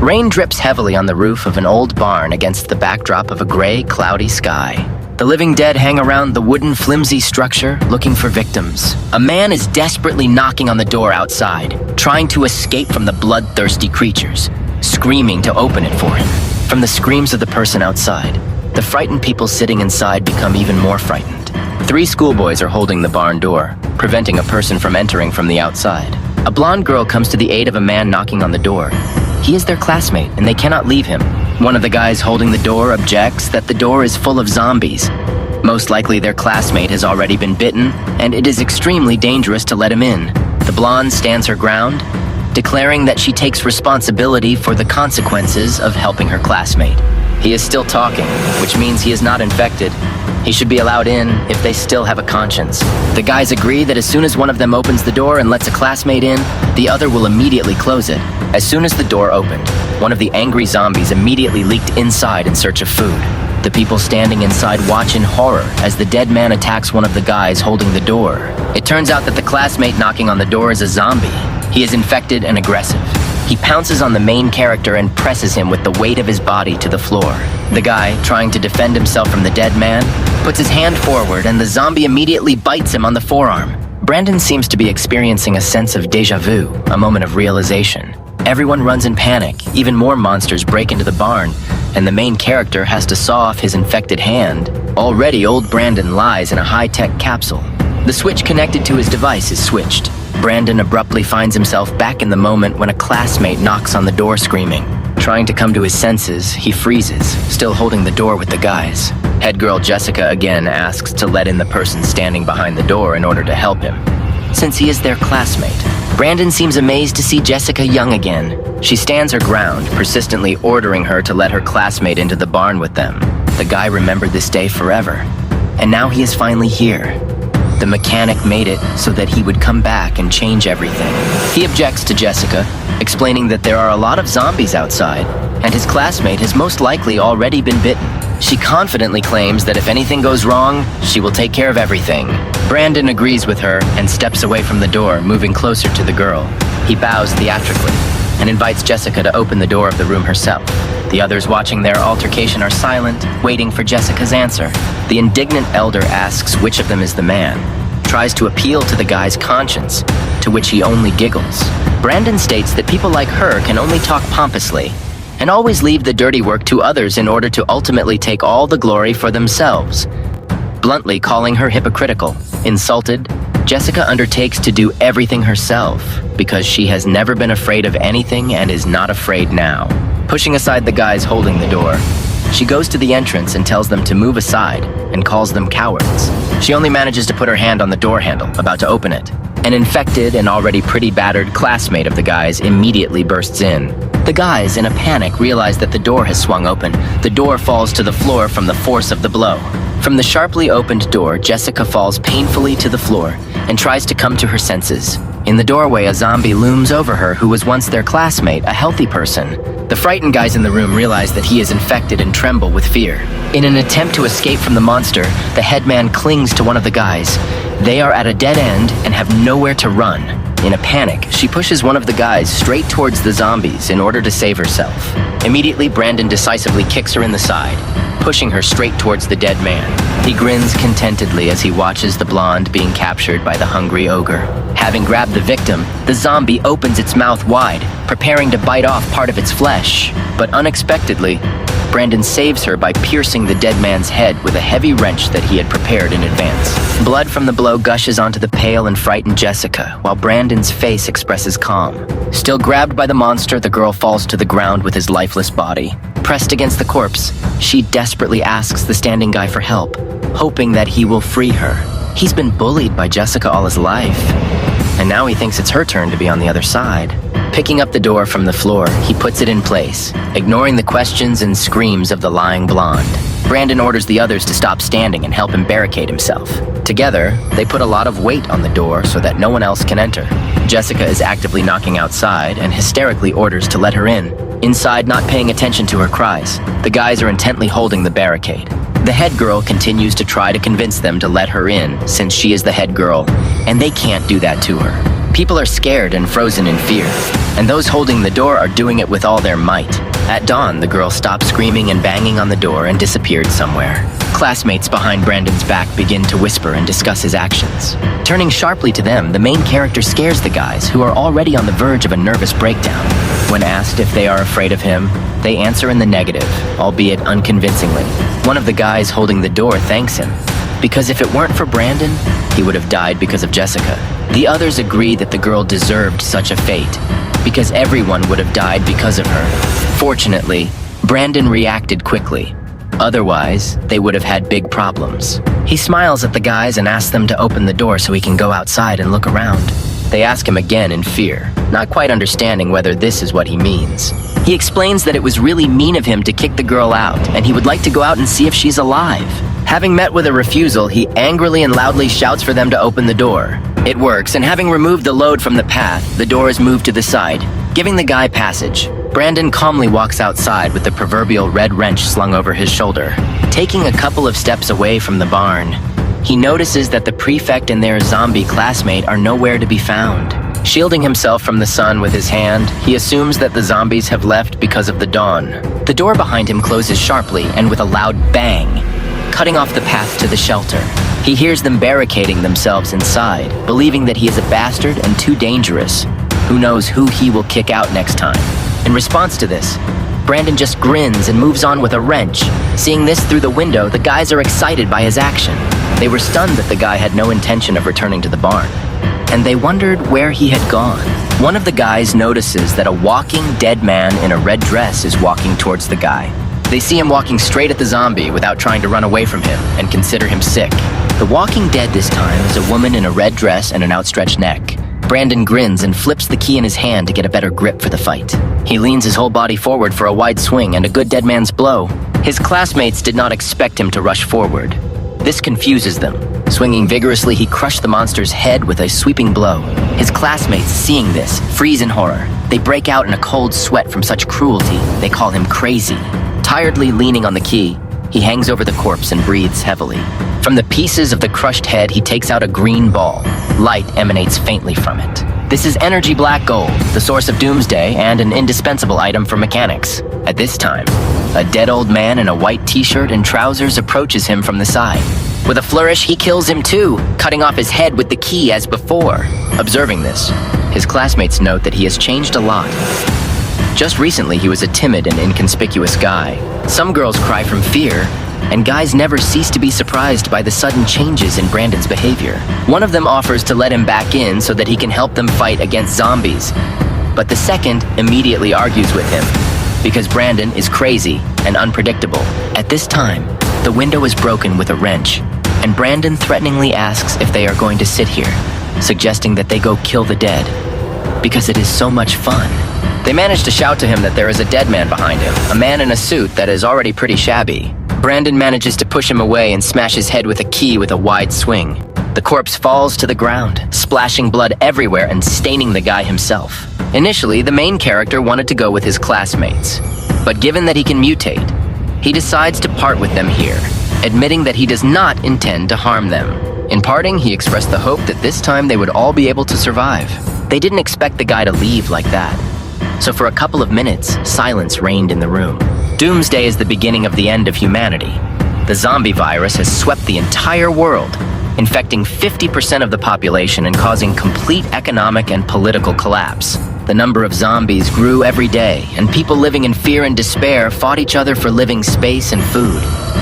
Rain drips heavily on the roof of an old barn against the backdrop of a gray, cloudy sky. The living dead hang around the wooden, flimsy structure, looking for victims. A man is desperately knocking on the door outside, trying to escape from the bloodthirsty creatures, screaming to open it for him. From the screams of the person outside, the frightened people sitting inside become even more frightened. 3 schoolboys are holding the barn door, preventing a person from entering from the outside. A blonde girl comes to the aid of a man knocking on the door. He is their classmate, and they cannot leave him. One of the guys holding the door objects that the door is full of zombies. Most likely their classmate has already been bitten, and it is extremely dangerous to let him in. The blonde stands her ground, declaring that she takes responsibility for the consequences of helping her classmate. He is still talking, which means he is not infected. He should be allowed in if they still have a conscience. The guys agree that as soon as one of them opens the door and lets a classmate in, the other will immediately close it. As soon as the door opened, one of the angry zombies immediately leaked inside in search of food. The people standing inside watch in horror as the dead man attacks one of the guys holding the door. It turns out that the classmate knocking on the door is a zombie. He is infected and aggressive. He pounces on the main character and presses him with the weight of his body to the floor. The guy, trying to defend himself from the dead man, puts his hand forward and the zombie immediately bites him on the forearm. Brandon seems to be experiencing a sense of déjà vu, a moment of realization. Everyone runs in panic, even more monsters break into the barn, and the main character has to saw off his infected hand. Already, old Brandon lies in a high-tech capsule. The switch connected to his device is switched. Brandon abruptly finds himself back in the moment when a classmate knocks on the door screaming. Trying to come to his senses, he freezes, still holding the door with the guys. Head girl Jessica again asks to let in the person standing behind the door in order to help him, since he is their classmate. Brandon seems amazed to see Jessica young again. She stands her ground, persistently ordering her to let her classmate into the barn with them. The guy remembered this day forever, and now he is finally here. The mechanic made it so that he would come back and change everything. He objects to Jessica, explaining that there are a lot of zombies outside, and his classmate has most likely already been bitten. She confidently claims that if anything goes wrong, she will take care of everything. Brandon agrees with her and steps away from the door, moving closer to the girl. He bows theatrically and invites Jessica to open the door of the room herself. The others watching their altercation are silent, waiting for Jessica's answer. The indignant elder asks which of them is the man, tries to appeal to the guy's conscience, to which he only giggles. Brandon states that people like her can only talk pompously and always leave the dirty work to others in order to ultimately take all the glory for themselves, bluntly calling her hypocritical. Insulted, Jessica undertakes to do everything herself because she has never been afraid of anything and is not afraid now. Pushing aside the guys holding the door, she goes to the entrance and tells them to move aside and calls them cowards. She only manages to put her hand on the door handle, about to open it. An infected and already pretty battered classmate of the guys immediately bursts in. The guys, in a panic, realize that the door has swung open. The door falls to the floor from the force of the blow. From the sharply opened door, Jessica falls painfully to the floor and tries to come to her senses. In the doorway, a zombie looms over her who was once their classmate, a healthy person. The frightened guys in the room realize that he is infected and tremble with fear. In an attempt to escape from the monster, the headman clings to one of the guys. They are at a dead end and have nowhere to run. In a panic, she pushes one of the guys straight towards the zombies in order to save herself. Immediately, Brandon decisively kicks her in the side, pushing her straight towards the dead man. He grins contentedly as he watches the blonde being captured by the hungry ogre. Having grabbed the victim, the zombie opens its mouth wide, preparing to bite off part of its flesh. But unexpectedly, Brandon saves her by piercing the dead man's head with a heavy wrench that he had prepared in advance. Blood from the blow gushes onto the pale and frightened Jessica, while Brandon's face expresses calm. Still grabbed by the monster, the girl falls to the ground with his lifeless body. Pressed against the corpse, she desperately asks the standing guy for help, hoping that he will free her. He's been bullied by Jessica all his life, and now he thinks it's her turn to be on the other side. Picking up the door from the floor, he puts it in place, ignoring the questions and screams of the lying blonde. Brandon orders the others to stop standing and help him barricade himself. Together, they put a lot of weight on the door so that no one else can enter. Jessica is actively knocking outside and hysterically orders to let her in. Inside, not paying attention to her cries, the guys are intently holding the barricade. The head girl continues to try to convince them to let her in since she is the head girl, and they can't do that to her. People are scared and frozen in fear, and those holding the door are doing it with all their might. At dawn, the girl stopped screaming and banging on the door and disappeared somewhere. Classmates behind Brandon's back begin to whisper and discuss his actions. Turning sharply to them, the main character scares the guys, who are already on the verge of a nervous breakdown. When asked if they are afraid of him, they answer in the negative, albeit unconvincingly. One of the guys holding the door thanks him, because if it weren't for Brandon, he would have died because of Jessica. The others agree that the girl deserved such a fate, because everyone would have died because of her. Fortunately, Brandon reacted quickly. Otherwise, they would have had big problems. He smiles at the guys and asks them to open the door so he can go outside and look around. They ask him again in fear, not quite understanding whether this is what he means. He explains that it was really mean of him to kick the girl out, and he would like to go out and see if she's alive. Having met with a refusal, he angrily and loudly shouts for them to open the door. It works, and having removed the load from the path, the door is moved to the side, giving the guy passage. Brandon calmly walks outside with the proverbial red wrench slung over his shoulder. Taking a couple of steps away from the barn, he notices that the prefect and their zombie classmate are nowhere to be found. Shielding himself from the sun with his hand, he assumes that the zombies have left because of the dawn. The door behind him closes sharply and with a loud bang, cutting off the path to the shelter. He hears them barricading themselves inside, believing that he is a bastard and too dangerous. Who knows who he will kick out next time? In response to this, Brandon just grins and moves on with a wrench. Seeing this through the window, the guys are excited by his action. They were stunned that the guy had no intention of returning to the barn, and they wondered where he had gone. One of the guys notices that a walking dead man in a red dress is walking towards the guy. They see him walking straight at the zombie without trying to run away from him and consider him sick. The walking dead this time is a woman in a red dress and an outstretched neck. Brandon grins and flips the key in his hand to get a better grip for the fight. He leans his whole body forward for a wide swing and a good dead man's blow. His classmates did not expect him to rush forward. This confuses them. Swinging vigorously, he crushed the monster's head with a sweeping blow. His classmates, seeing this, freeze in horror. They break out in a cold sweat from such cruelty. They call him crazy. Tiredly leaning on the key, he hangs over the corpse and breathes heavily. From the pieces of the crushed head, he takes out a green ball. Light emanates faintly from it. This is energy black gold, the source of doomsday and an indispensable item for mechanics. At this time, a dead old man in a white t-shirt and trousers approaches him from the side. With a flourish, he kills him too, cutting off his head with the key as before. Observing this, his classmates note that he has changed a lot. Just recently, he was a timid and inconspicuous guy. Some girls cry from fear, and guys never cease to be surprised by the sudden changes in Brandon's behavior. One of them offers to let him back in so that he can help them fight against zombies, but the second immediately argues with him, because Brandon is crazy and unpredictable. At this time, the window is broken with a wrench, and Brandon threateningly asks if they are going to sit here, suggesting that they go kill the dead, because it is so much fun. They manage to shout to him that there is a dead man behind him, a man in a suit that is already pretty shabby. Brandon manages to push him away and smash his head with a key with a wide swing. The corpse falls to the ground, splashing blood everywhere and staining the guy himself. Initially, the main character wanted to go with his classmates, but given that he can mutate, he decides to part with them here, admitting that he does not intend to harm them. In parting, he expressed the hope that this time they would all be able to survive. They didn't expect the guy to leave like that. So for a couple of minutes, silence reigned in the room. Doomsday is the beginning of the end of humanity. The zombie virus has swept the entire world, infecting 50% of the population and causing complete economic and political collapse. The number of zombies grew every day, and people living in fear and despair fought each other for living space and food,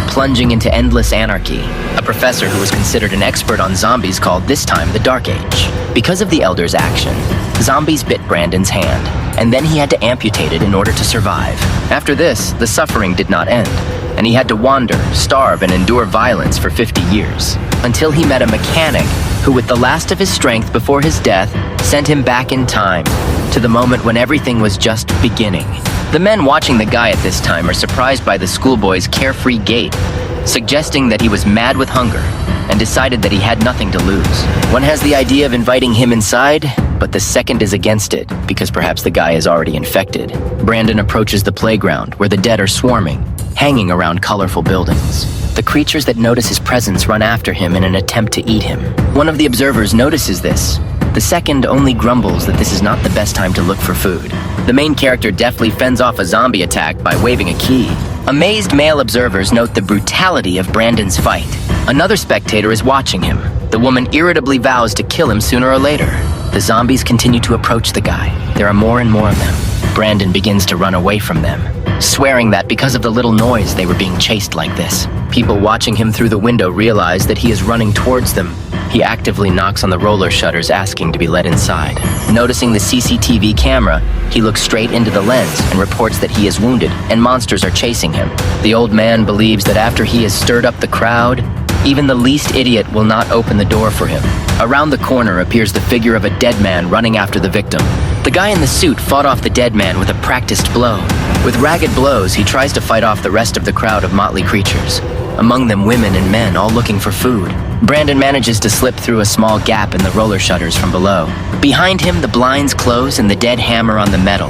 plunging into endless anarchy. A professor who was considered an expert on zombies called this time the Dark Age. Because of the Elder's action, zombies bit Brandon's hand, and then he had to amputate it in order to survive. After this, the suffering did not end, and he had to wander, starve, and endure violence for 50 years, until he met a mechanic who, with the last of his strength before his death, sent him back in time, to the moment when everything was just beginning. The men watching the guy at this time are surprised by the schoolboy's carefree gait, suggesting that he was mad with hunger, and decided that he had nothing to lose. One has the idea of inviting him inside, but the second is against it, because perhaps the guy is already infected. Brandon approaches the playground, where the dead are swarming, hanging around colorful buildings. The creatures that notice his presence run after him in an attempt to eat him. One of the observers notices this, The second only grumbles that this is not the best time to look for food. The main character deftly fends off a zombie attack by waving a key. Amazed male observers note the brutality of Brandon's fight. Another spectator is watching him. The woman irritably vows to kill him sooner or later. The zombies continue to approach the guy. There are more and more of them. Brandon begins to run away from them, swearing that because of the little noise they were being chased like this. People watching him through the window realize that he is running towards them. He actively knocks on the roller shutters asking to be let inside. Noticing the CCTV camera, he looks straight into the lens and reports that he is wounded and monsters are chasing him. The old man believes that after he has stirred up the crowd, even the least idiot will not open the door for him. Around the corner appears the figure of a dead man running after the victim. The guy in the suit fought off the dead man with a practiced blow. With ragged blows, he tries to fight off the rest of the crowd of motley creatures. Among them women and men all looking for food. Brandon manages to slip through a small gap in the roller shutters from below. Behind him, the blinds close and the dead hammer on the metal,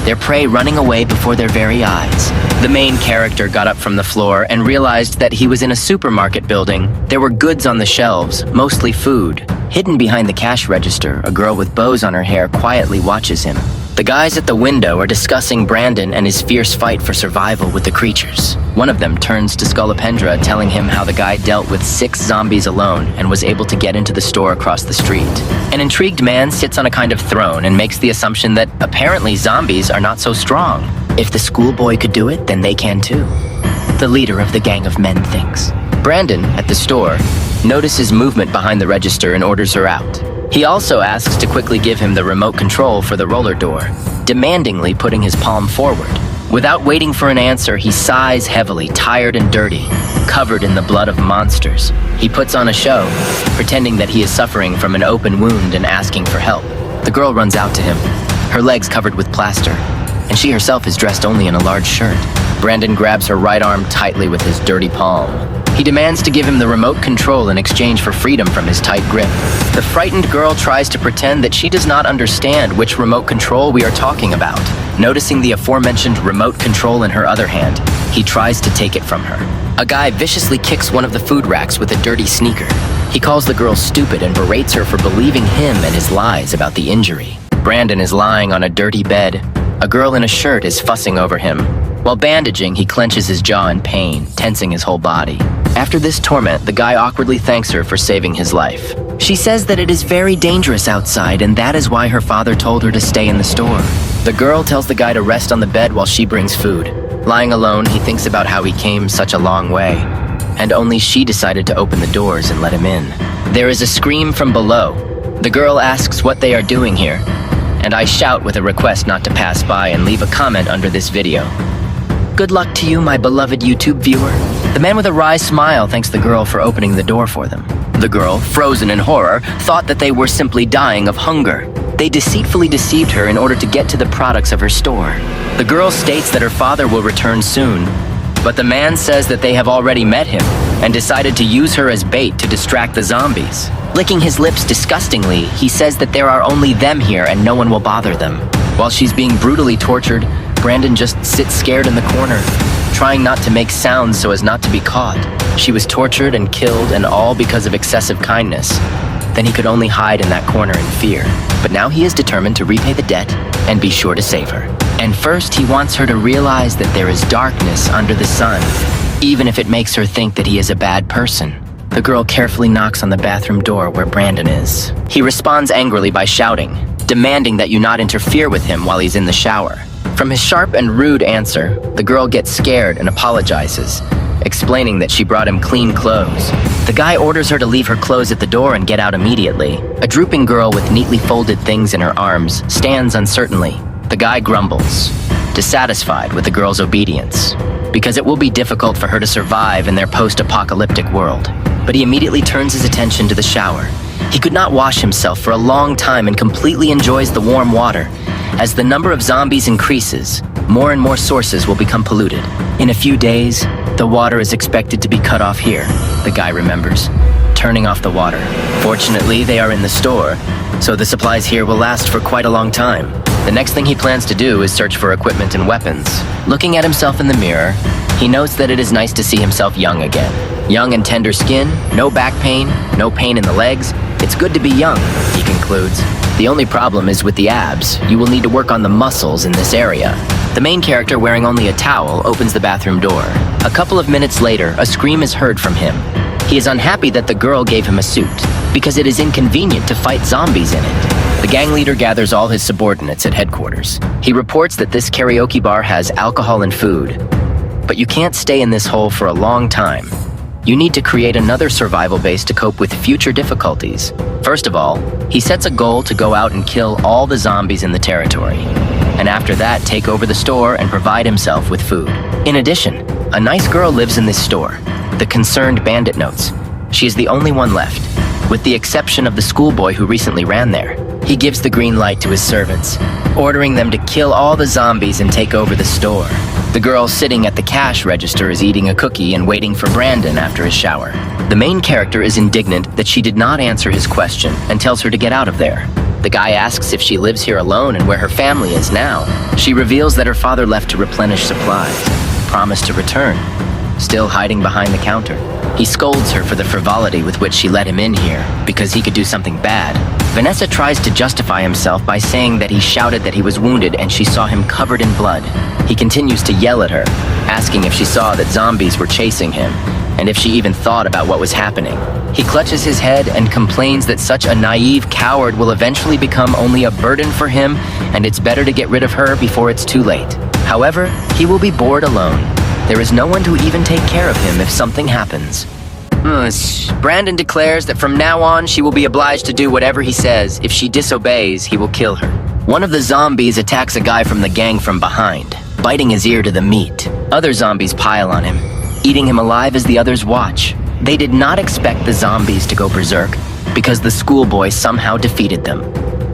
their prey running away before their very eyes. The main character got up from the floor and realized that he was in a supermarket building. There were goods on the shelves, mostly food. Hidden behind the cash register, a girl with bows on her hair quietly watches him. The guys at the window are discussing Brandon and his fierce fight for survival with the creatures. One of them turns to Scolopendra, telling him how the guy dealt with 6 zombies alone and was able to get into the store across the street. An intrigued man sits on a kind of throne and makes the assumption that apparently zombies are not so strong. If the schoolboy could do it, then they can too. The leader of the gang of men thinks. Brandon, at the store, notices movement behind the register and orders her out. He also asks to quickly give him the remote control for the roller door, demandingly putting his palm forward. Without waiting for an answer, he sighs heavily, tired and dirty, covered in the blood of monsters. He puts on a show, pretending that he is suffering from an open wound and asking for help. The girl runs out to him, her legs covered with plaster, and she herself is dressed only in a large shirt. Brandon grabs her right arm tightly with his dirty palm. He demands to give him the remote control in exchange for freedom from his tight grip. The frightened girl tries to pretend that she does not understand which remote control we are talking about. Noticing the aforementioned remote control in her other hand, he tries to take it from her. A guy viciously kicks one of the food racks with a dirty sneaker. He calls the girl stupid and berates her for believing him and his lies about the injury. Brandon is lying on a dirty bed. A girl in a shirt is fussing over him. While bandaging, he clenches his jaw in pain, tensing his whole body. After this torment, the guy awkwardly thanks her for saving his life. She says that it is very dangerous outside, and that is why her father told her to stay in the store. The girl tells the guy to rest on the bed while she brings food. Lying alone, he thinks about how he came such a long way, and only she decided to open the doors and let him in. There is a scream from below. The girl asks what they are doing here, and I shout with a request not to pass by and leave a comment under this video. Good luck to you, my beloved YouTube viewer. The man with a wry smile thanks the girl for opening the door for them. The girl, frozen in horror, thought that they were simply dying of hunger. They deceitfully deceived her in order to get to the products of her store. The girl states that her father will return soon, but the man says that they have already met him and decided to use her as bait to distract the zombies. Licking his lips disgustingly, he says that there are only them here and no one will bother them. While she's being brutally tortured, Brandon just sits scared in the corner, trying not to make sounds so as not to be caught. She was tortured and killed, and all because of excessive kindness. Then he could only hide in that corner in fear. But now he is determined to repay the debt and be sure to save her. And first, he wants her to realize that there is darkness under the sun, even if it makes her think that he is a bad person. The girl carefully knocks on the bathroom door where Brandon is. He responds angrily by shouting, demanding that you not interfere with him while he's in the shower. From his sharp and rude answer, the girl gets scared and apologizes, explaining that she brought him clean clothes. The guy orders her to leave her clothes at the door and get out immediately. A drooping girl with neatly folded things in her arms stands uncertainly. The guy grumbles, dissatisfied with the girl's obedience, because it will be difficult for her to survive in their post-apocalyptic world. But he immediately turns his attention to the shower. He could not wash himself for a long time and completely enjoys the warm water. As the number of zombies increases, more and more sources will become polluted. In a few days, the water is expected to be cut off here, the guy remembers, turning off the water. Fortunately, they are in the store, so the supplies here will last for quite a long time. The next thing he plans to do is search for equipment and weapons. Looking at himself in the mirror, he notes that it is nice to see himself young again. Young and tender skin, no back pain, no pain in the legs. It It's good to be young, he concludes. The only problem is with the abs. You will need to work on the muscles in this area. The main character, wearing only a towel, opens the bathroom door. A couple of minutes later, a scream is heard from him. He is unhappy that the girl gave him a suit, because it is inconvenient to fight zombies in it. The gang leader gathers all his subordinates at headquarters. He reports that this karaoke bar has alcohol and food. But you can't stay in this hole for a long time. You need to create another survival base to cope with future difficulties. First of all, he sets a goal to go out and kill all the zombies in the territory. And after that, take over the store and provide himself with food. In addition, a nice girl lives in this store. The concerned bandit notes. She is the only one left, with the exception of the schoolboy who recently ran there. He gives the green light to his servants, ordering them to kill all the zombies and take over the store. The girl sitting at the cash register is eating a cookie and waiting for Brandon after his shower. The main character is indignant that she did not answer his question and tells her to get out of there. The guy asks if she lives here alone and where her family is now. She reveals that her father left to replenish supplies, promised to return, still hiding behind the counter. He scolds her for the frivolity with which she let him in here, because he could do something bad. Vanessa tries to justify himself by saying that he shouted that he was wounded and she saw him covered in blood. He continues to yell at her, asking if she saw that zombies were chasing him, and if she even thought about what was happening. He clutches his head and complains that such a naive coward will eventually become only a burden for him, and it's better to get rid of her before it's too late. However, he will be bored alone. There is no one to even take care of him if something happens. Brandon declares that from now on she will be obliged to do whatever he says. If she disobeys, he will kill her. One of the zombies attacks a guy from the gang from behind, biting his ear to the meat. Other zombies pile on him, eating him alive as the others watch. They did not expect the zombies to go berserk because the schoolboy somehow defeated them.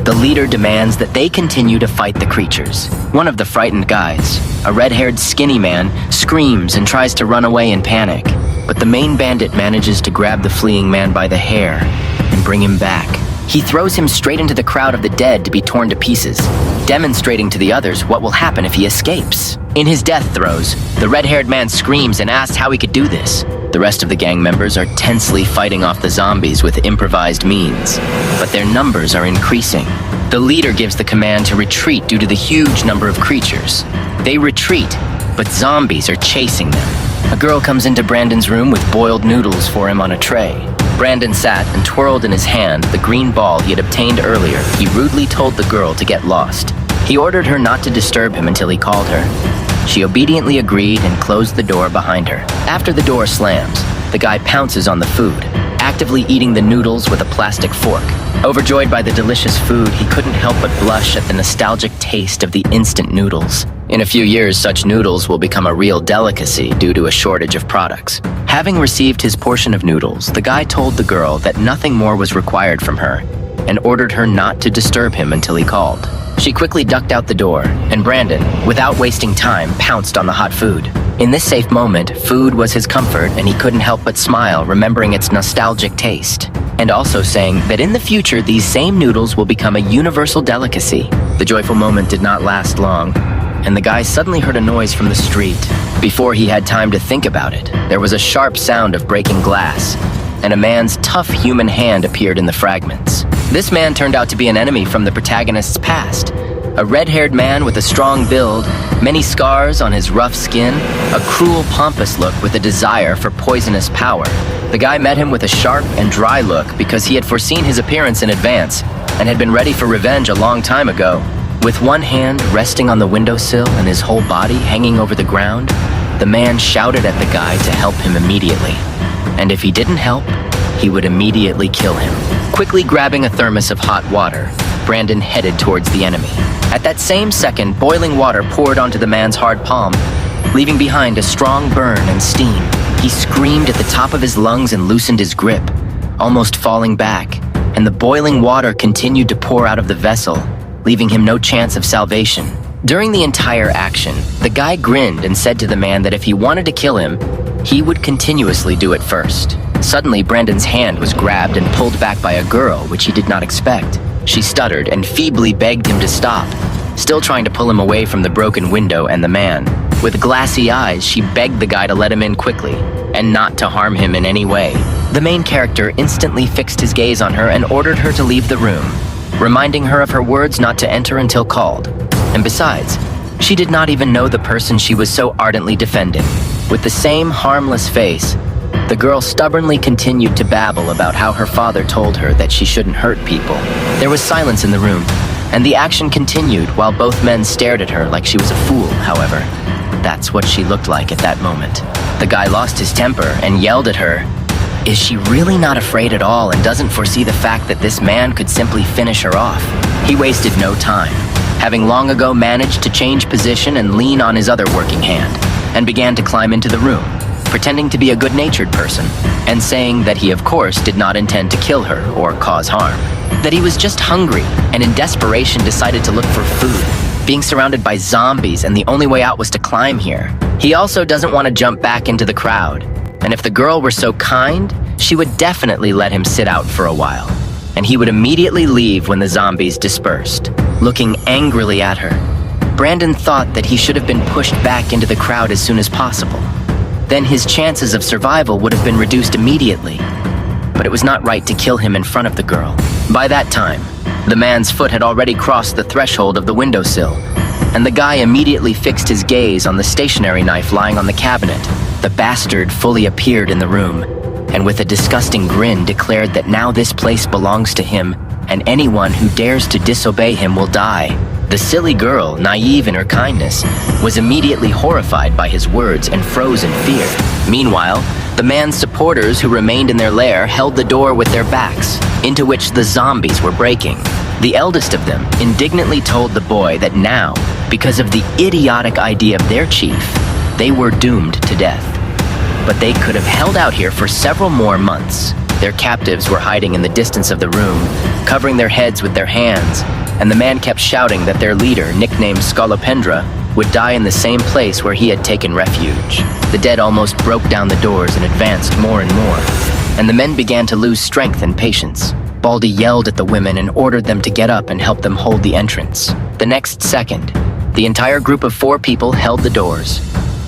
The leader demands that they continue to fight the creatures. One of the frightened guys, a red-haired skinny man, screams and tries to run away in panic. But the main bandit manages to grab the fleeing man by the hair and bring him back. He throws him straight into the crowd of the dead to be torn to pieces, demonstrating to the others what will happen if he escapes. In his death throes, the red-haired man screams and asks how he could do this. The rest of the gang members are tensely fighting off the zombies with improvised means, but their numbers are increasing. The leader gives the command to retreat due to the huge number of creatures. They retreat, but zombies are chasing them. A girl comes into Brandon's room with boiled noodles for him on a tray. Brandon sat and twirled in his hand the green ball he had obtained earlier. He rudely told the girl to get lost. He ordered her not to disturb him until he called her. She obediently agreed and closed the door behind her. After the door slams, the guy pounces on the food, actively eating the noodles with a plastic fork. Overjoyed by the delicious food, he couldn't help but blush at the nostalgic taste of the instant noodles. In a few years, such noodles will become a real delicacy due to a shortage of products. Having received his portion of noodles, the guy told the girl that nothing more was required from her and ordered her not to disturb him until he called. She quickly ducked out the door, and Brandon, without wasting time, pounced on the hot food. In this safe moment, food was his comfort, and he couldn't help but smile, remembering its nostalgic taste, and also saying that in the future, these same noodles will become a universal delicacy. The joyful moment did not last long, and the guy suddenly heard a noise from the street. Before he had time to think about it, there was a sharp sound of breaking glass, and a man's tough human hand appeared in the fragments. This man turned out to be an enemy from the protagonist's past. A red-haired man with a strong build, many scars on his rough skin, a cruel, pompous look with a desire for poisonous power. The guy met him with a sharp and dry look because he had foreseen his appearance in advance and had been ready for revenge a long time ago. With one hand resting on the windowsill and his whole body hanging over the ground, the man shouted at the guy to help him immediately. And if he didn't help, he would immediately kill him. Quickly grabbing a thermos of hot water, Brandon headed towards the enemy. At that same second, boiling water poured onto the man's hard palm, leaving behind a strong burn and steam. He screamed at the top of his lungs and loosened his grip, almost falling back, and the boiling water continued to pour out of the vessel, leaving him no chance of salvation. During the entire action, the guy grinned and said to the man that if he wanted to kill him, he would continuously do it first. Suddenly, Brandon's hand was grabbed and pulled back by a girl, which he did not expect. She stuttered and feebly begged him to stop, still trying to pull him away from the broken window and the man. With glassy eyes, she begged the guy to let him in quickly and not to harm him in any way. The main character instantly fixed his gaze on her and ordered her to leave the room, reminding her of her words not to enter until called. And besides, she did not even know the person she was so ardently defending. With the same harmless face, the girl stubbornly continued to babble about how her father told her that she shouldn't hurt people. There was silence in the room, and the action continued while both men stared at her like she was a fool, however. That's what she looked like at that moment. The guy lost his temper and yelled at her. Is she really not afraid at all and doesn't foresee the fact that this man could simply finish her off? He wasted no time, having long ago managed to change position and lean on his other working hand, and began to climb into the room, pretending to be a good-natured person, and saying that he of course did not intend to kill her or cause harm. That he was just hungry and in desperation decided to look for food, being surrounded by zombies and the only way out was to climb here. He also doesn't want to jump back into the crowd, and if the girl were so kind, she would definitely let him sit out for a while, and he would immediately leave when the zombies dispersed. Looking angrily at her, Brandon thought that he should have been pushed back into the crowd as soon as possible. Then his chances of survival would have been reduced immediately. But it was not right to kill him in front of the girl. By that time, the man's foot had already crossed the threshold of the windowsill, and the guy immediately fixed his gaze on the stationery knife lying on the cabinet. The bastard fully appeared in the room, and with a disgusting grin declared that now this place belongs to him, and anyone who dares to disobey him will die. The silly girl, naive in her kindness, was immediately horrified by his words and froze in fear. Meanwhile, the man's supporters who remained in their lair held the door with their backs, into which the zombies were breaking. The eldest of them indignantly told the boy that now, because of the idiotic idea of their chief, they were doomed to death. But they could have held out here for several more months. Their captives were hiding in the distance of the room, covering their heads with their hands, and the man kept shouting that their leader, nicknamed Scolopendra, would die in the same place where he had taken refuge. The dead almost broke down the doors and advanced more and more, and the men began to lose strength and patience. Baldy yelled at the women and ordered them to get up and help them hold the entrance. The next second, the entire group of 4 people held the doors,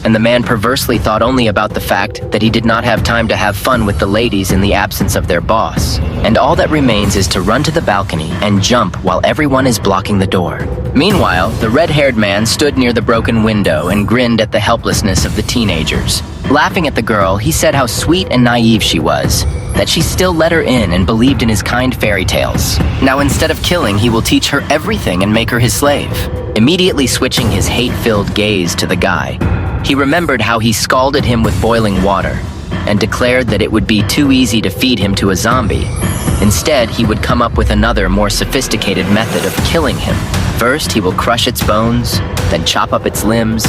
and the man perversely thought only about the fact that he did not have time to have fun with the ladies in the absence of their boss. And all that remains is to run to the balcony and jump while everyone is blocking the door. Meanwhile, the red-haired man stood near the broken window and grinned at the helplessness of the teenagers. Laughing at the girl, he said how sweet and naive she was, that she still let her in and believed in his kind fairy tales. Now instead of killing, he will teach her everything and make her his slave. Immediately switching his hate-filled gaze to the guy, he remembered how he scalded him with boiling water and declared that it would be too easy to feed him to a zombie. Instead, he would come up with another, more sophisticated method of killing him. First, he will crush its bones, then chop up its limbs,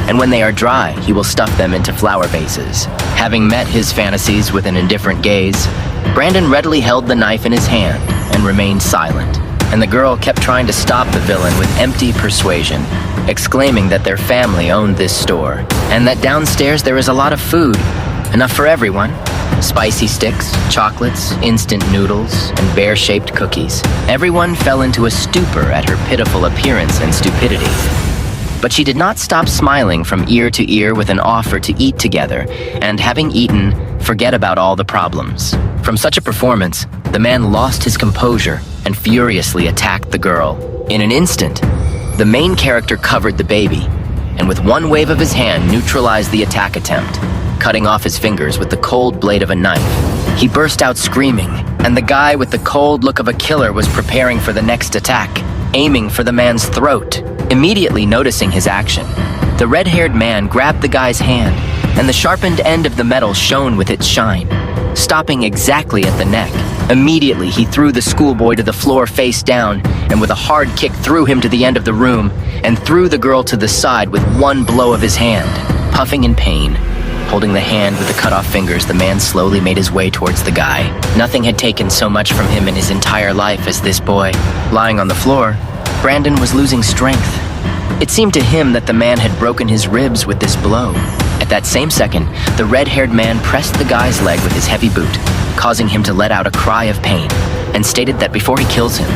and when they are dry, he will stuff them into flower vases. Having met his fantasies with an indifferent gaze, Brandon readily held the knife in his hand and remained silent, and the girl kept trying to stop the villain with empty persuasion, exclaiming that their family owned this store, and that downstairs there is a lot of food, enough for everyone. Spicy sticks, chocolates, instant noodles, and bear-shaped cookies. Everyone fell into a stupor at her pitiful appearance and stupidity. But she did not stop smiling from ear to ear with an offer to eat together, and having eaten, forget about all the problems. From such a performance, the man lost his composure and furiously attacked the girl. In an instant, the main character covered the baby, and with one wave of his hand neutralized the attack attempt, cutting off his fingers with the cold blade of a knife. He burst out screaming, and the guy with the cold look of a killer was preparing for the next attack, aiming for the man's throat. Immediately noticing his action, the red-haired man grabbed the guy's hand, and the sharpened end of the metal shone with its shine, stopping exactly at the neck. Immediately, he threw the schoolboy to the floor face down, and with a hard kick threw him to the end of the room, and threw the girl to the side with one blow of his hand. Puffing in pain, holding the hand with the cut-off fingers, the man slowly made his way towards the guy. Nothing had taken so much from him in his entire life as this boy. Lying on the floor, Brandon was losing strength. It seemed to him that the man had broken his ribs with this blow. At that same second, the red-haired man pressed the guy's leg with his heavy boot, causing him to let out a cry of pain, and stated that before he kills him,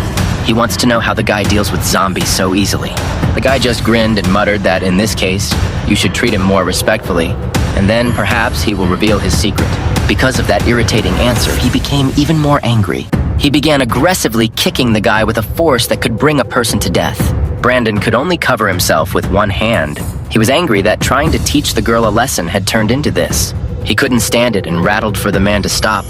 he wants to know how the guy deals with zombies so easily. The guy just grinned and muttered that in this case, you should treat him more respectfully, and then perhaps he will reveal his secret. Because of that irritating answer, he became even more angry. He began aggressively kicking the guy with a force that could bring a person to death. Brandon could only cover himself with one hand. He was angry that trying to teach the girl a lesson had turned into this. He couldn't stand it and rattled for the man to stop,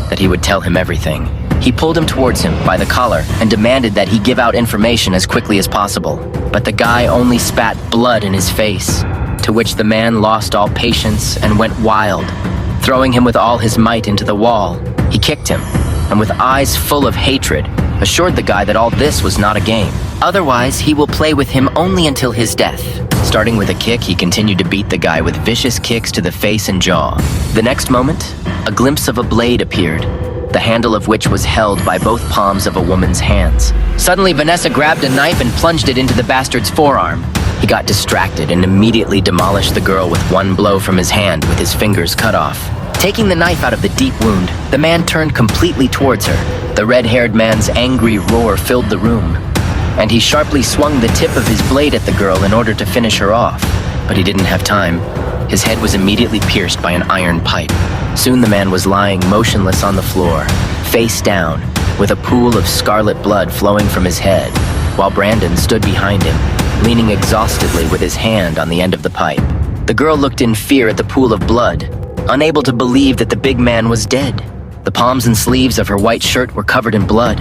that he would tell him everything. He pulled him towards him by the collar and demanded that he give out information as quickly as possible. But the guy only spat blood in his face, to which the man lost all patience and went wild. Throwing him with all his might into the wall, he kicked him, and with eyes full of hatred, assured the guy that all this was not a game. Otherwise, he will play with him only until his death. Starting with a kick, he continued to beat the guy with vicious kicks to the face and jaw. The next moment, a glimpse of a blade appeared, the handle of which was held by both palms of a woman's hands. Suddenly, Vanessa grabbed a knife and plunged it into the bastard's forearm. He got distracted and immediately demolished the girl with one blow from his hand with his fingers cut off. Taking the knife out of the deep wound, the man turned completely towards her. The red-haired man's angry roar filled the room, and he sharply swung the tip of his blade at the girl in order to finish her off. But he didn't have time. His head was immediately pierced by an iron pipe. Soon the man was lying motionless on the floor, face down, with a pool of scarlet blood flowing from his head, while Brandon stood behind him, leaning exhaustedly with his hand on the end of the pipe. The girl looked in fear at the pool of blood, unable to believe that the big man was dead. The palms and sleeves of her white shirt were covered in blood,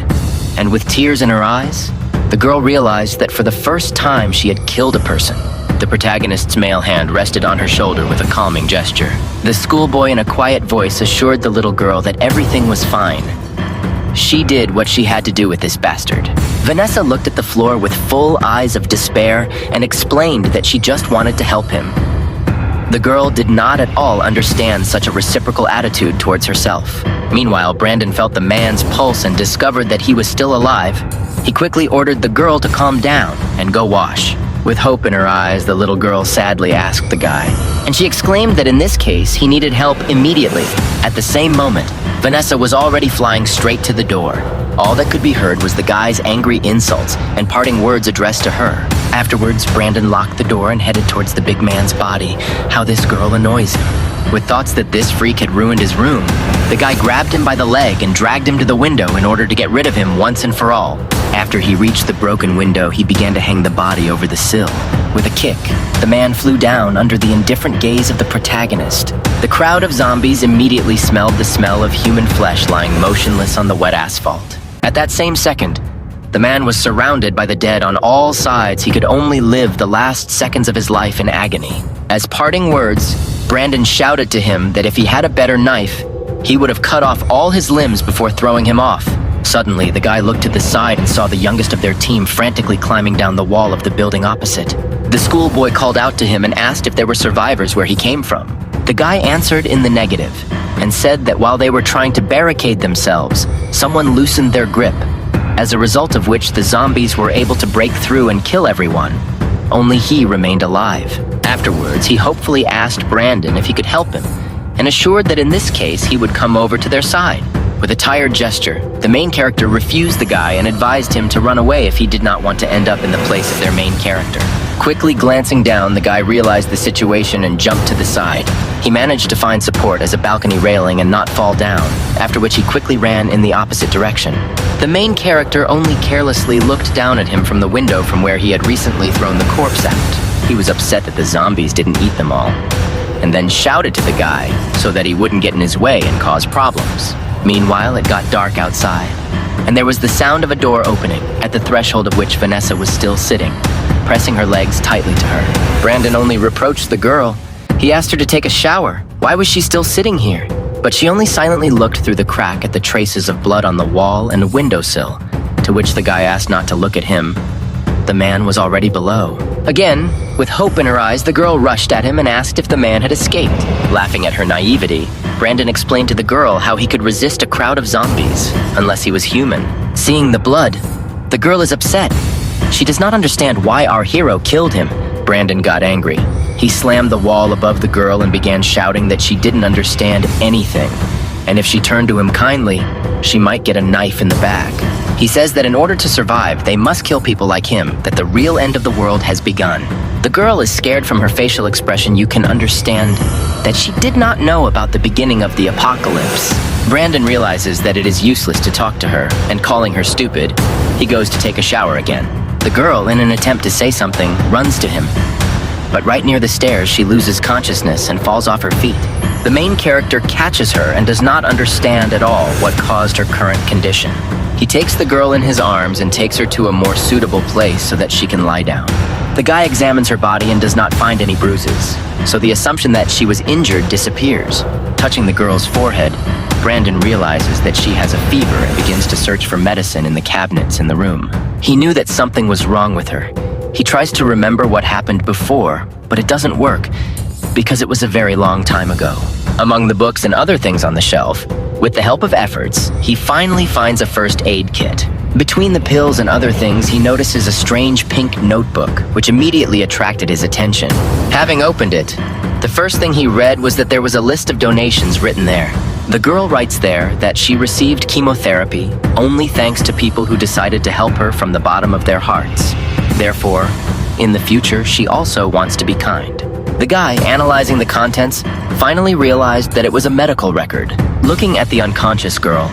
and with tears in her eyes, the girl realized that for the first time she had killed a person. The protagonist's male hand rested on her shoulder with a calming gesture. The schoolboy in a quiet voice assured the little girl that everything was fine. She did what she had to do with this bastard. Vanessa looked at the floor with full eyes of despair and explained that she just wanted to help him. The girl did not at all understand such a reciprocal attitude towards herself. Meanwhile, Brandon felt the man's pulse and discovered that he was still alive. He quickly ordered the girl to calm down and go wash. With hope in her eyes, the little girl sadly asked the guy, and she exclaimed that in this case, he needed help immediately. At the same moment, Vanessa was already flying straight to the door. All that could be heard was the guy's angry insults and parting words addressed to her. Afterwards, Brandon locked the door and headed towards the big man's body. How this girl annoys him. With thoughts that this freak had ruined his room, the guy grabbed him by the leg and dragged him to the window in order to get rid of him once and for all. After he reached the broken window, he began to hang the body over the sill. With a kick, the man flew down under the indifferent gaze of the protagonist. The crowd of zombies immediately smelled the smell of human flesh lying motionless on the wet asphalt. At that same second, the man was surrounded by the dead on all sides. He could only live the last seconds of his life in agony. As parting words, Brandon shouted to him that if he had a better knife, he would have cut off all his limbs before throwing him off. Suddenly, the guy looked to the side and saw the youngest of their team frantically climbing down the wall of the building opposite. The schoolboy called out to him and asked if there were survivors where he came from. The guy answered in the negative and said that while they were trying to barricade themselves, someone loosened their grip, as a result of which the zombies were able to break through and kill everyone. Only he remained alive. Afterwards, he hopefully asked Brandon if he could help him, and assured that in this case he would come over to their side. With a tired gesture, the main character refused the guy and advised him to run away if he did not want to end up in the place of their main character. Quickly glancing down, the guy realized the situation and jumped to the side. He managed to find support as a balcony railing and not fall down, after which he quickly ran in the opposite direction. The main character only carelessly looked down at him from the window from where he had recently thrown the corpse out. He was upset that the zombies didn't eat them all, and then shouted to the guy so that he wouldn't get in his way and cause problems. Meanwhile, it got dark outside, and there was the sound of a door opening, at the threshold of which Vanessa was still sitting, pressing her legs tightly to her. Brandon only reproached the girl. He asked her to take a shower. Why was she still sitting here? But she only silently looked through the crack at the traces of blood on the wall and windowsill, to which the guy asked not to look at him. The man was already below. Again, with hope in her eyes, the girl rushed at him and asked if the man had escaped. Laughing at her naivety, Brandon explained to the girl how he could resist a crowd of zombies, unless he was human. Seeing the blood, the girl is upset. She does not understand why our hero killed him. Brandon got angry. He slammed the wall above the girl and began shouting that she didn't understand anything, and if she turned to him kindly, she might get a knife in the back. He says that in order to survive, they must kill people like him, that the real end of the world has begun. The The girl is scared from her facial expression. You can understand that she did not know about the beginning of the apocalypse. Brandon realizes that it is useless to talk to her, and calling her stupid, he goes to take a shower again. The girl, in an attempt to say something, runs to him. But right near the stairs, she loses consciousness and falls off her feet. The main character catches her and does not understand at all what caused her current condition. He takes the girl in his arms and takes her to a more suitable place so that she can lie down. The guy examines her body and does not find any bruises, so the assumption that she was injured disappears. Touching the girl's forehead, Brandon realizes that she has a fever and begins to search for medicine in the cabinets in the room. He knew that something was wrong with her. He tries to remember what happened before, but it doesn't work because it was a very long time ago. Among the books and other things on the shelf, with the help of efforts, he finally finds a first aid kit. Between the pills and other things, he notices a strange pink notebook, which immediately attracted his attention. Having opened it, the first thing he read was that there was a list of donations written there. The girl writes there that she received chemotherapy only thanks to people who decided to help her from the bottom of their hearts. Therefore, in the future, she also wants to be kind. The guy, analyzing the contents, finally realized that it was a medical record. Looking at the unconscious girl,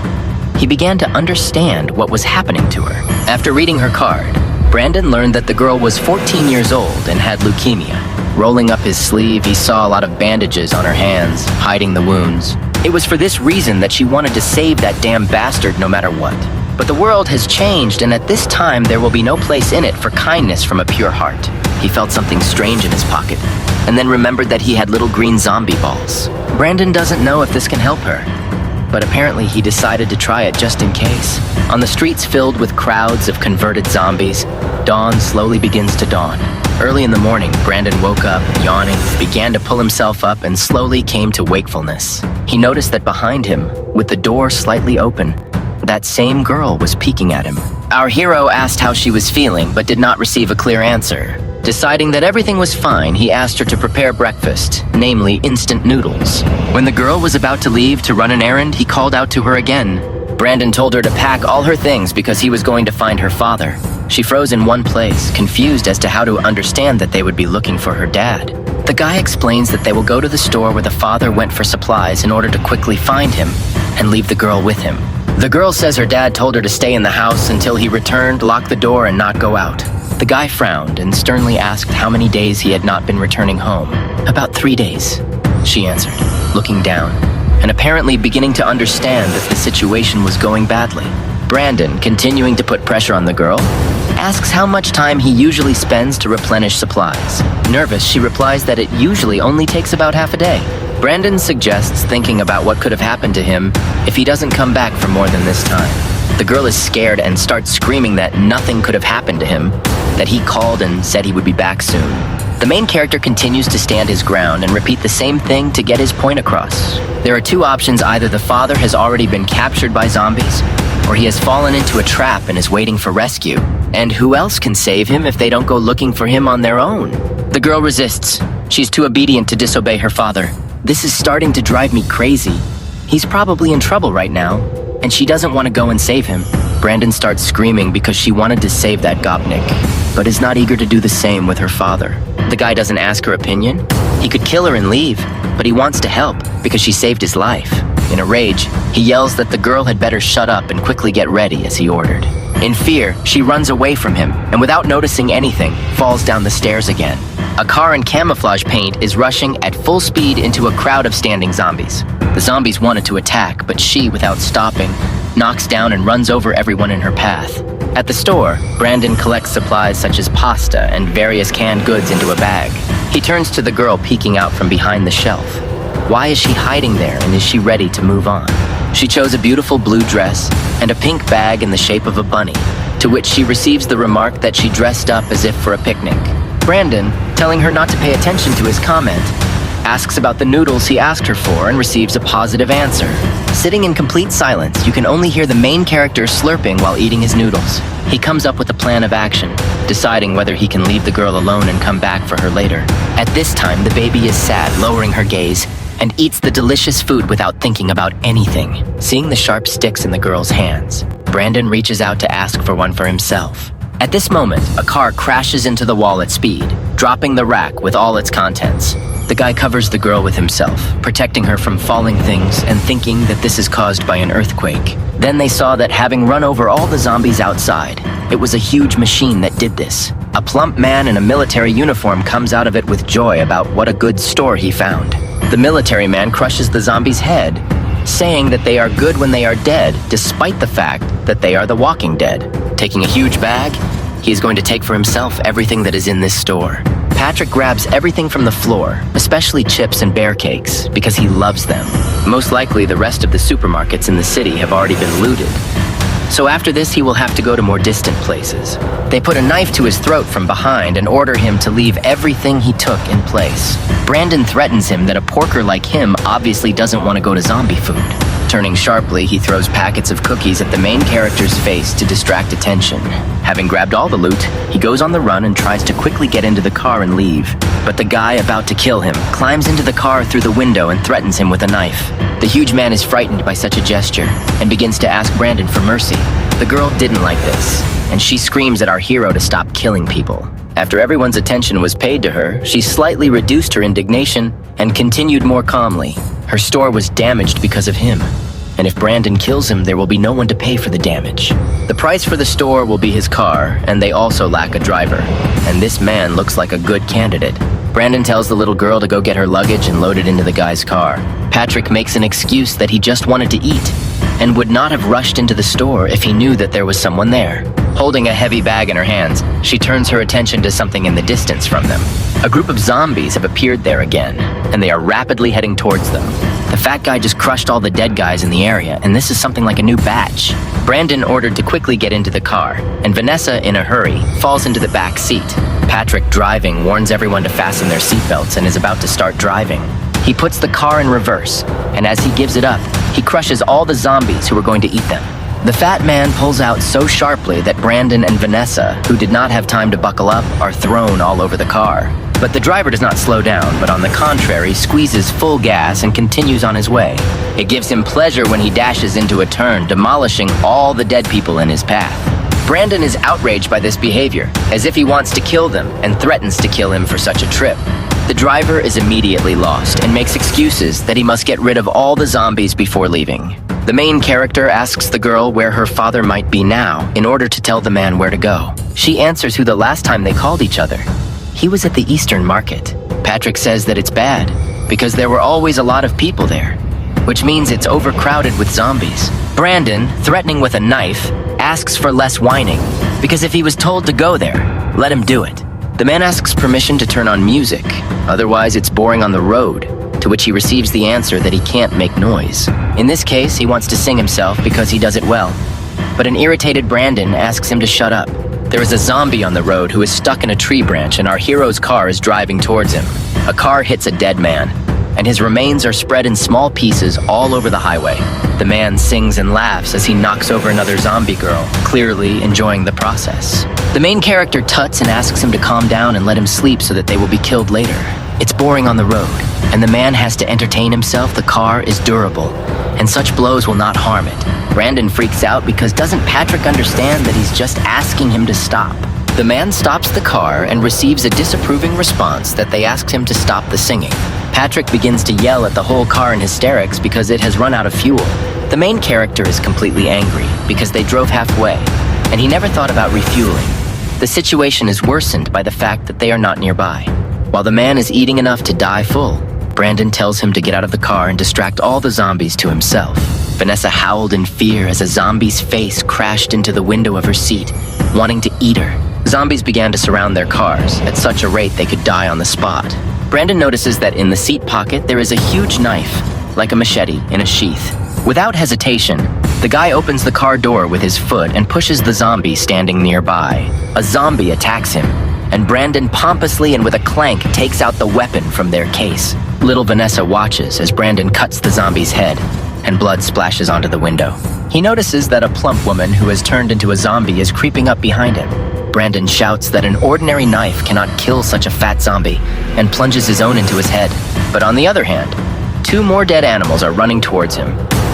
he began to understand what was happening to her. After reading her card, Brandon learned that the girl was 14 years old and had leukemia. Rolling up his sleeve, he saw a lot of bandages on her hands, hiding the wounds. It was for this reason that she wanted to save that damn bastard no matter what. But the world has changed, and at this time there will be no place in it for kindness from a pure heart. He felt something strange in his pocket, and then remembered that he had little green zombie balls. Brandon doesn't know if this can help her, but apparently he decided to try it just in case. On the streets filled with crowds of converted zombies, dawn slowly begins to dawn. Early in the morning, Brandon woke up, yawning, began to pull himself up, and slowly came to wakefulness. He noticed that behind him, with the door slightly open, that same girl was peeking at him. Our hero asked how she was feeling, but did not receive a clear answer. Deciding that everything was fine, he asked her to prepare breakfast, namely instant noodles. When the girl was about to leave to run an errand, he called out to her again. Brandon told her to pack all her things because he was going to find her father. She froze in one place, confused as to how to understand that they would be looking for her dad. The guy explains that they will go to the store where the father went for supplies in order to quickly find him and leave the girl with him. The girl says her dad told her to stay in the house until he returned, lock the door, and not go out. The guy frowned and sternly asked how many days he had not been returning home. "About 3 days," she answered, looking down, and apparently beginning to understand that the situation was going badly. Brandon, continuing to put pressure on the girl, asks how much time he usually spends to replenish supplies. Nervous, she replies that it usually only takes about half a day. Brandon suggests thinking about what could have happened to him if he doesn't come back for more than this time. The girl is scared and starts screaming that nothing could have happened to him, that he called and said he would be back soon. The main character continues to stand his ground and repeat the same thing to get his point across. There are two options: either the father has already been captured by zombies, or he has fallen into a trap and is waiting for rescue. And who else can save him if they don't go looking for him on their own? The girl resists. She's too obedient to disobey her father. This is starting to drive me crazy. He's probably in trouble right now, and she doesn't want to go and save him. Brandon starts screaming because she wanted to save that gopnik, but is not eager to do the same with her father. The guy doesn't ask her opinion. He could kill her and leave, but he wants to help because she saved his life. In a rage, he yells that the girl had better shut up and quickly get ready as he ordered. In fear, she runs away from him, and without noticing anything, falls down the stairs again. A car in camouflage paint is rushing at full speed into a crowd of standing zombies. The zombies wanted to attack, but she, without stopping, knocks down and runs over everyone in her path. At the store, Brandon collects supplies such as pasta and various canned goods into a bag. He turns to the girl peeking out from behind the shelf. Why is she hiding there, and is she ready to move on? She chose a beautiful blue dress and a pink bag in the shape of a bunny, to which she receives the remark that she dressed up as if for a picnic. Brandon, telling her not to pay attention to his comment, asks about the noodles he asked her for and receives a positive answer. Sitting in complete silence, you can only hear the main character slurping while eating his noodles. He comes up with a plan of action, deciding whether he can leave the girl alone and come back for her later. At this time, the baby is sad, lowering her gaze, and eats the delicious food without thinking about anything. Seeing the sharp sticks in the girl's hands, Brandon reaches out to ask for one for himself. At this moment, a car crashes into the wall at speed. dropping the rack with all its contents. The guy covers the girl with himself, protecting her from falling things and thinking that this is caused by an earthquake. Then they saw that having run over all the zombies outside, it was a huge machine that did this. A plump man in a military uniform comes out of it with joy about what a good store he found. The military man crushes the zombie's head, saying that they are good when they are dead, despite the fact that they are the walking dead. Taking a huge bag, he is going to take for himself everything that is in this store. Patrick grabs everything from the floor, especially chips and bear cakes, because he loves them. Most likely, the rest of the supermarkets in the city have already been looted. So after this, he will have to go to more distant places. They put a knife to his throat from behind and order him to leave everything he took in place. Brandon threatens him that a porker like him obviously doesn't want to go to zombie food. Turning sharply, he throws packets of cookies at the main character's face to distract attention. Having grabbed all the loot, he goes on the run and tries to quickly get into the car and leave. But the guy about to kill him climbs into the car through the window and threatens him with a knife. The huge man is frightened by such a gesture and begins to ask Brandon for mercy. The girl didn't like this, and she screams at our hero to stop killing people. After everyone's attention was paid to her, she slightly reduced her indignation and continued more calmly. Her store was damaged because of him, and if Brandon kills him, there will be no one to pay for the damage. The price for the store will be his car, and they also lack a driver, and this man looks like a good candidate. Brandon tells the little girl to go get her luggage and load it into the guy's car. Patrick makes an excuse that he just wanted to eat, and would not have rushed into the store if he knew that there was someone there. Holding a heavy bag in her hands, she turns her attention to something in the distance from them. A group of zombies have appeared there again, and they are rapidly heading towards them. The fat guy just crushed all the dead guys in the area, and this is something like a new batch. Brandon ordered to quickly get into the car, and Vanessa, in a hurry, falls into the back seat. Patrick, driving, warns everyone to fasten their seatbelts and is about to start driving. He puts the car in reverse, and as he gives it up, he crushes all the zombies who are going to eat them. The fat man pulls out so sharply that Brandon and Vanessa, who did not have time to buckle up, are thrown all over the car. But the driver does not slow down, but on the contrary, squeezes full gas and continues on his way. It gives him pleasure when he dashes into a turn, demolishing all the dead people in his path. Brandon is outraged by this behavior, as if he wants to kill them and threatens to kill him for such a trip. The driver is immediately lost and makes excuses that he must get rid of all the zombies before leaving. The main character asks the girl where her father might be now in order to tell the man where to go. She answers who the last time they called each other. He was at the Eastern Market. Patrick says that it's bad because there were always a lot of people there, which means it's overcrowded with zombies. Brandon, threatening with a knife, asks for less whining because if he was told to go there, let him do it. The man asks permission to turn on music, otherwise it's boring on the road, to which he receives the answer that he can't make noise. In this case, he wants to sing himself because he does it well, but an irritated Brandon asks him to shut up. There is a zombie on the road who is stuck in a tree branch and our hero's car is driving towards him. A car hits a dead man, and his remains are spread in small pieces all over the highway. The man sings and laughs as he knocks over another zombie girl, clearly enjoying the process. The main character tuts and asks him to calm down and let him sleep so that they will be killed later. It's boring on the road, and the man has to entertain himself. The car is durable, and such blows will not harm it. Brandon freaks out because doesn't Patrick understand that he's just asking him to stop? The man stops the car and receives a disapproving response that they asked him to stop the singing. Patrick begins to yell at the whole car in hysterics because it has run out of fuel. The main character is completely angry because they drove halfway, and he never thought about refueling. The situation is worsened by the fact that they are not nearby. While the man is eating enough to die full, Brandon tells him to get out of the car and distract all the zombies to himself. Vanessa howled in fear as a zombie's face crashed into the window of her seat, wanting to eat her. Zombies began to surround their cars at such a rate they could die on the spot. Brandon notices that in the seat pocket there is a huge knife, like a machete, in a sheath. Without hesitation, the guy opens the car door with his foot and pushes the zombie standing nearby. A zombie attacks him, and Brandon pompously and with a clank takes out the weapon from their case. Little Vanessa watches as Brandon cuts the zombie's head, and blood splashes onto the window. He notices that a plump woman who has turned into a zombie is creeping up behind him. Brandon shouts that an ordinary knife cannot kill such a fat zombie and plunges his own into his head. But on the other hand, 2 more dead animals are running towards him,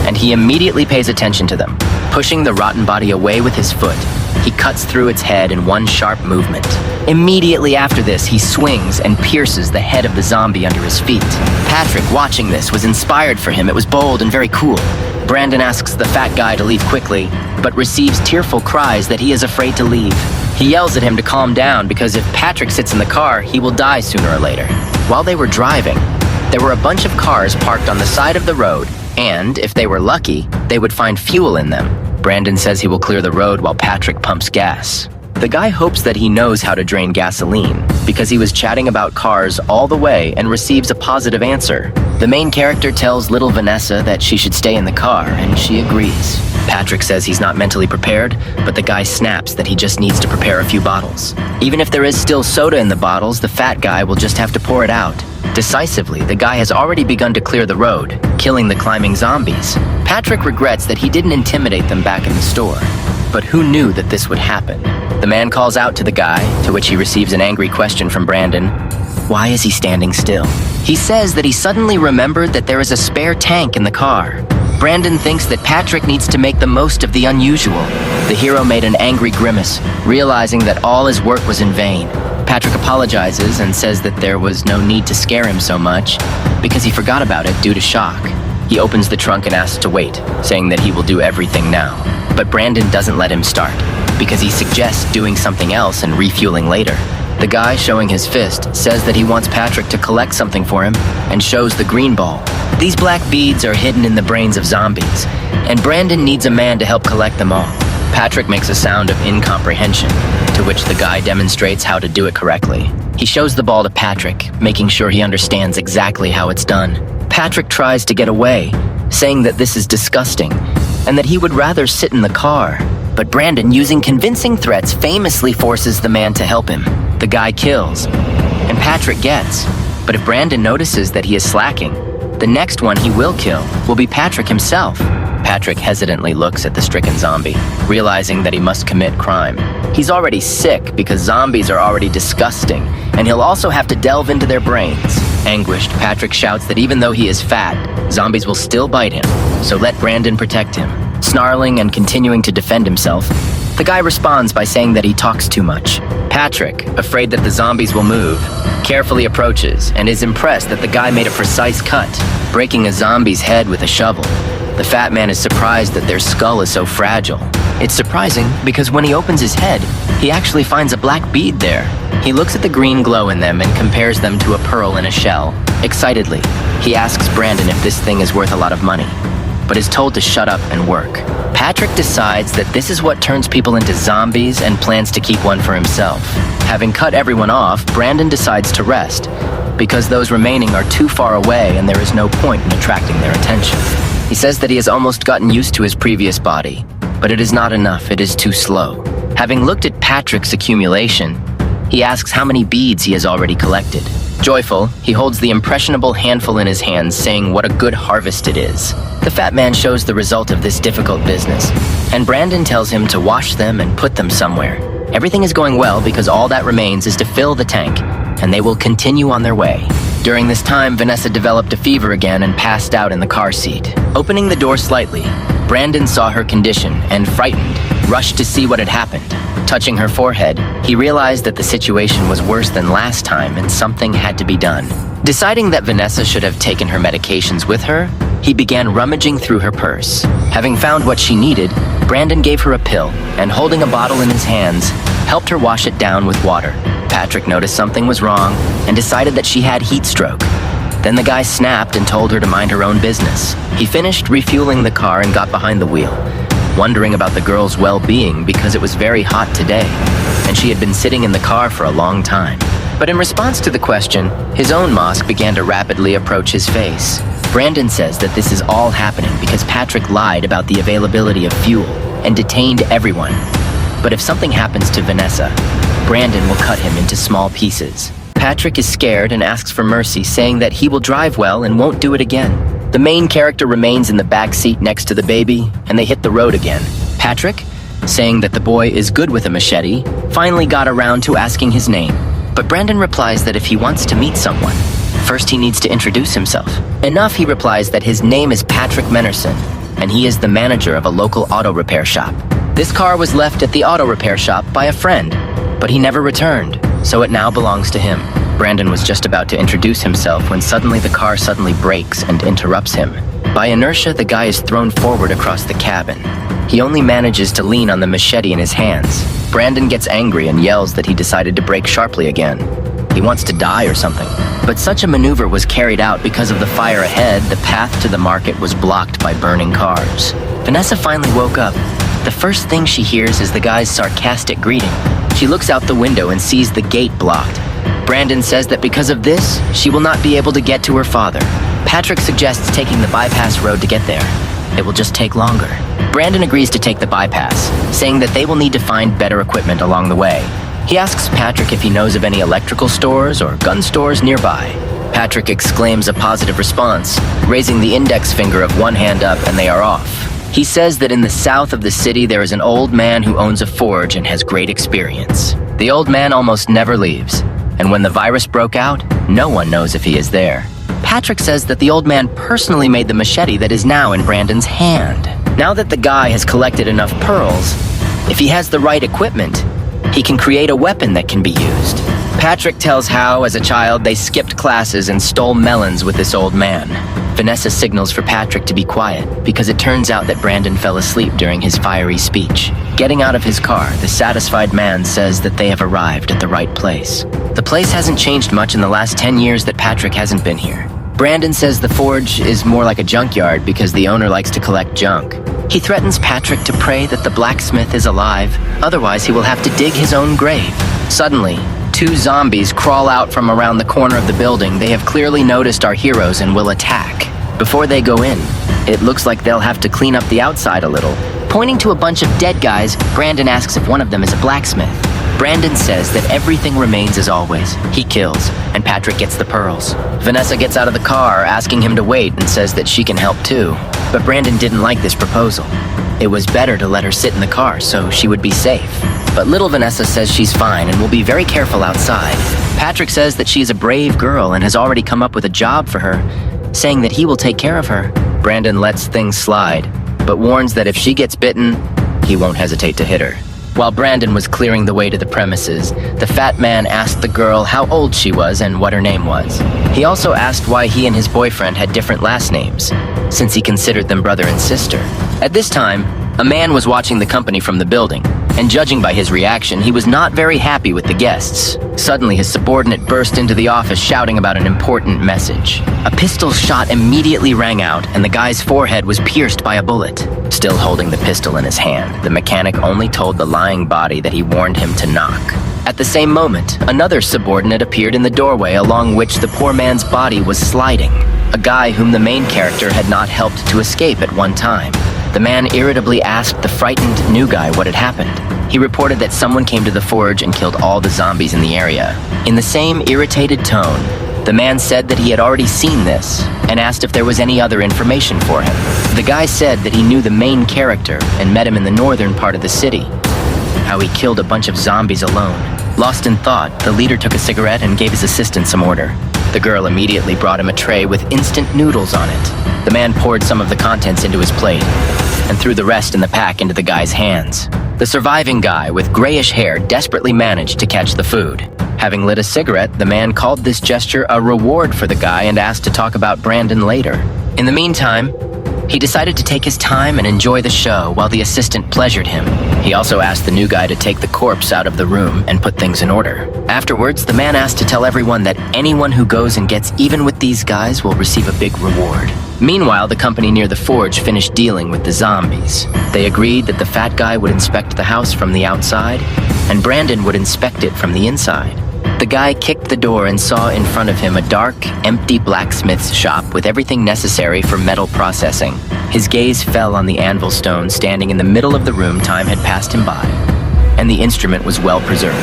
and he immediately pays attention to them, pushing the rotten body away with his foot He cuts through its head in one sharp movement. Immediately after this, he swings and pierces the head of the zombie under his feet. Patrick, watching this, was inspired for him. It was bold and very cool. Brandon asks the fat guy to leave quickly, but receives tearful cries that he is afraid to leave. He yells at him to calm down because if Patrick sits in the car, he will die sooner or later. While they were driving, there were a bunch of cars parked on the side of the road, and, if they were lucky, they would find fuel in them. Brandon says he will clear the road while Patrick pumps gas. The guy hopes that he knows how to drain gasoline, because he was chatting about cars all the way and receives a positive answer. The main character tells little Vanessa that she should stay in the car, and she agrees. Patrick says he's not mentally prepared, but the guy snaps that he just needs to prepare a few bottles. Even if there is still soda in the bottles, the fat guy will just have to pour it out. Decisively, the guy has already begun to clear the road, killing the climbing zombies. Patrick regrets that he didn't intimidate them back in the store. But who knew that this would happen? The man calls out to the guy, to which he receives an angry question from Brandon. Why is he standing still? He says that he suddenly remembered that there is a spare tank in the car. Brandon thinks that Patrick needs to make the most of the unusual. The hero made an angry grimace, realizing that all his work was in vain. Patrick apologizes and says that there was no need to scare him so much, because he forgot about it due to shock. He opens the trunk and asks to wait, saying that he will do everything now. But Brandon doesn't let him start, because he suggests doing something else and refueling later. The guy, showing his fist, says that he wants Patrick to collect something for him, and shows the green ball. These black beads are hidden in the brains of zombies, and Brandon needs a man to help collect them all. Patrick makes a sound of incomprehension, to which the guy demonstrates how to do it correctly. He shows the ball to Patrick, making sure he understands exactly how it's done. Patrick tries to get away, saying that this is disgusting, and that he would rather sit in the car. But Brandon, using convincing threats, famously forces the man to help him. The guy kills, and Patrick gets. But if Brandon notices that he is slacking, the next one he will kill will be Patrick himself. Patrick hesitantly looks at the stricken zombie, realizing that he must commit crime. He's already sick because zombies are already disgusting, and he'll also have to delve into their brains. Anguished, Patrick shouts that even though he is fat, zombies will still bite him, so let Brandon protect him. Snarling and continuing to defend himself, the guy responds by saying that he talks too much. Patrick, afraid that the zombies will move, carefully approaches and is impressed that the guy made a precise cut, breaking a zombie's head with a shovel. The fat man is surprised that their skull is so fragile. It's surprising because when he opens his head, he actually finds a black bead there. He looks at the green glow in them and compares them to a pearl in a shell. Excitedly, he asks Brandon if this thing is worth a lot of money, but is told to shut up and work. Patrick decides that this is what turns people into zombies and plans to keep one for himself. Having cut everyone off, Brandon decides to rest, because those remaining are too far away and there is no point in attracting their attention. He says that he has almost gotten used to his previous body, but it is not enough, it is too slow. Having looked at Patrick's accumulation, he asks how many beads he has already collected. Joyful, he holds the impressionable handful in his hands, saying what a good harvest it is. The fat man shows the result of this difficult business, and Brandon tells him to wash them and put them somewhere. Everything is going well because all that remains is to fill the tank, and they will continue on their way. During this time, Vanessa developed a fever again and passed out in the car seat. Opening the door slightly, Brandon saw her condition and, frightened, rushed to see what had happened. Touching her forehead, he realized that the situation was worse than last time and something had to be done. Deciding that Vanessa should have taken her medications with her, he began rummaging through her purse. Having found what she needed, Brandon gave her a pill and, holding a bottle in his hands, helped her wash it down with water. Patrick noticed something was wrong and decided that she had heat stroke. Then the guy snapped and told her to mind her own business. He finished refueling the car and got behind the wheel, wondering about the girl's well-being because it was very hot today, and she had been sitting in the car for a long time. But in response to the question, his own mask began to rapidly approach his face. Brandon says that this is all happening because Patrick lied about the availability of fuel and detained everyone. But if something happens to Vanessa, Brandon will cut him into small pieces. Patrick is scared and asks for mercy, saying that he will drive well and won't do it again. The main character remains in the back seat next to the baby, and they hit the road again. Patrick, saying that the boy is good with a machete, finally got around to asking his name. But Brandon replies that if he wants to meet someone, first he needs to introduce himself. Enough, he replies that his name is Patrick Mennerson, and he is the manager of a local auto repair shop. This car was left at the auto repair shop by a friend, but he never returned, so it now belongs to him. Brandon was just about to introduce himself when suddenly the car brakes and interrupts him. By inertia, the guy is thrown forward across the cabin. He only manages to lean on the machete in his hands. Brandon gets angry and yells that he decided to brake sharply again. He wants to die or something. But such a maneuver was carried out because of the fire ahead. The path to the market was blocked by burning cars. Vanessa finally woke up. The first thing she hears is the guy's sarcastic greeting. She looks out the window and sees the gate blocked. Brandon says that because of this, she will not be able to get to her father. Patrick suggests taking the bypass road to get there. It will just take longer. Brandon agrees to take the bypass, saying that they will need to find better equipment along the way. He asks Patrick if he knows of any electrical stores or gun stores nearby. Patrick exclaims a positive response, raising the index finger of one hand up, and they are off. He says that in the south of the city there is an old man who owns a forge and has great experience. The old man almost never leaves, and when the virus broke out, no one knows if he is there. Patrick says that the old man personally made the machete that is now in Brandon's hand. Now that the guy has collected enough pearls, if he has the right equipment, he can create a weapon that can be used. Patrick tells how, as a child, they skipped classes and stole melons with this old man. Vanessa signals for Patrick to be quiet because it turns out that Brandon fell asleep during his fiery speech. Getting out of his car, the satisfied man says that they have arrived at the right place. The place hasn't changed much in the last 10 years that Patrick hasn't been here. Brandon says the forge is more like a junkyard because the owner likes to collect junk. He threatens Patrick to pray that the blacksmith is alive, otherwise he will have to dig his own grave. Suddenly, 2 zombies crawl out from around the corner of the building. They have clearly noticed our heroes and will attack. Before they go in, it looks like they'll have to clean up the outside a little. Pointing to a bunch of dead guys, Brandon asks if one of them is a blacksmith. Brandon says that everything remains as always. He kills, and Patrick gets the pearls. Vanessa gets out of the car, asking him to wait, and says that she can help too. But Brandon didn't like this proposal. It was better to let her sit in the car so she would be safe. But little Vanessa says she's fine and will be very careful outside. Patrick says that she is a brave girl and has already come up with a job for her, saying that he will take care of her. Brandon lets things slide, but warns that if she gets bitten, he won't hesitate to hit her. While Brandon was clearing the way to the premises, the fat man asked the girl how old she was and what her name was. He also asked why he and his boyfriend had different last names, since he considered them brother and sister. At this time, a man was watching the company from the building, and judging by his reaction, he was not very happy with the guests. Suddenly, his subordinate burst into the office shouting about an important message. A pistol shot immediately rang out, and the guy's forehead was pierced by a bullet. Still holding the pistol in his hand, the mechanic only told the lying body that he warned him to knock. At the same moment, another subordinate appeared in the doorway along which the poor man's body was sliding. A guy whom the main character had not helped to escape at one time. The man irritably asked the frightened new guy what had happened. He reported that someone came to the forge and killed all the zombies in the area. In the same irritated tone, the man said that he had already seen this and asked if there was any other information for him. The guy said that he knew the main character and met him in the northern part of the city. How he killed a bunch of zombies alone. Lost in thought, the leader took a cigarette and gave his assistant some order. The girl immediately brought him a tray with instant noodles on it. The man poured some of the contents into his plate and threw the rest in the pack into the guy's hands. The surviving guy with grayish hair desperately managed to catch the food. Having lit a cigarette, the man called this gesture a reward for the guy and asked to talk about Brandon later. In the meantime, he decided to take his time and enjoy the show while the assistant pleasured him. He also asked the new guy to take the corpse out of the room and put things in order. Afterwards, the man asked to tell everyone that anyone who goes and gets even with these guys will receive a big reward. Meanwhile, the company near the forge finished dealing with the zombies. They agreed that the fat guy would inspect the house from the outside, and Brandon would inspect it from the inside. The guy kicked the door and saw in front of him a dark, empty blacksmith's shop with everything necessary for metal processing. His gaze fell on the anvil stone standing in the middle of the room. Time had passed him by, and the instrument was well preserved.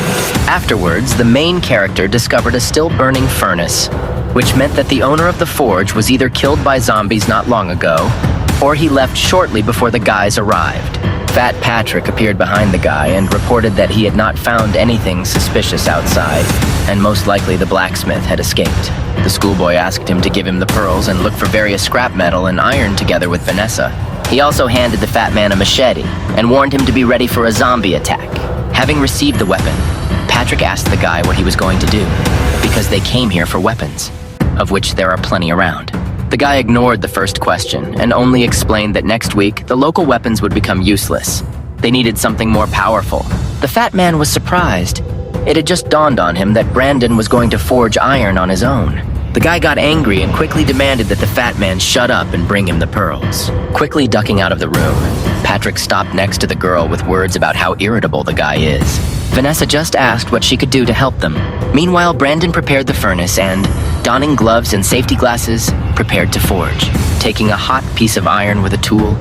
Afterwards, the main character discovered a still burning furnace, which meant that the owner of the forge was either killed by zombies not long ago, or he left shortly before the guys arrived. Fat Patrick appeared behind the guy and reported that he had not found anything suspicious outside, and most likely the blacksmith had escaped. The schoolboy asked him to give him the pearls and look for various scrap metal and iron together with Vanessa. He also handed the fat man a machete and warned him to be ready for a zombie attack. Having received the weapon, Patrick asked the guy what he was going to do, because they came here for weapons, of which there are plenty around. The guy ignored the first question and only explained that next week the local weapons would become useless. They needed something more powerful. The fat man was surprised. It had just dawned on him that Brandon was going to forge iron on his own. The guy got angry and quickly demanded that the fat man shut up and bring him the pearls. Quickly ducking out of the room, Patrick stopped next to the girl with words about how irritable the guy is. Vanessa just asked what she could do to help them. Meanwhile, Brandon prepared the furnace and, donning gloves and safety glasses, prepared to forge. Taking a hot piece of iron with a tool,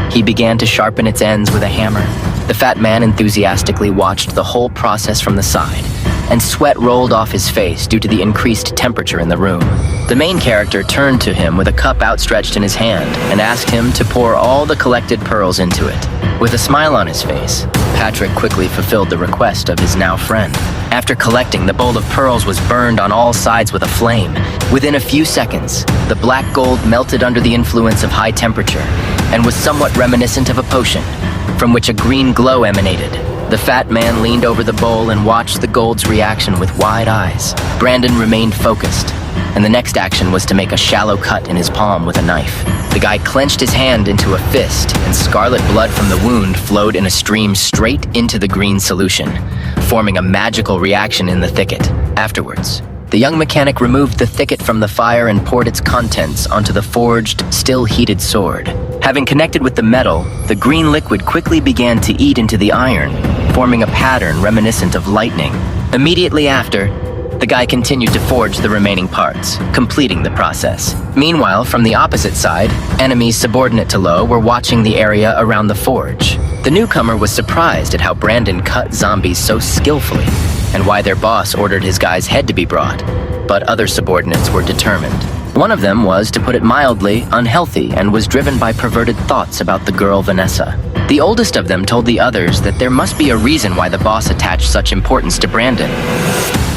he began to sharpen its ends with a hammer. The fat man enthusiastically watched the whole process from the side, and sweat rolled off his face due to the increased temperature in the room. The main character turned to him with a cup outstretched in his hand and asked him to pour all the collected pearls into it. With a smile on his face, Patrick quickly fulfilled the request of his now friend. After collecting, the bowl of pearls was burned on all sides with a flame. Within a few seconds, the black gold melted under the influence of high temperature and was somewhat reminiscent of a potion, from which a green glow emanated. The fat man leaned over the bowl and watched the gold's reaction with wide eyes. Brandon remained focused, and the next action was to make a shallow cut in his palm with a knife. The guy clenched his hand into a fist, and scarlet blood from the wound flowed in a stream straight into the green solution, forming a magical reaction in the thicket. Afterwards, the young mechanic removed the thicket from the fire and poured its contents onto the forged, still heated sword. Having connected with the metal, the green liquid quickly began to eat into the iron, forming a pattern reminiscent of lightning. Immediately after, the guy continued to forge the remaining parts, completing the process. Meanwhile, from the opposite side, enemies subordinate to Lo were watching the area around the forge. The newcomer was surprised at how Brandon cut zombies so skillfully, and why their boss ordered his guy's head to be brought, but other subordinates were determined. One of them was, to put it mildly, unhealthy and was driven by perverted thoughts about the girl Vanessa. The oldest of them told the others that there must be a reason why the boss attached such importance to Brandon.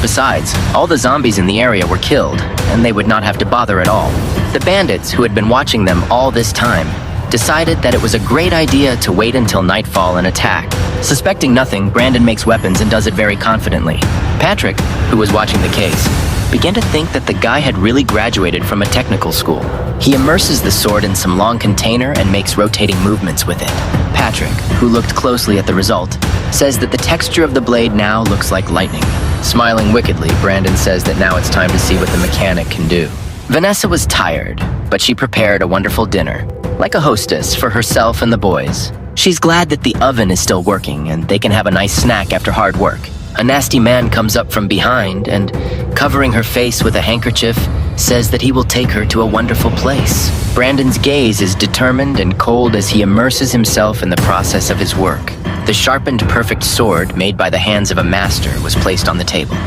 Besides, all the zombies in the area were killed, and they would not have to bother at all. The bandits, who had been watching them all this time, decided that it was a great idea to wait until nightfall and attack. Suspecting nothing, Brandon makes weapons and does it very confidently. Patrick, who was watching the case, began to think that the guy had really graduated from a technical school. He immerses the sword in some long container and makes rotating movements with it. Patrick, who looked closely at the result, says that the texture of the blade now looks like lightning. Smiling wickedly, Brandon says that now it's time to see what the mechanic can do. Vanessa was tired, but she prepared a wonderful dinner, like a hostess, for herself and the boys. She's glad that the oven is still working and they can have a nice snack after hard work. A nasty man comes up from behind and, covering her face with a handkerchief, says that he will take her to a wonderful place. Brandon's gaze is determined and cold as he immerses himself in the process of his work. The sharpened perfect sword made by the hands of a master was placed on the table,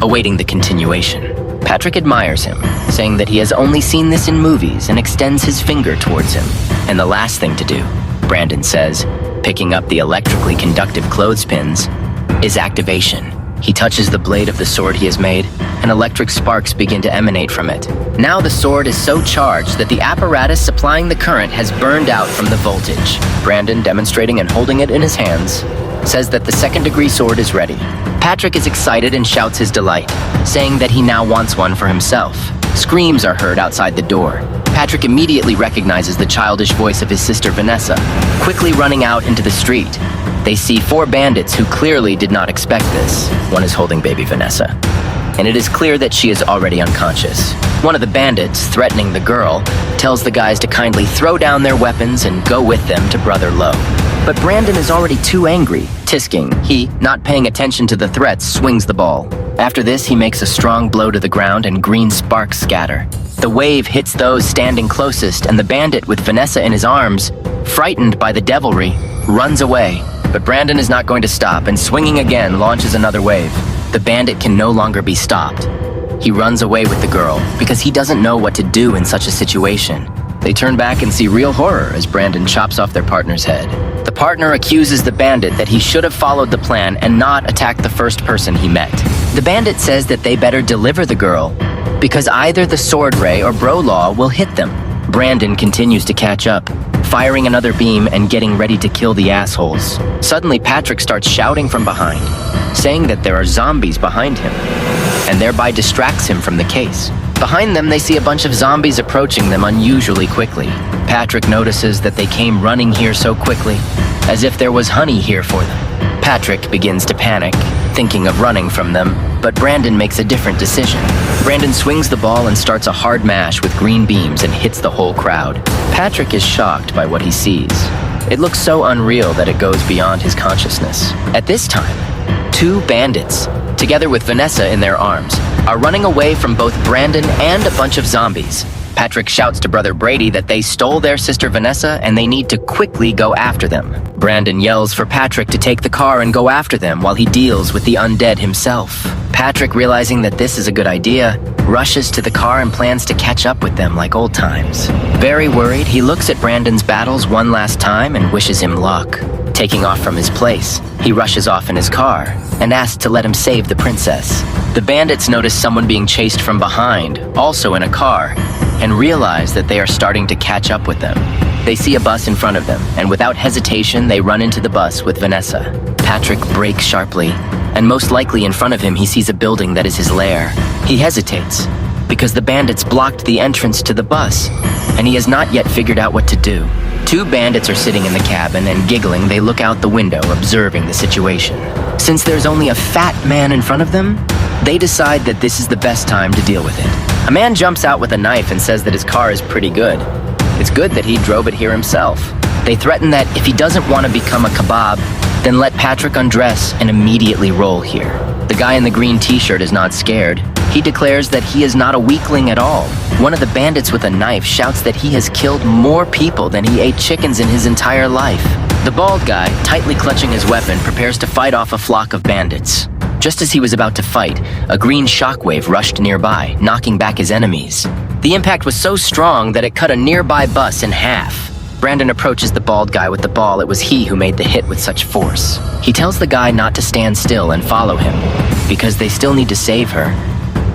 awaiting the continuation. Patrick admires him, saying that he has only seen this in movies and extends his finger towards him. And the last thing to do, Brandon says, picking up the electrically conductive clothespins, is activation. He touches the blade of the sword he has made, and electric sparks begin to emanate from it. Now the sword is so charged that the apparatus supplying the current has burned out from the voltage. Brandon, demonstrating and holding it in his hands, says that the second-degree sword is ready. Patrick is excited and shouts his delight, saying that he now wants one for himself. Screams are heard outside the door. Patrick immediately recognizes the childish voice of his sister Vanessa. Quickly running out into the street, they see 4 bandits who clearly did not expect this. One is holding baby Vanessa, and it is clear that she is already unconscious. One of the bandits, threatening the girl, tells the guys to kindly throw down their weapons and go with them to Brother Lo. But Brandon is already too angry. Tisking, he, not paying attention to the threats, swings the ball. After this, he makes a strong blow to the ground and green sparks scatter. The wave hits those standing closest, and the bandit with Vanessa in his arms, frightened by the devilry, runs away. But Brandon is not going to stop, and swinging again, launches another wave. The bandit can no longer be stopped. He runs away with the girl, because he doesn't know what to do in such a situation. They turn back and see real horror as Brandon chops off their partner's head. The partner accuses the bandit that he should have followed the plan and not attacked the first person he met. The bandit says that they better deliver the girl, because either the sword ray or bro law will hit them. Brandon continues to catch up. firing another beam and getting ready to kill the assholes. Suddenly, Patrick starts shouting from behind, saying that there are zombies behind him, and thereby distracts him from the case. Behind them, they see a bunch of zombies approaching them unusually quickly. Patrick notices that they came running here so quickly, as if there was honey here for them. Patrick begins to panic, thinking of running from them, but Brandon makes a different decision. Brandon swings the ball and starts a hard mash with green beams and hits the whole crowd. Patrick is shocked by what he sees. It looks so unreal that it goes beyond his consciousness. At this time, two bandits, together with Vanessa in their arms, are running away from both Brandon and a bunch of zombies. Patrick shouts to brother Brady that they stole their sister Vanessa and they need to quickly go after them. Brandon yells for Patrick to take the car and go after them while he deals with the undead himself. Patrick, realizing that this is a good idea, rushes to the car and plans to catch up with them like old times. Very worried, he looks at Brandon's battles one last time and wishes him luck. Taking off from his place, he rushes off in his car and asks to let him save the princess. The bandits notice someone being chased from behind, also in a car, and realize that they are starting to catch up with them. They see a bus in front of them, and without hesitation, they run into the bus with Vanessa. Patrick brakes sharply, and most likely in front of him, he sees a building that is his lair. He hesitates, because the bandits blocked the entrance to the bus, and he has not yet figured out what to do. Two bandits are sitting in the cabin, and giggling, they look out the window, observing the situation. Since there's only a fat man in front of them, they decide that this is the best time to deal with it. A man jumps out with a knife and says that his car is pretty good. It's good that he drove it here himself. They threaten that if he doesn't want to become a kebab, then let Patrick undress and immediately roll here. The guy in the green t-shirt is not scared. He declares that he is not a weakling at all. One of the bandits with a knife shouts that he has killed more people than he ate chickens in his entire life. The bald guy, tightly clutching his weapon, prepares to fight off a flock of bandits. Just as he was about to fight, a green shockwave rushed nearby, knocking back his enemies. The impact was so strong that it cut a nearby bus in half. Brandon approaches the bald guy with the ball. It was he who made the hit with such force. He tells the guy not to stand still and follow him, because they still need to save her.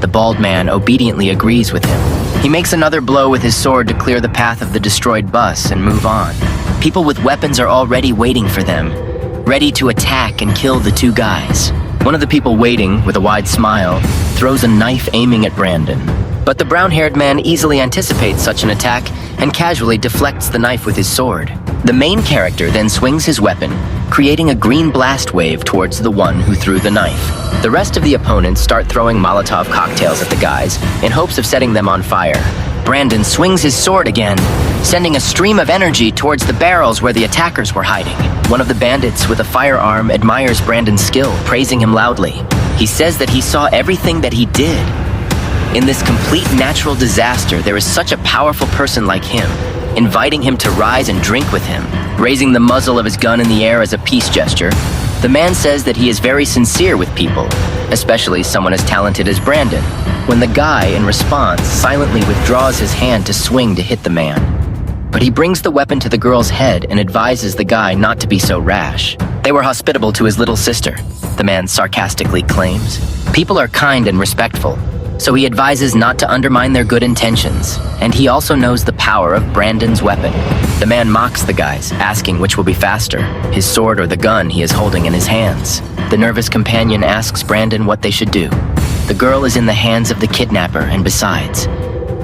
The bald man obediently agrees with him. He makes another blow with his sword to clear the path of the destroyed bus and move on. People with weapons are already waiting for them, ready to attack and kill the two guys. One of the people waiting, with a wide smile, throws a knife aiming at Brandon. But the brown-haired man easily anticipates such an attack and casually deflects the knife with his sword. The main character then swings his weapon, creating a green blast wave towards the one who threw the knife. The rest of the opponents start throwing Molotov cocktails at the guys in hopes of setting them on fire. Brandon swings his sword again, sending a stream of energy towards the barrels where the attackers were hiding. One of the bandits with a firearm admires Brandon's skill, praising him loudly. He says that he saw everything that he did. In this complete natural disaster, there is such a powerful person like him, inviting him to rise and drink with him, raising the muzzle of his gun in the air as a peace gesture. The man says that he is very sincere with people, especially someone as talented as Brandon, when the guy, in response, silently withdraws his hand to swing to hit the man. But he brings the weapon to the girl's head and advises the guy not to be so rash. They were hospitable to his little sister, the man sarcastically claims. People are kind and respectful, so he advises not to undermine their good intentions, and he also knows the power of Brandon's weapon. The man mocks the guys, asking which will be faster, his sword or the gun he is holding in his hands. The nervous companion asks Brandon what they should do. The girl is in the hands of the kidnapper, and besides,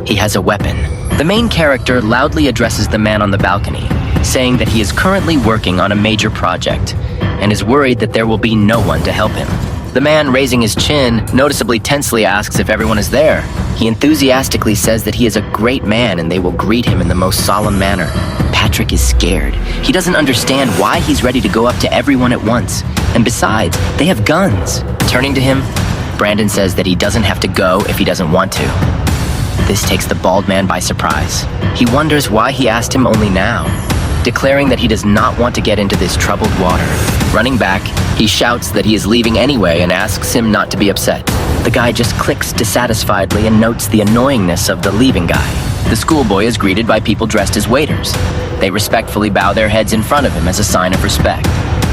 he has a weapon. The main character loudly addresses the man on the balcony, saying that he is currently working on a major project, and is worried that there will be no one to help him. The man, raising his chin, noticeably tensely asks if everyone is there. He enthusiastically says that he is a great man and they will greet him in the most solemn manner. Patrick is scared. He doesn't understand why he's ready to go up to everyone at once. And besides, they have guns. Turning to him, Brandon says that he doesn't have to go if he doesn't want to. This takes the bald man by surprise. He wonders why he asked him only now, declaring that he does not want to get into this troubled water. Running back, he shouts that he is leaving anyway and asks him not to be upset. The guy just clicks dissatisfiedly and notes the annoyingness of the leaving guy. The schoolboy is greeted by people dressed as waiters. They respectfully bow their heads in front of him as a sign of respect.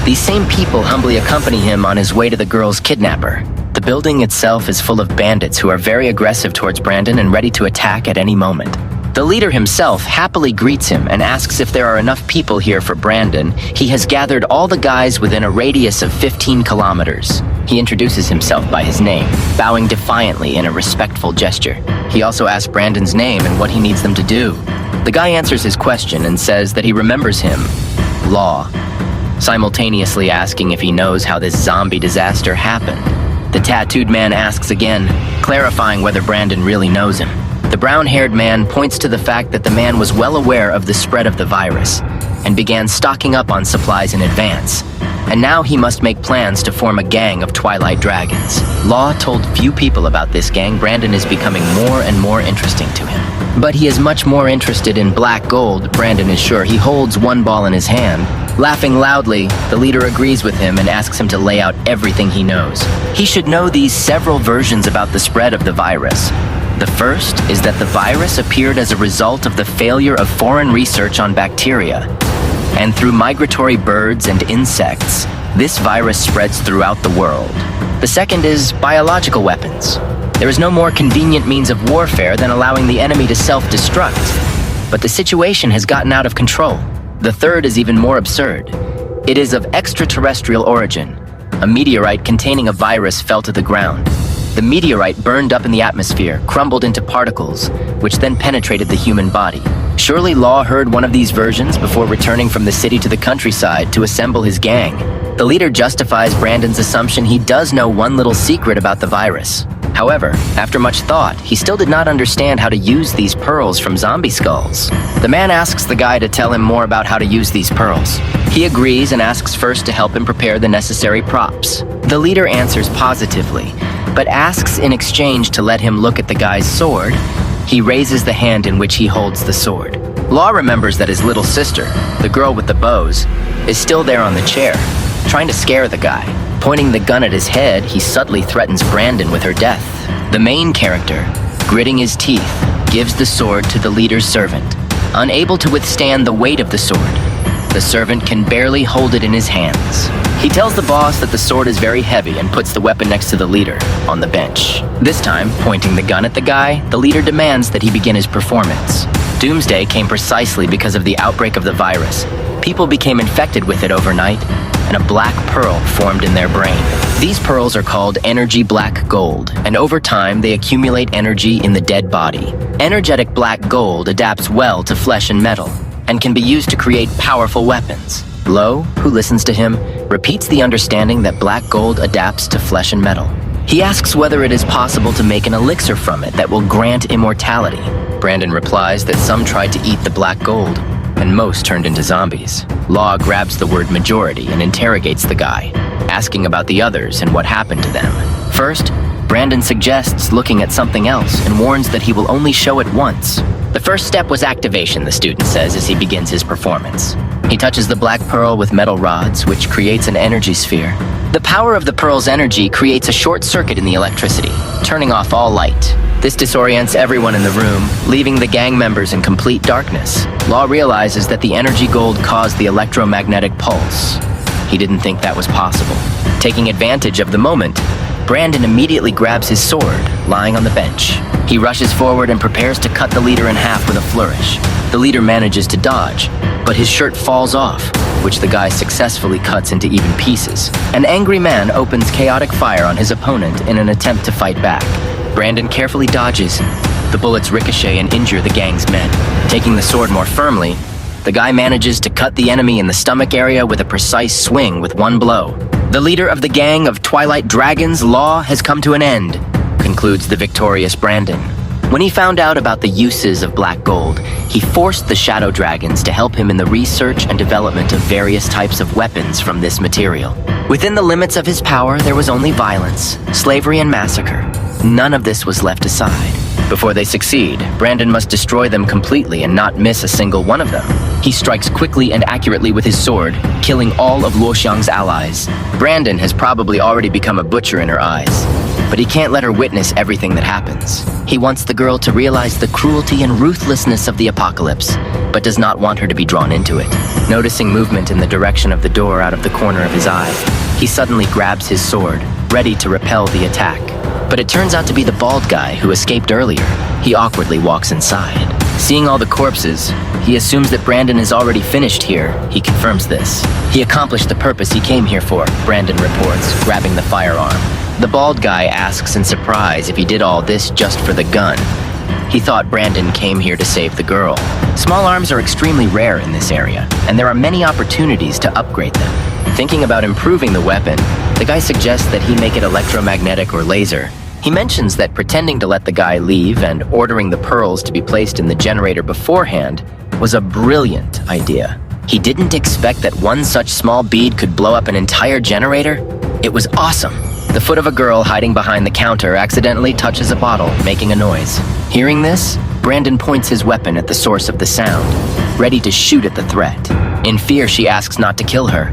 These same people humbly accompany him on his way to the girl's kidnapper. The building itself is full of bandits who are very aggressive towards Brandon and ready to attack at any moment. The leader himself happily greets him and asks if there are enough people here for Brandon. He has gathered all the guys within a radius of 15 kilometers. He introduces himself by his name, bowing defiantly in a respectful gesture. He also asks Brandon's name and what he needs them to do. The guy answers his question and says that he remembers him, Law, simultaneously asking if he knows how this zombie disaster happened. The tattooed man asks again, clarifying whether Brandon really knows him. The brown-haired man points to the fact that the man was well aware of the spread of the virus and began stocking up on supplies in advance. And now he must make plans to form a gang of Twilight Dragons. Law told few people about this gang. Brandon is becoming more and more interesting to him. But he is much more interested in black gold. Brandon is sure. He holds one ball in his hand. Laughing loudly, the leader agrees with him and asks him to lay out everything he knows. He should know these several versions about the spread of the virus. The first is that the virus appeared as a result of the failure of foreign research on bacteria. And through migratory birds and insects, this virus spreads throughout the world. The second is biological weapons. There is no more convenient means of warfare than allowing the enemy to self-destruct. But the situation has gotten out of control. The third is even more absurd. It is of extraterrestrial origin. A meteorite containing a virus fell to the ground. The meteorite burned up in the atmosphere, crumbled into particles, which then penetrated the human body. Surely Law heard one of these versions before returning from the city to the countryside to assemble his gang. The leader justifies Brandon's assumption he does know one little secret about the virus. However, after much thought, he still did not understand how to use these pearls from zombie skulls. The man asks the guy to tell him more about how to use these pearls. He agrees and asks first to help him prepare the necessary props. The leader answers positively, but asks in exchange to let him look at the guy's sword. He raises the hand in which he holds the sword. Law remembers that his little sister, the girl with the bows, is still there on the chair, trying to scare the guy. Pointing the gun at his head, he subtly threatens Brandon with her death. The main character, gritting his teeth, gives the sword to the leader's servant. Unable to withstand the weight of the sword, the servant can barely hold it in his hands. He tells the boss that the sword is very heavy and puts the weapon next to the leader, on the bench. This time, pointing the gun at the guy, the leader demands that he begin his performance. Doomsday came precisely because of the outbreak of the virus. People became infected with it overnight, and a black pearl formed in their brain. These pearls are called energy black gold, and over time they accumulate energy in the dead body. Energetic black gold adapts well to flesh and metal, and can be used to create powerful weapons. Lo, who listens to him, repeats the understanding that black gold adapts to flesh and metal. He asks whether it is possible to make an elixir from it that will grant immortality. Brandon replies that some tried to eat the black gold, and most turned into zombies. Law grabs the word majority and interrogates the guy, asking about the others and what happened to them. First, Brandon suggests looking at something else and warns that he will only show it once. The first step was activation, the student says as he begins his performance. He touches the black pearl with metal rods, which creates an energy sphere. The power of the pearl's energy creates a short circuit in the electricity, turning off all light. This disorients everyone in the room, leaving the gang members in complete darkness. Law realizes that the energy gold caused the electromagnetic pulse. He didn't think that was possible. Taking advantage of the moment, Brandon immediately grabs his sword, lying on the bench. He rushes forward and prepares to cut the leader in half with a flourish. The leader manages to dodge, but his shirt falls off, which the guy successfully cuts into even pieces. An angry man opens chaotic fire on his opponent in an attempt to fight back. Brandon carefully dodges. The bullets ricochet and injure the gang's men. Taking the sword more firmly, the guy manages to cut the enemy in the stomach area with a precise swing with one blow. The leader of the gang of Twilight Dragons, Law, has come to an end, concludes the victorious Brandon. When he found out about the uses of black gold, he forced the Shadow Dragons to help him in the research and development of various types of weapons from this material. Within the limits of his power, there was only violence, slavery, and massacre. None of this was left aside. Before they succeed, Brandon must destroy them completely and not miss a single one of them. He strikes quickly and accurately with his sword, killing all of Luo Xiang's allies. Brandon has probably already become a butcher in her eyes, but he can't let her witness everything that happens. He wants the girl to realize the cruelty and ruthlessness of the apocalypse, but does not want her to be drawn into it. Noticing movement in the direction of the door out of the corner of his eye, he suddenly grabs his sword, ready to repel the attack. But it turns out to be the bald guy who escaped earlier. He awkwardly walks inside. Seeing all the corpses, he assumes that Brandon is already finished here. He confirms this. He accomplished the purpose he came here for, Brandon reports, grabbing the firearm. The bald guy asks in surprise if he did all this just for the gun. He thought Brandon came here to save the girl. Small arms are extremely rare in this area, and there are many opportunities to upgrade them. Thinking about improving the weapon, the guy suggests that he make it electromagnetic or laser. He mentions that pretending to let the guy leave and ordering the pearls to be placed in the generator beforehand was a brilliant idea. He didn't expect that one such small bead could blow up an entire generator. It was awesome. The foot of a girl hiding behind the counter accidentally touches a bottle, making a noise. Hearing this, Brandon points his weapon at the source of the sound, ready to shoot at the threat. In fear, she asks not to kill her,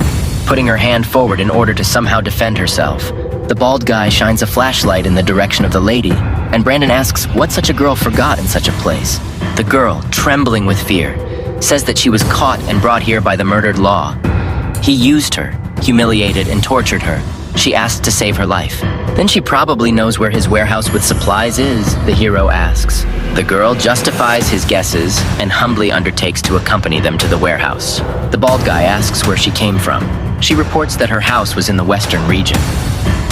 putting her hand forward in order to somehow defend herself. The bald guy shines a flashlight in the direction of the lady, and Brandon asks what such a girl forgot in such a place. The girl, trembling with fear, says that she was caught and brought here by the murdered Law. He used her, humiliated and tortured her. She asked to save her life. Then she probably knows where his warehouse with supplies is, the hero asks. The girl justifies his guesses and humbly undertakes to accompany them to the warehouse. The bald guy asks where she came from. She reports that her house was in the western region.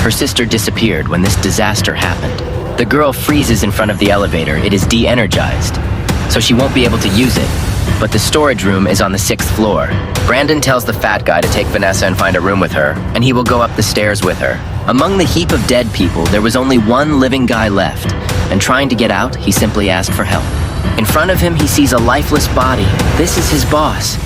Her sister disappeared when this disaster happened. The girl freezes in front of the elevator. It is de-energized, so she won't be able to use it. But the storage room is on the 6th floor. Brandon tells the fat guy to take Vanessa and find a room with her, and he will go up the stairs with her. Among the heap of dead people, there was only one living guy left, and trying to get out, he simply asked for help. In front of him, he sees a lifeless body. This is his boss,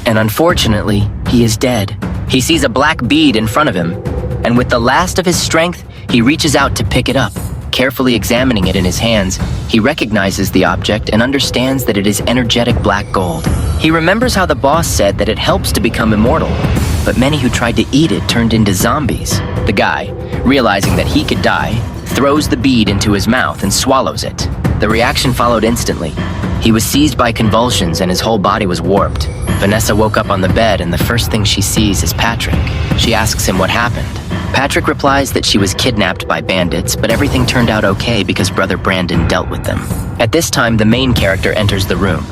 and unfortunately, he is dead. He sees a black bead in front of him, and with the last of his strength, he reaches out to pick it up. Carefully examining it in his hands, he recognizes the object and understands that it is energetic black gold. He remembers how the boss said that it helps to become immortal, but many who tried to eat it turned into zombies. The guy, realizing that he could die, throws the bead into his mouth and swallows it. The reaction followed instantly. He was seized by convulsions and his whole body was warped. Vanessa woke up on the bed and the first thing she sees is Patrick. She asks him what happened. Patrick replies that she was kidnapped by bandits, but everything turned out okay because brother Brandon dealt with them. At this time, the main character enters the room,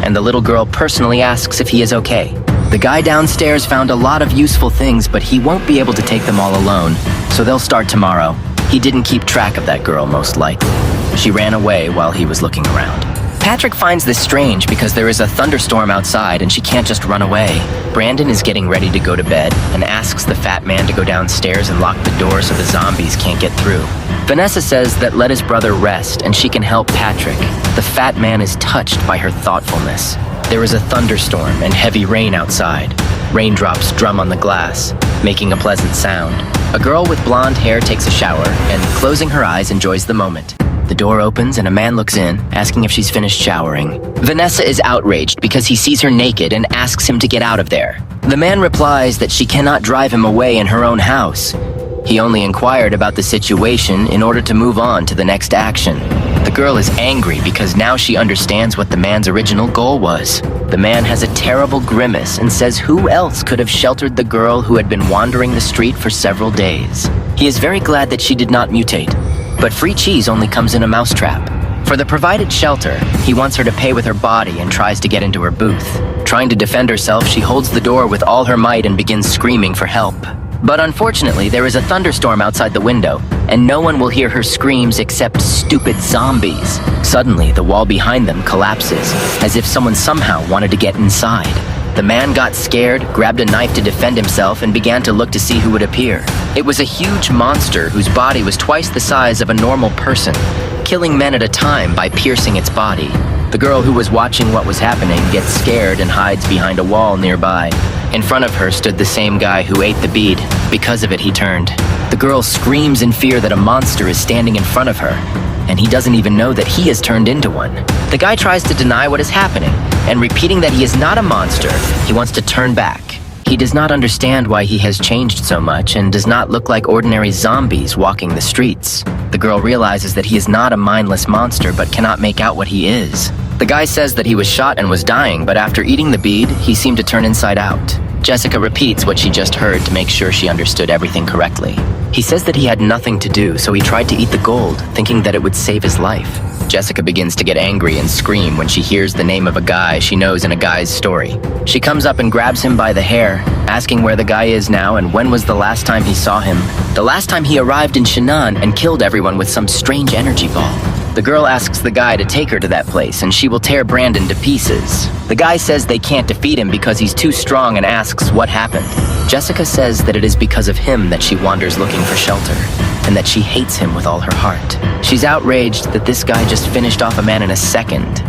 and the little girl personally asks if he is okay. The guy downstairs found a lot of useful things, but he won't be able to take them all alone, so they'll start tomorrow. He didn't keep track of that girl, most likely. She ran away while he was looking around. Patrick finds this strange because there is a thunderstorm outside and she can't just run away. Brandon is getting ready to go to bed and asks the fat man to go downstairs and lock the door so the zombies can't get through. Vanessa says that let his brother rest and she can help Patrick. The fat man is touched by her thoughtfulness. There is a thunderstorm and heavy rain outside. Raindrops drum on the glass, making a pleasant sound. A girl with blonde hair takes a shower and, closing her eyes, enjoys the moment. The door opens and a man looks in, asking if she's finished showering. Vanessa is outraged because he sees her naked and asks him to get out of there. The man replies that she cannot drive him away in her own house. He only inquired about the situation in order to move on to the next action. The girl is angry because now she understands what the man's original goal was. The man has a terrible grimace and says who else could have sheltered the girl who had been wandering the street for several days. He is very glad that she did not mutate. But free cheese only comes in a mousetrap. For the provided shelter, he wants her to pay with her body and tries to get into her booth. Trying to defend herself, she holds the door with all her might and begins screaming for help. But unfortunately, there is a thunderstorm outside the window, and no one will hear her screams except stupid zombies. Suddenly, the wall behind them collapses, as if someone somehow wanted to get inside. The man got scared, grabbed a knife to defend himself, and began to look to see who would appear. It was a huge monster whose body was twice the size of a normal person, killing men at a time by piercing its body. The girl who was watching what was happening gets scared and hides behind a wall nearby. In front of her stood the same guy who ate the bead. Because of it, he turned. The girl screams in fear that a monster is standing in front of her, and he doesn't even know that he has turned into one. The guy tries to deny what is happening, and repeating that he is not a monster, he wants to turn back. He does not understand why he has changed so much and does not look like ordinary zombies walking the streets. The girl realizes that he is not a mindless monster but cannot make out what he is. The guy says that he was shot and was dying, but after eating the bead, he seemed to turn inside out. Jessica repeats what she just heard to make sure she understood everything correctly. He says that he had nothing to do, so he tried to eat the gold, thinking that it would save his life. Jessica begins to get angry and scream when she hears the name of a guy she knows in a guy's story. She comes up and grabs him by the hair, asking where the guy is now and when was the last time he saw him. The last time he arrived in Shannon and killed everyone with some strange energy ball. The girl asks the guy to take her to that place and she will tear Brandon to pieces. The guy says they can't defeat him because he's too strong and asks what happened. Jessica says that it is because of him that she wanders looking for shelter, and that she hates him with all her heart. She's outraged that this guy just finished off a man in a second,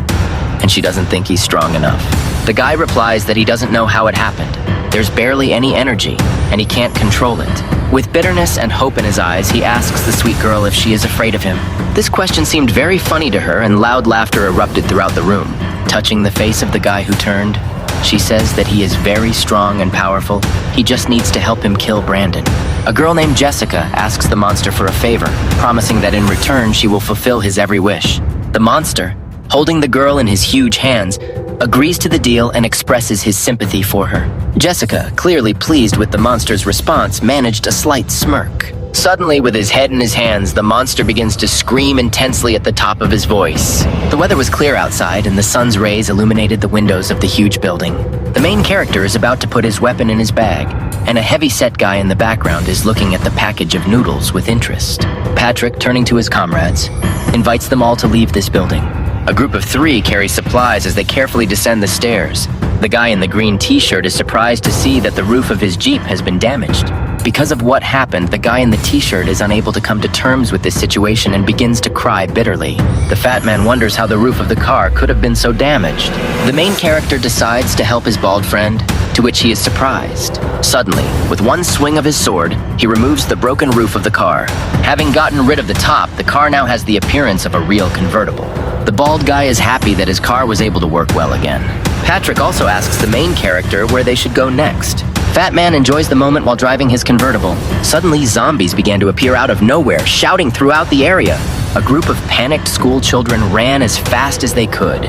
and she doesn't think he's strong enough. The guy replies that he doesn't know how it happened. There's barely any energy, and he can't control it. With bitterness and hope in his eyes, he asks the sweet girl if she is afraid of him. This question seemed very funny to her, and loud laughter erupted throughout the room. Touching the face of the guy who turned, she says that he is very strong and powerful. He just needs to help him kill Brandon. A girl named Jessica asks the monster for a favor, promising that in return she will fulfill his every wish. The monster, holding the girl in his huge hands, agrees to the deal and expresses his sympathy for her. Jessica, clearly pleased with the monster's response, managed a slight smirk. Suddenly, with his head in his hands, the monster begins to scream intensely at the top of his voice. The weather was clear outside, and the sun's rays illuminated the windows of the huge building. The main character is about to put his weapon in his bag, and a heavy-set guy in the background is looking at the package of noodles with interest. Patrick, turning to his comrades, invites them all to leave this building. A group of 3 carry supplies as they carefully descend the stairs. The guy in the green t-shirt is surprised to see that the roof of his Jeep has been damaged. Because of what happened, the guy in the t-shirt is unable to come to terms with this situation and begins to cry bitterly. The fat man wonders how the roof of the car could have been so damaged. The main character decides to help his bald friend, to which he is surprised. Suddenly, with one swing of his sword, he removes the broken roof of the car. Having gotten rid of the top, the car now has the appearance of a real convertible. The bald guy is happy that his car was able to work well again. Patrick also asks the main character where they should go next. Fat Man enjoys the moment while driving his convertible. Suddenly, zombies began to appear out of nowhere, shouting throughout the area. A group of panicked school children ran as fast as they could,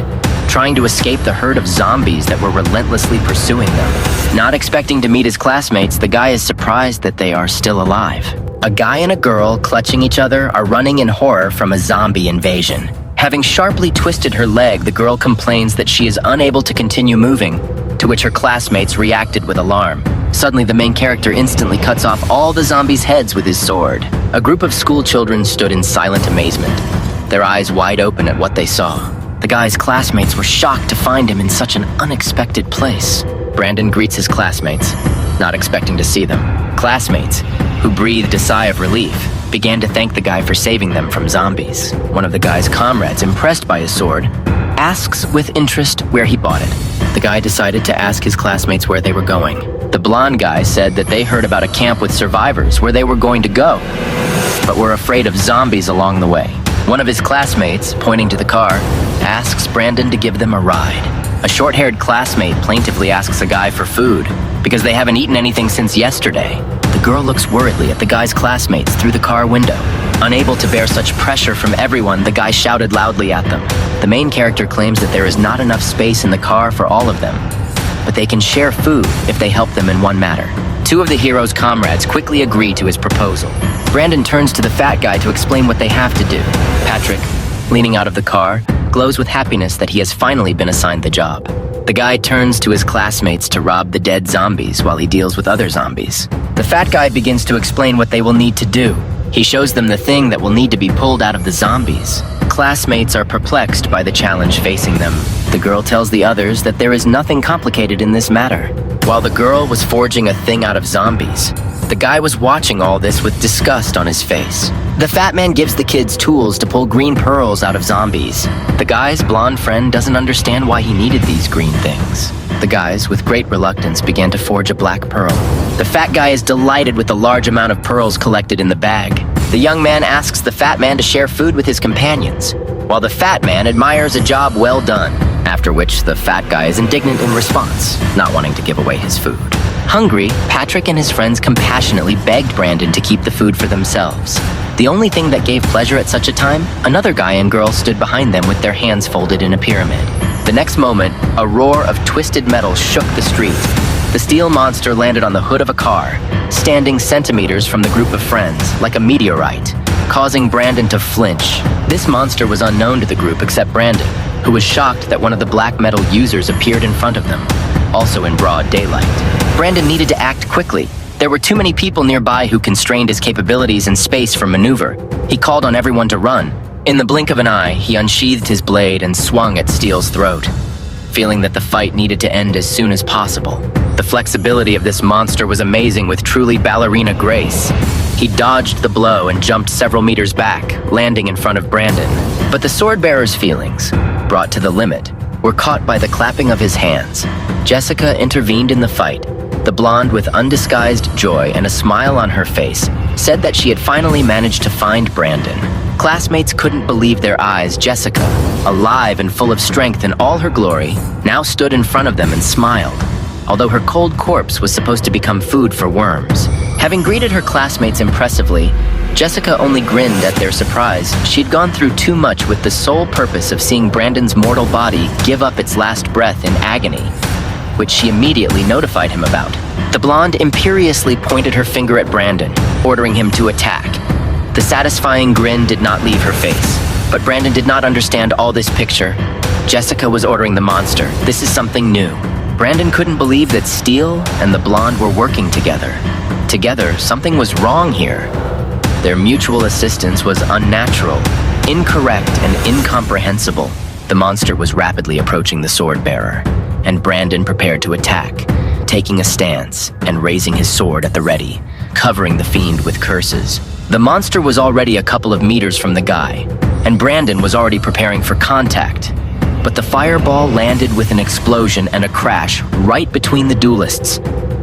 trying to escape the herd of zombies that were relentlessly pursuing them. Not expecting to meet his classmates, the guy is surprised that they are still alive. A guy and a girl, clutching each other, are running in horror from a zombie invasion. Having sharply twisted her leg, the girl complains that she is unable to continue moving, to which her classmates reacted with alarm. Suddenly, the main character instantly cuts off all the zombies' heads with his sword. A group of school children stood in silent amazement, their eyes wide open at what they saw. The guy's classmates were shocked to find him in such an unexpected place. Brandon greets his classmates, not expecting to see them. Classmates, who breathed a sigh of relief, began to thank the guy for saving them from zombies. One of the guy's comrades, impressed by his sword, asks with interest where he bought it. The guy decided to ask his classmates where they were going. The blonde guy said that they heard about a camp with survivors where they were going to go, but were afraid of zombies along the way. One of his classmates, pointing to the car, asks Brandon to give them a ride. A short-haired classmate plaintively asks a guy for food because they haven't eaten anything since yesterday. The girl looks worriedly at the guy's classmates through the car window. Unable to bear such pressure from everyone, the guy shouted loudly at them. The main character claims that there is not enough space in the car for all of them, but they can share food if they help them in one matter. 2 of the hero's comrades quickly agree to his proposal. Brandon turns to the fat guy to explain what they have to do. Patrick, leaning out of the car, glows with happiness that he has finally been assigned the job. The guy turns to his classmates to rob the dead zombies while he deals with other zombies. The fat guy begins to explain what they will need to do. He shows them the thing that will need to be pulled out of the zombies. Classmates are perplexed by the challenge facing them. The girl tells the others that there is nothing complicated in this matter. While the girl was forging a thing out of zombies, the guy was watching all this with disgust on his face. The fat man gives the kids tools to pull green pearls out of zombies. The guy's blonde friend doesn't understand why he needed these green things. The guys, with great reluctance, began to forge a black pearl. The fat guy is delighted with the large amount of pearls collected in the bag. The young man asks the fat man to share food with his companions, while the fat man admires a job well done, after which the fat guy is indignant in response, not wanting to give away his food. Hungry, Patrick and his friends compassionately begged Brandon to keep the food for themselves. The only thing that gave pleasure at such a time, another guy and girl stood behind them with their hands folded in a pyramid. The next moment, a roar of twisted metal shook the street. The steel monster landed on the hood of a car, standing centimeters from the group of friends, like a meteorite, causing Brandon to flinch. This monster was unknown to the group except Brandon, who was shocked that one of the black metal users appeared in front of them, also in broad daylight. Brandon needed to act quickly. There were too many people nearby who constrained his capabilities and space for maneuver. He called on everyone to run. In the blink of an eye, he unsheathed his blade and swung at Steele's throat, feeling that the fight needed to end as soon as possible. The flexibility of this monster was amazing with truly ballerina grace. He dodged the blow and jumped several meters back, landing in front of Brandon. But the sword-bearer's feelings, brought to the limit, were caught by the clapping of his hands. Jessica intervened in the fight. The blonde, with undisguised joy and a smile on her face, said that she had finally managed to find Brandon. Classmates couldn't believe their eyes. Jessica, alive and full of strength in all her glory, now stood in front of them and smiled, although her cold corpse was supposed to become food for worms. Having greeted her classmates impressively, Jessica only grinned at their surprise. She'd gone through too much with the sole purpose of seeing Brandon's mortal body give up its last breath in agony, which she immediately notified him about. The blonde imperiously pointed her finger at Brandon, ordering him to attack. The satisfying grin did not leave her face, but Brandon did not understand all this picture. Jessica was ordering the monster. This is something new. Brandon couldn't believe that Steele and the blonde were working together. Together, something was wrong here. Their mutual assistance was unnatural, incorrect, and incomprehensible. The monster was rapidly approaching the sword-bearer, and Brandon prepared to attack, taking a stance and raising his sword at the ready, covering the fiend with curses. The monster was already a couple of meters from the guy, and Brandon was already preparing for contact. But the fireball landed with an explosion and a crash right between the duelists,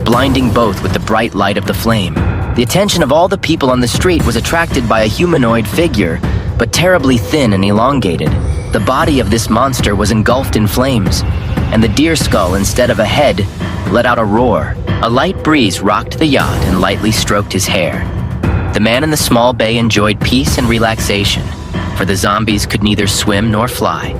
blinding both with the bright light of the flame. The attention of all the people on the street was attracted by a humanoid figure, but terribly thin and elongated. The body of this monster was engulfed in flames, and the deer skull, instead of a head, let out a roar. A light breeze rocked the yacht and lightly stroked his hair. The man in the small bay enjoyed peace and relaxation, for the zombies could neither swim nor fly.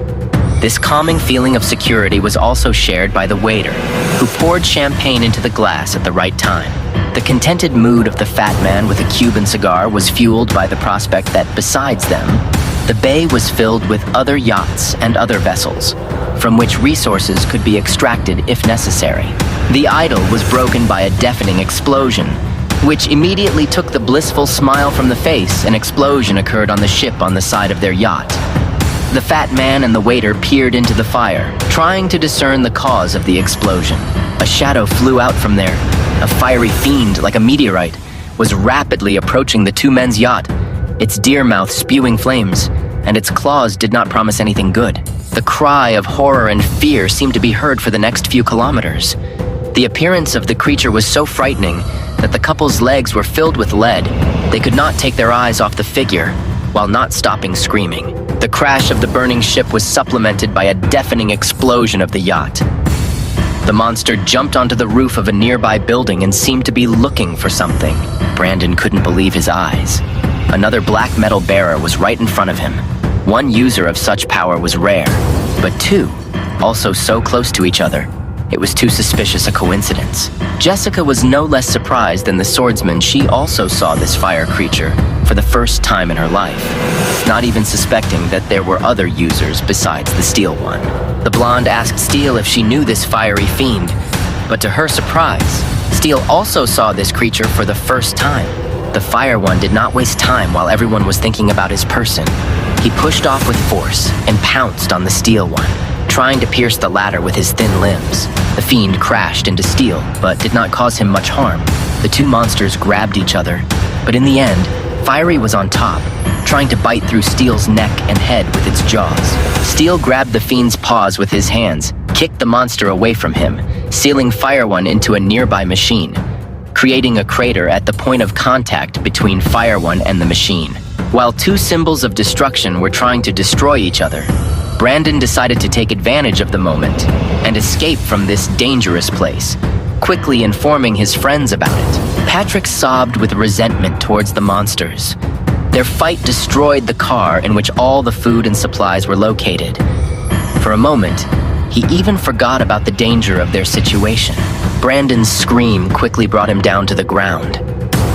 This calming feeling of security was also shared by the waiter, who poured champagne into the glass at the right time. The contented mood of the fat man with a Cuban cigar was fueled by the prospect that, besides them, the bay was filled with other yachts and other vessels, from which resources could be extracted if necessary. The idyll was broken by a deafening explosion, which immediately took the blissful smile from the face. An explosion occurred on the ship on the side of their yacht. The fat man and the waiter peered into the fire, trying to discern the cause of the explosion. A shadow flew out from there. A fiery fiend, like a meteorite, was rapidly approaching the two men's yacht, its deer mouth spewing flames, and its claws did not promise anything good. The cry of horror and fear seemed to be heard for the next few kilometers. The appearance of the creature was so frightening that the couple's legs were filled with lead. They could not take their eyes off the figure, while not stopping screaming. The crash of the burning ship was supplemented by a deafening explosion of the yacht. The monster jumped onto the roof of a nearby building and seemed to be looking for something. Brandon couldn't believe his eyes. Another black metal bearer was right in front of him. One user of such power was rare, but two, also so close to each other, it was too suspicious a coincidence. Jessica was no less surprised than the swordsman. She also saw this fire creature for the first time in her life, not even suspecting that there were other users besides the Steel one. The blonde asked Steel if she knew this fiery fiend, but to her surprise, Steel also saw this creature for the first time. The Fire One did not waste time while everyone was thinking about his person. He pushed off with force and pounced on the Steel One, trying to pierce the latter with his thin limbs. The fiend crashed into Steel, but did not cause him much harm. The two monsters grabbed each other, but in the end, Fiery was on top, trying to bite through Steel's neck and head with its jaws. Steel grabbed the fiend's paws with his hands, kicked the monster away from him, sealing Fire One into a nearby machine, creating a crater at the point of contact between Fire One and the machine. While two symbols of destruction were trying to destroy each other, Brandon decided to take advantage of the moment and escape from this dangerous place, quickly informing his friends about it. Patrick sobbed with resentment towards the monsters. Their fight destroyed the car in which all the food and supplies were located. For a moment, he even forgot about the danger of their situation. Brandon's scream quickly brought him down to the ground.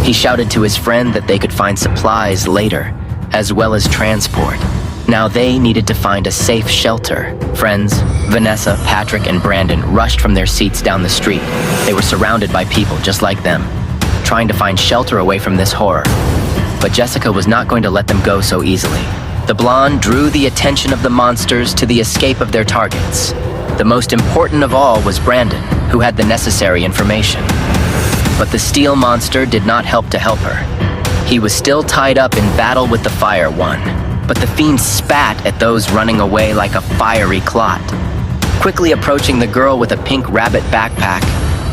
He shouted to his friend that they could find supplies later, as well as transport. Now they needed to find a safe shelter. Friends, Vanessa, Patrick, and Brandon rushed from their seats down the street. They were surrounded by people just like them, trying to find shelter away from this horror. But Jessica was not going to let them go so easily. The blonde drew the attention of the monsters to the escape of their targets. The most important of all was Brandon, who had the necessary information. But the steel monster did not help to help her. He was still tied up in battle with the Fire One, but the fiend spat at those running away like a fiery clot. Quickly approaching the girl with a pink rabbit backpack,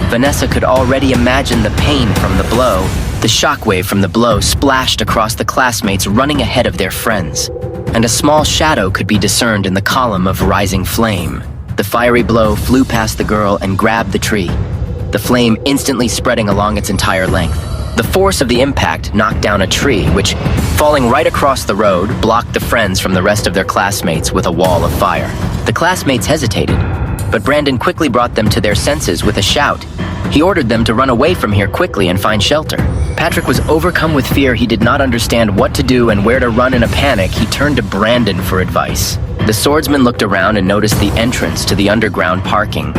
Vanessa could already imagine the pain from the blow. The shockwave from the blow splashed across the classmates running ahead of their friends, and a small shadow could be discerned in the column of rising flame. The fiery blow flew past the girl and grabbed the tree, the flame instantly spreading along its entire length. The force of the impact knocked down a tree, which, falling right across the road, blocked the friends from the rest of their classmates with a wall of fire. The classmates hesitated, but Brandon quickly brought them to their senses with a shout. He ordered them to run away from here quickly and find shelter. Patrick was overcome with fear. He did not understand what to do and where to run. In a panic, he turned to Brandon for advice. The swordsman looked around and noticed the entrance to the underground parking.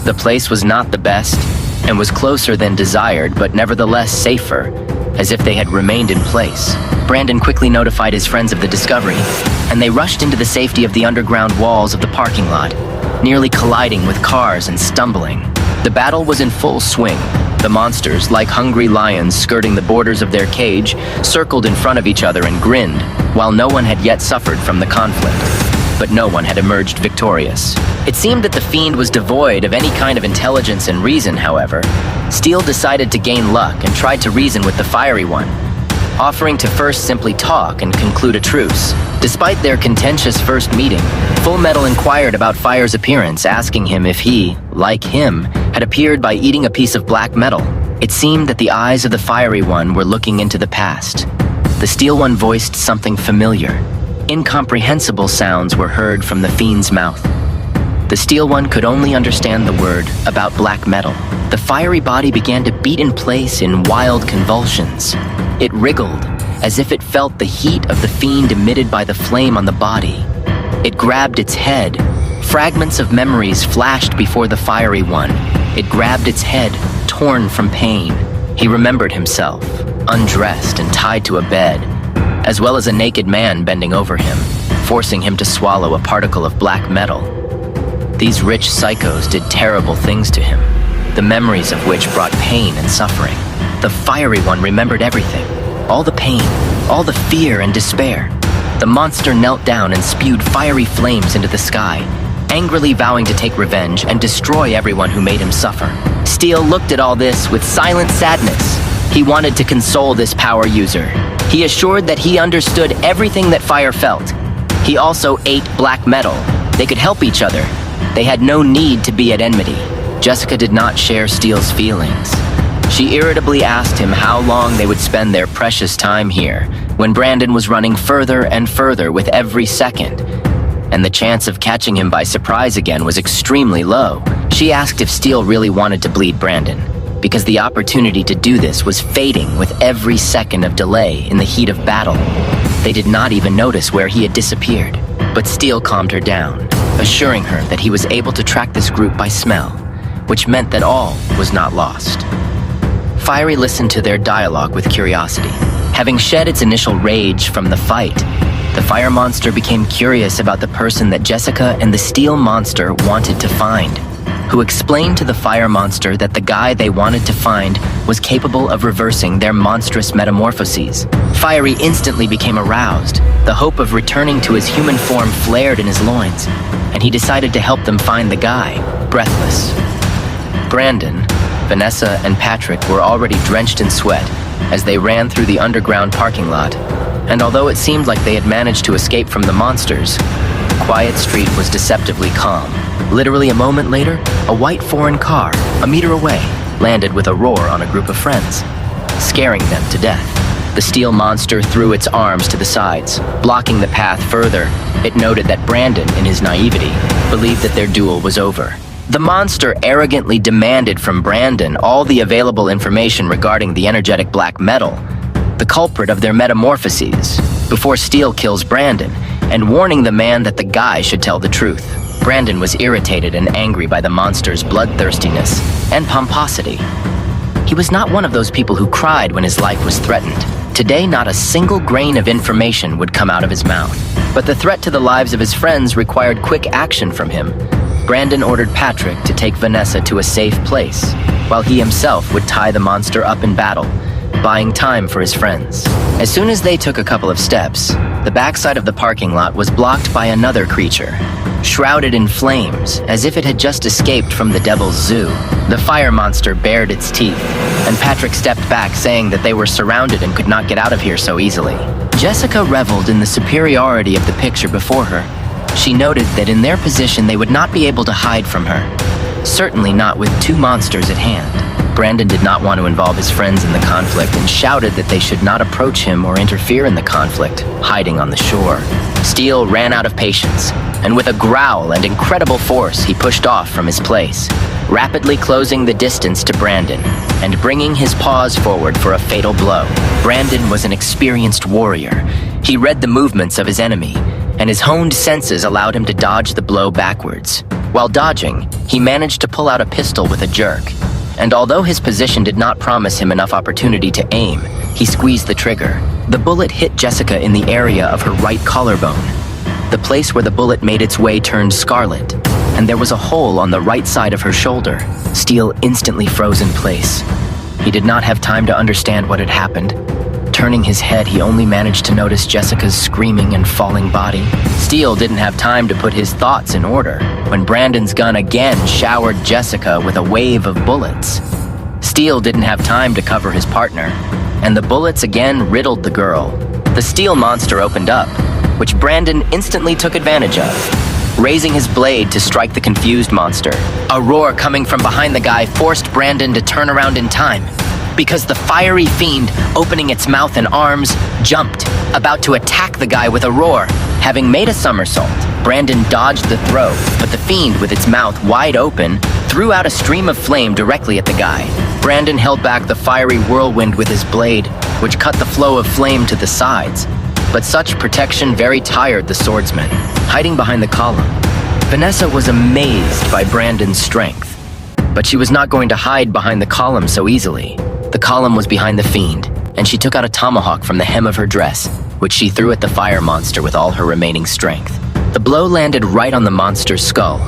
The place was not the best, and was closer than desired, but nevertheless safer, as if they had remained in place. Brandon quickly notified his friends of the discovery, and they rushed into the safety of the underground walls of the parking lot, nearly colliding with cars and stumbling. The battle was in full swing. The monsters, like hungry lions skirting the borders of their cage, circled in front of each other and grinned, while no one had yet suffered from the conflict. But no one had emerged victorious. It seemed that the fiend was devoid of any kind of intelligence and reason, however. Steel decided to gain luck and tried to reason with the fiery one, offering to first simply talk and conclude a truce. Despite their contentious first meeting, Full Metal inquired about Fire's appearance, asking him if he, like him, had appeared by eating a piece of black metal. It seemed that the eyes of the fiery one were looking into the past. The Steel one voiced something familiar. Incomprehensible sounds were heard from the fiend's mouth. The Steel one could only understand the word about black metal. The fiery body began to beat in place in wild convulsions. It wriggled, as if it felt the heat of the fiend emitted by the flame on the body. It grabbed its head. Fragments of memories flashed before the fiery one. It grabbed its head, torn from pain. He remembered himself, undressed and tied to a bed, as well as a naked man bending over him, forcing him to swallow a particle of black metal. These rich psychos did terrible things to him, the memories of which brought pain and suffering. The fiery one remembered everything, all the pain, all the fear and despair. The monster knelt down and spewed fiery flames into the sky, angrily vowing to take revenge and destroy everyone who made him suffer. Steel looked at all this with silent sadness. He wanted to console this power user. He assured that he understood everything that Fire felt. He also ate black metal. They could help each other. They had no need to be at enmity. Jessica did not share Steel's feelings. She irritably asked him how long they would spend their precious time here, when Brandon was running further and further with every second, and the chance of catching him by surprise again was extremely low. She asked if Steel really wanted to bleed Brandon, because the opportunity to do this was fading with every second of delay in the heat of battle. They did not even notice where he had disappeared, but Steel calmed her down, assuring her that he was able to track this group by smell, which meant that all was not lost. Fiery listened to their dialogue with curiosity. Having shed its initial rage from the fight, the fire monster became curious about the person that Jessica and the Steel monster wanted to find, who explained to the fire monster that the guy they wanted to find was capable of reversing their monstrous metamorphoses. Fiery instantly became aroused. The hope of returning to his human form flared in his loins, and he decided to help them find the guy, breathless. Brandon, Vanessa, and Patrick were already drenched in sweat as they ran through the underground parking lot, and although it seemed like they had managed to escape from the monsters, the quiet street was deceptively calm. Literally a moment later, a white foreign car, a meter away, landed with a roar on a group of friends, scaring them to death. The Steel monster threw its arms to the sides, blocking the path further. It noted that Brandon, in his naivety, believed that their duel was over. The monster arrogantly demanded from Brandon all the available information regarding the energetic black metal, the culprit of their metamorphoses. Before Steel kills Brandon, and warning the man that the guy should tell the truth. Brandon was irritated and angry by the monster's bloodthirstiness and pomposity. He was not one of those people who cried when his life was threatened. Today, not a single grain of information would come out of his mouth. But the threat to the lives of his friends required quick action from him. Brandon ordered Patrick to take Vanessa to a safe place, while he himself would tie the monster up in battle, buying time for his friends. As soon as they took a couple of steps, the backside of the parking lot was blocked by another creature, shrouded in flames, as if it had just escaped from the devil's zoo. The fire monster bared its teeth, and Patrick stepped back, saying that they were surrounded and could not get out of here so easily. Jessica reveled in the superiority of the picture before her. She noted that in their position they would not be able to hide from her, certainly not with two monsters at hand. Brandon did not want to involve his friends in the conflict and shouted that they should not approach him or interfere in the conflict, hiding on the shore. Steele ran out of patience, and with a growl and incredible force, he pushed off from his place, rapidly closing the distance to Brandon and bringing his paws forward for a fatal blow. Brandon was an experienced warrior. He read the movements of his enemy, and his honed senses allowed him to dodge the blow backwards. While dodging, he managed to pull out a pistol with a jerk, and although his position did not promise him enough opportunity to aim, he squeezed the trigger. The bullet hit Jessica in the area of her right collarbone. The place where the bullet made its way turned scarlet, and there was a hole on the right side of her shoulder. Steele instantly froze in place. He did not have time to understand what had happened. Turning his head, he only managed to notice Jessica's screaming and falling body. Steele didn't have time to put his thoughts in order when Brandon's gun again showered Jessica with a wave of bullets. Steele didn't have time to cover his partner, and the bullets again riddled the girl. The steel monster opened up, which Brandon instantly took advantage of, raising his blade to strike the confused monster. A roar coming from behind the guy forced Brandon to turn around in time, because the fiery fiend, opening its mouth and arms, jumped, about to attack the guy with a roar. Having made a somersault, Brandon dodged the throw, but the fiend, with its mouth wide open, threw out a stream of flame directly at the guy. Brandon held back the fiery whirlwind with his blade, which cut the flow of flame to the sides, but such protection very tired the swordsman. Hiding behind the column, Vanessa was amazed by Brandon's strength, but she was not going to hide behind the column so easily. The column was behind the fiend, and she took out a tomahawk from the hem of her dress, which she threw at the fire monster with all her remaining strength. The blow landed right on the monster's skull,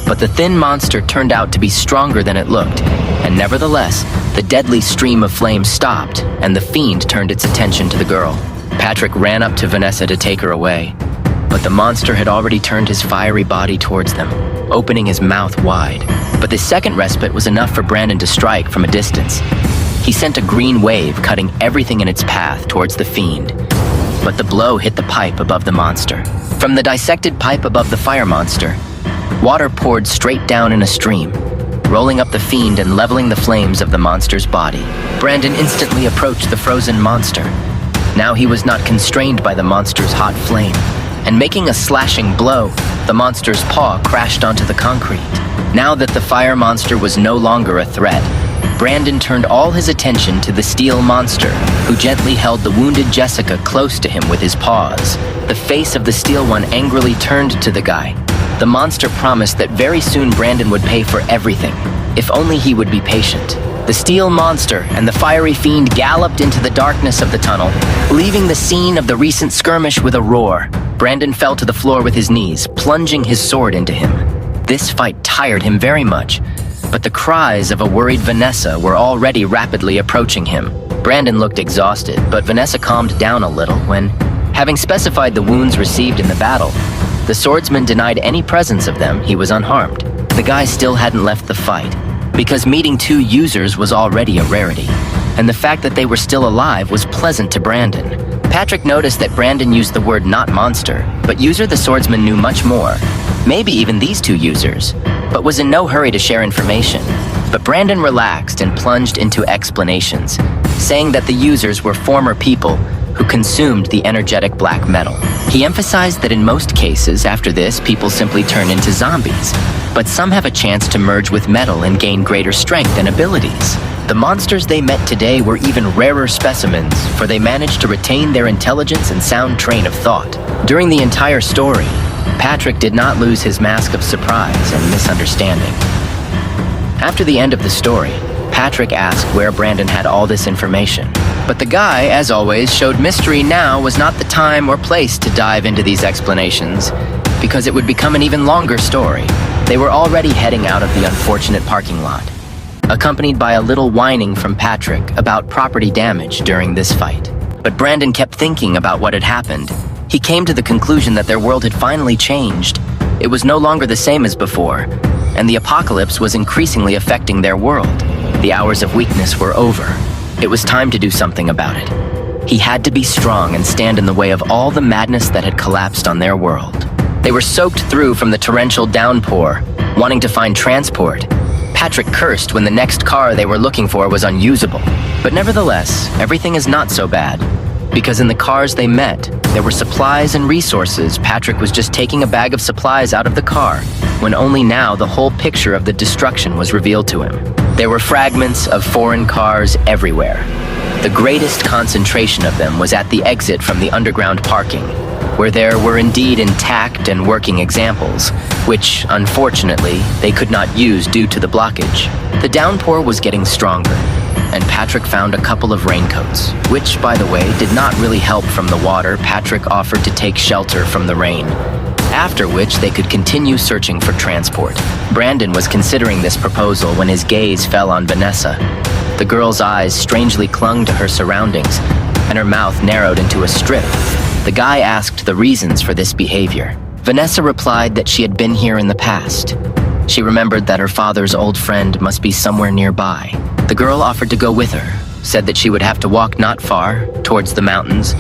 but the thin monster turned out to be stronger than it looked, and nevertheless, the deadly stream of flame stopped, and the fiend turned its attention to the girl. Patrick ran up to Vanessa to take her away, but the monster had already turned his fiery body towards them, opening his mouth wide. But the second respite was enough for Brandon to strike from a distance. He sent a green wave, cutting everything in its path towards the fiend, but the blow hit the pipe above the monster. From the dissected pipe above the fire monster, water poured straight down in a stream, rolling up the fiend and leveling the flames of the monster's body. Brandon instantly approached the frozen monster. Now he was not constrained by the monster's hot flame, and making a slashing blow, the monster's paw crashed onto the concrete. Now that the fire monster was no longer a threat, Brandon turned all his attention to the steel monster, who gently held the wounded Jessica close to him with his paws. The face of the steel one angrily turned to the guy. The monster promised that very soon Brandon would pay for everything, if only he would be patient. The steel monster and the fiery fiend galloped into the darkness of the tunnel, leaving the scene of the recent skirmish with a roar. Brandon fell to the floor with his knees, plunging his sword into him. This fight tired him very much, but the cries of a worried Vanessa were already rapidly approaching him. Brandon looked exhausted, but Vanessa calmed down a little when, having specified the wounds received in the battle, the swordsman denied any presence of them. He was unharmed. The guy still hadn't left the fight, because meeting two users was already a rarity, and the fact that they were still alive was pleasant to Brandon. Patrick noticed that Brandon used the word not monster, but user the swordsman knew much more, maybe even these two users, but was in no hurry to share information. But Brandon relaxed and plunged into explanations, saying that the users were former people who consumed the energetic black metal. He emphasized that in most cases after this, people simply turn into zombies, but some have a chance to merge with metal and gain greater strength and abilities. The monsters they met today were even rarer specimens, for they managed to retain their intelligence and sound train of thought. During the entire story, Patrick did not lose his mask of surprise and misunderstanding. After the end of the story, Patrick asked where Brandon had all this information. But the guy, as always, showed mystery now was not the time or place to dive into these explanations, because it would become an even longer story. They were already heading out of the unfortunate parking lot, accompanied by a little whining from Patrick about property damage during this fight. But Brandon kept thinking about what had happened. He came to the conclusion that their world had finally changed. It was no longer the same as before, and the apocalypse was increasingly affecting their world. The hours of weakness were over. It was time to do something about it. He had to be strong and stand in the way of all the madness that had collapsed on their world. They were soaked through from the torrential downpour, wanting to find transport. Patrick cursed when the next car they were looking for was unusable. But nevertheless, everything is not so bad, because in the cars they met, there were supplies and resources. Patrick was just taking a bag of supplies out of the car, when only now the whole picture of the destruction was revealed to him. There were fragments of foreign cars everywhere. The greatest concentration of them was at the exit from the underground parking, where there were indeed intact and working examples, which, unfortunately, they could not use due to the blockage. The downpour was getting stronger, and Patrick found a couple of raincoats, which, by the way, did not really help from the water. Patrick offered to take shelter from the rain, after which they could continue searching for transport. Brandon was considering this proposal when his gaze fell on Vanessa. The girl's eyes strangely clung to her surroundings, and her mouth narrowed into a strip. The guy asked the reasons for this behavior. Vanessa replied that she had been here in the past. She remembered that her father's old friend must be somewhere nearby. The girl offered to go with her, said that she would have to walk not far, towards the mountains,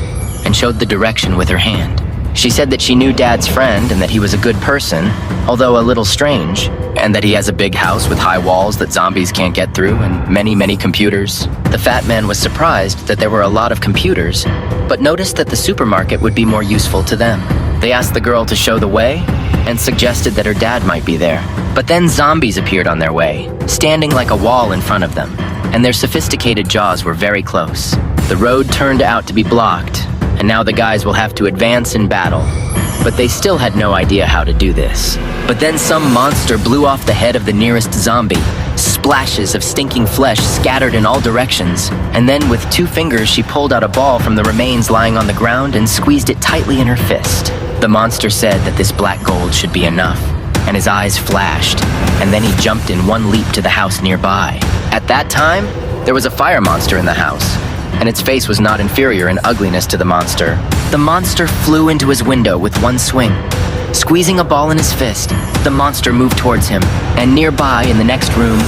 and showed the direction with her hand. She said that she knew Dad's friend and that he was a good person, although a little strange, and that he has a big house with high walls that zombies can't get through and many, many computers. The fat man was surprised that there were a lot of computers, but noticed that the supermarket would be more useful to them. They asked the girl to show the way and suggested that her dad might be there. But then zombies appeared on their way, standing like a wall in front of them, and their sophisticated jaws were very close. The road turned out to be blocked, and now the guys will have to advance in battle. But they still had no idea how to do this. But then some monster blew off the head of the nearest zombie. Splashes of stinking flesh scattered in all directions, and then with 2 fingers she pulled out a ball from the remains lying on the ground and squeezed it tightly in her fist. The monster said that this black gold should be enough, and his eyes flashed, and then he jumped in one leap to the house nearby. At that time, there was a fire monster in the house, and its face was not inferior in ugliness to the monster. The monster flew into his window with one swing. Squeezing a ball in his fist, the monster moved towards him, and nearby in the next room,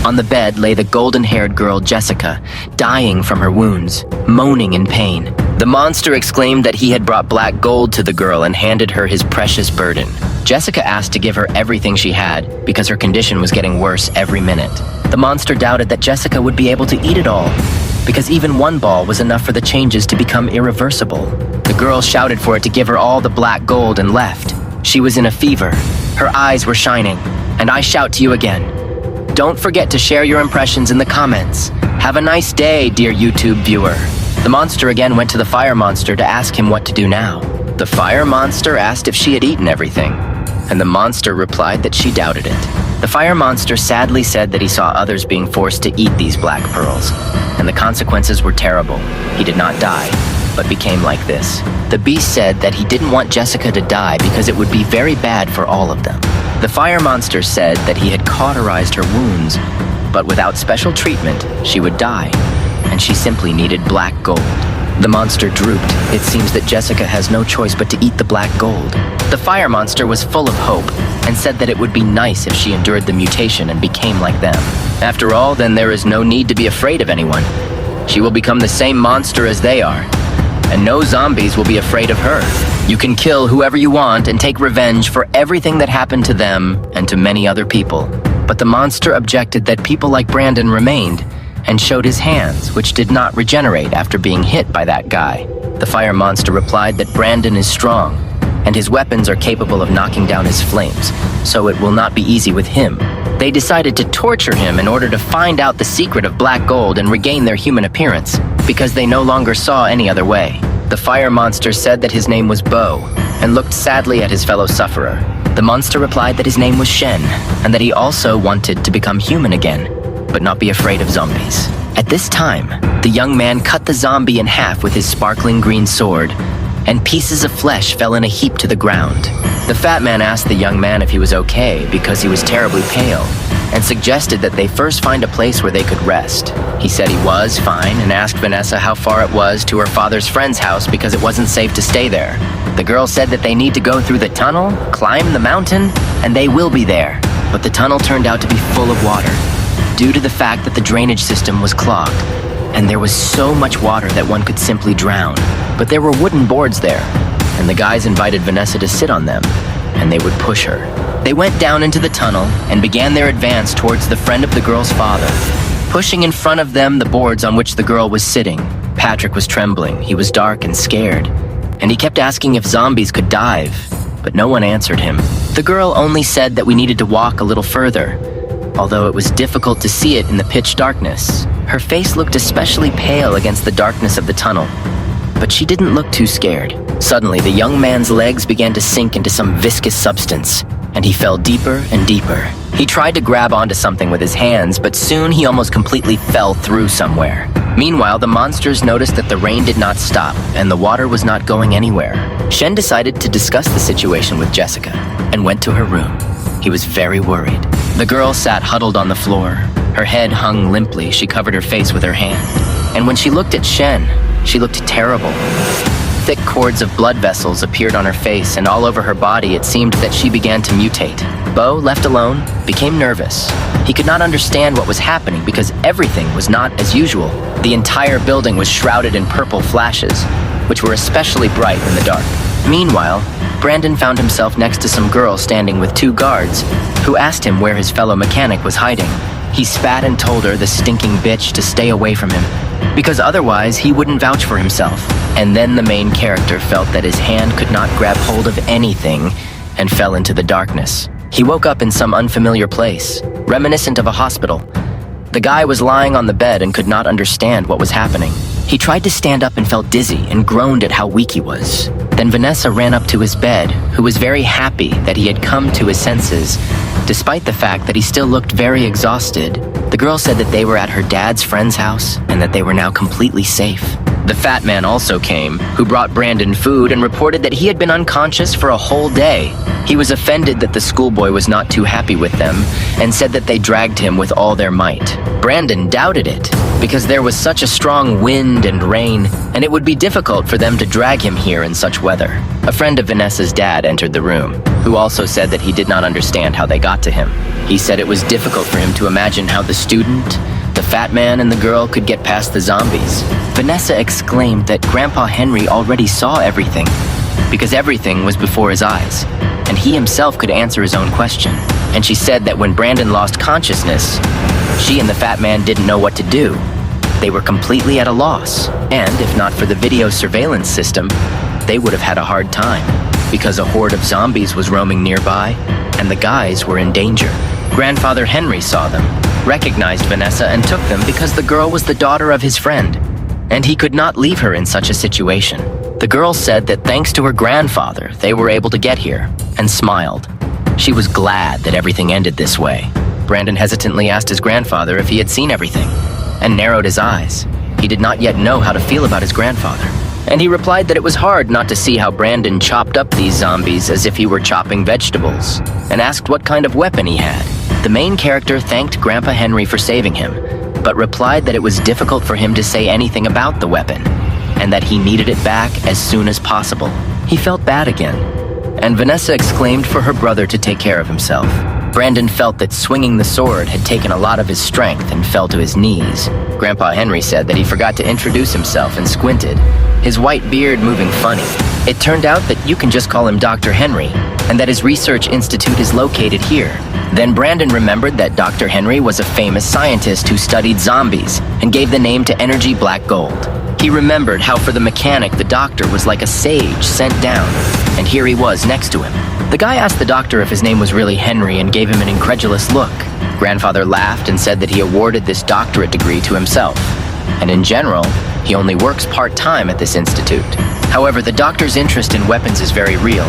on the bed lay the golden-haired girl Jessica, dying from her wounds, moaning in pain. The monster exclaimed that he had brought black gold to the girl and handed her his precious burden. Jessica asked to give her everything she had because her condition was getting worse every minute. The monster doubted that Jessica would be able to eat it all, because even one ball was enough for the changes to become irreversible. The girl shouted for it to give her all the black gold and left. She was in a fever. Her eyes were shining. And I shout to you again. Don't forget to share your impressions in the comments. Have a nice day, dear YouTube viewer. The monster again went to the fire monster to ask him what to do now. The fire monster asked if she had eaten everything, and the monster replied that she doubted it. The fire monster sadly said that he saw others being forced to eat these black pearls, and the consequences were terrible. He did not die, but became like this. The beast said that he didn't want Jessica to die because it would be very bad for all of them. The fire monster said that he had cauterized her wounds, but without special treatment, she would die, and she simply needed black gold. The monster drooped. It seems that Jessica has no choice but to eat the black gold. The fire monster was full of hope and said that it would be nice if she endured the mutation and became like them. After all, then there is no need to be afraid of anyone. She will become the same monster as they are, and no zombies will be afraid of her. You can kill whoever you want and take revenge for everything that happened to them and to many other people. But the monster objected that people like Brandon remained and showed his hands, which did not regenerate after being hit by that guy. The fire monster replied that Brandon is strong, and his weapons are capable of knocking down his flames, so it will not be easy with him. They decided to torture him in order to find out the secret of black gold and regain their human appearance, because they no longer saw any other way. The fire monster said that his name was Bo, and looked sadly at his fellow sufferer. The monster replied that his name was Shen, and that he also wanted to become human again, but not be afraid of zombies. At this time, the young man cut the zombie in half with his sparkling green sword, and pieces of flesh fell in a heap to the ground. The fat man asked the young man if he was okay because he was terribly pale, and suggested that they first find a place where they could rest. He said he was fine and asked Vanessa how far it was to her father's friend's house because it wasn't safe to stay there. The girl said that they need to go through the tunnel, climb the mountain, and they will be there. But the tunnel turned out to be full of water, due to the fact that the drainage system was clogged, and there was so much water that one could simply drown. But there were wooden boards there, and the guys invited Vanessa to sit on them, and they would push her. They went down into the tunnel and began their advance towards the friend of the girl's father, pushing in front of them the boards on which the girl was sitting. Patrick was trembling, he was dark and scared, and he kept asking if zombies could dive, but no one answered him. The girl only said that we needed to walk a little further, although it was difficult to see it in the pitch darkness. Her face looked especially pale against the darkness of the tunnel, but she didn't look too scared. Suddenly, the young man's legs began to sink into some viscous substance, and he fell deeper and deeper. He tried to grab onto something with his hands, but soon he almost completely fell through somewhere. Meanwhile, the monsters noticed that the rain did not stop, and the water was not going anywhere. Shen decided to discuss the situation with Jessica, and went to her room. He was very worried. The girl sat huddled on the floor. Her head hung limply, she covered her face with her hand. And when she looked at Shen, she looked terrible. Thick cords of blood vessels appeared on her face, and all over her body it seemed that she began to mutate. Bo, left alone, became nervous. He could not understand what was happening because everything was not as usual. The entire building was shrouded in purple flashes, which were especially bright in the dark. Meanwhile, Brandon found himself next to some girl standing with two guards, who asked him where his fellow mechanic was hiding. He spat and told her, the stinking bitch, to stay away from him, because otherwise he wouldn't vouch for himself. And then the main character felt that his hand could not grab hold of anything and fell into the darkness. He woke up in some unfamiliar place, reminiscent of a hospital. The guy was lying on the bed and could not understand what was happening. He tried to stand up and felt dizzy and groaned at how weak he was. Then Vanessa ran up to his bed, who was very happy that he had come to his senses, despite the fact that he still looked very exhausted. The girl said that they were at her dad's friend's house and that they were now completely safe. The fat man also came, who brought Brandon food and reported that he had been unconscious for a whole day. He was offended that the schoolboy was not too happy with them and said that they dragged him with all their might. Brandon doubted it because there was such a strong wind and rain, and it would be difficult for them to drag him here in such weather. A friend of Vanessa's dad entered the room, who also said that he did not understand how they got to him. He said it was difficult for him to imagine how the student, the fat man, and the girl could get past the zombies. Vanessa exclaimed that Grandpa Henry already saw everything, because everything was before his eyes, and he himself could answer his own question. And she said that when Brandon lost consciousness, she and the fat man didn't know what to do. They were completely at a loss, and if not for the video surveillance system, they would have had a hard time, because a horde of zombies was roaming nearby, and the guys were in danger. Grandfather Henry saw them, recognized Vanessa, and took them because the girl was the daughter of his friend, and he could not leave her in such a situation. The girl said that thanks to her grandfather, they were able to get here, and smiled. She was glad that everything ended this way. Brandon hesitantly asked his grandfather if he had seen everything, and narrowed his eyes. He did not yet know how to feel about his grandfather. And he replied that it was hard not to see how Brandon chopped up these zombies as if he were chopping vegetables, and asked what kind of weapon he had. The main character thanked Grandpa Henry for saving him, but replied that it was difficult for him to say anything about the weapon, and that he needed it back as soon as possible. He felt bad again, and Vanessa exclaimed for her brother to take care of himself. Brandon felt that swinging the sword had taken a lot of his strength and fell to his knees. Grandpa Henry said that he forgot to introduce himself and squinted, his white beard moving funny. It turned out that you can just call him Dr. Henry, and that his research institute is located here. Then Brandon remembered that Dr. Henry was a famous scientist who studied zombies and gave the name to energy black gold. He remembered how for the mechanic the doctor was like a sage sent down, and here he was next to him. The guy asked the doctor if his name was really Henry and gave him an incredulous look. Grandfather laughed and said that he awarded this doctorate degree to himself, and in general, he only works part-time at this institute. However, the doctor's interest in weapons is very real,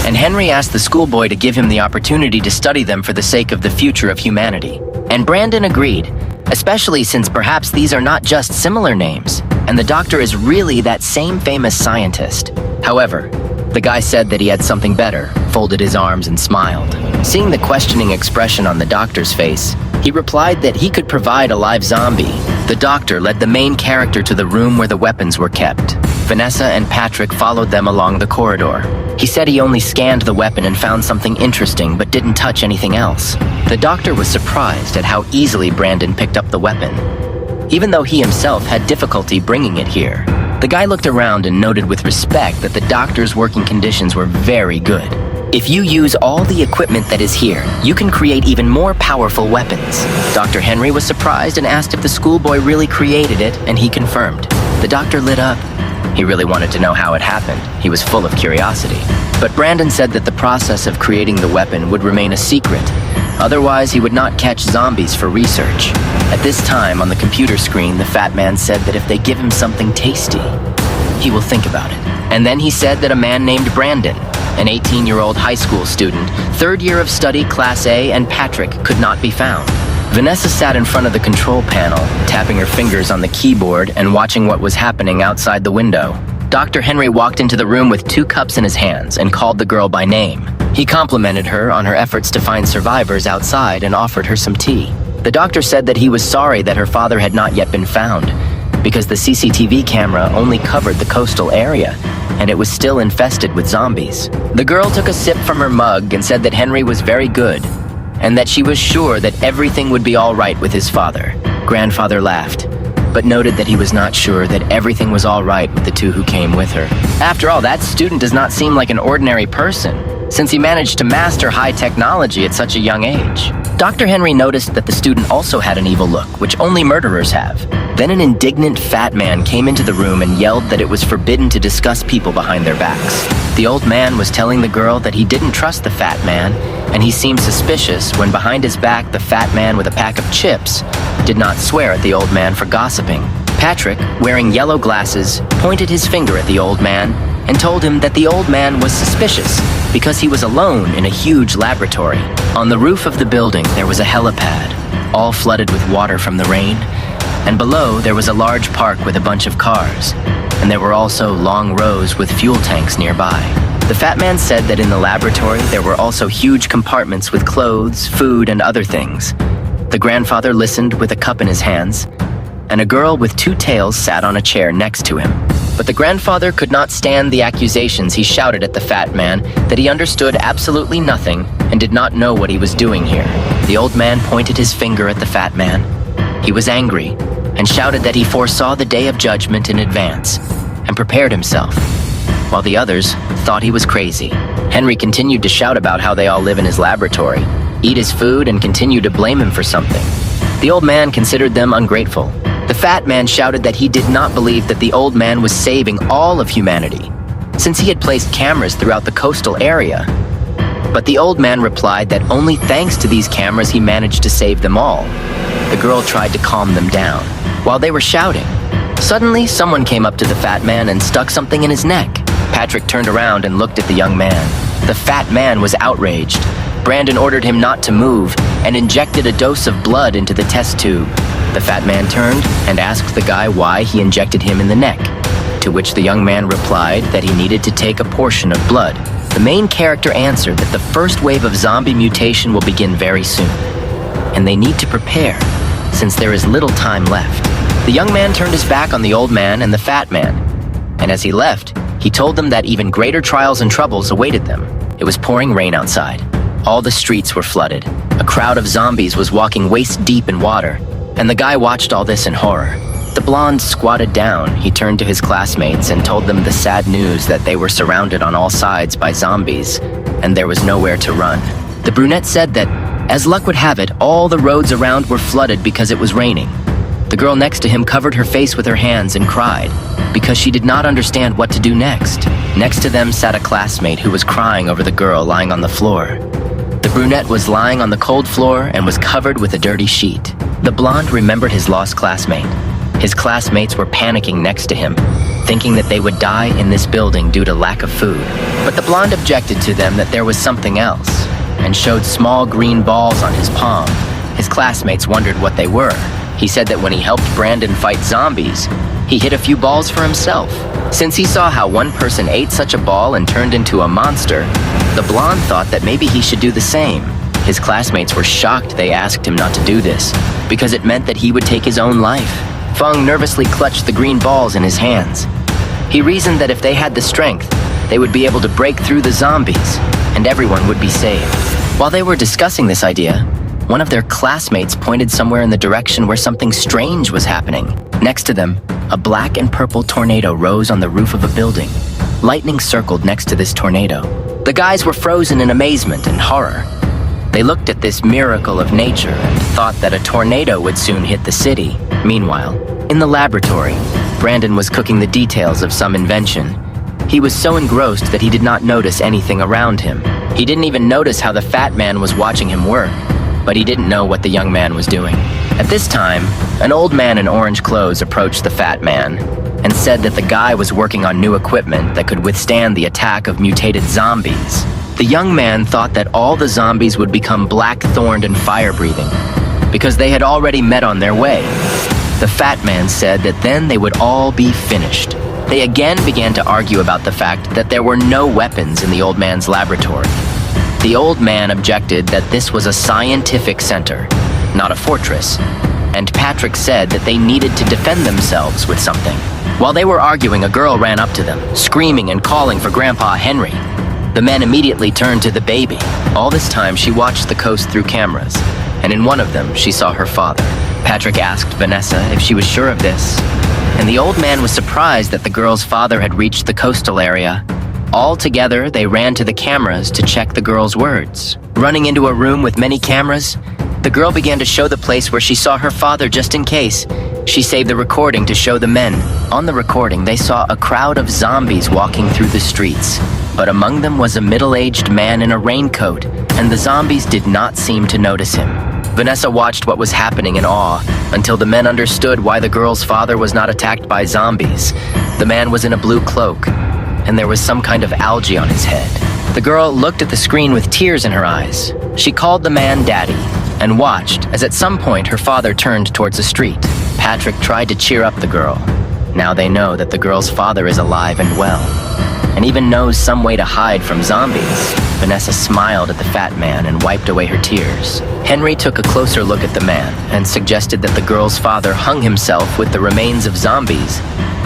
and Henry asked the schoolboy to give him the opportunity to study them for the sake of the future of humanity. And Brandon agreed, especially since perhaps these are not just similar names, and the doctor is really that same famous scientist. However, the guy said that he had something better, folded his arms and smiled. Seeing the questioning expression on the doctor's face, he replied that he could provide a live zombie. The doctor led the main character to the room where the weapons were kept. Vanessa and Patrick followed them along the corridor. He said he only scanned the weapon and found something interesting but didn't touch anything else. The doctor was surprised at how easily Brandon picked up the weapon, even though he himself had difficulty bringing it here. The guy looked around and noted with respect that the doctor's working conditions were very good. If you use all the equipment that is here, you can create even more powerful weapons. Dr. Henry was surprised and asked if the schoolboy really created it, and he confirmed. The doctor lit up. He really wanted to know how it happened. He was full of curiosity. But Brandon said that the process of creating the weapon would remain a secret. Otherwise, he would not catch zombies for research. At this time, on the computer screen, the fat man said that if they give him something tasty, he will think about it. And then he said that a man named Brandon, an 18-year-old high school student, third year of study, Class A, and Patrick could not be found. Vanessa sat in front of the control panel, tapping her fingers on the keyboard and watching what was happening outside the window. Dr. Henry walked into the room with 2 cups in his hands and called the girl by name. He complimented her on her efforts to find survivors outside and offered her some tea. The doctor said that he was sorry that her father had not yet been found, because the CCTV camera only covered the coastal area, and it was still infested with zombies. The girl took a sip from her mug and said that Henry was very good, and that she was sure that everything would be all right with his father. Grandfather laughed, but noted that he was not sure that everything was all right with the 2 who came with her. After all, that student does not seem like an ordinary person, since he managed to master high technology at such a young age. Dr. Henry noticed that the student also had an evil look, which only murderers have. Then an indignant fat man came into the room and yelled that it was forbidden to discuss people behind their backs. The old man was telling the girl that he didn't trust the fat man, and he seemed suspicious when behind his back the fat man with a pack of chips did not swear at the old man for gossiping. Patrick, wearing yellow glasses, pointed his finger at the old man and told him that the old man was suspicious because he was alone in a huge laboratory. On the roof of the building there was a helipad, all flooded with water from the rain, and below there was a large park with a bunch of cars, and there were also long rows with fuel tanks nearby. The fat man said that in the laboratory there were also huge compartments with clothes, food, and other things. The grandfather listened with a cup in his hands, and a girl with 2 tails sat on a chair next to him. But the grandfather could not stand the accusations. He shouted at the fat man that he understood absolutely nothing and did not know what he was doing here. The old man pointed his finger at the fat man. He was angry and shouted that he foresaw the day of judgment in advance and prepared himself, while the others thought he was crazy. Henry continued to shout about how they all live in his laboratory, eat his food, and continue to blame him for something. The old man considered them ungrateful. The fat man shouted that he did not believe that the old man was saving all of humanity, since he had placed cameras throughout the coastal area. But the old man replied that only thanks to these cameras he managed to save them all. The girl tried to calm them down while they were shouting. Suddenly, someone came up to the fat man and stuck something in his neck. Patrick turned around and looked at the young man. The fat man was outraged. Brandon ordered him not to move and injected a dose of blood into the test tube. The fat man turned and asked the guy why he injected him in the neck, to which the young man replied that he needed to take a portion of blood. The main character answered that the first wave of zombie mutation will begin very soon, and they need to prepare, since there is little time left. The young man turned his back on the old man and the fat man, and as he left, he told them that even greater trials and troubles awaited them. It was pouring rain outside. All the streets were flooded. A crowd of zombies was walking waist deep in water, and the guy watched all this in horror. The blonde squatted down. He turned to his classmates and told them the sad news that they were surrounded on all sides by zombies, and there was nowhere to run. The brunette said that, as luck would have it, all the roads around were flooded because it was raining. The girl next to him covered her face with her hands and cried, because she did not understand what to do next. Next to them sat a classmate who was crying over the girl lying on the floor. The brunette was lying on the cold floor and was covered with a dirty sheet. The blonde remembered his lost classmate. His classmates were panicking next to him, thinking that they would die in this building due to lack of food. But the blonde objected to them that there was something else, and showed small green balls on his palm. His classmates wondered what they were. He said that when he helped Brandon fight zombies, he hid a few balls for himself. Since he saw how one person ate such a ball and turned into a monster, the blonde thought that maybe he should do the same. His classmates were shocked they asked him not to do this, because it meant that he would take his own life. Feng nervously clutched the green balls in his hands. He reasoned that if they had the strength, they would be able to break through the zombies, and everyone would be saved. While they were discussing this idea, one of their classmates pointed somewhere in the direction where something strange was happening. Next to them, a black and purple tornado rose on the roof of a building. Lightning circled next to this tornado. The guys were frozen in amazement and horror. They looked at this miracle of nature and thought that a tornado would soon hit the city. Meanwhile, in the laboratory, Brandon was cooking the details of some invention. He was so engrossed that he did not notice anything around him. He didn't even notice how the fat man was watching him work, but he didn't know what the young man was doing. At this time, an old man in orange clothes approached the fat man and said that the guy was working on new equipment that could withstand the attack of mutated zombies. The young man thought that all the zombies would become black-thorned and fire-breathing because they had already met on their way. The fat man said that then they would all be finished. They again began to argue about the fact that there were no weapons in the old man's laboratory. The old man objected that this was a scientific center, not a fortress, and Patrick said that they needed to defend themselves with something. While they were arguing, a girl ran up to them, screaming and calling for Grandpa Henry. The men immediately turned to the baby. All this time, she watched the coast through cameras, and in one of them, she saw her father. Patrick asked Vanessa if she was sure of this, and the old man was surprised that the girl's father had reached the coastal area. All together, they ran to the cameras to check the girl's words. Running into a room with many cameras, the girl began to show the place where she saw her father just in case. She saved the recording to show the men. On the recording, they saw a crowd of zombies walking through the streets, but among them was a middle-aged man in a raincoat, and the zombies did not seem to notice him. Vanessa watched what was happening in awe until the men understood why the girl's father was not attacked by zombies. The man was in a blue cloak, and there was some kind of algae on his head. The girl looked at the screen with tears in her eyes. She called the man Daddy and watched as at some point her father turned towards the street. Patrick tried to cheer up the girl. Now they know that the girl's father is alive and well, and even knows some way to hide from zombies. Vanessa smiled at the fat man and wiped away her tears. Henry took a closer look at the man and suggested that the girl's father hung himself with the remains of zombies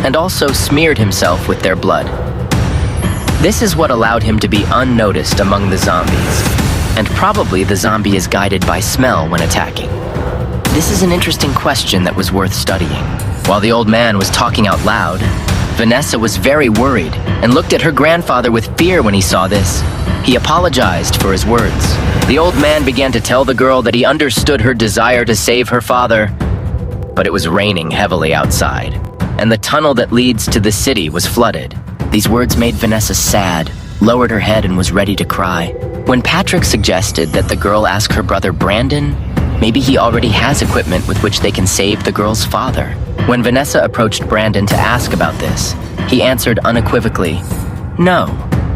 and also smeared himself with their blood. This is what allowed him to be unnoticed among the zombies, and probably the zombie is guided by smell when attacking. This is an interesting question that was worth studying. While the old man was talking out loud, Vanessa was very worried and looked at her grandfather with fear when he saw this. He apologized for his words. The old man began to tell the girl that he understood her desire to save her father, but it was raining heavily outside, and the tunnel that leads to the city was flooded. These words made Vanessa sad, lowered her head, and was ready to cry. When Patrick suggested that the girl ask her brother Brandon, maybe he already has equipment with which they can save the girl's father. When Vanessa approached Brandon to ask about this, he answered unequivocally, no,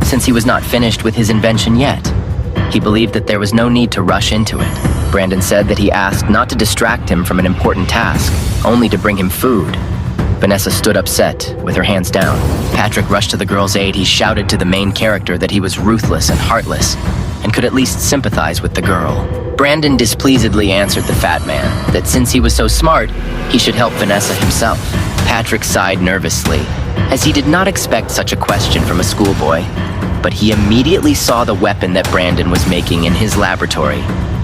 since he was not finished with his invention yet. He believed that there was no need to rush into it. Brandon said that he asked not to distract him from an important task, only to bring him food. Vanessa stood upset, with her hands down. Patrick rushed to the girl's aid. He shouted to the main character that he was ruthless and heartless, and could at least sympathize with the girl. Brandon displeasedly answered the fat man that since he was so smart, he should help Vanessa himself. Patrick sighed nervously, as he did not expect such a question from a schoolboy, but he immediately saw the weapon that Brandon was making in his laboratory.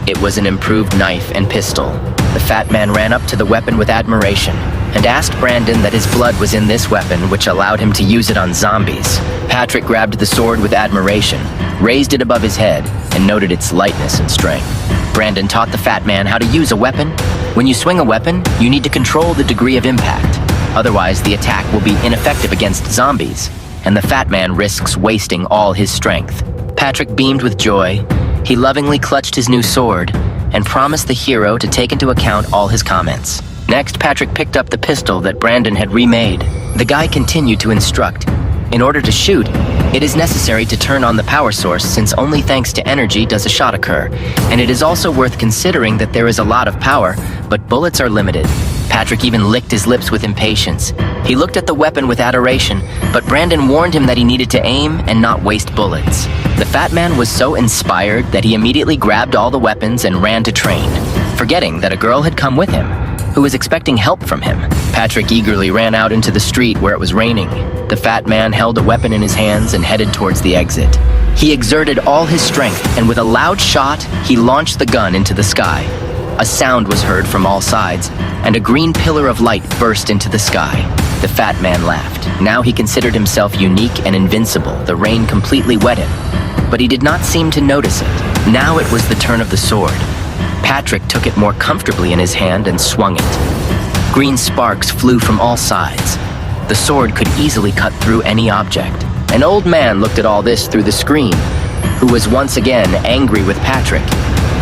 It was an improved knife and pistol. The fat man ran up to the weapon with admiration and asked Brandon that his blood was in this weapon, which allowed him to use it on zombies. Patrick grabbed the sword with admiration, raised it above his head, and noted its lightness and strength. Brandon taught the fat man how to use a weapon. When you swing a weapon, you need to control the degree of impact. Otherwise, the attack will be ineffective against zombies, and the fat man risks wasting all his strength. Patrick beamed with joy. He lovingly clutched his new sword and promised the hero to take into account all his comments. Next, Patrick picked up the pistol that Brandon had remade. The guy continued to instruct. In order to shoot, it is necessary to turn on the power source since only thanks to energy does a shot occur. And it is also worth considering that there is a lot of power, but bullets are limited. Patrick even licked his lips with impatience. He looked at the weapon with adoration, but Brandon warned him that he needed to aim and not waste bullets. The fat man was so inspired that he immediately grabbed all the weapons and ran to train, forgetting that a girl had come with him, who was expecting help from him. Patrick eagerly ran out into the street where it was raining. The fat man held a weapon in his hands and headed towards the exit. He exerted all his strength, and with a loud shot, he launched the gun into the sky. A sound was heard from all sides, and a green pillar of light burst into the sky. The fat man laughed. Now he considered himself unique and invincible. The rain completely wet him, but he did not seem to notice it. Now it was the turn of the sword. Patrick took it more comfortably in his hand and swung it. Green sparks flew from all sides. The sword could easily cut through any object. An old man looked at all this through the screen, who was once again angry with Patrick.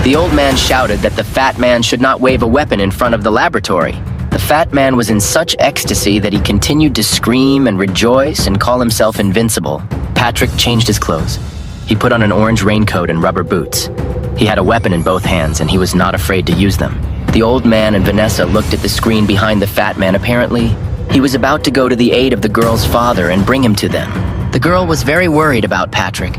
The old man shouted that the fat man should not wave a weapon in front of the laboratory. The fat man was in such ecstasy that he continued to scream and rejoice and call himself invincible. Patrick changed his clothes. He put on an orange raincoat and rubber boots. He had a weapon in both hands, and he was not afraid to use them. The old man and Vanessa looked at the screen behind the fat man. Apparently, he was about to go to the aid of the girl's father and bring him to them. The girl was very worried about Patrick.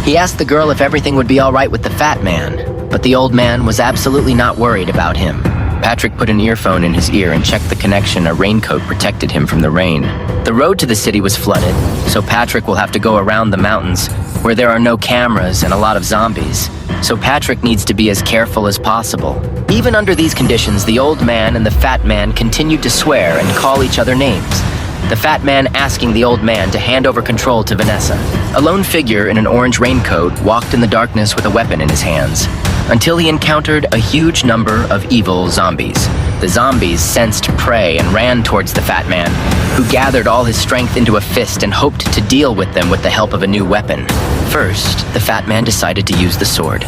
He asked the girl if everything would be all right with the fat man, but the old man was absolutely not worried about him. Patrick put an earphone in his ear and checked the connection. A raincoat protected him from the rain. The road to the city was flooded, so Patrick will have to go around the mountains, where there are no cameras and a lot of zombies. So Patrick needs to be as careful as possible. Even under these conditions, the old man and the fat man continued to swear and call each other names. The fat man asking the old man to hand over control to Vanessa. A lone figure in an orange raincoat walked in the darkness with a weapon in his hands, until he encountered a huge number of evil zombies. The zombies sensed prey and ran towards the fat man, who gathered all his strength into a fist and hoped to deal with them with the help of a new weapon. First, the fat man decided to use the sword.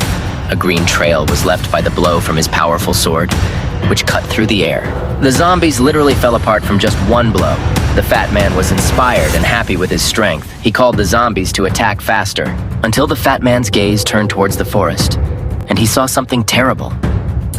A green trail was left by the blow from his powerful sword, which cut through the air. The zombies literally fell apart from just one blow. The fat man was inspired and happy with his strength. He called the zombies to attack faster, until the fat man's gaze turned towards the forest, and he saw something terrible.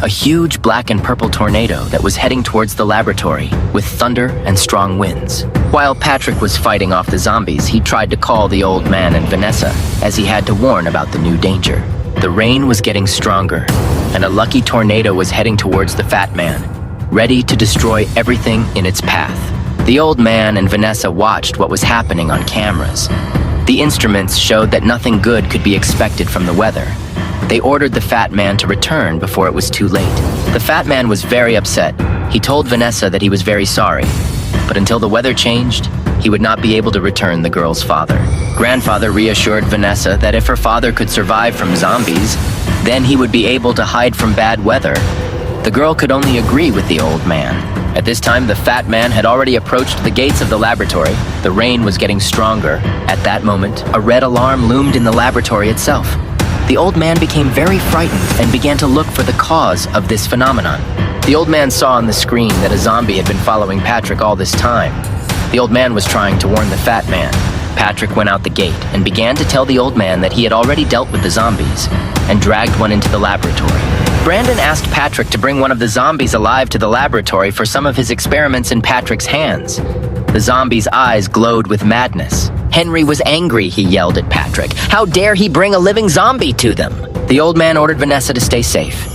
A huge black and purple tornado that was heading towards the laboratory with thunder and strong winds. While Patrick was fighting off the zombies, he tried to call the old man and Vanessa, as he had to warn about the new danger. The rain was getting stronger, and a lucky tornado was heading towards the fat man, ready to destroy everything in its path. The old man and Vanessa watched what was happening on cameras. The instruments showed that nothing good could be expected from the weather. They ordered the fat man to return before it was too late. The fat man was very upset. He told Vanessa that he was very sorry, but until the weather changed, he would not be able to return the girl's father. Grandfather reassured Vanessa that if her father could survive from zombies, then he would be able to hide from bad weather. The girl could only agree with the old man. At this time, the fat man had already approached the gates of the laboratory. The rain was getting stronger. At that moment, a red alarm loomed in the laboratory itself. The old man became very frightened and began to look for the cause of this phenomenon. The old man saw on the screen that a zombie had been following Patrick all this time. The old man was trying to warn the fat man. Patrick went out the gate and began to tell the old man that he had already dealt with the zombies and dragged one into the laboratory. Brandon asked Patrick to bring one of the zombies alive to the laboratory for some of his experiments in Patrick's hands. The zombie's eyes glowed with madness. Henry was angry. He yelled at Patrick. How dare he bring a living zombie to them? The old man ordered Vanessa to stay safe,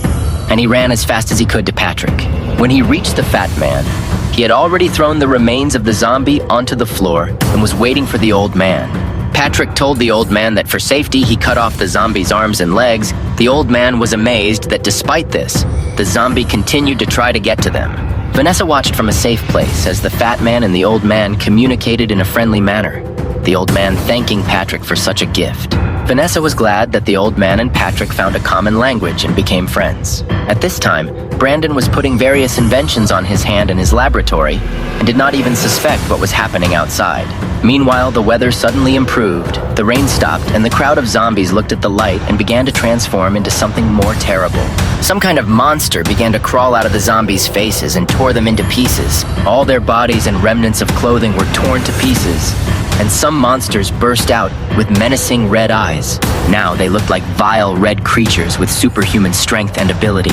and he ran as fast as he could to Patrick. When he reached the fat man, he had already thrown the remains of the zombie onto the floor and was waiting for the old man. Patrick told the old man that for safety, he cut off the zombie's arms and legs. The old man was amazed that despite this, the zombie continued to try to get to them. Vanessa watched from a safe place as the fat man and the old man communicated in a friendly manner, the old man thanking Patrick for such a gift. Vanessa was glad that the old man and Patrick found a common language and became friends. At this time, Brandon was putting various inventions on his hand in his laboratory and did not even suspect what was happening outside. Meanwhile, the weather suddenly improved, the rain stopped, and the crowd of zombies looked at the light and began to transform into something more terrible. Some kind of monster began to crawl out of the zombies' faces and tore them into pieces. All their bodies and remnants of clothing were torn to pieces, and some monsters burst out with menacing red eyes. Now they looked like vile red creatures with superhuman strength and ability,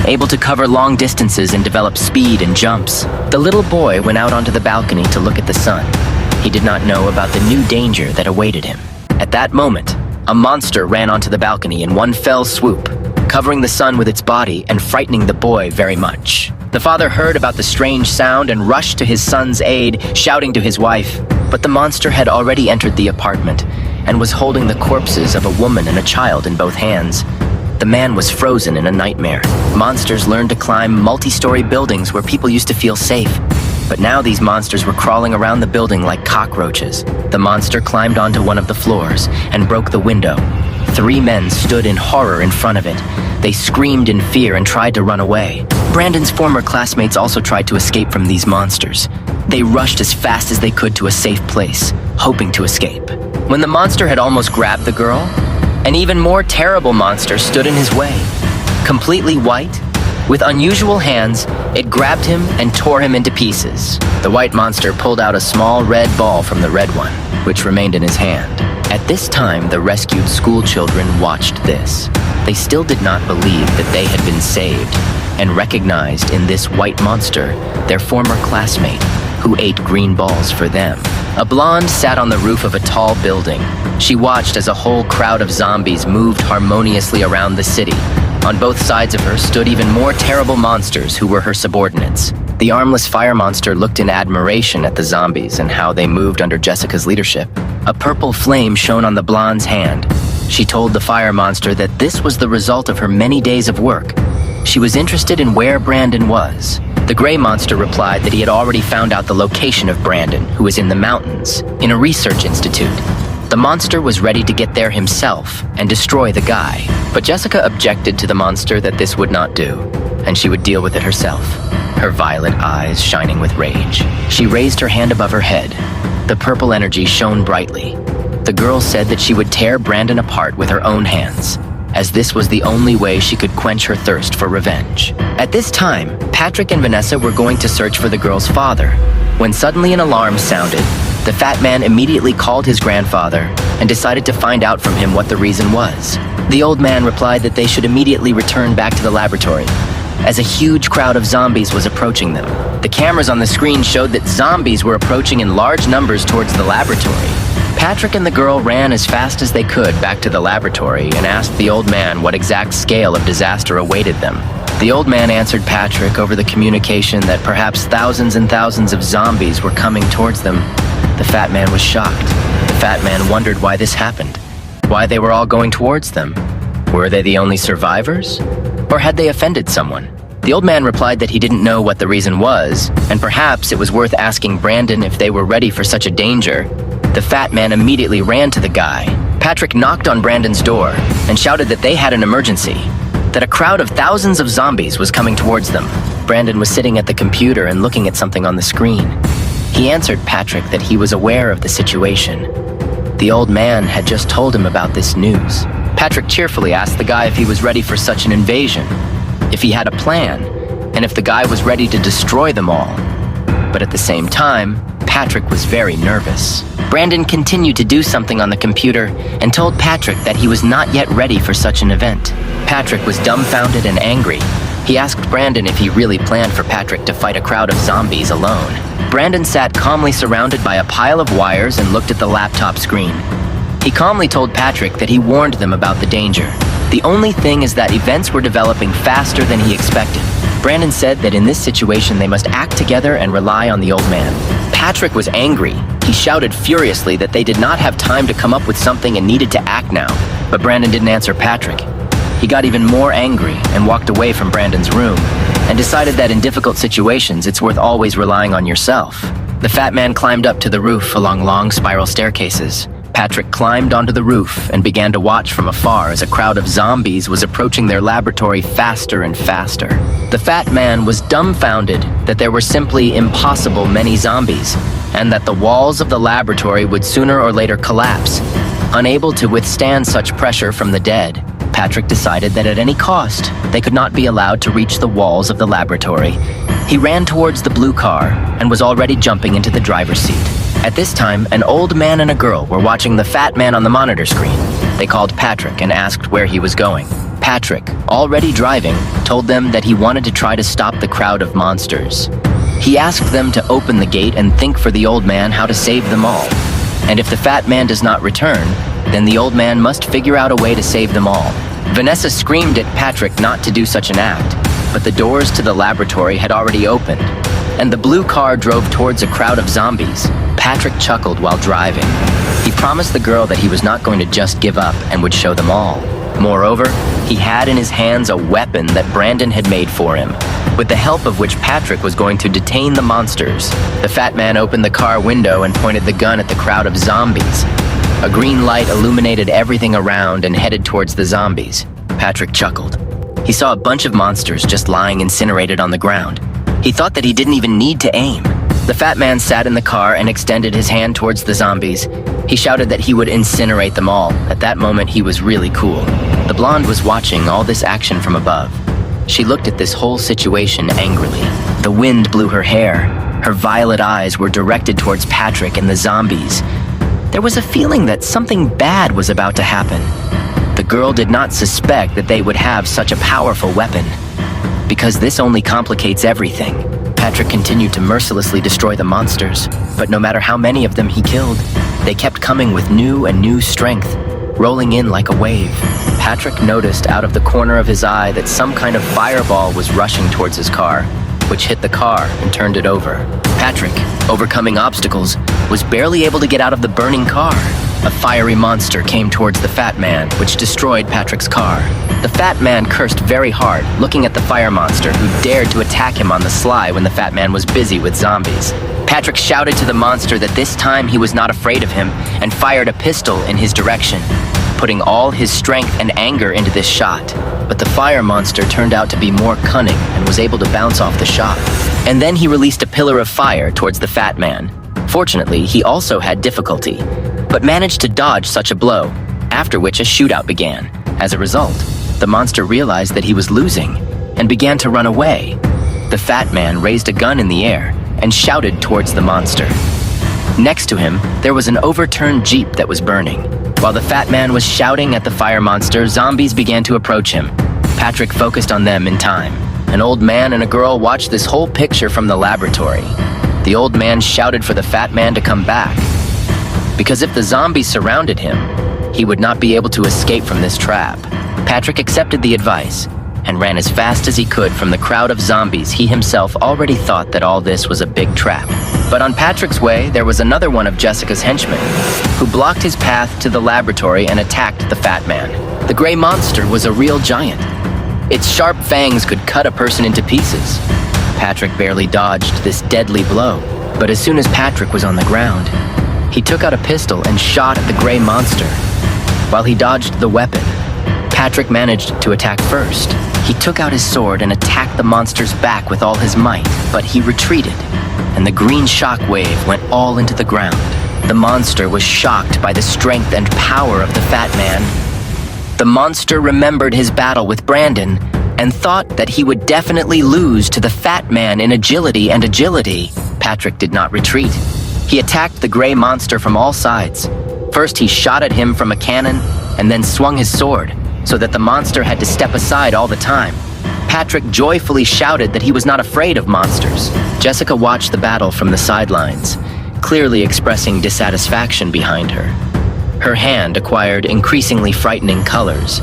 able to cover long distances and develop speed and jumps. The little boy went out onto the balcony to look at the sun. He did not know about the new danger that awaited him. At that moment, a monster ran onto the balcony in one fell swoop, covering the sun with its body and frightening the boy very much. The father heard about the strange sound and rushed to his son's aid, shouting to his wife. But the monster had already entered the apartment and was holding the corpses of a woman and a child in both hands. The man was frozen in a nightmare. Monsters learned to climb multi-story buildings where people used to feel safe. But now these monsters were crawling around the building like cockroaches. The monster climbed onto one of the floors and broke the window. 3 men stood in horror in front of it. They screamed in fear and tried to run away. Brandon's former classmates also tried to escape from these monsters. They rushed as fast as they could to a safe place, hoping to escape. When the monster had almost grabbed the girl, an even more terrible monster stood in his way. Completely white, with unusual hands, it grabbed him and tore him into pieces. The white monster pulled out a small red ball from the red one, which remained in his hand. At this time, the rescued school children watched this. They still did not believe that they had been saved and recognized in this white monster their former classmate who ate green balls for them. A blonde sat on the roof of a tall building. She watched as a whole crowd of zombies moved harmoniously around the city. On both sides of her stood even more terrible monsters who were her subordinates. The armless fire monster looked in admiration at the zombies and how they moved under Jessica's leadership. A purple flame shone on the blonde's hand. She told the fire monster that this was the result of her many days of work. She was interested in where Brandon was. The gray monster replied that he had already found out the location of Brandon, who was in the mountains, in a research institute. The monster was ready to get there himself and destroy the guy. But Jessica objected to the monster that this would not do, and she would deal with it herself, her violet eyes shining with rage. She raised her hand above her head. The purple energy shone brightly. The girl said that she would tear Brandon apart with her own hands, as this was the only way she could quench her thirst for revenge. At this time, Patrick and Vanessa were going to search for the girl's father, when suddenly an alarm sounded. The fat man immediately called his grandfather and decided to find out from him what the reason was. The old man replied that they should immediately return back to the laboratory, as a huge crowd of zombies was approaching them. The cameras on the screen showed that zombies were approaching in large numbers towards the laboratory. Patrick and the girl ran as fast as they could back to the laboratory and asked the old man what exact scale of disaster awaited them. The old man answered Patrick over the communication that perhaps thousands and thousands of zombies were coming towards them. The fat man was shocked. The fat man wondered why this happened, why they were all going towards them. Were they the only survivors? Or had they offended someone? The old man replied that he didn't know what the reason was, and perhaps it was worth asking Brandon if they were ready for such a danger. The fat man immediately ran to the guy. Patrick knocked on Brandon's door and shouted that they had an emergency, that a crowd of thousands of zombies was coming towards them. Brandon was sitting at the computer and looking at something on the screen. He answered Patrick that he was aware of the situation. The old man had just told him about this news. Patrick cheerfully asked the guy if he was ready for such an invasion, if he had a plan, and if the guy was ready to destroy them all. But at the same time, Patrick was very nervous. Brandon continued to do something on the computer and told Patrick that he was not yet ready for such an event. Patrick was dumbfounded and angry. He asked Brandon if he really planned for Patrick to fight a crowd of zombies alone. Brandon sat calmly surrounded by a pile of wires and looked at the laptop screen. He calmly told Patrick that he warned them about the danger. The only thing is that events were developing faster than he expected. Brandon said that in this situation they must act together and rely on the old man. Patrick was angry. He shouted furiously that they did not have time to come up with something and needed to act now. But Brandon didn't answer Patrick. He got even more angry and walked away from Brandon's room and decided that in difficult situations it's worth always relying on yourself. The fat man climbed up to the roof along long spiral staircases. Patrick climbed onto the roof and began to watch from afar as a crowd of zombies was approaching their laboratory faster and faster. The fat man was dumbfounded that there were simply impossible many zombies, and that the walls of the laboratory would sooner or later collapse. Unable to withstand such pressure from the dead, Patrick decided that at any cost, they could not be allowed to reach the walls of the laboratory. He ran towards the blue car and was already jumping into the driver's seat. At this time, an old man and a girl were watching the fat man on the monitor screen. They called Patrick and asked where he was going. Patrick, already driving, told them that he wanted to try to stop the crowd of monsters. He asked them to open the gate and think for the old man how to save them all. And if the fat man does not return, then the old man must figure out a way to save them all. Vanessa screamed at Patrick not to do such an act, but the doors to the laboratory had already opened, and the blue car drove towards a crowd of zombies. Patrick chuckled while driving. He promised the girl that he was not going to just give up and would show them all. Moreover, he had in his hands a weapon that Brandon had made for him, with the help of which Patrick was going to detain the monsters. The fat man opened the car window and pointed the gun at the crowd of zombies. A green light illuminated everything around and headed towards the zombies. Patrick chuckled. He saw a bunch of monsters just lying incinerated on the ground. He thought that he didn't even need to aim. The fat man sat in the car and extended his hand towards the zombies. He shouted that he would incinerate them all. At that moment, he was really cool. The blonde was watching all this action from above. She looked at this whole situation angrily. The wind blew her hair. Her violet eyes were directed towards Patrick and the zombies. There was a feeling that something bad was about to happen. The girl did not suspect that they would have such a powerful weapon, because this only complicates everything. Patrick continued to mercilessly destroy the monsters, but no matter how many of them he killed, they kept coming with new and new strength, rolling in like a wave. Patrick noticed out of the corner of his eye that some kind of fireball was rushing towards his car, which hit the car and turned it over. Patrick, overcoming obstacles, was barely able to get out of the burning car. A fiery monster came towards the fat man, which destroyed Patrick's car. The fat man cursed very hard, looking at the fire monster who dared to attack him on the sly when the fat man was busy with zombies. Patrick shouted to the monster that this time he was not afraid of him and fired a pistol in his direction, putting all his strength and anger into this shot. But the fire monster turned out to be more cunning and was able to bounce off the shot. And then he released a pillar of fire towards the fat man. Fortunately, he also had difficulty, but managed to dodge such a blow, after which a shootout began. As a result, the monster realized that he was losing and began to run away. The fat man raised a gun in the air and shouted towards the monster. Next to him, there was an overturned Jeep that was burning. While the fat man was shouting at the fire monster, zombies began to approach him. Patrick focused on them in time. An old man and a girl watched this whole picture from the laboratory. The old man shouted for the fat man to come back, because if the zombies surrounded him, he would not be able to escape from this trap. Patrick accepted the advice and ran as fast as he could from the crowd of zombies. He himself already thought that all this was a big trap. But on Patrick's way, there was another one of Jessica's henchmen, who blocked his path to the laboratory and attacked the fat man. The gray monster was a real giant. Its sharp fangs could cut a person into pieces. Patrick barely dodged this deadly blow, but as soon as Patrick was on the ground, he took out a pistol and shot at the gray monster. While he dodged the weapon, Patrick managed to attack first. He took out his sword and attacked the monster's back with all his might, but he retreated, and the green shockwave went all into the ground. The monster was shocked by the strength and power of the fat man. The monster remembered his battle with Brandon and thought that he would definitely lose to the fat man in agility and agility. Patrick did not retreat. He attacked the gray monster from all sides. First, he shot at him from a cannon and then swung his sword, so that the monster had to step aside all the time. Patrick joyfully shouted that he was not afraid of monsters. Jessica watched the battle from the sidelines, clearly expressing dissatisfaction behind her. Her hand acquired increasingly frightening colors,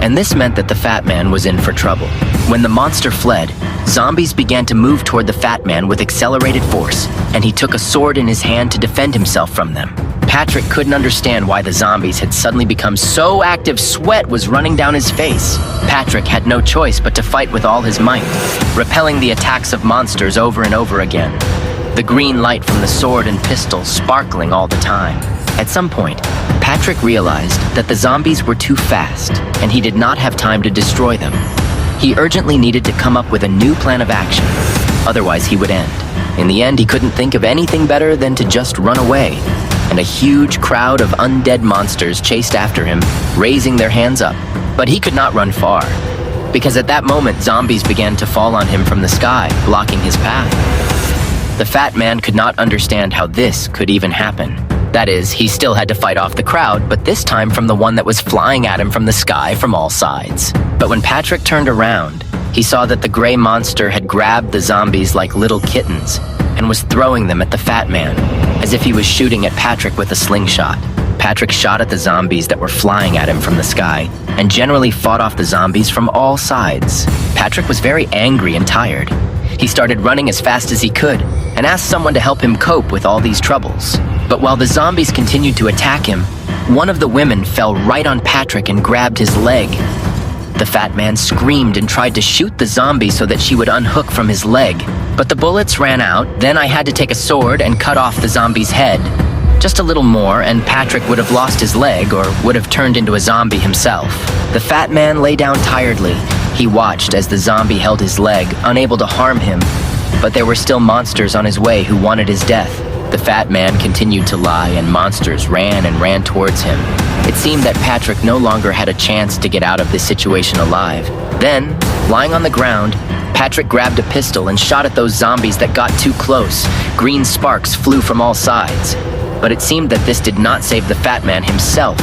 and this meant that the fat man was in for trouble. When the monster fled, zombies began to move toward the fat man with accelerated force, and he took a sword in his hand to defend himself from them. Patrick couldn't understand why the zombies had suddenly become so active. Sweat was running down his face. Patrick had no choice but to fight with all his might, repelling the attacks of monsters over and over again, the green light from the sword and pistol sparkling all the time. At some point, Patrick realized that the zombies were too fast, and he did not have time to destroy them. He urgently needed to come up with a new plan of action, otherwise he would end. In the end, he couldn't think of anything better than to just run away, and a huge crowd of undead monsters chased after him, raising their hands up. But he could not run far, because at that moment, zombies began to fall on him from the sky, blocking his path. The fat man could not understand how this could even happen. That is, he still had to fight off the crowd, but this time from the one that was flying at him from the sky from all sides. But when Patrick turned around, he saw that the gray monster had grabbed the zombies like little kittens and was throwing them at the fat man, as if he was shooting at Patrick with a slingshot. Patrick shot at the zombies that were flying at him from the sky and generally fought off the zombies from all sides. Patrick was very angry and tired. He started running as fast as he could and asked someone to help him cope with all these troubles. But while the zombies continued to attack him, one of the women fell right on Patrick and grabbed his leg. The fat man screamed and tried to shoot the zombie so that she would unhook from his leg. But the bullets ran out, then I had to take a sword and cut off the zombie's head. Just a little more and Patrick would have lost his leg or would have turned into a zombie himself. The fat man lay down tiredly. He watched as the zombie held his leg, unable to harm him, but there were still monsters on his way who wanted his death. The fat man continued to lie and monsters ran and ran towards him. It seemed that Patrick no longer had a chance to get out of this situation alive. Then, lying on the ground, Patrick grabbed a pistol and shot at those zombies that got too close. Green sparks flew from all sides. But it seemed that this did not save the fat man himself,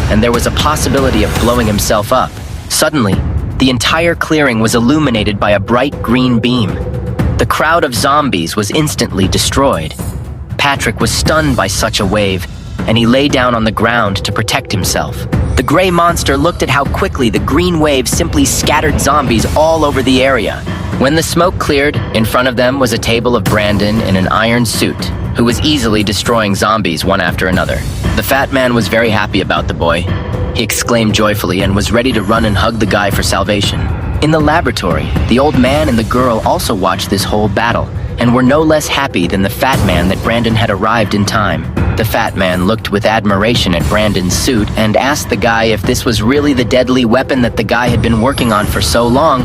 and there was a possibility of blowing himself up. Suddenly, the entire clearing was illuminated by a bright green beam. The crowd of zombies was instantly destroyed. Patrick was stunned by such a wave, and he lay down on the ground to protect himself. The gray monster looked at how quickly the green wave simply scattered zombies all over the area. When the smoke cleared, in front of them was a table of Brandon in an iron suit, who was easily destroying zombies one after another. The fat man was very happy about the boy. He exclaimed joyfully and was ready to run and hug the guy for salvation. In the laboratory, the old man and the girl also watched this whole battle and were no less happy than the fat man that Brandon had arrived in time. The fat man looked with admiration at Brandon's suit and asked the guy if this was really the deadly weapon that the guy had been working on for so long,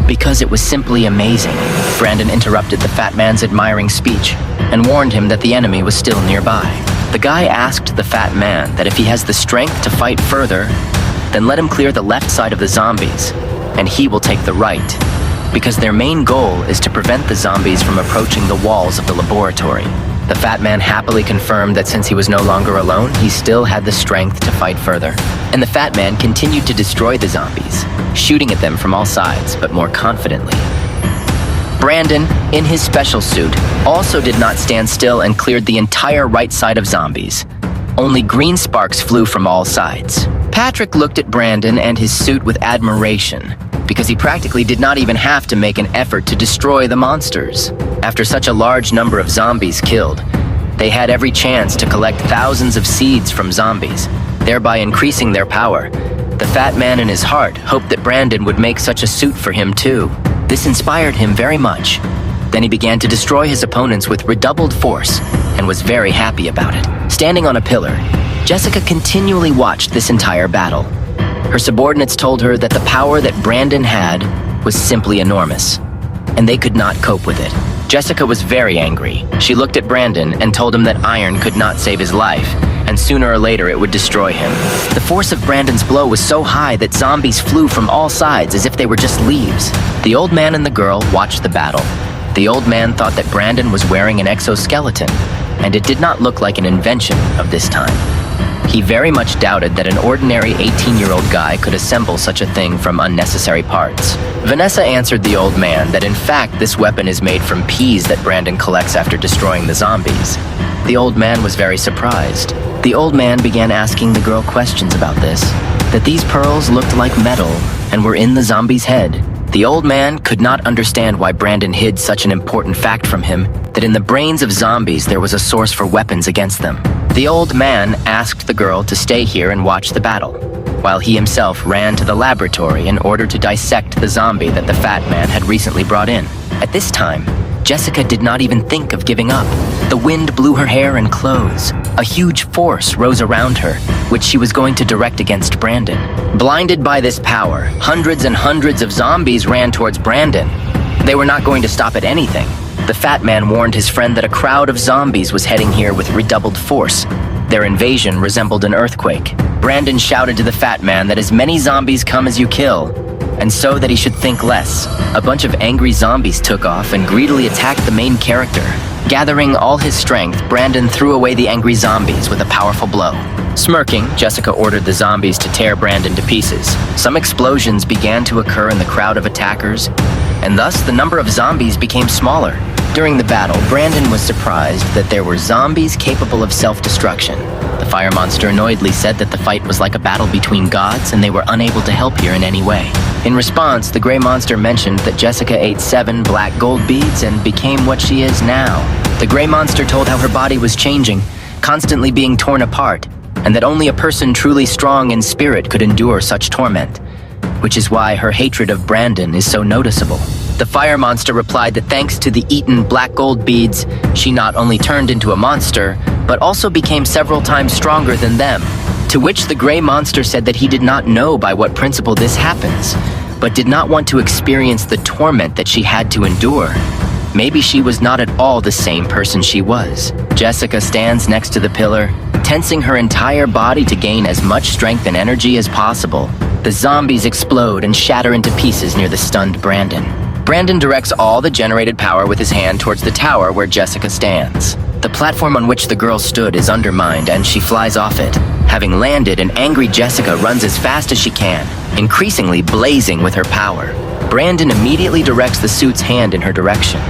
because it was simply amazing. Brandon interrupted the fat man's admiring speech and warned him that the enemy was still nearby. The guy asked the fat man that if he has the strength to fight further, then let him clear the left side of the zombies, and he will take the right, because their main goal is to prevent the zombies from approaching the walls of the laboratory. The fat man happily confirmed that since he was no longer alone, he still had the strength to fight further. And the fat man continued to destroy the zombies, shooting at them from all sides, but more confidently. Brandon, in his special suit, also did not stand still and cleared the entire right side of zombies. Only green sparks flew from all sides. Patrick looked at Brandon and his suit with admiration, because he practically did not even have to make an effort to destroy the monsters. After such a large number of zombies killed, they had every chance to collect thousands of seeds from zombies, thereby increasing their power. The fat man in his heart hoped that Brandon would make such a suit for him too. This inspired him very much. Then he began to destroy his opponents with redoubled force and was very happy about it. Standing on a pillar, Jessica continually watched this entire battle. Her subordinates told her that the power that Brandon had was simply enormous, and they could not cope with it. Jessica was very angry. She looked at Brandon and told him that iron could not save his life, and sooner or later it would destroy him. The force of Brandon's blow was so high that zombies flew from all sides as if they were just leaves. The old man and the girl watched the battle. The old man thought that Brandon was wearing an exoskeleton, and it did not look like an invention of this time. He very much doubted that an ordinary 18-year-old guy could assemble such a thing from unnecessary parts. Vanessa answered the old man that in fact this weapon is made from peas that Brandon collects after destroying the zombies. The old man was very surprised. The old man began asking the girl questions about this, that these pearls looked like metal and were in the zombie's head. The old man could not understand why Brandon hid such an important fact from him, that in the brains of zombies there was a source for weapons against them. The old man asked the girl to stay here and watch the battle, while he himself ran to the laboratory in order to dissect the zombie that the fat man had recently brought in. At this time, Jessica did not even think of giving up. The wind blew her hair and clothes. A huge force rose around her, which she was going to direct against Brandon. Blinded by this power, hundreds and hundreds of zombies ran towards Brandon. They were not going to stop at anything. The fat man warned his friend that a crowd of zombies was heading here with redoubled force. Their invasion resembled an earthquake. Brandon shouted to the fat man that as many zombies come as you kill, and so that he should think less. A bunch of angry zombies took off and greedily attacked the main character. Gathering all his strength, Brandon threw away the angry zombies with a powerful blow. Smirking, Jessica ordered the zombies to tear Brandon to pieces. Some explosions began to occur in the crowd of attackers, and thus the number of zombies became smaller. During the battle, Brandon was surprised that there were zombies capable of self-destruction. The fire monster annoyedly said that the fight was like a battle between gods and they were unable to help here in any way. In response, the gray monster mentioned that Jessica ate 7 black gold beads and became what she is now. The gray monster told how her body was changing, constantly being torn apart, and that only a person truly strong in spirit could endure such torment, which is why her hatred of Brandon is so noticeable. The fire monster replied that thanks to the eaten black gold beads, she not only turned into a monster, but also became several times stronger than them. To which the gray monster said that he did not know by what principle this happens, but did not want to experience the torment that she had to endure. Maybe she was not at all the same person she was. Jessica stands next to the pillar, tensing her entire body to gain as much strength and energy as possible. The zombies explode and shatter into pieces near the stunned Brandon. Brandon directs all the generated power with his hand towards the tower where Jessica stands. The platform on which the girl stood is undermined and she flies off it. Having landed, an angry Jessica runs as fast as she can, increasingly blazing with her power. Brandon immediately directs the suit's hand in her direction,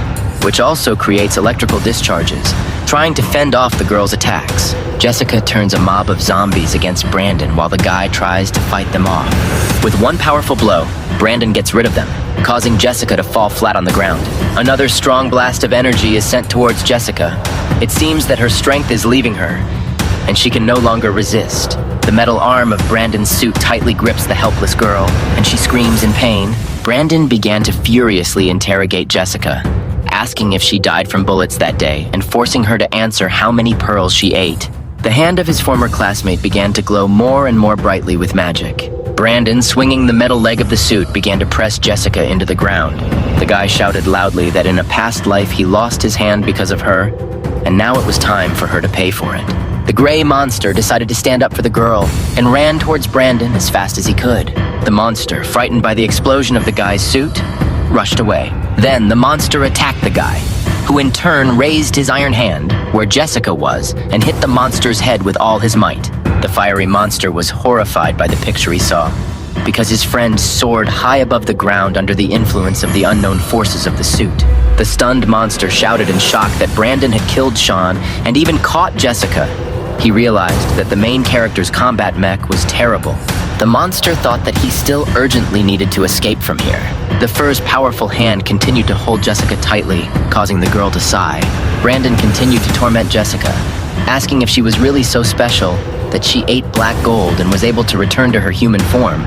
which also creates electrical discharges, trying to fend off the girl's attacks. Jessica turns a mob of zombies against Brandon while the guy tries to fight them off. With one powerful blow, Brandon gets rid of them, causing Jessica to fall flat on the ground. Another strong blast of energy is sent towards Jessica. It seems that her strength is leaving her, and she can no longer resist. The metal arm of Brandon's suit tightly grips the helpless girl, and she screams in pain. Brandon began to furiously interrogate Jessica, asking if she died from bullets that day and forcing her to answer how many pearls she ate. The hand of his former classmate began to glow more and more brightly with magic. Brandon, swinging the metal leg of the suit, began to press Jessica into the ground. The guy shouted loudly that in a past life he lost his hand because of her, and now it was time for her to pay for it. The gray monster decided to stand up for the girl and ran towards Brandon as fast as he could. The monster, frightened by the explosion of the guy's suit, rushed away. Then the monster attacked the guy, who in turn raised his iron hand where Jessica was and hit the monster's head with all his might. The fiery monster was horrified by the picture he saw, because his friend soared high above the ground under the influence of the unknown forces of the suit. The stunned monster shouted in shock that Brandon had killed Sean and even caught Jessica. He realized that the main character's combat mech was terrible. The monster thought that he still urgently needed to escape from here. The fur's powerful hand continued to hold Jessica tightly, causing the girl to sigh. Brandon continued to torment Jessica, asking if she was really so special that she ate black gold and was able to return to her human form,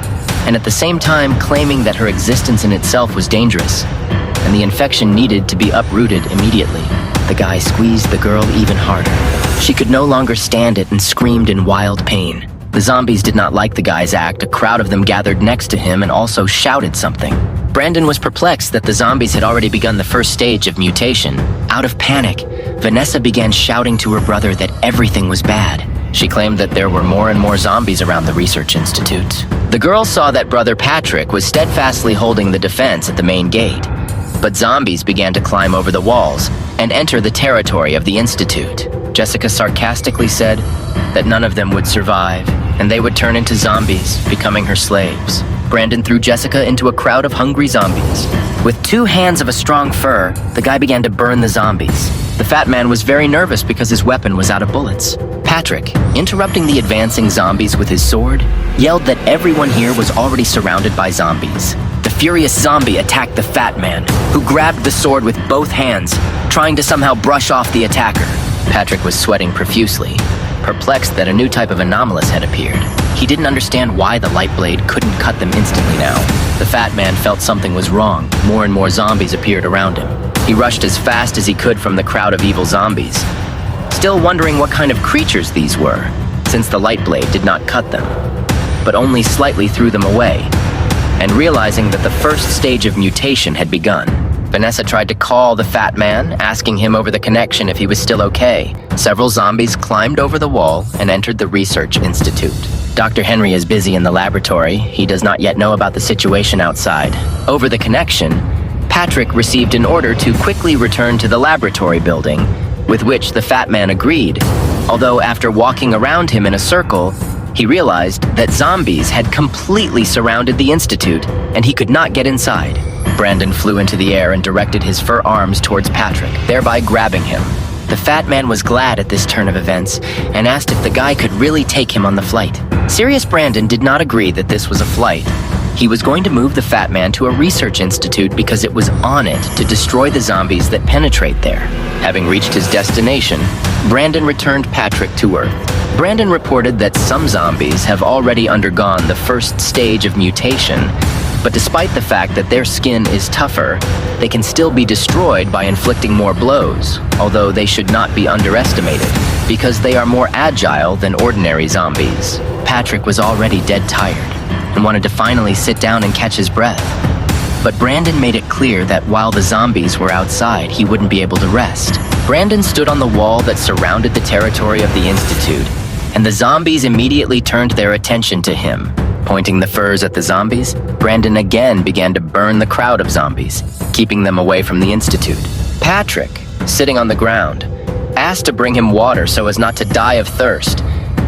and at the same time claiming that her existence in itself was dangerous, and the infection needed to be uprooted immediately. The guy squeezed the girl even harder. She could no longer stand it and screamed in wild pain. The zombies did not like the guy's act. A crowd of them gathered next to him and also shouted something. Brandon was perplexed that the zombies had already begun the first stage of mutation. Out of panic, Vanessa began shouting to her brother that everything was bad. She claimed that there were more and more zombies around the research institute. The girl saw that brother Patrick was steadfastly holding the defense at the main gate, but zombies began to climb over the walls and enter the territory of the institute. Jessica sarcastically said that none of them would survive, and they would turn into zombies, becoming her slaves. Brandon threw Jessica into a crowd of hungry zombies. With 2 hands of a strong fur, the guy began to burn the zombies. The fat man was very nervous because his weapon was out of bullets. Patrick, interrupting the advancing zombies with his sword, yelled that everyone here was already surrounded by zombies. The furious zombie attacked the fat man, who grabbed the sword with both hands, trying to somehow brush off the attacker. Patrick was sweating profusely, perplexed that a new type of anomalous had appeared. He didn't understand why the light blade couldn't cut them instantly now. The fat man felt something was wrong. More and more zombies appeared around him. He rushed as fast as he could from the crowd of evil zombies, still wondering what kind of creatures these were, since the light blade did not cut them, but only slightly threw them away, and realizing that the first stage of mutation had begun. Vanessa tried to call the fat man, asking him over the connection if he was still okay. Several zombies climbed over the wall and entered the research institute. Dr. Henry is busy in the laboratory. He does not yet know about the situation outside. Over the connection, Patrick received an order to quickly return to the laboratory building, with which the fat man agreed, although after walking around him in a circle, he realized that zombies had completely surrounded the institute and he could not get inside. Brandon flew into the air and directed his fur arms towards Patrick, thereby grabbing him. The fat man was glad at this turn of events and asked if the guy could really take him on the flight. Serious Brandon did not agree that this was a flight. He was going to move the fat man to a research institute because it was on it to destroy the zombies that penetrate there. Having reached his destination, Brandon returned Patrick to Earth. Brandon reported that some zombies have already undergone the first stage of mutation, but despite the fact that their skin is tougher, they can still be destroyed by inflicting more blows, although they should not be underestimated, because they are more agile than ordinary zombies. Patrick was already dead tired and wanted to finally sit down and catch his breath. But Brandon made it clear that while the zombies were outside, he wouldn't be able to rest. Brandon stood on the wall that surrounded the territory of the Institute, and the zombies immediately turned their attention to him. Pointing the furs at the zombies, Brandon again began to burn the crowd of zombies, keeping them away from the Institute. Patrick, sitting on the ground, asked to bring him water so as not to die of thirst,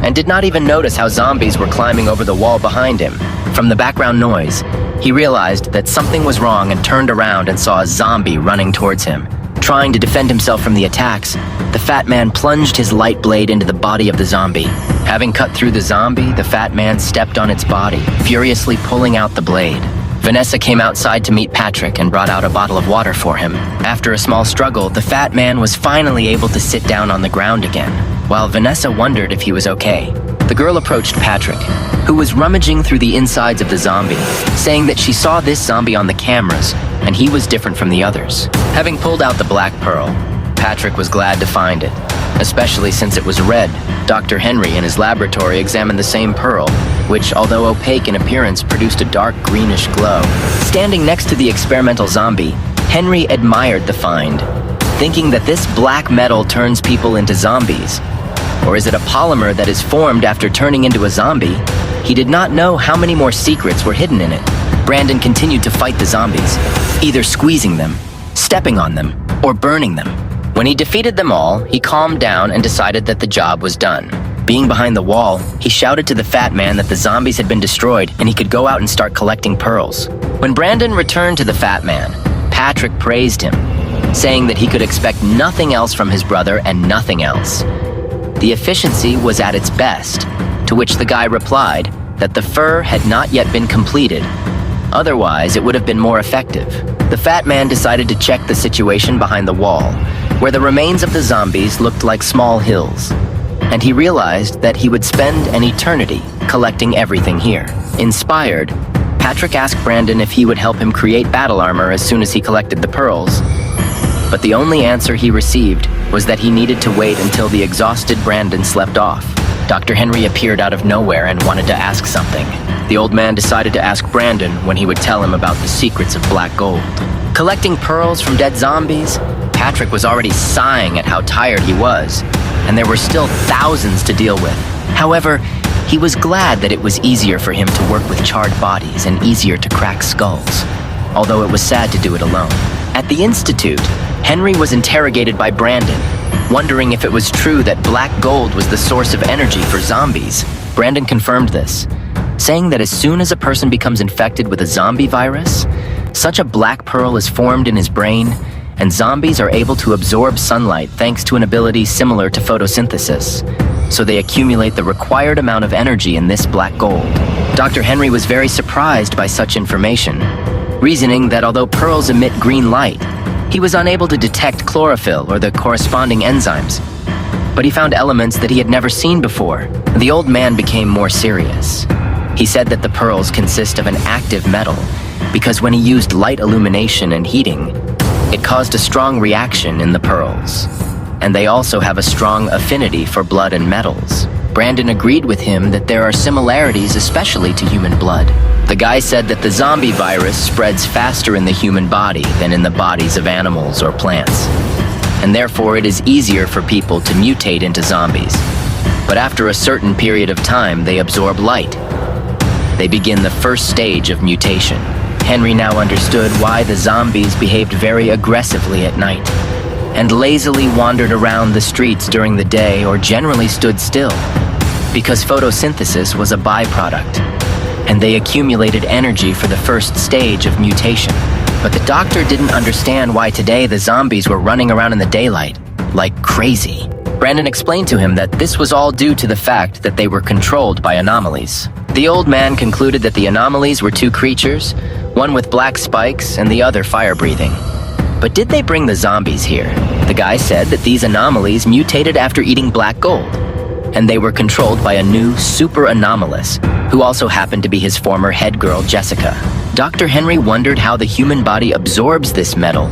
and did not even notice how zombies were climbing over the wall behind him. From the background noise, he realized that something was wrong and turned around and saw a zombie running towards him. Trying to defend himself from the attacks, the fat man plunged his light blade into the body of the zombie. Having cut through the zombie, the fat man stepped on its body, furiously pulling out the blade. Vanessa came outside to meet Patrick and brought out a bottle of water for him. After a small struggle, the fat man was finally able to sit down on the ground again, while Vanessa wondered if he was okay. The girl approached Patrick, who was rummaging through the insides of the zombie, saying that she saw this zombie on the cameras, and he was different from the others. Having pulled out the black pearl, Patrick was glad to find it, especially since it was red. Dr. Henry in his laboratory examined the same pearl, which, although opaque in appearance, produced a dark greenish glow. Standing next to the experimental zombie, Henry admired the find, thinking that this black metal turns people into zombies. Or is it a polymer that is formed after turning into a zombie? He did not know how many more secrets were hidden in it. Brandon continued to fight the zombies, either squeezing them, stepping on them, or burning them. When he defeated them all, he calmed down and decided that the job was done. Being behind the wall, he shouted to the fat man that the zombies had been destroyed and he could go out and start collecting pearls. When Brandon returned to the fat man, Patrick praised him, saying that he could expect nothing else from his brother and nothing else. The efficiency was at its best, to which the guy replied that the fur had not yet been completed. Otherwise, it would have been more effective. The fat man decided to check the situation behind the wall, where the remains of the zombies looked like small hills, and he realized that he would spend an eternity collecting everything here. Inspired, Patrick asked Brandon if he would help him create battle armor as soon as he collected the pearls, but the only answer he received was that he needed to wait until the exhausted Brandon slept off. Dr. Henry appeared out of nowhere and wanted to ask something. The old man decided to ask Brandon when he would tell him about the secrets of black gold. Collecting pearls from dead zombies, Patrick was already sighing at how tired he was, and there were still thousands to deal with. However, he was glad that it was easier for him to work with charred bodies and easier to crack skulls, although it was sad to do it alone. At the Institute, Henry was interrogated by Brandon, wondering if it was true that black gold was the source of energy for zombies. Brandon confirmed this, saying that as soon as a person becomes infected with a zombie virus, such a black pearl is formed in his brain, and zombies are able to absorb sunlight thanks to an ability similar to photosynthesis, so they accumulate the required amount of energy in this black gold. Dr. Henry was very surprised by such information, reasoning that although pearls emit green light, he was unable to detect chlorophyll or the corresponding enzymes, but he found elements that he had never seen before. The old man became more serious. He said that the pearls consist of an active metal because when he used light illumination and heating, It caused a strong reaction in the pearls. And they also have a strong affinity for blood and metals. Brandon agreed with him that there are similarities, especially to human blood. The guy said that the zombie virus spreads faster in the human body than in the bodies of animals or plants. And therefore it is easier for people to mutate into zombies. But after a certain period of time, they absorb light. They begin the first stage of mutation. Henry now understood why the zombies behaved very aggressively at night and lazily wandered around the streets during the day or generally stood still, because photosynthesis was a byproduct, and they accumulated energy for the first stage of mutation. But the doctor didn't understand why today the zombies were running around in the daylight like crazy. Brandon explained to him that this was all due to the fact that they were controlled by anomalies. The old man concluded that the anomalies were two creatures, one with black spikes and the other fire-breathing. But did they bring the zombies here? The guy said that these anomalies mutated after eating black gold, and they were controlled by a new super anomalous, who also happened to be his former head girl, Jessica. Dr. Henry wondered how the human body absorbs this metal,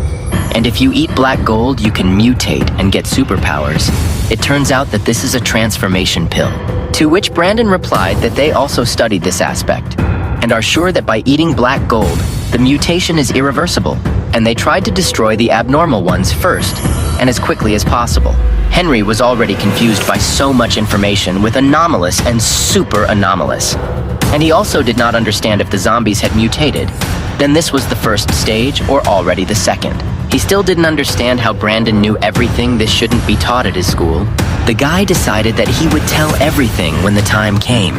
and if you eat black gold, you can mutate and get superpowers. It turns out that this is a transformation pill. To which Brandon replied that they also studied this aspect, and are sure that by eating black gold, the mutation is irreversible, and they tried to destroy the abnormal ones first, and as quickly as possible. Henry was already confused by so much information with anomalous and super anomalous, and he also did not understand if the zombies had mutated. Then this was the first stage, or already the second. He still didn't understand how Brandon knew everything this shouldn't be taught at his school. The guy decided that he would tell everything when the time came,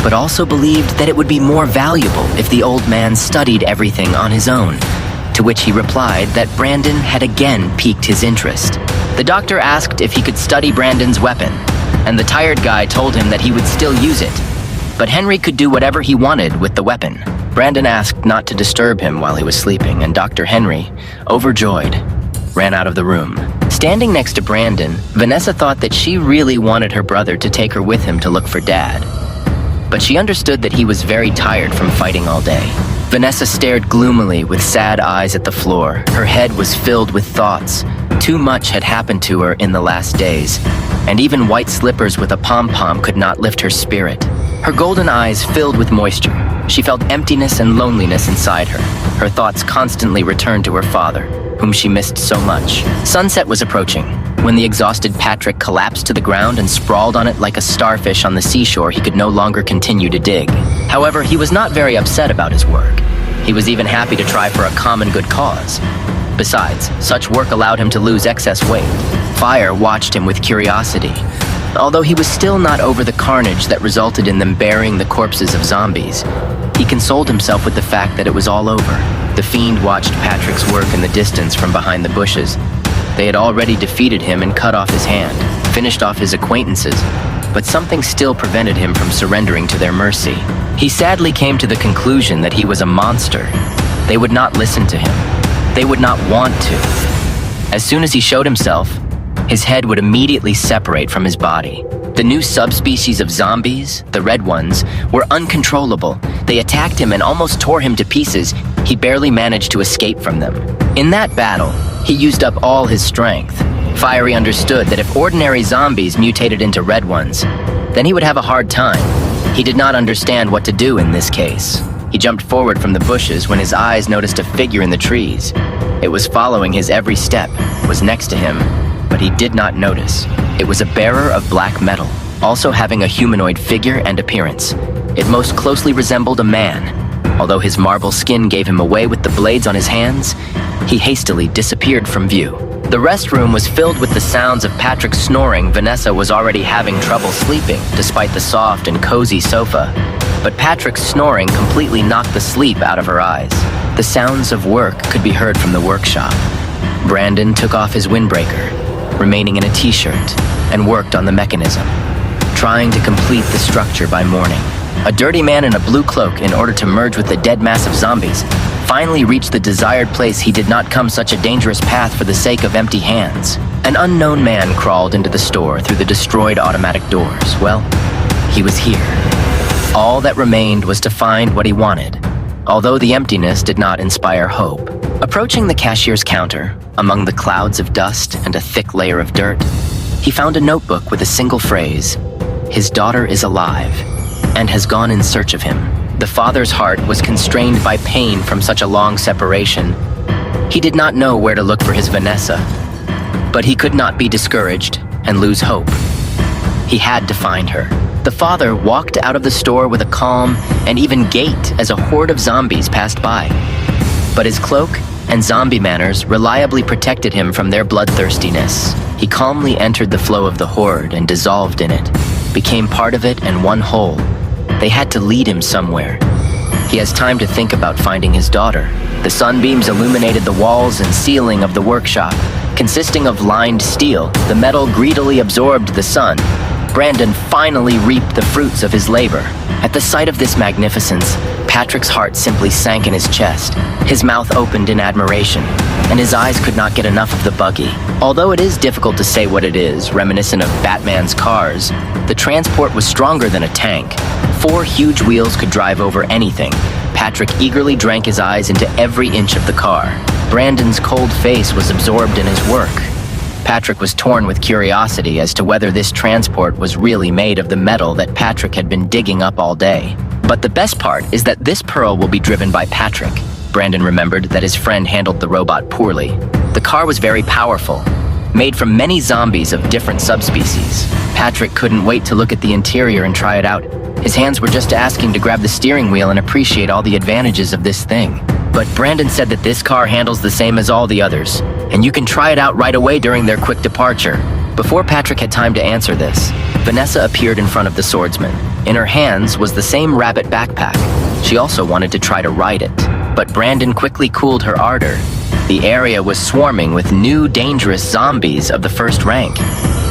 but also believed that it would be more valuable if the old man studied everything on his own, to which he replied that Brandon had again piqued his interest. The doctor asked if he could study Brandon's weapon, and the tired guy told him that he would still use it, but Henry could do whatever he wanted with the weapon. Brandon asked not to disturb him while he was sleeping, and Dr. Henry, overjoyed, ran out of the room. Standing next to Brandon, Vanessa thought that she really wanted her brother to take her with him to look for Dad, but she understood that he was very tired from fighting all day. Vanessa stared gloomily with sad eyes at the floor. Her head was filled with thoughts. Too much had happened to her in the last days, and even white slippers with a pom-pom could not lift her spirit. Her golden eyes filled with moisture. She felt emptiness and loneliness inside her. Her thoughts constantly returned to her father, whom she missed so much. Sunset was approaching. When the exhausted Patrick collapsed to the ground and sprawled on it like a starfish on the seashore, he could no longer continue to dig. However, he was not very upset about his work. He was even happy to try for a common good cause. Besides, such work allowed him to lose excess weight. Fire watched him with curiosity. Although he was still not over the carnage that resulted in them burying the corpses of zombies, he consoled himself with the fact that it was all over. The fiend watched Patrick's work in the distance from behind the bushes. They had already defeated him and cut off his hand, finished off his acquaintances, but something still prevented him from surrendering to their mercy. He sadly came to the conclusion that he was a monster. They would not listen to him. They would not want to. As soon as he showed himself, his head would immediately separate from his body. The new subspecies of zombies, the red ones, were uncontrollable. They attacked him and almost tore him to pieces. He barely managed to escape from them. In that battle, he used up all his strength. Fiery understood that if ordinary zombies mutated into red ones, then he would have a hard time. He did not understand what to do in this case. He jumped forward from the bushes when his eyes noticed a figure in the trees. It was following his every step, was next to him, but he did not notice. It was a bearer of black metal, also having a humanoid figure and appearance. It most closely resembled a man. Although his marble skin gave him away with the blades on his hands, he hastily disappeared from view. The restroom was filled with the sounds of Patrick snoring. Vanessa was already having trouble sleeping, despite the soft and cozy sofa. But Patrick's snoring completely knocked the sleep out of her eyes. The sounds of work could be heard from the workshop. Brandon took off his windbreaker, remaining in a t-shirt, and worked on the mechanism, trying to complete the structure by morning. A dirty man in a blue cloak, in order to merge with the dead mass of zombies, finally reached the desired place. He did not come such a dangerous path for the sake of empty hands. An unknown man crawled into the store through the destroyed automatic doors. Well, he was here. All that remained was to find what he wanted, although the emptiness did not inspire hope. Approaching the cashier's counter, among the clouds of dust and a thick layer of dirt, he found a notebook with a single phrase: "His daughter is alive and has gone in search of him." The father's heart was constrained by pain from such a long separation. He did not know where to look for his Vanessa, but he could not be discouraged and lose hope. He had to find her. The father walked out of the store with a calm and even gait as a horde of zombies passed by. But his cloak and zombie manners reliably protected him from their bloodthirstiness. He calmly entered the flow of the horde and dissolved in it, became part of it and one whole. They had to lead him somewhere. He has time to think about finding his daughter. The sunbeams illuminated the walls and ceiling of the workshop. Consisting of lined steel, the metal greedily absorbed the sun. Brandon finally reaped the fruits of his labor. At the sight of this magnificence, Patrick's heart simply sank in his chest. His mouth opened in admiration, and his eyes could not get enough of the buggy. Although it is difficult to say what it is, reminiscent of Batman's cars, the transport was stronger than a tank. 4 huge wheels could drive over anything. Patrick eagerly drank his eyes into every inch of the car. Brandon's cold face was absorbed in his work. Patrick was torn with curiosity as to whether this transport was really made of the metal that Patrick had been digging up all day. But the best part is that this pearl will be driven by Patrick. Brandon remembered that his friend handled the robot poorly. The car was very powerful, made from many zombies of different subspecies. Patrick couldn't wait to look at the interior and try it out. His hands were just asking to grab the steering wheel and appreciate all the advantages of this thing. But Brandon said that this car handles the same as all the others, and you can try it out right away during their quick departure. Before Patrick had time to answer this, Vanessa appeared in front of the swordsman. In her hands was the same rabbit backpack. She also wanted to try to ride it, but Brandon quickly cooled her ardor. The area was swarming with new dangerous zombies of the first rank.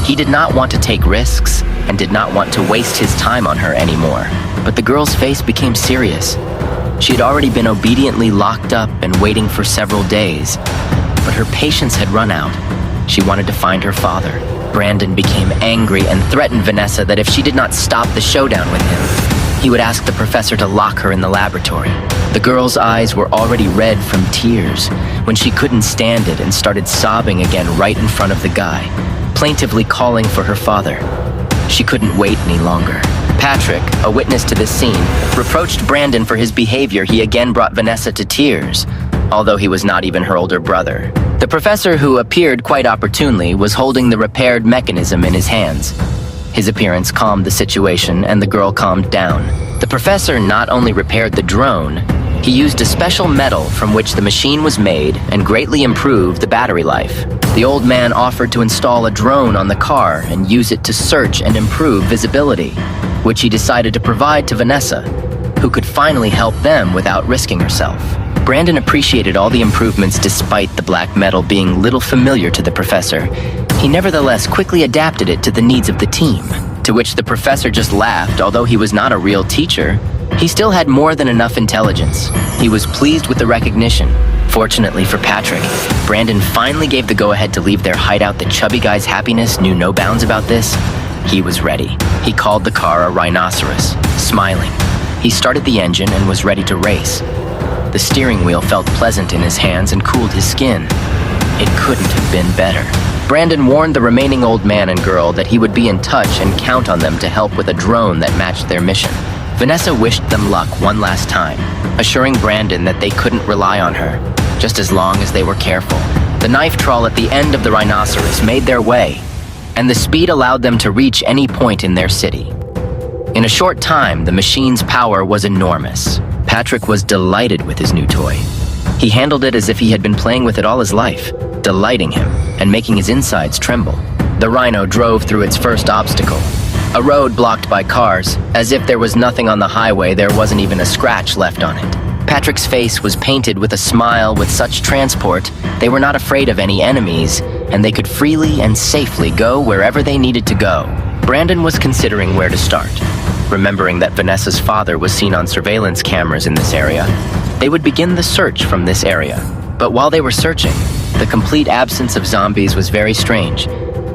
He did not want to take risks and did not want to waste his time on her anymore. But the girl's face became serious. She had already been obediently locked up and waiting for several days, but her patience had run out. She wanted to find her father. Brandon became angry and threatened Vanessa that if she did not stop the showdown with him, he would ask the professor to lock her in the laboratory. The girl's eyes were already red from tears when she couldn't stand it and started sobbing again right in front of the guy, plaintively calling for her father. She couldn't wait any longer. Patrick, a witness to this scene, reproached Brandon for his behavior. He again brought Vanessa to tears, although he was not even her older brother. The professor, who appeared quite opportunely, was holding the repaired mechanism in his hands. His appearance calmed the situation, and the girl calmed down. The professor not only repaired the drone, he used a special metal from which the machine was made and greatly improved the battery life. The old man offered to install a drone on the car and use it to search and improve visibility, which he decided to provide to Vanessa, who could finally help them without risking herself. Brandon appreciated all the improvements despite the black metal being little familiar to the professor. He nevertheless quickly adapted it to the needs of the team, to which the professor just laughed. Although he was not a real teacher, he still had more than enough intelligence. He was pleased with the recognition. Fortunately for Patrick, Brandon finally gave the go-ahead to leave their hideout. The chubby guy's happiness knew no bounds about this. He was ready. He called the car a rhinoceros, smiling. He started the engine and was ready to race. The steering wheel felt pleasant in his hands and cooled his skin. It couldn't have been better. Brandon warned the remaining old man and girl that he would be in touch and count on them to help with a drone that matched their mission. Vanessa wished them luck one last time, assuring Brandon that they couldn't rely on her, just as long as they were careful. The knife trawl at the end of the rhinoceros made their way, and the speed allowed them to reach any point in their city. In a short time, the machine's power was enormous. Patrick was delighted with his new toy. He handled it as if he had been playing with it all his life, delighting him and making his insides tremble. The rhino drove through its first obstacle, a road blocked by cars. As if there was nothing on the highway, there wasn't even a scratch left on it. Patrick's face was painted with a smile. With such transport, they were not afraid of any enemies, and they could freely and safely go wherever they needed to go. Brandon was considering where to start. Remembering that Vanessa's father was seen on surveillance cameras in this area, they would begin the search from this area. But while they were searching, the complete absence of zombies was very strange.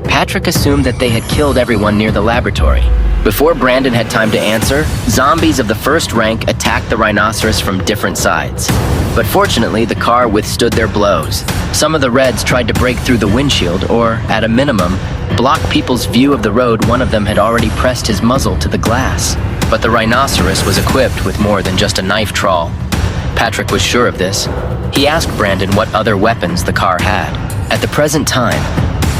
Patrick assumed that they had killed everyone near the laboratory. Before Brandon had time to answer, zombies of the first rank attacked the rhinoceros from different sides. But fortunately, the car withstood their blows. Some of the Reds tried to break through the windshield or, at a minimum, block people's view of the road. One of them had already pressed his muzzle to the glass. But the rhinoceros was equipped with more than just a knife trawl. Patrick was sure of this. He asked Brandon what other weapons the car had. At the present time,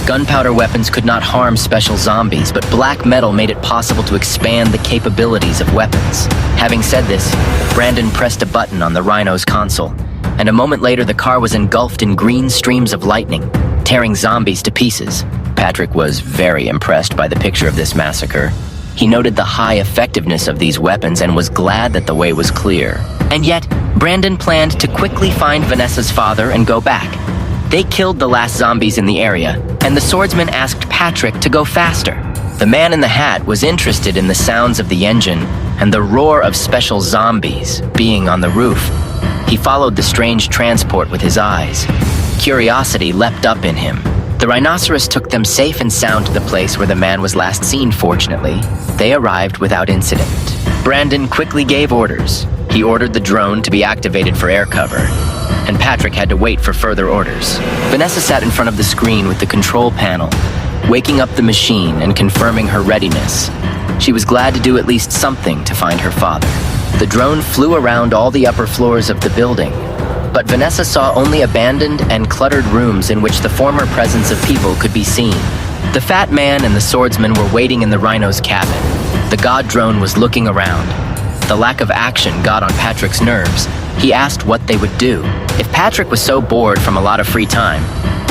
gunpowder weapons could not harm special zombies, but black metal made it possible to expand the capabilities of weapons. Having said this, Brandon pressed a button on the rhino's console, and a moment later the car was engulfed in green streams of lightning, tearing zombies to pieces. Patrick was very impressed by the picture of this massacre. He noted the high effectiveness of these weapons and was glad that the way was clear. And yet, Brandon planned to quickly find Vanessa's father and go back. They killed the last zombies in the area, and the swordsman asked Patrick to go faster. The man in the hat was interested in the sounds of the engine and the roar of special zombies being on the roof. He followed the strange transport with his eyes. Curiosity leapt up in him. The rhinoceros took them safe and sound to the place where the man was last seen. Fortunately, they arrived without incident. Brandon quickly gave orders. He ordered the drone to be activated for air cover, and Patrick had to wait for further orders. Vanessa sat in front of the screen with the control panel, waking up the machine and confirming her readiness. She was glad to do at least something to find her father. The drone flew around all the upper floors of the building, but Vanessa saw only abandoned and cluttered rooms in which the former presence of people could be seen. The fat man and the swordsman were waiting in the rhino's cabin. The god drone was looking around. The lack of action got on Patrick's nerves. He asked what they would do. If Patrick was so bored from a lot of free time,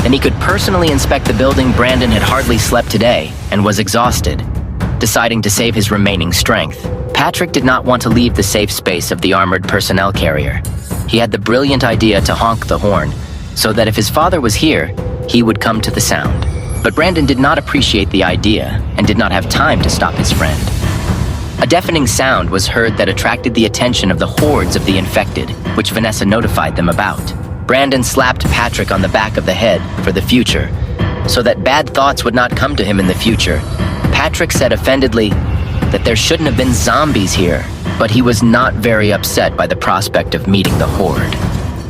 then he could personally inspect the building. Brandon had hardly slept today and was exhausted. Deciding to save his remaining strength, Patrick did not want to leave the safe space of the armored personnel carrier. He had the brilliant idea to honk the horn, so that if his father was here, he would come to the sound. But Brandon did not appreciate the idea and did not have time to stop his friend. A deafening sound was heard that attracted the attention of the hordes of the infected, which Vanessa notified them about. Brandon slapped Patrick on the back of the head for the future, so that bad thoughts would not come to him in the future. Patrick said offendedly that there shouldn't have been zombies here, but he was not very upset by the prospect of meeting the horde.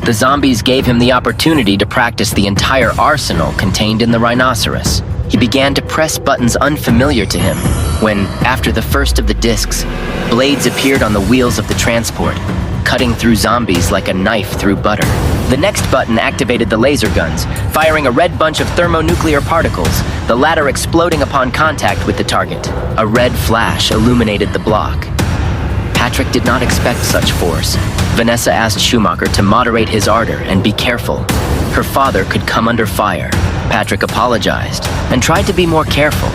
The zombies gave him the opportunity to practice the entire arsenal contained in the rhinoceros. He began to press buttons unfamiliar to him when, after the first of the discs, blades appeared on the wheels of the transport, cutting through zombies like a knife through butter. The next button activated the laser guns, firing a red bunch of thermonuclear particles, the latter exploding upon contact with the target. A red flash illuminated the block. Patrick did not expect such force. Vanessa asked Schumacher to moderate his ardor and be careful. Her father could come under fire. Patrick apologized and tried to be more careful.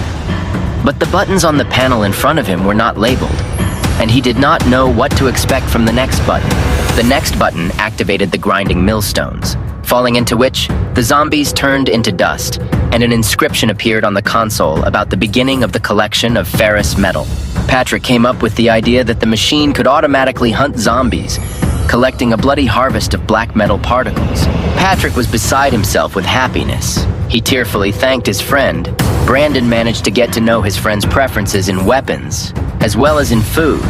But the buttons on the panel in front of him were not labeled, and he did not know what to expect from the next button. The next button activated the grinding millstones, falling into which the zombies turned into dust, and an inscription appeared on the console about the beginning of the collection of ferrous metal. Patrick came up with the idea that the machine could automatically hunt zombies, collecting a bloody harvest of black metal particles. Patrick was beside himself with happiness. He tearfully thanked his friend. Brandon managed to get to know his friend's preferences in weapons, as well as in food.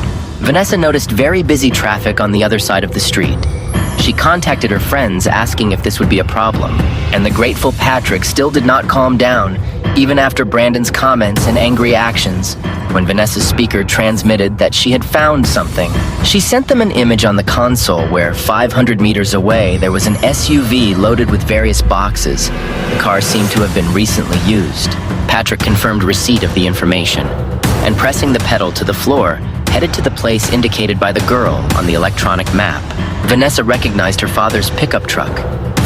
Vanessa noticed very busy traffic on the other side of the street. She contacted her friends asking if this would be a problem, and the grateful Patrick still did not calm down, even after Brandon's comments and angry actions. When Vanessa's speaker transmitted that she had found something, she sent them an image on the console where 500 meters away there was an SUV loaded with various boxes. The car seemed to have been recently used. Patrick confirmed receipt of the information, and pressing the pedal to the floor, headed to the place indicated by the girl on the electronic map. Vanessa recognized her father's pickup truck.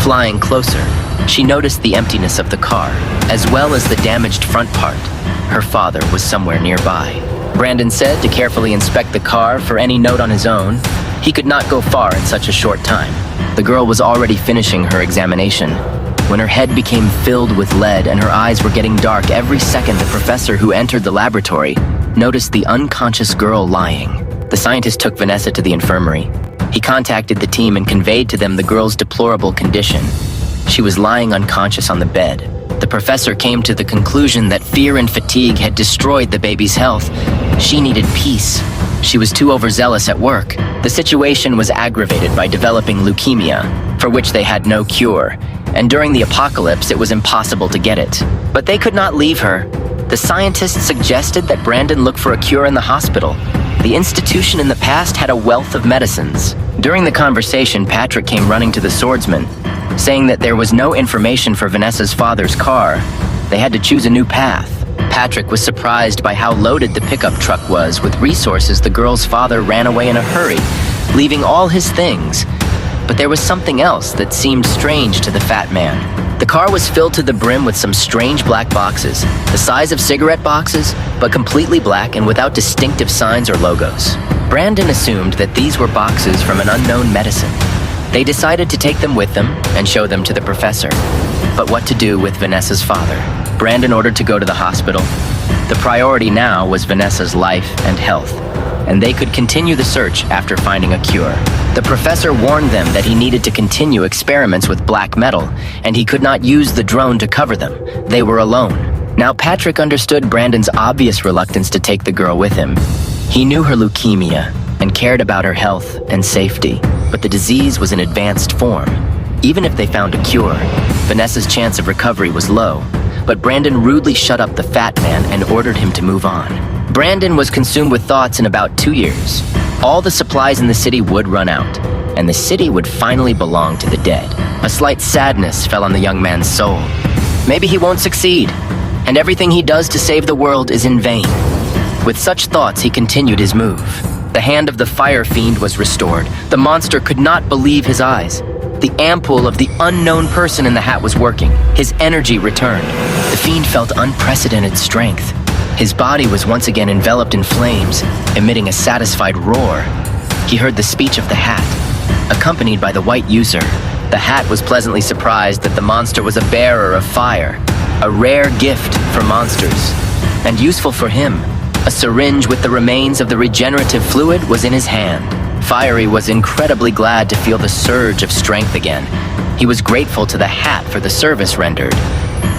Flying closer, she noticed the emptiness of the car, as well as the damaged front part. Her father was somewhere nearby. Brandon said to carefully inspect the car for any note on his own. He could not go far in such a short time. The girl was already finishing her examination. When her head became filled with lead and her eyes were getting dark every second, the professor who entered the laboratory noticed the unconscious girl lying. The scientist took Vanessa to the infirmary. He contacted the team and conveyed to them the girl's deplorable condition. She was lying unconscious on the bed. The professor came to the conclusion that fear and fatigue had destroyed the baby's health. She needed peace. She was too overzealous at work. The situation was aggravated by developing leukemia, for which they had no cure, and during the apocalypse it was impossible to get it. But they could not leave her. The scientists suggested that Brandon look for a cure in the hospital. The institution in the past had a wealth of medicines. During the conversation, Patrick came running to the swordsman, saying that there was no information for Vanessa's father's car. They had to choose a new path. Patrick was surprised by how loaded the pickup truck was with resources. The girl's father ran away in a hurry, leaving all his things. But there was something else that seemed strange to the fat man. The car was filled to the brim with some strange black boxes, the size of cigarette boxes, but completely black and without distinctive signs or logos. Brandon assumed that these were boxes from an unknown medicine. They decided to take them with them and show them to the professor. But what to do with Vanessa's father? Brandon ordered to go to the hospital. The priority now was Vanessa's life and health, and they could continue the search after finding a cure. The professor warned them that he needed to continue experiments with black metal, and he could not use the drone to cover them. They were alone. Now Patrick understood Brandon's obvious reluctance to take the girl with him. He knew her leukemia and cared about her health and safety, but the disease was in advanced form. Even if they found a cure, Vanessa's chance of recovery was low, but Brandon rudely shut up the fat man and ordered him to move on. Brandon was consumed with thoughts. In about 2 years, all the supplies in the city would run out, and the city would finally belong to the dead. A slight sadness fell on the young man's soul. Maybe he won't succeed, and everything he does to save the world is in vain. With such thoughts, he continued his move. The hand of the fire fiend was restored. The monster could not believe his eyes. The ampoule of the unknown person in the hat was working. His energy returned. The fiend felt unprecedented strength. His body was once again enveloped in flames, emitting a satisfied roar. He heard the speech of the hat, accompanied by the white user. The hat was pleasantly surprised that the monster was a bearer of fire, a rare gift for monsters, and useful for him. A syringe with the remains of the regenerative fluid was in his hand. Fiery was incredibly glad to feel the surge of strength again. He was grateful to the hat for the service rendered.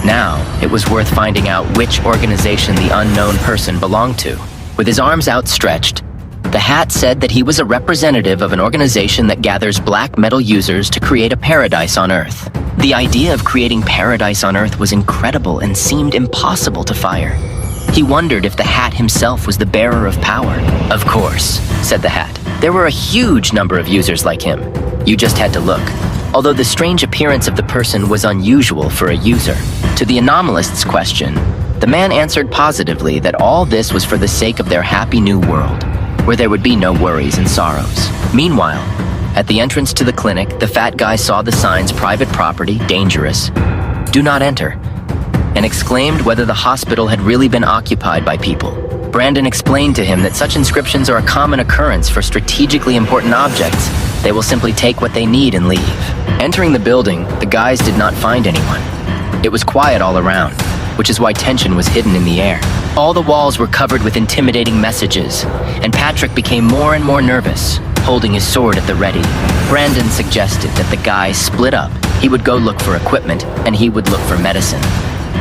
Now, it was worth finding out which organization the unknown person belonged to. With his arms outstretched, the hat said that he was a representative of an organization that gathers black metal users to create a paradise on Earth. The idea of creating paradise on Earth was incredible and seemed impossible to fire. He wondered if the hat himself was the bearer of power. Of course, said the hat. There were a huge number of users like him. You just had to look. Although the strange appearance of the person was unusual for a user. To the anomalist's question, the man answered positively that all this was for the sake of their happy new world, where there would be no worries and sorrows. Meanwhile, at the entrance to the clinic, the fat guy saw the signs "Private Property, Dangerous, Do Not Enter," and exclaimed whether the hospital had really been occupied by people. Brandon explained to him that such inscriptions are a common occurrence for strategically important objects. They will simply take what they need and leave. Entering the building, the guys did not find anyone. It was quiet all around, which is why tension was hidden in the air. All the walls were covered with intimidating messages, and Patrick became more and more nervous, holding his sword at the ready. Brandon suggested that the guys split up. He would go look for equipment, and he would look for medicine,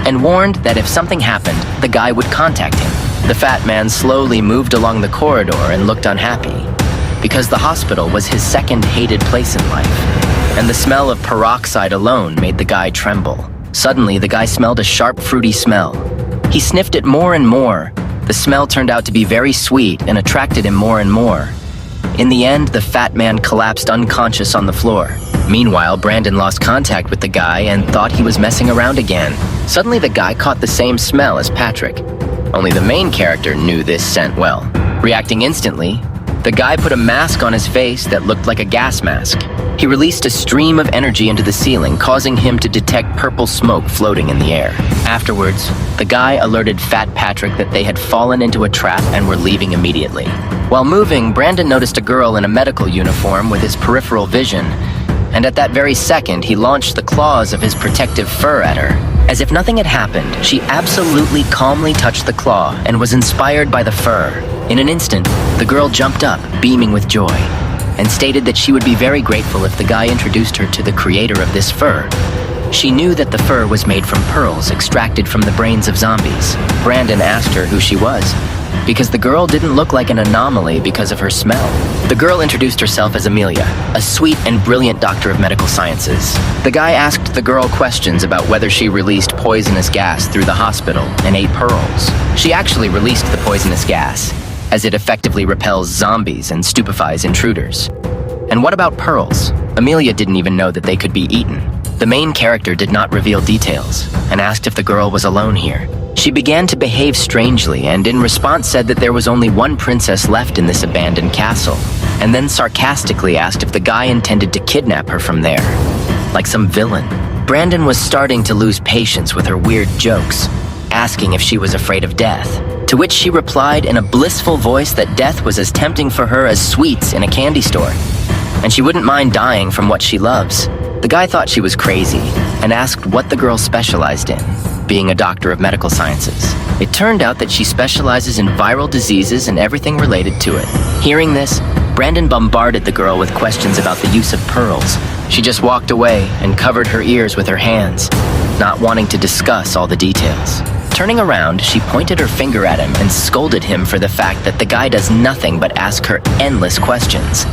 and warned that if something happened, the guy would contact him. The fat man slowly moved along the corridor and looked unhappy, because the hospital was his second hated place in life, and the smell of peroxide alone made the guy tremble. Suddenly, the guy smelled a sharp, fruity smell. He sniffed it more and more. The smell turned out to be very sweet and attracted him more and more. In the end, the fat man collapsed unconscious on the floor. Meanwhile, Brandon lost contact with the guy and thought he was messing around again. Suddenly, the guy caught the same smell as Patrick. Only the main character knew this scent well. Reacting instantly, the guy put a mask on his face that looked like a gas mask. He released a stream of energy into the ceiling, causing him to detect purple smoke floating in the air. Afterwards, the guy alerted Fat Patrick that they had fallen into a trap and were leaving immediately. While moving, Brandon noticed a girl in a medical uniform with his peripheral vision, and at that very second, he launched the claws of his protective fur at her. As if nothing had happened, she absolutely calmly touched the claw and was inspired by the fur. In an instant, the girl jumped up, beaming with joy, and stated that she would be very grateful if the guy introduced her to the creator of this fur. She knew that the fur was made from pearls extracted from the brains of zombies. Brandon asked her who she was, because the girl didn't look like an anomaly because of her smell. The girl introduced herself as Amelia, a sweet and brilliant doctor of medical sciences. The guy asked the girl questions about whether she released poisonous gas through the hospital and ate pearls. She actually released the poisonous gas, as it effectively repels zombies and stupefies intruders. And what about pearls? Amelia didn't even know that they could be eaten. The main character did not reveal details and asked if the girl was alone here. She began to behave strangely and in response said that there was only one princess left in this abandoned castle, and then sarcastically asked if the guy intended to kidnap her from there, like some villain. Brandon was starting to lose patience with her weird jokes, asking if she was afraid of death, to which she replied in a blissful voice that death was as tempting for her as sweets in a candy store, and she wouldn't mind dying from what she loves. The guy thought she was crazy and asked what the girl specialized in, being a doctor of medical sciences. It turned out that she specializes in viral diseases and everything related to it. Hearing this, Brandon bombarded the girl with questions about the use of pearls. She just walked away and covered her ears with her hands, not wanting to discuss all the details. Turning around, she pointed her finger at him and scolded him for the fact that the guy does nothing but ask her endless questions,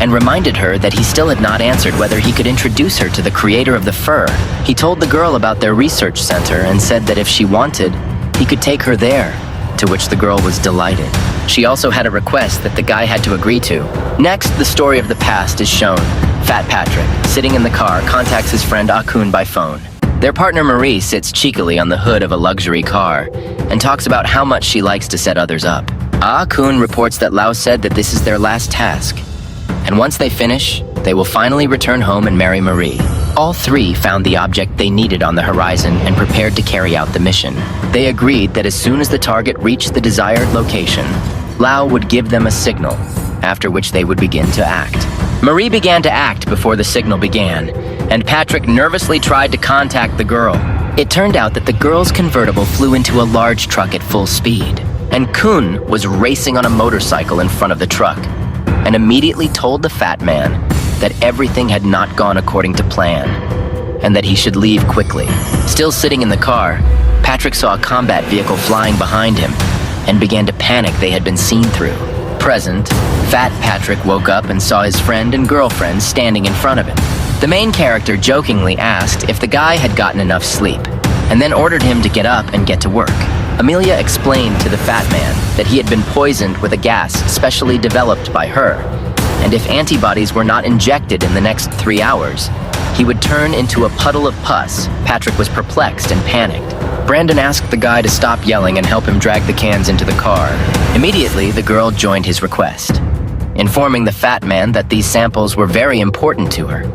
and reminded her that he still had not answered whether he could introduce her to the creator of the fur. He told the girl about their research center and said that if she wanted, he could take her there, to which the girl was delighted. She also had a request that the guy had to agree to. Next, the story of the past is shown. Fat Patrick, sitting in the car, contacts his friend Akun by phone. Their partner Marie sits cheekily on the hood of a luxury car and talks about how much she likes to set others up. Akun reports that Lau said that this is their last task, and once they finish, they will finally return home and marry Marie. All three found the object they needed on the horizon and prepared to carry out the mission. They agreed that as soon as the target reached the desired location, Lau would give them a signal, after which they would begin to act. Marie began to act before the signal began, and Patrick nervously tried to contact the girl. It turned out that the girl's convertible flew into a large truck at full speed, and Kun was racing on a motorcycle in front of the truck, and immediately told the fat man that everything had not gone according to plan, and that he should leave quickly. Still sitting in the car, Patrick saw a combat vehicle flying behind him, and began to panic they had been seen through. Present, Fat Patrick woke up and saw his friend and girlfriend standing in front of him. The main character jokingly asked if the guy had gotten enough sleep, and then ordered him to get up and get to work. Amelia explained to the fat man that he had been poisoned with a gas specially developed by her, and if antibodies were not injected in the next 3 hours, he would turn into a puddle of pus. Patrick was perplexed and panicked. Brandon asked the guy to stop yelling and help him drag the cans into the car. Immediately, the girl joined his request, informing the fat man that these samples were very important to her.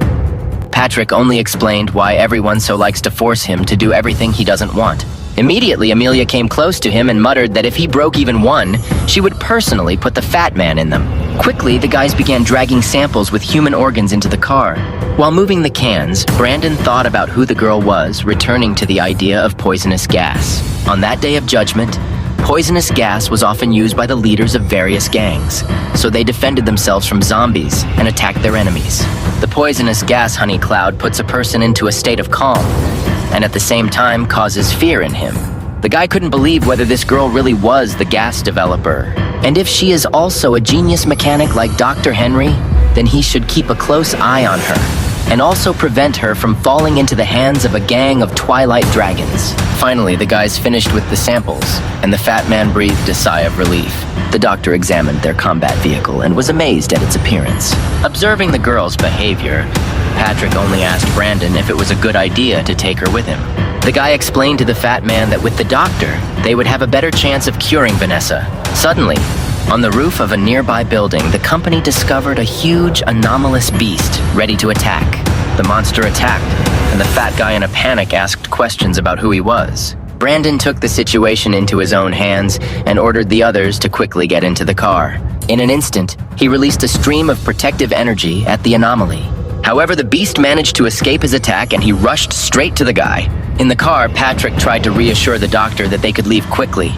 Patrick only explained why everyone so likes to force him to do everything he doesn't want. Immediately, Amelia came close to him and muttered that if he broke even one, she would personally put the fat man in them. Quickly, the guys began dragging samples with human organs into the car. While moving the cans, Brandon thought about who the girl was, returning to the idea of poisonous gas. On that day of judgment, poisonous gas was often used by the leaders of various gangs, so they defended themselves from zombies and attacked their enemies. The poisonous gas honey cloud puts a person into a state of calm, and at the same time causes fear in him. The guy couldn't believe whether this girl really was the gas developer, and if she is also a genius mechanic like Dr. Henry, then he should keep a close eye on her, and also prevent her from falling into the hands of a gang of Twilight dragons. Finally, the guys finished with the samples, and the fat man breathed a sigh of relief. The doctor examined their combat vehicle and was amazed at its appearance. Observing the girl's behavior, Patrick only asked Brandon if it was a good idea to take her with him. The guy explained to the fat man that with the doctor, they would have a better chance of curing Vanessa. Suddenly, on the roof of a nearby building, the company discovered a huge, anomalous beast ready to attack. The monster attacked, and the fat guy in a panic asked questions about who he was. Brandon took the situation into his own hands and ordered the others to quickly get into the car. In an instant, he released a stream of protective energy at the anomaly. However, the beast managed to escape his attack and he rushed straight to the guy. In the car, Patrick tried to reassure the doctor that they could leave quickly,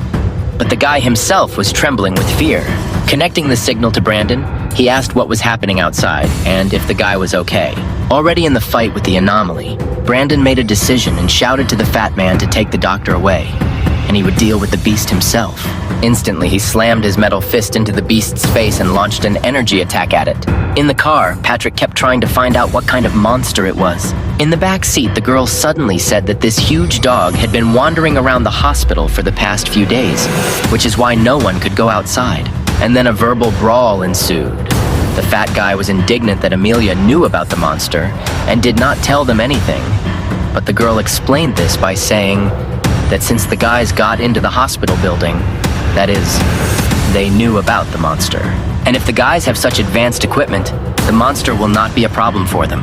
but the guy himself was trembling with fear. Connecting the signal to Brandon, He asked what was happening outside and if the guy was okay. Already in the fight with the anomaly, Brandon made a decision and shouted to the fat man to take the doctor away, and he would deal with the beast himself. Instantly, he slammed his metal fist into the beast's face and launched an energy attack at it. In the car, Patrick kept trying to find out what kind of monster it was. In the back seat, the girl suddenly said that this huge dog had been wandering around the hospital for the past few days, which is why no one could go outside. And then a verbal brawl ensued. The fat guy was indignant that Amelia knew about the monster and did not tell them anything. But the girl explained this by saying that since the guys got into the hospital building, that is, they knew about the monster. And if the guys have such advanced equipment, the monster will not be a problem for them.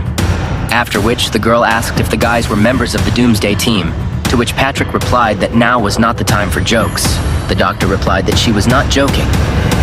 After which, the girl asked if the guys were members of the Doomsday team, to which Patrick replied that now was not the time for jokes. The doctor replied that she was not joking,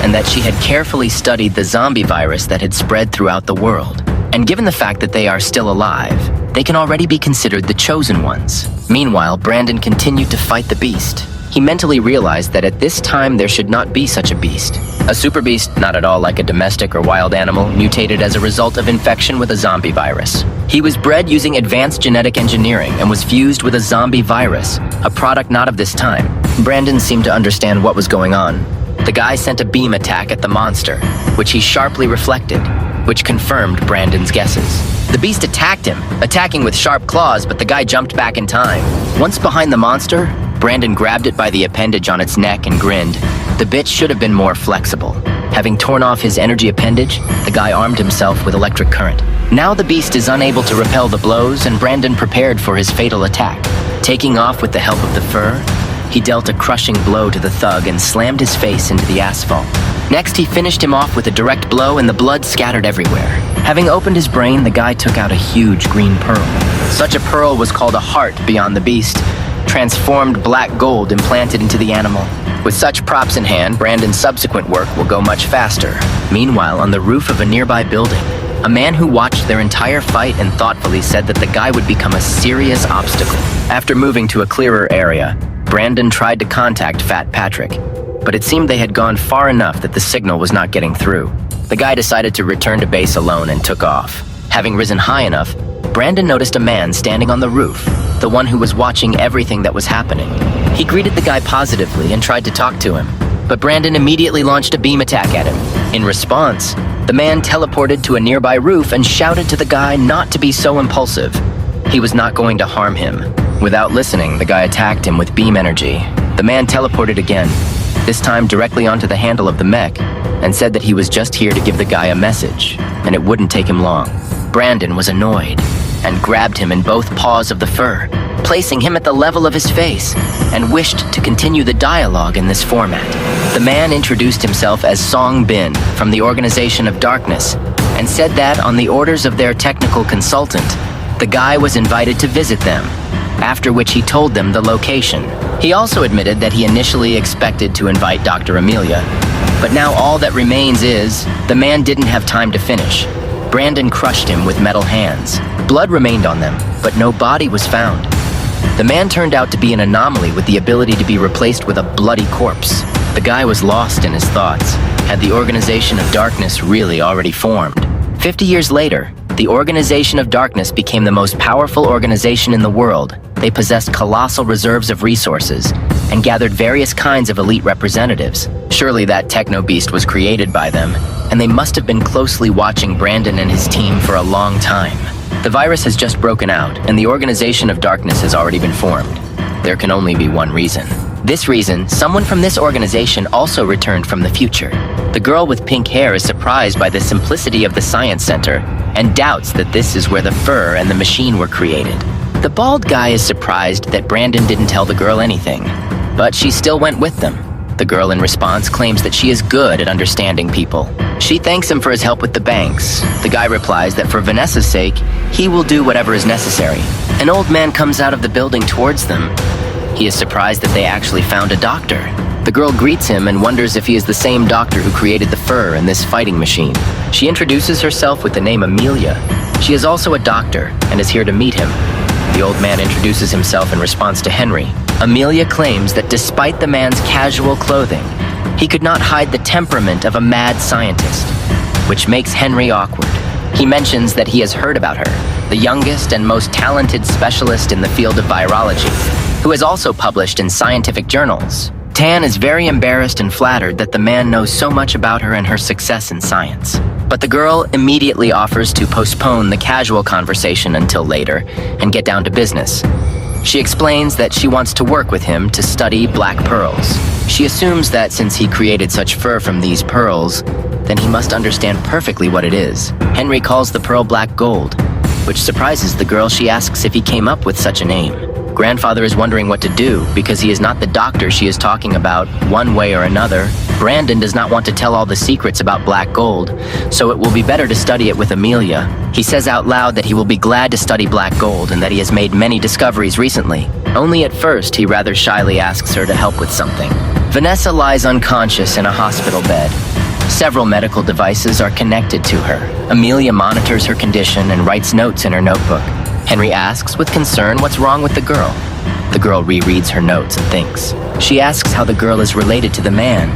and that she had carefully studied the zombie virus that had spread throughout the world. And given the fact that they are still alive, they can already be considered the chosen ones. Meanwhile, Brandon continued to fight the beast. He mentally realized that at this time there should not be such a beast. A super beast, not at all like a domestic or wild animal, mutated as a result of infection with a zombie virus. He was bred using advanced genetic engineering and was fused with a zombie virus, a product not of this time. Brandon seemed to understand what was going on. The guy sent a beam attack at the monster, which he sharply reflected, which confirmed Brandon's guesses. The beast attacked him, attacking with sharp claws, but the guy jumped back in time. Once behind the monster, Brandon grabbed it by the appendage on its neck and grinned. The bitch should have been more flexible. Having torn off his energy appendage, the guy armed himself with electric current. Now the beast is unable to repel the blows, and Brandon prepared for his fatal attack. Taking off with the help of the fur, he dealt a crushing blow to the thug and slammed his face into the asphalt. Next, he finished him off with a direct blow, and the blood scattered everywhere. Having opened his brain, the guy took out a huge green pearl. Such a pearl was called a heart beyond the beast, transformed black gold implanted into the animal. With such props in hand, Brandon's subsequent work will go much faster. Meanwhile, on the roof of a nearby building, a man who watched their entire fight and thoughtfully said that the guy would become a serious obstacle. After moving to a clearer area, Brandon tried to contact Fat Patrick, but it seemed they had gone far enough that the signal was not getting through. The guy decided to return to base alone and took off. Having risen high enough, Brandon noticed a man standing on the roof, the one who was watching everything that was happening. He greeted the guy positively and tried to talk to him, but Brandon immediately launched a beam attack at him. In response, the man teleported to a nearby roof and shouted to the guy not to be so impulsive. He was not going to harm him. Without listening, the guy attacked him with beam energy. The man teleported again, this time directly onto the handle of the mech, and said that he was just here to give the guy a message, and it wouldn't take him long. Brandon was annoyed and grabbed him in both paws of the fur, placing him at the level of his face, and wished to continue the dialogue in this format. The man introduced himself as Song Bin from the Organization of Darkness, and said that on the orders of their technical consultant, the guy was invited to visit them, after which he told them the location. He also admitted that he initially expected to invite Dr. Amelia, but now all that remains is, the man didn't have time to finish. Brandon crushed him with metal hands. Blood remained on them, but no body was found. The man turned out to be an anomaly with the ability to be replaced with a bloody corpse. The guy was lost in his thoughts. Had the Organization of Darkness really already formed? 50 years later, the Organization of Darkness became the most powerful organization in the world. They possessed colossal reserves of resources and gathered various kinds of elite representatives. Surely that techno-beast was created by them, and they must have been closely watching Brandon and his team for a long time. The virus has just broken out, and the Organization of Darkness has already been formed. There can only be one reason. This reason, someone from this organization also returned from the future. The girl with pink hair is surprised by the simplicity of the science center and doubts that this is where the fur and the machine were created. The bald guy is surprised that Brandon didn't tell the girl anything, but she still went with them. The girl in response claims that she is good at understanding people. She thanks him for his help with the banks. The guy replies that for Vanessa's sake, he will do whatever is necessary. An old man comes out of the building towards them. He is surprised that they actually found a doctor. The girl greets him and wonders if he is the same doctor who created the fur and this fighting machine. She introduces herself with the name Amelia. She is also a doctor and is here to meet him. The old man introduces himself in response to Henry. Amelia claims that despite the man's casual clothing, he could not hide the temperament of a mad scientist. which makes Henry awkward. He mentions that he has heard about her, the youngest and most talented specialist in the field of virology, who has also published in scientific journals. Tan is very embarrassed and flattered that the man knows so much about her and her success in science. But the girl immediately offers to postpone the casual conversation until later and get down to business. She explains that she wants to work with him to study black pearls. She assumes that since he created such fur from these pearls, then he must understand perfectly what it is. Henry calls the pearl black gold, which surprises the girl. She asks if he came up with such a name. Grandfather is wondering what to do because he is not the doctor she is talking about one way or another. Brandon does not want to tell all the secrets about black gold, so it will be better to study it with Amelia. He says out loud that he will be glad to study black gold and that he has made many discoveries recently. Only at first, he rather shyly asks her to help with something. Vanessa lies unconscious in a hospital bed. Several medical devices are connected to her. Amelia monitors her condition and writes notes in her notebook. Henry asks with concern what's wrong with the girl. The girl rereads her notes and thinks. She asks how the girl is related to the man.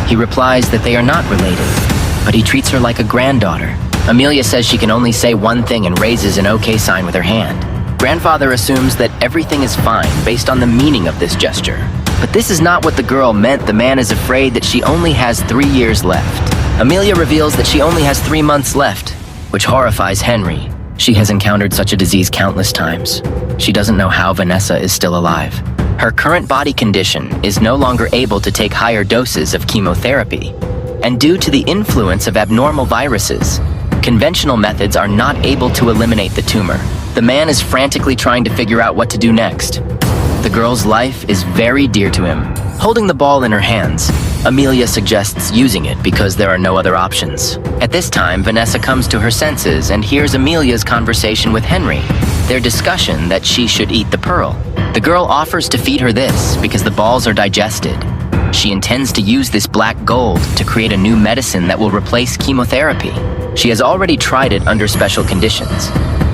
He replies that they are not related, but he treats her like a granddaughter. Amelia says she can only say one thing and raises an OK sign with her hand. Grandfather assumes that everything is fine based on the meaning of this gesture. But this is not what the girl meant. The man is afraid that she only has 3 years left. Amelia reveals that she only has 3 months left, which horrifies Henry. She has encountered such a disease countless times. She doesn't know how Vanessa is still alive. Her current body condition is no longer able to take higher doses of chemotherapy. And due to the influence of abnormal viruses, conventional methods are not able to eliminate the tumor. The man is frantically trying to figure out what to do next. The girl's life is very dear to him. Holding the ball in her hands, Amelia suggests using it because there are no other options. At this time, Vanessa comes to her senses and hears Amelia's conversation with Henry, their discussion that she should eat the pearl. The girl offers to feed her this because the balls are digested. She intends to use this black gold to create a new medicine that will replace chemotherapy. She has already tried it under special conditions.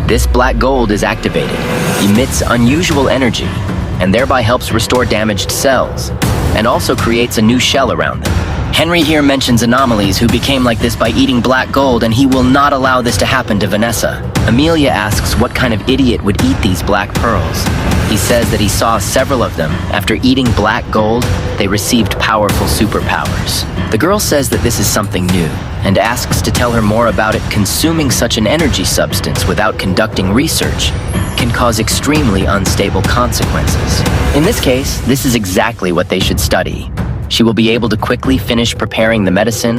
This black gold is activated, emits unusual energy, and thereby helps restore damaged cells, and also creates a new shell around them. Henry here mentions anomalies who became like this by eating black gold, and he will not allow this to happen to Vanessa. Amelia asks what kind of idiot would eat these black pearls. He says that he saw several of them. After eating black gold, they received powerful superpowers. The girl says that this is something new, and asks to tell her more about it. Consuming such an energy substance without conducting research can cause extremely unstable consequences. In this case, this is exactly what they should study. She will be able to quickly finish preparing the medicine,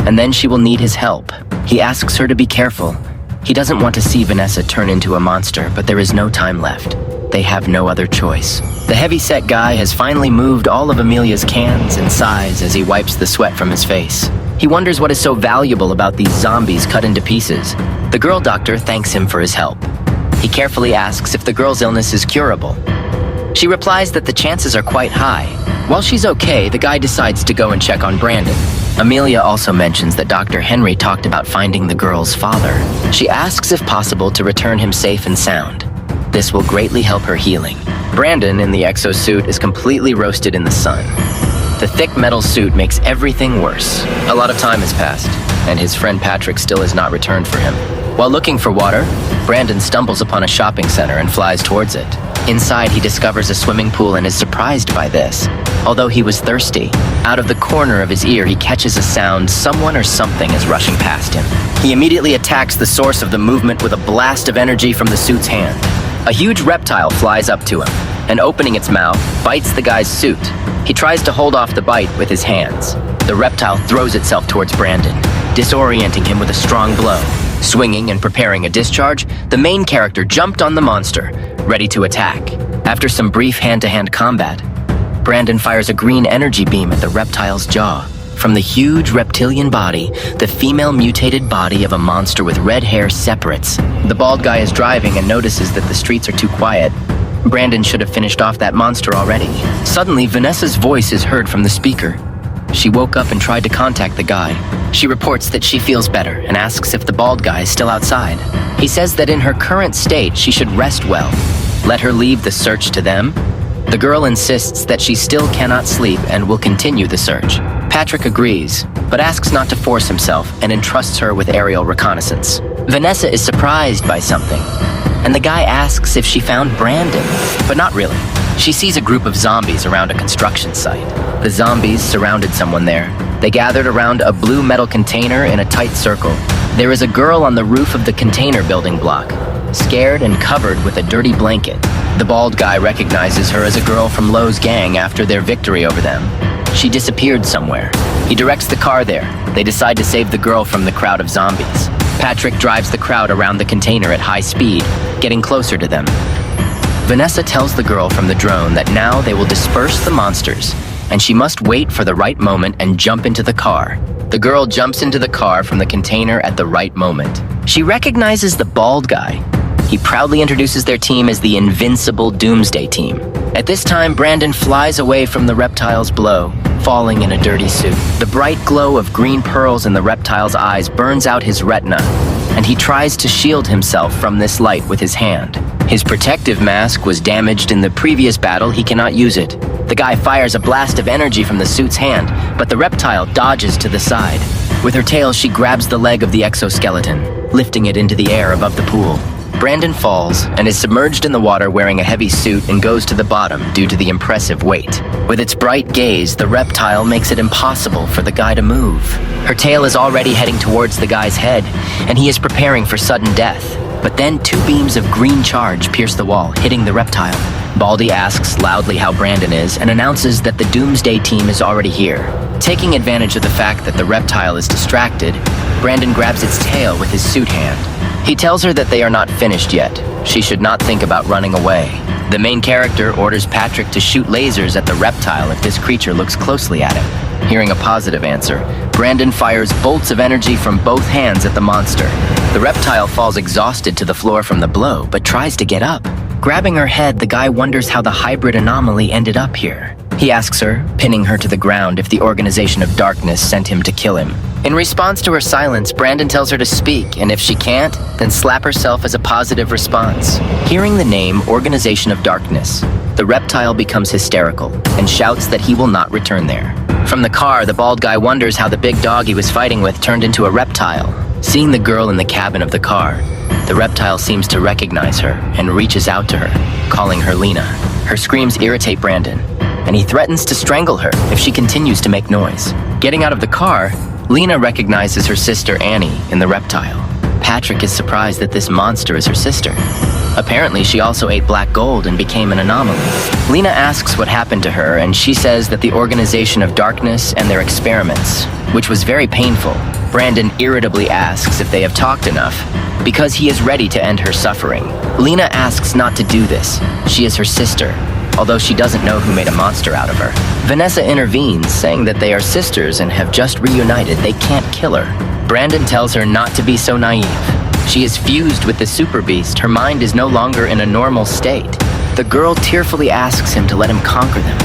and then she will need his help. He asks her to be careful. He doesn't want to see Vanessa turn into a monster, but there is no time left. They have no other choice. The heavy-set guy has finally moved all of Amelia's cans and sighs as he wipes the sweat from his face. He wonders what is so valuable about these zombies cut into pieces. The girl doctor thanks him for his help. He carefully asks if the girl's illness is curable. She replies that the chances are quite high. While she's okay, the guy decides to go and check on Brandon. Amelia also mentions that Dr. Henry talked about finding the girl's father. She asks if possible to return him safe and sound. This will greatly help her healing. Brandon, in the exosuit, is completely roasted in the sun. The thick metal suit makes everything worse. A lot of time has passed, and his friend Patrick still has not returned for him. While looking for water, Brandon stumbles upon a shopping center and flies towards it. Inside, he discovers a swimming pool and is surprised by this. Although he was thirsty, out of the corner of his ear, he catches a sound. Someone or something is rushing past him. He immediately attacks the source of the movement with a blast of energy from the suit's hand. A huge reptile flies up to him, and opening its mouth, bites the guy's suit. He tries to hold off the bite with his hands. The reptile throws itself towards Brandon, disorienting him with a strong blow. Swinging and preparing a discharge, the main character jumped on the monster, ready to attack. After some brief hand-to-hand combat, Brandon fires a green energy beam at the reptile's jaw. From the huge reptilian body, the female mutated body of a monster with red hair separates. The bald guy is driving and notices that the streets are too quiet. Brandon should have finished off that monster already. Suddenly, Vanessa's voice is heard from the speaker. She woke up and tried to contact the guy. She reports that she feels better and asks if the bald guy is still outside. He says that in her current state, she should rest well. Let her leave the search to them. The girl insists that she still cannot sleep and will continue the search. Patrick agrees, but asks not to force himself and entrusts her with aerial reconnaissance. Vanessa is surprised by something, and the guy asks if she found Brandon, but not really. She sees a group of zombies around a construction site. The zombies surrounded someone there. They gathered around a blue metal container in a tight circle. There is a girl on the roof of the container building block, scared and covered with a dirty blanket. The bald guy recognizes her as a girl from Lowe's gang after their victory over them. She disappeared somewhere. He directs the car there. They decide to save the girl from the crowd of zombies. Patrick drives the crowd around the container at high speed, getting closer to them. Vanessa tells the girl from the drone that now they will disperse the monsters, and she must wait for the right moment and jump into the car. The girl jumps into the car from the container at the right moment. She recognizes the bald guy. He proudly introduces their team as the Invincible Doomsday Team. At this time, Brandon flies away from the reptile's blow, falling in a dirty suit. The bright glow of green pearls in the reptile's eyes burns out his retina, and he tries to shield himself from this light with his hand. His protective mask was damaged in the previous battle. He cannot use it. The guy fires a blast of energy from the suit's hand, but the reptile dodges to the side. With her tail, she grabs the leg of the exoskeleton, lifting it into the air above the pool. Brandon falls and is submerged in the water wearing a heavy suit and goes to the bottom due to the impressive weight. With its bright gaze, the reptile makes it impossible for the guy to move. Her tail is already heading towards the guy's head, and he is preparing for sudden death. But then 2 beams of green charge pierce the wall, hitting the reptile. Baldy asks loudly how Brandon is and announces that the Doomsday Team is already here. Taking advantage of the fact that the reptile is distracted, Brandon grabs its tail with his suit hand. He tells her that they are not finished yet. She should not think about running away. The main character orders Patrick to shoot lasers at the reptile if this creature looks closely at him. Hearing a positive answer, Brandon fires bolts of energy from both hands at the monster. The reptile falls exhausted to the floor from the blow, but tries to get up. Grabbing her head, the guy wonders how the hybrid anomaly ended up here. He asks her, pinning her to the ground, if the Organization of Darkness sent him to kill him. In response to her silence, Brandon tells her to speak, and if she can't, then slap herself as a positive response. Hearing the name Organization of Darkness, the reptile becomes hysterical and shouts that he will not return there. From the car, the bald guy wonders how the big dog he was fighting with turned into a reptile. Seeing the girl in the cabin of the car, the reptile seems to recognize her and reaches out to her, calling her Lena. Her screams irritate Brandon, and he threatens to strangle her if she continues to make noise. Getting out of the car, Lena recognizes her sister Annie in the reptile. Patrick is surprised that this monster is her sister. Apparently, she also ate black gold and became an anomaly. Lena asks what happened to her, and she says that the Organization of Darkness and their experiments, which was very painful. Brandon irritably asks if they have talked enough, because he is ready to end her suffering. Lena asks not to do this. She is her sister, although she doesn't know who made a monster out of her. Vanessa intervenes, saying that they are sisters and have just reunited. They can't kill her. Brandon tells her not to be so naive. She is fused with the super beast. Her mind is no longer in a normal state. The girl tearfully asks him to let him conquer them.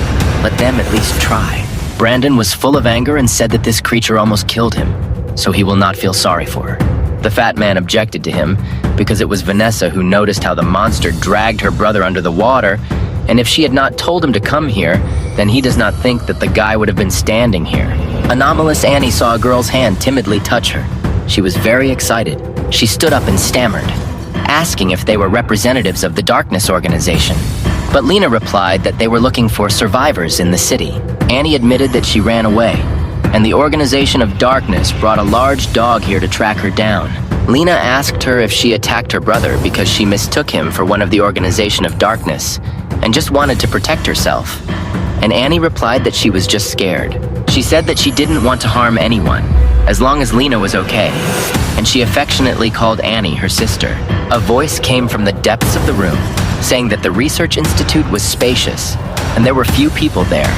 Let them at least try. Brandon was full of anger and said that this creature almost killed him, so he will not feel sorry for her. The fat man objected to him because it was Vanessa who noticed how the monster dragged her brother under the water, and if she had not told him to come here, then he does not think that the guy would have been standing here. Anomalous Annie saw a girl's hand timidly touch her. She was very excited. She stood up and stammered, asking if they were representatives of the Darkness Organization. But Lena replied that they were looking for survivors in the city. Annie admitted that she ran away, and the Organization of Darkness brought a large dog here to track her down. Lena asked her if she attacked her brother because she mistook him for one of the Organization of Darkness and just wanted to protect herself. And Annie replied that she was just scared. She said that she didn't want to harm anyone, as long as Lena was okay, and she affectionately called Annie her sister. A voice came from the depths of the room, saying that the research institute was spacious, and there were few people there,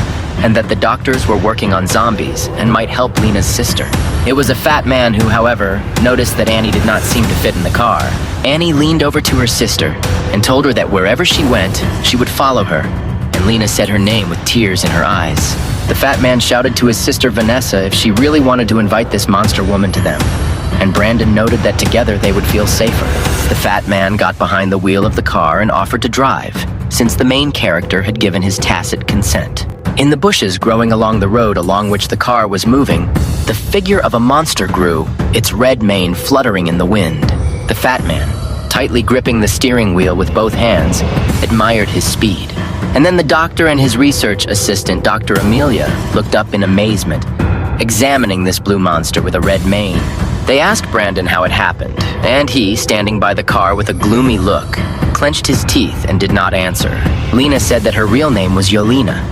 and that the doctors were working on zombies and might help Lena's sister. It was a fat man who, however, noticed that Annie did not seem to fit in the car. Annie leaned over to her sister and told her that wherever she went, she would follow her, and Lena said her name with tears in her eyes. The fat man shouted to his sister Vanessa if she really wanted to invite this monster woman to them, and Brandon noted that together they would feel safer. The fat man got behind the wheel of the car and offered to drive, since the main character had given his tacit consent. In the bushes growing along the road along which the car was moving, the figure of a monster grew, its red mane fluttering in the wind. The fat man, tightly gripping the steering wheel with both hands, admired his speed. And then the doctor and his research assistant, Dr. Amelia, looked up in amazement, examining this blue monster with a red mane. They asked Brandon how it happened, and he, standing by the car with a gloomy look, clenched his teeth and did not answer. Lena said that her real name was Yolena.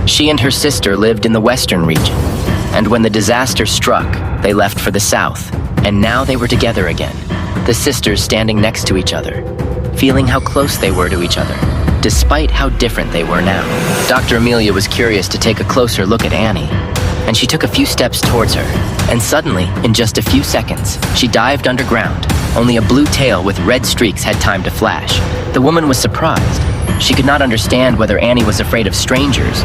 She and her sister lived in the western region, and when the disaster struck, they left for the south, and now they were together again, the sisters standing next to each other, feeling how close they were to each other, despite how different they were now. Dr. Amelia was curious to take a closer look at Annie, and she took a few steps towards her, and suddenly, in just a few seconds, she dived underground. Only a blue tail with red streaks had time to flash. The woman was surprised. She could not understand whether Annie was afraid of strangers,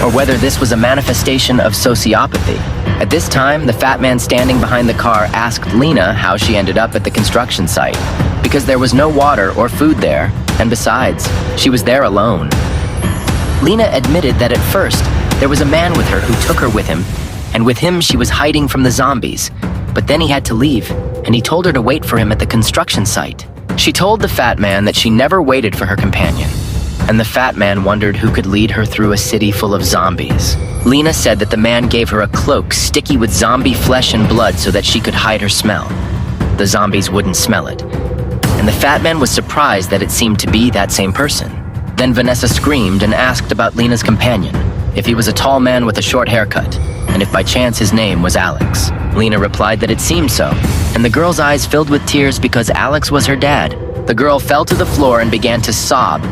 or whether this was a manifestation of sociopathy. At this time, the fat man standing behind the car asked Lena how she ended up at the construction site, because there was no water or food there, and besides, she was there alone. Lena admitted that at first, there was a man with her who took her with him, and with him she was hiding from the zombies. But then he had to leave, and he told her to wait for him at the construction site. She told the fat man that she never waited for her companion, and the fat man wondered who could lead her through a city full of zombies. Lena said that the man gave her a cloak sticky with zombie flesh and blood so that she could hide her smell. The zombies wouldn't smell it, and the fat man was surprised that it seemed to be that same person. Then Vanessa screamed and asked about Lena's companion, if he was a tall man with a short haircut, and if by chance his name was Alex. Lena replied that it seemed so, and the girl's eyes filled with tears because Alex was her dad. The girl fell to the floor and began to sob,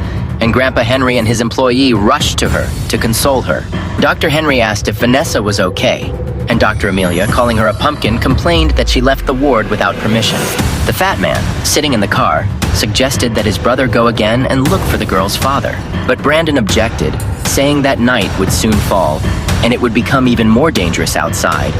and Grandpa Henry and his employee rushed to her to console her. Dr. Henry asked if Vanessa was okay, and Dr. Amelia, calling her a pumpkin, complained that she left the ward without permission. The fat man, sitting in the car, suggested that his brother go again and look for the girl's father. But Brandon objected, saying that night would soon fall, and it would become even more dangerous outside,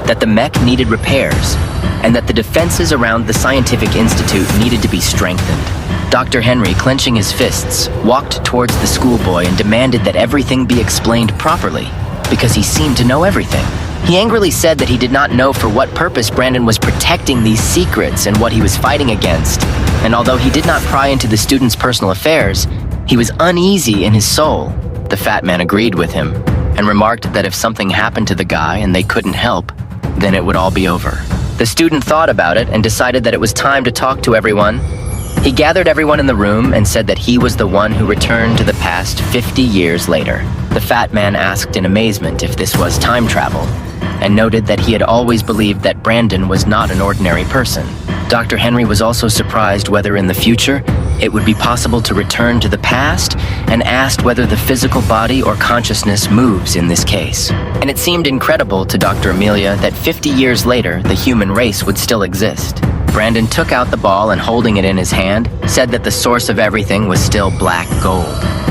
that the mech needed repairs, and that the defenses around the scientific institute needed to be strengthened. Dr. Henry, clenching his fists, walked towards the schoolboy and demanded that everything be explained properly, because he seemed to know everything. He angrily said that he did not know for what purpose Brandon was protecting these secrets and what he was fighting against, and although he did not pry into the student's personal affairs, he was uneasy in his soul. The fat man agreed with him, and remarked that if something happened to the guy and they couldn't help, then it would all be over. The student thought about it and decided that it was time to talk to everyone. He gathered everyone in the room and said that he was the one who returned to the past 50 years later. The fat man asked in amazement if this was time travel, and noted that he had always believed that Brandon was not an ordinary person. Dr. Henry was also surprised whether in the future it would be possible to return to the past, and asked whether the physical body or consciousness moves in this case. And it seemed incredible to Dr. Amelia that 50 years later the human race would still exist. Brandon took out the ball and, holding it in his hand, said that the source of everything was still black gold.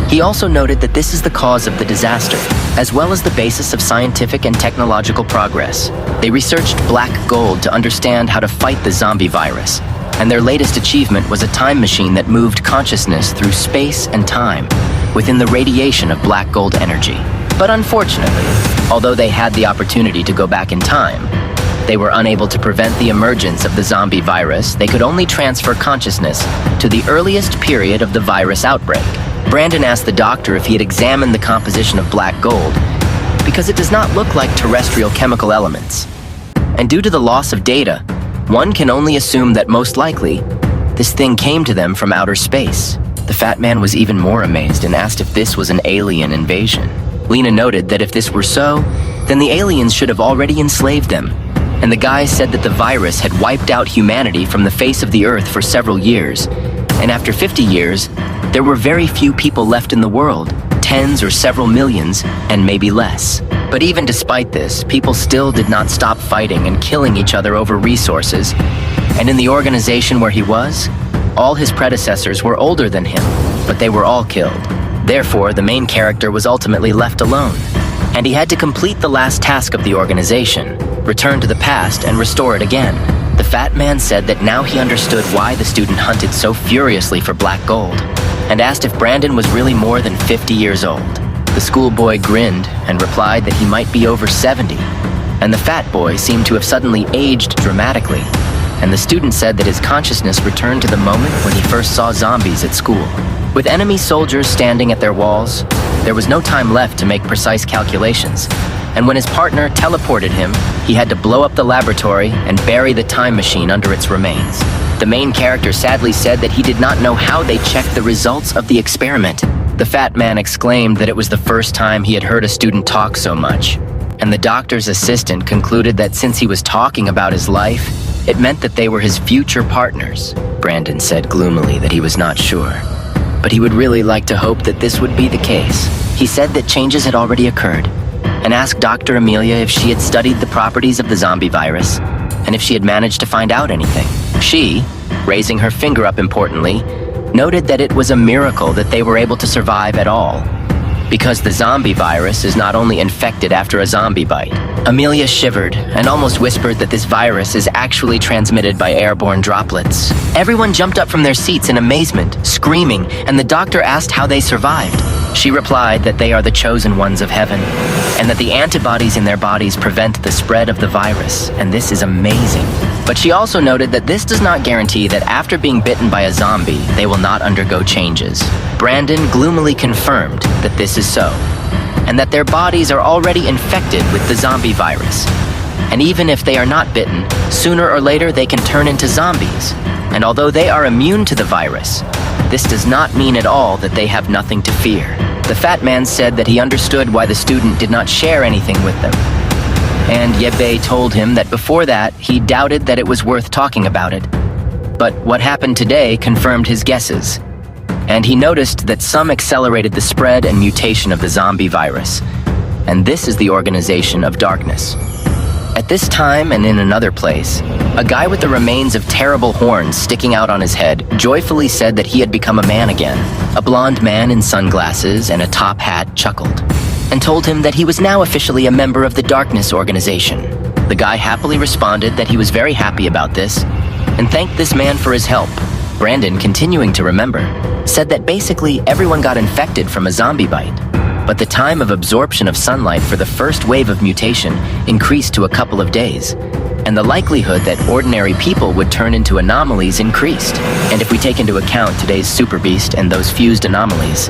He also noted that this is the cause of the disaster, as well as the basis of scientific and technological progress. They researched black gold to understand how to fight the zombie virus, and their latest achievement was a time machine that moved consciousness through space and time within the radiation of black gold energy. But unfortunately, although they had the opportunity to go back in time, they were unable to prevent the emergence of the zombie virus. They could only transfer consciousness to the earliest period of the virus outbreak. Brandon asked the doctor if he had examined the composition of black gold, because it does not look like terrestrial chemical elements. And due to the loss of data, one can only assume that most likely, this thing came to them from outer space. The fat man was even more amazed and asked if this was an alien invasion. Lena noted that if this were so, then the aliens should have already enslaved them. And the guy said that the virus had wiped out humanity from the face of the earth for several years. And after 50 years, there were very few people left in the world, tens or several millions, and maybe less. But even despite this, people still did not stop fighting and killing each other over resources. And in the organization where he was, all his predecessors were older than him, but they were all killed. Therefore, the main character was ultimately left alone, and he had to complete the last task of the organization, return to the past and restore it again. The fat man said that now he understood why the student hunted so furiously for black gold, and asked if Brandon was really more than 50 years old. The schoolboy grinned and replied that he might be over 70, and the fat boy seemed to have suddenly aged dramatically, and the student said that his consciousness returned to the moment when he first saw zombies at school. With enemy soldiers standing at their walls, there was no time left to make precise calculations, and when his partner teleported him, he had to blow up the laboratory and bury the time machine under its remains. The main character sadly said that he did not know how they checked the results of the experiment. The fat man exclaimed that it was the first time he had heard a student talk so much, and the doctor's assistant concluded that since he was talking about his life, it meant that they were his future partners. Brandon said gloomily that he was not sure, but he would really like to hope that this would be the case. He said that changes had already occurred, and asked Dr. Amelia if she had studied the properties of the zombie virus, and if she had managed to find out anything. She, raising her finger up importantly, noted that it was a miracle that they were able to survive at all, because the zombie virus is not only infected after a zombie bite. Amelia shivered and almost whispered that this virus is actually transmitted by airborne droplets. Everyone jumped up from their seats in amazement, screaming, and the doctor asked how they survived. She replied that they are the chosen ones of heaven, and that the antibodies in their bodies prevent the spread of the virus, and this is amazing. But she also noted that this does not guarantee that after being bitten by a zombie, they will not undergo changes. Brandon gloomily confirmed that this is so, and that their bodies are already infected with the zombie virus. And even if they are not bitten, sooner or later they can turn into zombies. And although they are immune to the virus, this does not mean at all that they have nothing to fear. The fat man said that he understood why the student did not share anything with them. And Yebe told him that before that, he doubted that it was worth talking about it. But what happened today confirmed his guesses. And he noticed that some accelerated the spread and mutation of the zombie virus. And this is the Organization of Darkness. At this time and in another place, a guy with the remains of terrible horns sticking out on his head joyfully said that he had become a man again. A blonde man in sunglasses and a top hat chuckled and told him that he was now officially a member of the Darkness Organization. The guy happily responded that he was very happy about this and thanked this man for his help. Brandon, continuing to remember, said that basically everyone got infected from a zombie bite, but the time of absorption of sunlight for the first wave of mutation increased to a couple of days, and the likelihood that ordinary people would turn into anomalies increased. And if we take into account today's super beast and those fused anomalies,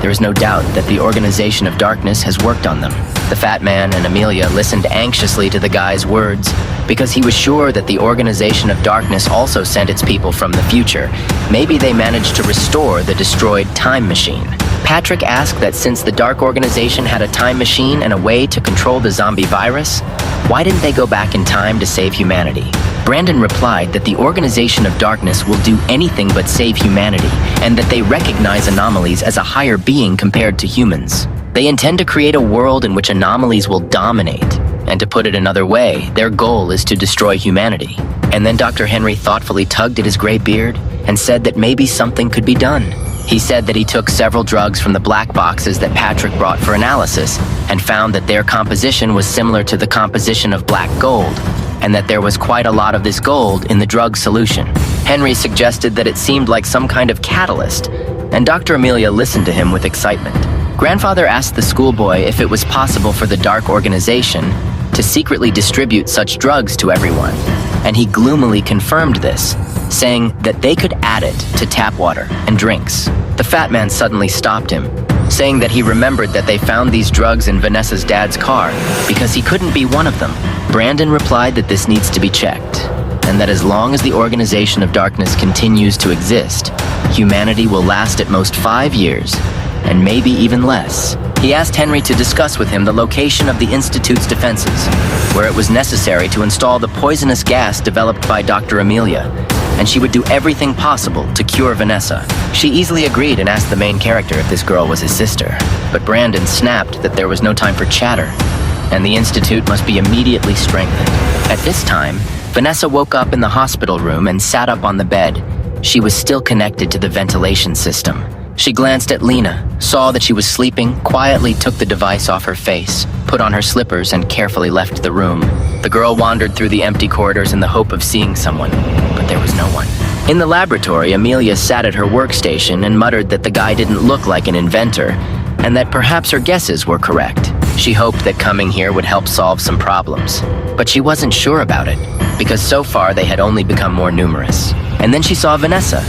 there is no doubt that the Organization of Darkness has worked on them. The fat man and Amelia listened anxiously to the guy's words, because he was sure that the Organization of Darkness also sent its people from the future. Maybe they managed to restore the destroyed time machine. Patrick asked that since the Dark Organization had a time machine and a way to control the zombie virus, why didn't they go back in time to save humanity? Brandon replied that the Organization of Darkness will do anything but save humanity, and that they recognize anomalies as a higher being compared to humans. They intend to create a world in which anomalies will dominate. And to put it another way, their goal is to destroy humanity. And then Dr. Henry thoughtfully tugged at his gray beard and said that maybe something could be done. He said that he took several drugs from the black boxes that Patrick brought for analysis and found that their composition was similar to the composition of black gold, and that there was quite a lot of this gold in the drug solution. Henry suggested that it seemed like some kind of catalyst, and Dr. Amelia listened to him with excitement. Grandfather asked the schoolboy if it was possible for the Dark Organization to secretly distribute such drugs to everyone, and he gloomily confirmed this, saying that they could add it to tap water and drinks. The fat man suddenly stopped him, saying that he remembered that they found these drugs in Vanessa's dad's car because he couldn't be one of them. Brandon replied that this needs to be checked, and that as long as the Organization of Darkness continues to exist, humanity will last at most 5 years, and maybe even less. He asked Henry to discuss with him the location of the Institute's defenses, where it was necessary to install the poisonous gas developed by Dr. Amelia, and she would do everything possible to cure Vanessa. She easily agreed and asked the main character if this girl was his sister, but Brandon snapped that there was no time for chatter, and the Institute must be immediately strengthened. At this time, Vanessa woke up in the hospital room and sat up on the bed. She was still connected to the ventilation system. She glanced at Lena, saw that she was sleeping, quietly took the device off her face, put on her slippers, and carefully left the room. The girl wandered through the empty corridors in the hope of seeing someone, but there was no one. In the laboratory, Amelia sat at her workstation and muttered that the guy didn't look like an inventor, and that perhaps her guesses were correct. She hoped that coming here would help solve some problems, but she wasn't sure about it, because so far they had only become more numerous. And then she saw Vanessa,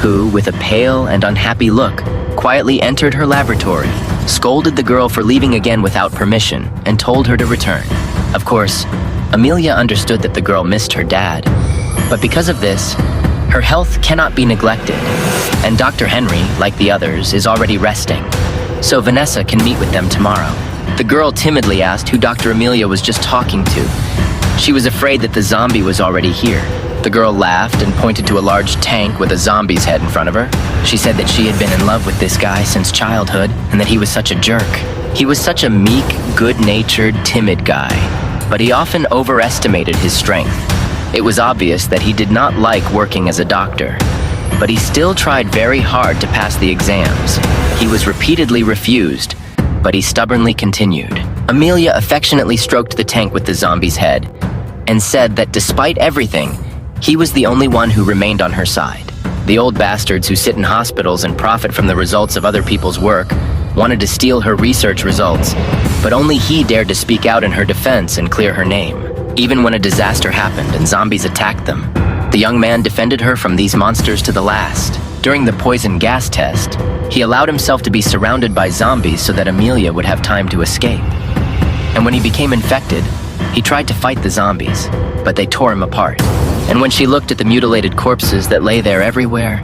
who, with a pale and unhappy look, quietly entered her laboratory, scolded the girl for leaving again without permission, and told her to return. Of course, Amelia understood that the girl missed her dad, but because of this, her health cannot be neglected, and Dr. Henry, like the others, is already resting, so Vanessa can meet with them tomorrow. The girl timidly asked who Dr. Amelia was just talking to. She was afraid that the zombie was already here. The girl laughed and pointed to a large tank with a zombie's head in front of her. She said that she had been in love with this guy since childhood, and that he was such a jerk. He was such a meek, good-natured, timid guy, but he often overestimated his strength. It was obvious that he did not like working as a doctor, but he still tried very hard to pass the exams. He was repeatedly refused, but he stubbornly continued. Amelia affectionately stroked the tank with the zombie's head and said that despite everything, he was the only one who remained on her side. The old bastards who sit in hospitals and profit from the results of other people's work wanted to steal her research results, but only he dared to speak out in her defense and clear her name. Even when a disaster happened and zombies attacked them, the young man defended her from these monsters to the last. During the poison gas test, he allowed himself to be surrounded by zombies so that Amelia would have time to escape. And when he became infected, he tried to fight the zombies, but they tore him apart. And when she looked at the mutilated corpses that lay there everywhere,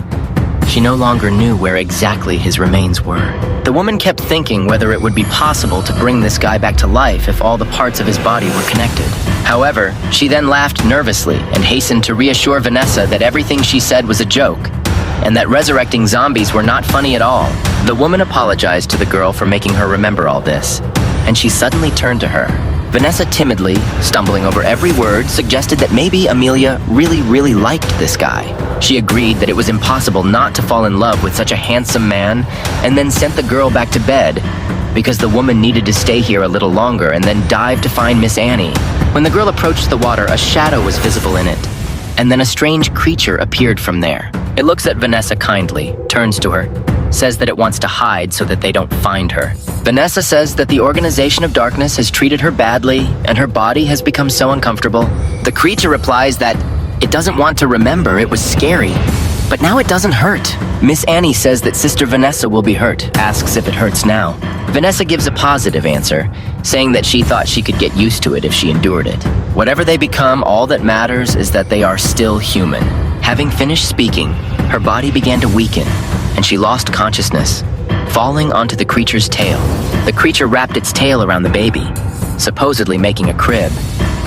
she no longer knew where exactly his remains were. The woman kept thinking whether it would be possible to bring this guy back to life if all the parts of his body were connected. However, she then laughed nervously and hastened to reassure Vanessa that everything she said was a joke, and that resurrecting zombies were not funny at all. The woman apologized to the girl for making her remember all this, and she suddenly turned to her. Vanessa timidly, stumbling over every word, suggested that maybe Amelia really liked this guy. She agreed that it was impossible not to fall in love with such a handsome man, and then sent the girl back to bed because the woman needed to stay here a little longer and then dive to find Miss Annie. When the girl approached the water, a shadow was visible in it, and then a strange creature appeared from there. It looks at Vanessa kindly, turns to her, says that it wants to hide so that they don't find her. Vanessa says that the Organization of Darkness has treated her badly and her body has become so uncomfortable. The creature replies that it doesn't want to remember, it was scary, but now it doesn't hurt. Miss Annie says that Sister Vanessa will be hurt, asks if it hurts now. Vanessa gives a positive answer, saying that she thought she could get used to it if she endured it. Whatever they become, all that matters is that they are still human. Having finished speaking, her body began to weaken, and she lost consciousness, falling onto the creature's tail. The creature wrapped its tail around the baby, supposedly making a crib,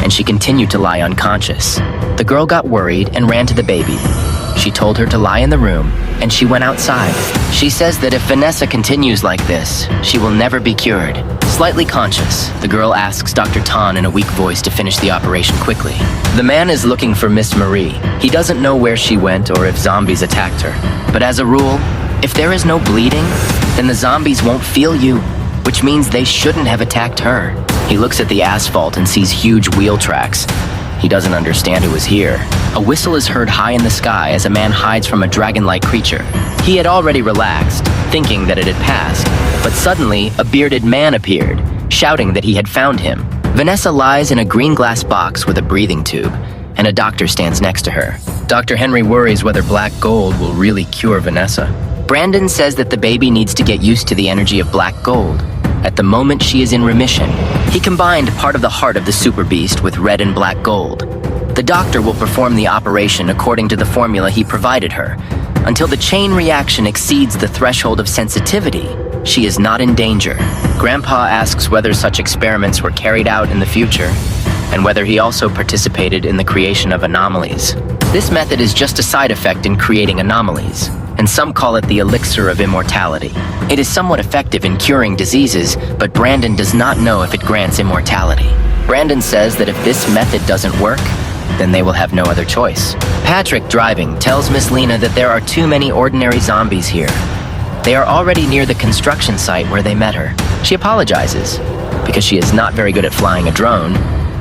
and she continued to lie unconscious. The girl got worried and ran to the baby. She told her to lie in the room, and she went outside. She says that if Vanessa continues like this, she will never be cured. Slightly conscious, the girl asks Dr. Tan in a weak voice to finish the operation quickly. The man is looking for Miss Marie. He doesn't know where she went or if zombies attacked her. But as a rule, if there is no bleeding, then the zombies won't feel you, which means they shouldn't have attacked her. He looks at the asphalt and sees huge wheel tracks. He doesn't understand who is here. A whistle is heard high in the sky as a man hides from a dragon-like creature. He had already relaxed, thinking that it had passed, but suddenly a bearded man appeared, shouting that he had found him. Vanessa lies in a green glass box with a breathing tube, and a doctor stands next to her. Dr. Henry worries whether black gold will really cure Vanessa. Brandon says that the baby needs to get used to the energy of black gold. At the moment she is in remission, he combined part of the heart of the super beast with red and black gold. The doctor will perform the operation according to the formula he provided her. Until the chain reaction exceeds the threshold of sensitivity, she is not in danger. Grandpa asks whether such experiments were carried out in the future, and whether he also participated in the creation of anomalies. This method is just a side effect in creating anomalies, and some call it the elixir of immortality. It is somewhat effective in curing diseases, but Brandon does not know if it grants immortality. Brandon says that if this method doesn't work, then they will have no other choice. Patrick, driving, tells Miss Lena that there are too many ordinary zombies here. They are already near the construction site where they met her. She apologizes, because she is not very good at flying a drone,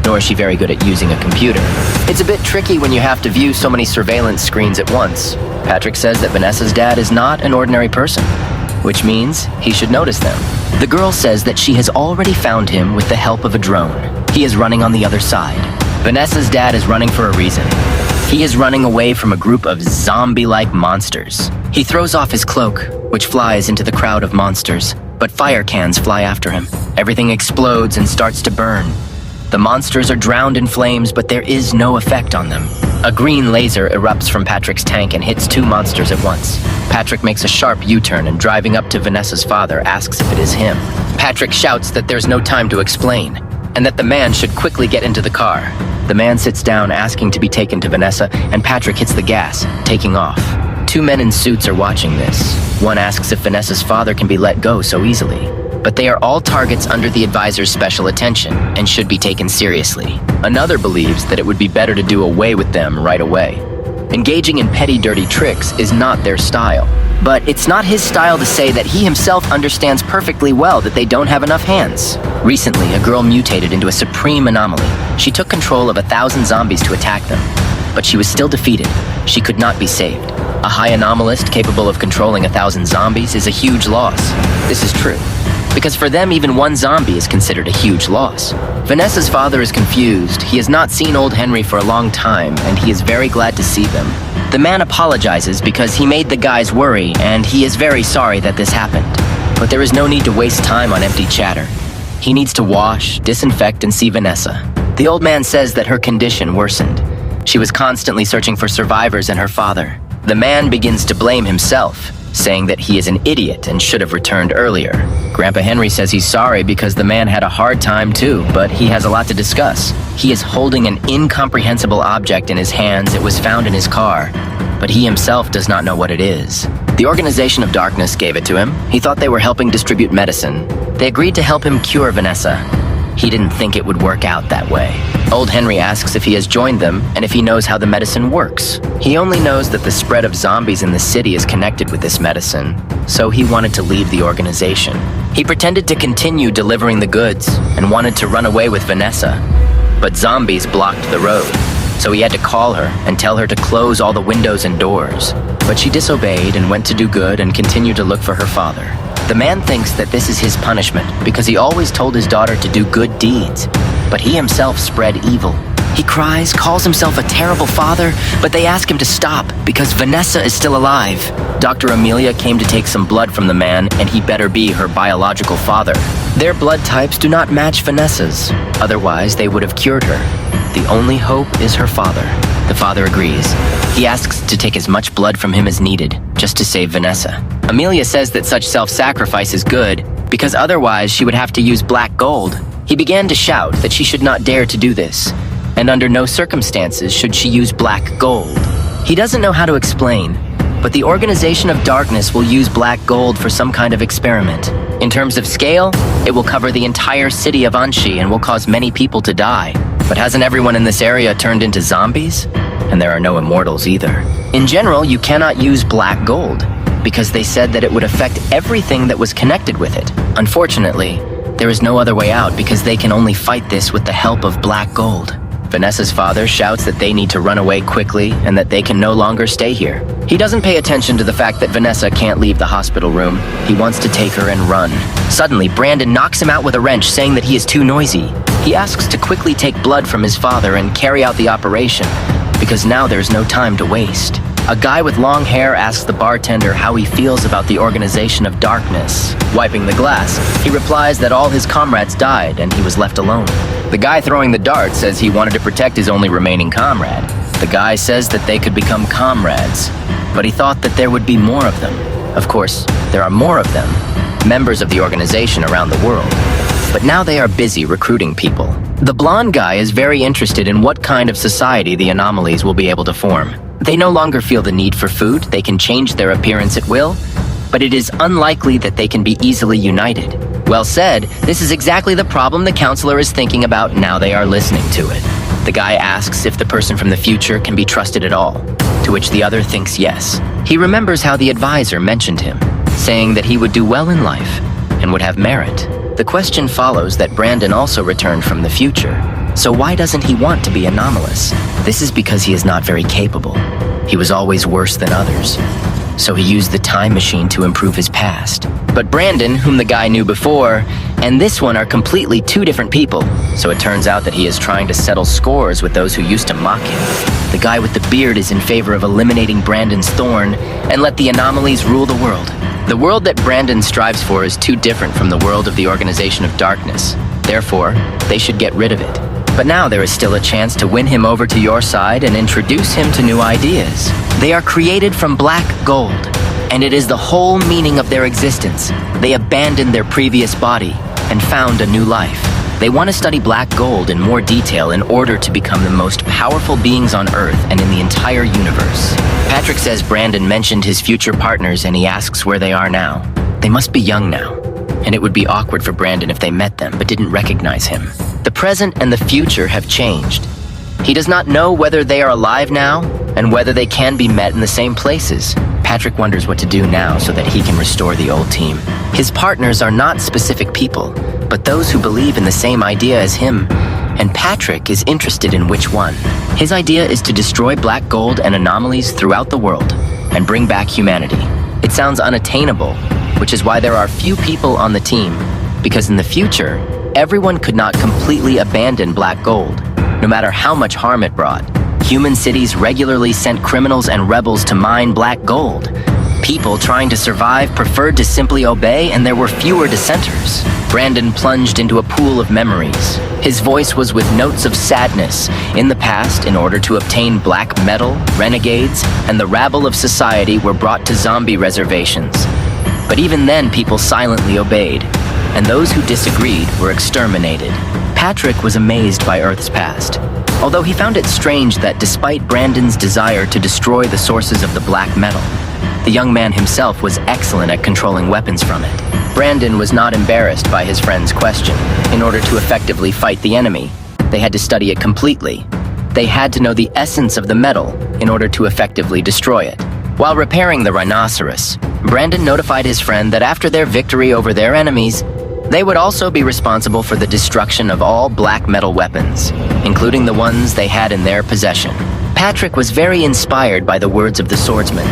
nor is she very good at using a computer. It's a bit tricky when you have to view so many surveillance screens at once. Patrick says that Vanessa's dad is not an ordinary person. which means he should notice them. The girl says that she has already found him with the help of a drone. He is running on the other side. Vanessa's dad is running for a reason. He is running away from a group of zombie-like monsters. He throws off his cloak, which flies into the crowd of monsters, but fire cans fly after him. Everything explodes and starts to burn. The monsters are drowned in flames, but there is no effect on them. A green laser erupts from Patrick's tank and hits 2 monsters at once. Patrick makes a sharp U-turn and driving up to Vanessa's father asks if it is him. Patrick shouts that there's no time to explain, and that the man should quickly get into the car. The man sits down asking to be taken to Vanessa, and Patrick hits the gas, taking off. 2 men in suits are watching this. One asks if Vanessa's father can be let go so easily. But they are all targets under the advisor's special attention and should be taken seriously. Another believes that it would be better to do away with them right away. Engaging in petty dirty tricks is not their style. But it's not his style to say that he himself understands perfectly well that they don't have enough hands. Recently, a girl mutated into a supreme anomaly. She took control of 1,000 zombies to attack them. But she was still defeated. She could not be saved. A high anomalist capable of controlling 1,000 zombies is a huge loss. This is true, because for them even 1 zombie is considered a huge loss. Vanessa's father is confused. He has not seen old Henry for a long time, and he is very glad to see them. The man apologizes because he made the guys worry, and he is very sorry that this happened. But there is no need to waste time on empty chatter. He needs to wash, disinfect, and see Vanessa. The old man says that her condition worsened. She was constantly searching for survivors and her father. The man begins to blame himself, saying that he is an idiot and should have returned earlier. Grandpa Henry says he's sorry because the man had a hard time too, but he has a lot to discuss. He is holding an incomprehensible object in his hands. It was found in his car, but he himself does not know what it is. The Organization of Darkness gave it to him. He thought they were helping distribute medicine. They agreed to help him cure Vanessa. He didn't think it would work out that way. Old Henry asks if he has joined them and if he knows how the medicine works. He only knows that the spread of zombies in the city is connected with this medicine, so he wanted to leave the organization. He pretended to continue delivering the goods and wanted to run away with Vanessa, but zombies blocked the road, so he had to call her and tell her to close all the windows and doors. But she disobeyed and went to do good and continued to look for her father. The man thinks that this is his punishment because he always told his daughter to do good deeds, but he himself spread evil. He cries, calls himself a terrible father, but they ask him to stop because Vanessa is still alive. Dr. Amelia came to take some blood from the man, and he better be her biological father. Their blood types do not match Vanessa's, otherwise they would have cured her. The only hope is her father. The father agrees. He asks to take as much blood from him as needed, just to save Vanessa. Amelia says that such self-sacrifice is good, because otherwise she would have to use black gold. He began to shout that she should not dare to do this, and under no circumstances should she use black gold. He doesn't know how to explain, but the Organization of Darkness will use black gold for some kind of experiment. In terms of scale, it will cover the entire city of Anshi and will cause many people to die. But hasn't everyone in this area turned into zombies? And there are no immortals either. In general, you cannot use black gold, because they said that it would affect everything that was connected with it. Unfortunately, there is no other way out because they can only fight this with the help of black gold. Vanessa's father shouts that they need to run away quickly and that they can no longer stay here. He doesn't pay attention to the fact that Vanessa can't leave the hospital room. He wants to take her and run. Suddenly, Brandon knocks him out with a wrench, saying that he is too noisy. He asks to quickly take blood from his father and carry out the operation, because now there's no time to waste. A guy with long hair asks the bartender how he feels about the Organization of Darkness. Wiping the glass, he replies that all his comrades died and he was left alone. The guy throwing the dart says he wanted to protect his only remaining comrade. The guy says that they could become comrades, but he thought that there would be more of them. Of course, there are more of them, members of the organization around the world. But now they are busy recruiting people. The blonde guy is very interested in what kind of society the anomalies will be able to form. They no longer feel the need for food, they can change their appearance at will, but it is unlikely that they can be easily united. Well said, this is exactly the problem the counselor is thinking about now they are listening to it. The guy asks if the person from the future can be trusted at all, to which the other thinks yes. He remembers how the advisor mentioned him, saying that he would do well in life and would have merit. The question follows that Brandon also returned from the future. So why doesn't he want to be anomalous? This is because he is not very capable. He was always worse than others. so he used the time machine to improve his past. But Brandon, whom the guy knew before, and this one are completely two different people, so it turns out that he is trying to settle scores with those who used to mock him. The guy with the beard is in favor of eliminating Brandon's thorn and let the anomalies rule the world. The world that Brandon strives for is too different from the world of the Organization of Darkness. Therefore, they should get rid of it. But now there is still a chance to win him over to your side and introduce him to new ideas. They are created from black gold, and it is the whole meaning of their existence. They abandoned their previous body and found a new life. They want to study black gold in more detail in order to become the most powerful beings on Earth and in the entire universe. Patrick says Brandon mentioned his future partners and he asks where they are now. They must be young now, and it would be awkward for Brandon if they met them but didn't recognize him. The present and the future have changed. He does not know whether they are alive now and whether they can be met in the same places. Patrick wonders what to do now so that he can restore the old team. His partners are not specific people, but those who believe in the same idea as him, and Patrick is interested in which one. His idea is to destroy black gold and anomalies throughout the world and bring back humanity. It sounds unattainable, which is why there are few people on the team, because in the future, everyone could not completely abandon black gold, no matter how much harm it brought. Human cities regularly sent criminals and rebels to mine black gold. People trying to survive preferred to simply obey, and there were fewer dissenters. Brandon plunged into a pool of memories. His voice was with notes of sadness. In the past, in order to obtain black metal, renegades, and the rabble of society were brought to zombie reservations. But even then, people silently obeyed, and those who disagreed were exterminated. Patrick was amazed by Earth's past, although he found it strange that despite Brandon's desire to destroy the sources of the black metal, the young man himself was excellent at controlling weapons from it. Brandon was not embarrassed by his friend's question. In order to effectively fight the enemy, they had to study it completely. They had to know the essence of the metal in order to effectively destroy it. While repairing the rhinoceros, Brandon notified his friend that after their victory over their enemies, they would also be responsible for the destruction of all black metal weapons, including the ones they had in their possession. Patrick was very inspired by the words of the swordsman.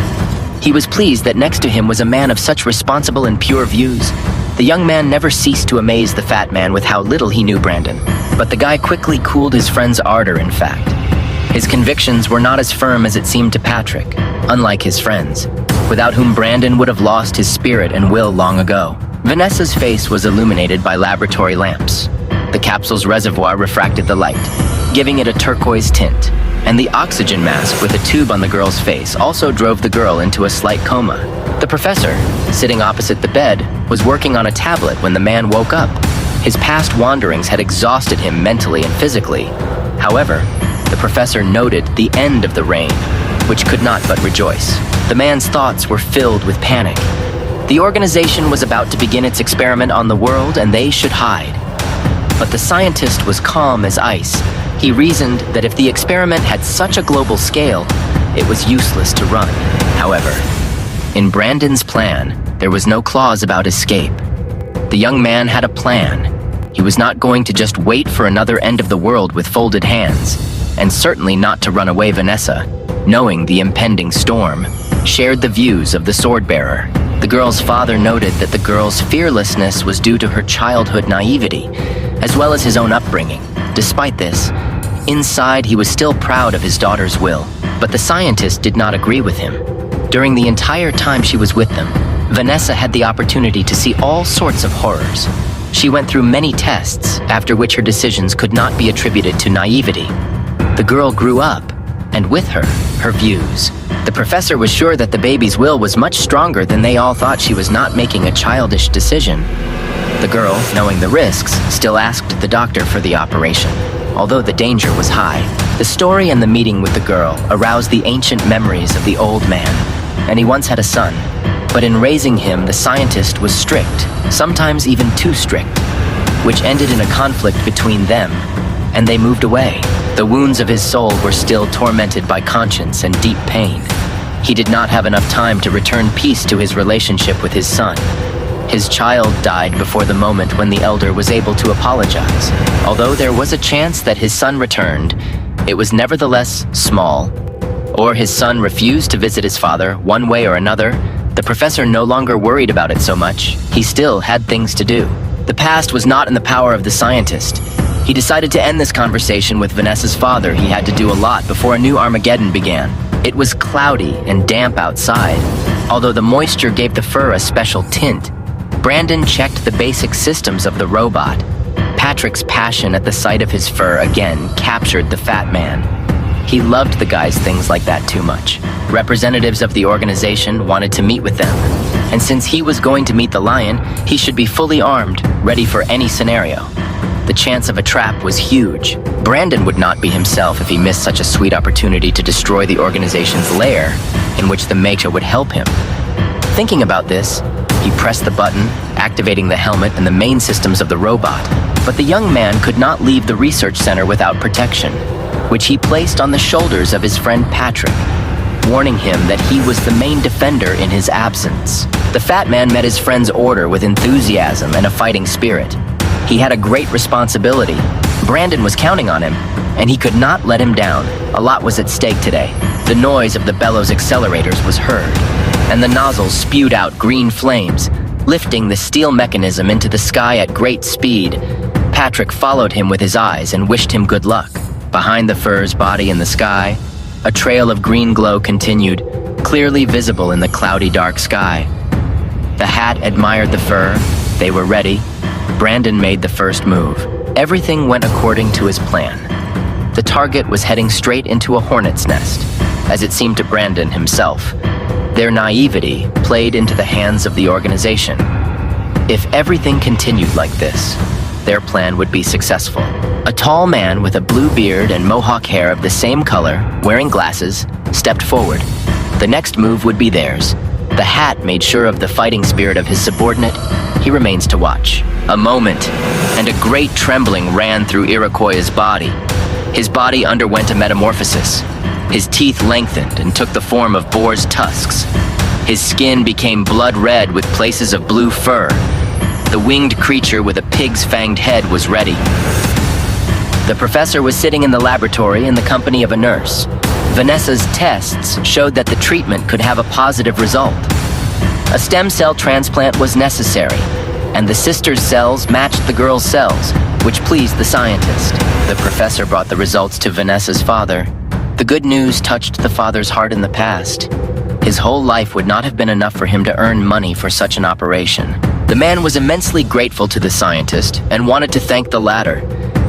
He was pleased that next to him was a man of such responsible and pure views. The young man never ceased to amaze the fat man with how little he knew Brandon, but the guy quickly cooled his friend's ardor, in fact. His convictions were not as firm as it seemed to Patrick, unlike his friends, without whom Brandon would have lost his spirit and will long ago. Vanessa's face was illuminated by laboratory lamps. The capsule's reservoir refracted the light, giving it a turquoise tint, and the oxygen mask with a tube on the girl's face also drove the girl into a slight coma. The professor, sitting opposite the bed, was working on a tablet when the man woke up. His past wanderings had exhausted him mentally and physically. However, the professor noted the end of the reign, which could not but rejoice. The man's thoughts were filled with panic. The organization was about to begin its experiment on the world, and they should hide. But the scientist was calm as ice. He reasoned that if the experiment had such a global scale, it was useless to run. However, in Brandon's plan, there was no clause about escape. The young man had a plan. He was not going to just wait for another end of the world with folded hands, and certainly not to run away. Vanessa, knowing the impending storm, shared the views of the sword-bearer. The girl's father noted that the girl's fearlessness was due to her childhood naivety, as well as his own upbringing. Despite this, inside he was still proud of his daughter's will. But the scientist did not agree with him. During the entire time she was with them, Vanessa had the opportunity to see all sorts of horrors. She went through many tests, after which her decisions could not be attributed to naivety. The girl grew up, and with her, her views. The professor was sure that the baby's will was much stronger than they all thought. She was not making a childish decision. The girl, knowing the risks, still asked the doctor for the operation. Although the danger was high, the story and the meeting with the girl aroused the ancient memories of the old man, and he once had a son. But in raising him, the scientist was strict, sometimes even too strict, which ended in a conflict between them, and they moved away. The wounds of his soul were still tormented by conscience and deep pain. He did not have enough time to return peace to his relationship with his son. His child died before the moment when the elder was able to apologize. Although there was a chance that his son returned, it was nevertheless small, or his son refused to visit his father one way or another, the professor no longer worried about it so much. He still had things to do. The past was not in the power of the scientist. He decided to end this conversation with Vanessa's father. He had to do a lot before a new Armageddon began. It was cloudy and damp outside. Although the moisture gave the fur a special tint, Brandon checked the basic systems of the robot. Patrick's passion at the sight of his fur again captured the fat man. He loved the guy's things like that too much. Representatives of the organization wanted to meet with them. And since he was going to meet the lion, he should be fully armed, ready for any scenario. The chance of a trap was huge. Brandon would not be himself if he missed such a sweet opportunity to destroy the organization's lair, in which the Mecha would help him. Thinking about this, he pressed the button, activating the helmet and the main systems of the robot. But the young man could not leave the research center without protection, which he placed on the shoulders of his friend Patrick, warning him that he was the main defender in his absence. The fat man met his friend's order with enthusiasm and a fighting spirit. He had a great responsibility. Brandon was counting on him, and he could not let him down. A lot was at stake today. The noise of the bellows accelerators was heard, and the nozzles spewed out green flames, lifting the steel mechanism into the sky at great speed. Patrick followed him with his eyes and wished him good luck. Behind the fur's body in the sky, a trail of green glow continued, clearly visible in the cloudy dark sky. The hat admired the fur. They were ready. Brandon made the first move. Everything went according to his plan. The target was heading straight into a hornet's nest, as it seemed to Brandon himself. Their naivety played into the hands of the organization. If everything continued like this, their plan would be successful. A tall man with a blue beard and mohawk hair of the same color, wearing glasses, stepped forward. The next move would be theirs. The hat made sure of the fighting spirit of his subordinate. He remains to watch. A moment, and a great trembling ran through Iroquois's body. His body underwent a metamorphosis. His teeth lengthened and took the form of boar's tusks. His skin became blood red with places of blue fur. The winged creature with a pig's fanged head was ready. The professor was sitting in the laboratory in the company of a nurse. Vanessa's tests showed that the treatment could have a positive result. A stem cell transplant was necessary, and the sister's cells matched the girl's cells, which pleased the scientist. The professor brought the results to Vanessa's father. The good news touched the father's heart in the past. His whole life would not have been enough for him to earn money for such an operation. The man was immensely grateful to the scientist and wanted to thank the latter,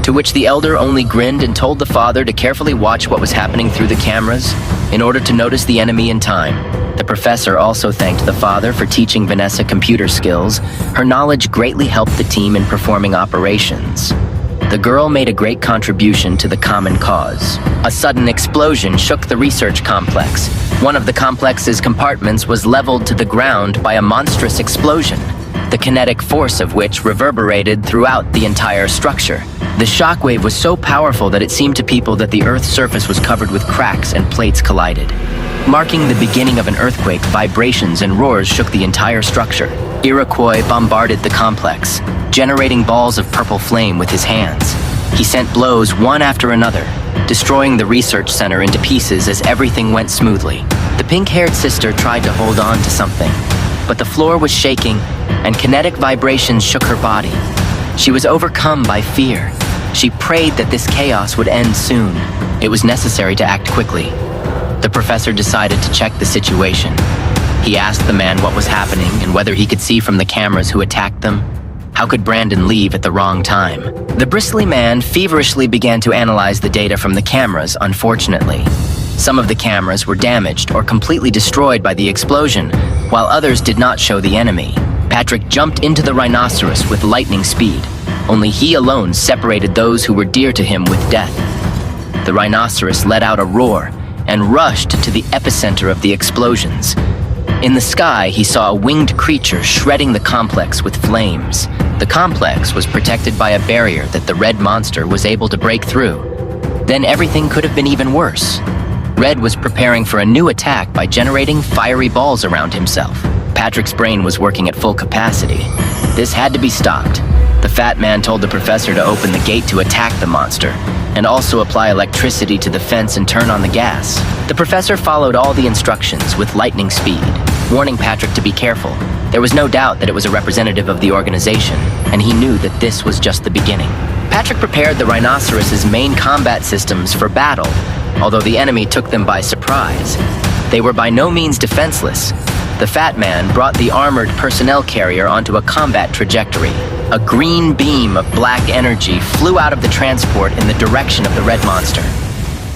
to which the elder only grinned and told the father to carefully watch what was happening through the cameras in order to notice the enemy in time. The professor also thanked the father for teaching Vanessa computer skills. Her knowledge greatly helped the team in performing operations. The girl made a great contribution to the common cause. A sudden explosion shook the research complex. One of the complex's compartments was leveled to the ground by a monstrous explosion, the kinetic force of which reverberated throughout the entire structure. The shockwave was so powerful that it seemed to people that the Earth's surface was covered with cracks and plates collided. Marking the beginning of an earthquake, vibrations and roars shook the entire structure. Iroquois bombarded the complex, generating balls of purple flame with his hands. He sent blows one after another, destroying the research center into pieces as everything went smoothly. The pink-haired sister tried to hold on to something, but the floor was shaking and kinetic vibrations shook her body. She was overcome by fear. She prayed that this chaos would end soon. It was necessary to act quickly. The professor decided to check the situation. He asked the man what was happening and whether he could see from the cameras who attacked them. How could Brandon leave at the wrong time? The bristly man feverishly began to analyze the data from the cameras, unfortunately. Some of the cameras were damaged or completely destroyed by the explosion, while others did not show the enemy. Patrick jumped into the rhinoceros with lightning speed. Only he alone separated those who were dear to him with death. The rhinoceros let out a roar and rushed to the epicenter of the explosions. In the sky, he saw a winged creature shredding the complex with flames. The complex was protected by a barrier that the red monster was able to break through. Then everything could have been even worse. Red was preparing for a new attack by generating fiery balls around himself. Patrick's brain was working at full capacity. This had to be stopped. The fat man told the professor to open the gate to attack the monster, and also apply electricity to the fence and turn on the gas. The professor followed all the instructions with lightning speed, warning Patrick to be careful. There was no doubt that it was a representative of the organization, and he knew that this was just the beginning. Patrick prepared the rhinoceros's main combat systems for battle, although the enemy took them by surprise. They were by no means defenseless. The Fat Man brought the armored personnel carrier onto a combat trajectory. A green beam of black energy flew out of the transport in the direction of the red monster.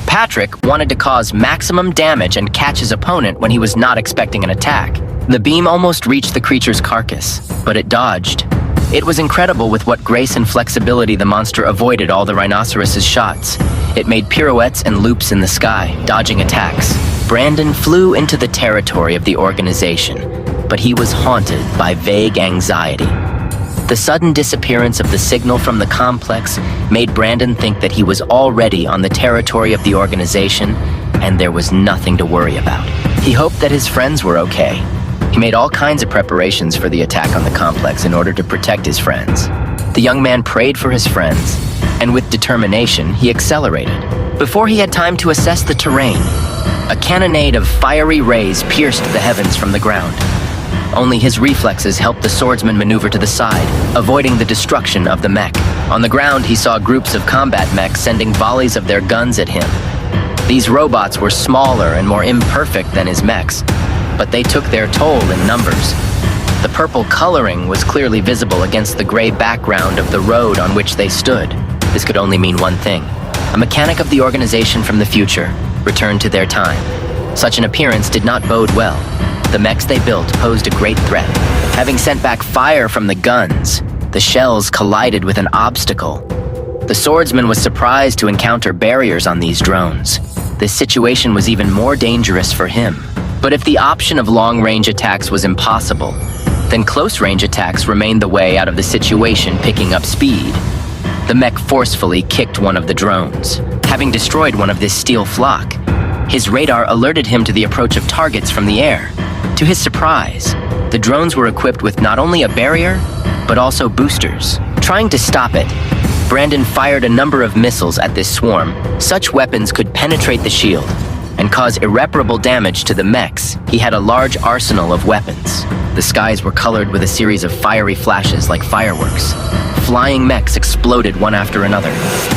Patrick wanted to cause maximum damage and catch his opponent when he was not expecting an attack. The beam almost reached the creature's carcass, but it dodged. It was incredible with what grace and flexibility the monster avoided all the rhinoceros's shots. It made pirouettes and loops in the sky, dodging attacks. Brandon flew into the territory of the organization, but he was haunted by vague anxiety. The sudden disappearance of the signal from the complex made Brandon think that he was already on the territory of the organization, and there was nothing to worry about. He hoped that his friends were okay. He made all kinds of preparations for the attack on the complex in order to protect his friends. The young man prayed for his friends, and with determination, he accelerated. Before he had time to assess the terrain, a cannonade of fiery rays pierced the heavens from the ground. Only his reflexes helped the swordsman maneuver to the side, avoiding the destruction of the mech. On the ground, he saw groups of combat mechs sending volleys of their guns at him. These robots were smaller and more imperfect than his mechs, but they took their toll in numbers. The purple coloring was clearly visible against the gray background of the road on which they stood. This could only mean one thing. A mechanic of the organization from the future returned to their time. Such an appearance did not bode well. The mechs they built posed a great threat. Having sent back fire from the guns, the shells collided with an obstacle. The swordsman was surprised to encounter barriers on these drones. This situation was even more dangerous for him. But if the option of long-range attacks was impossible, then close-range attacks remained the way out of the situation, picking up speed. The mech forcefully kicked one of the drones. Having destroyed one of this steel flock, his radar alerted him to the approach of targets from the air. To his surprise, the drones were equipped with not only a barrier, but also boosters. Trying to stop it, Brandon fired a number of missiles at this swarm. Such weapons could penetrate the shield and cause irreparable damage to the mechs. He had a large arsenal of weapons. The skies were colored with a series of fiery flashes like fireworks. Flying mechs exploded one after another.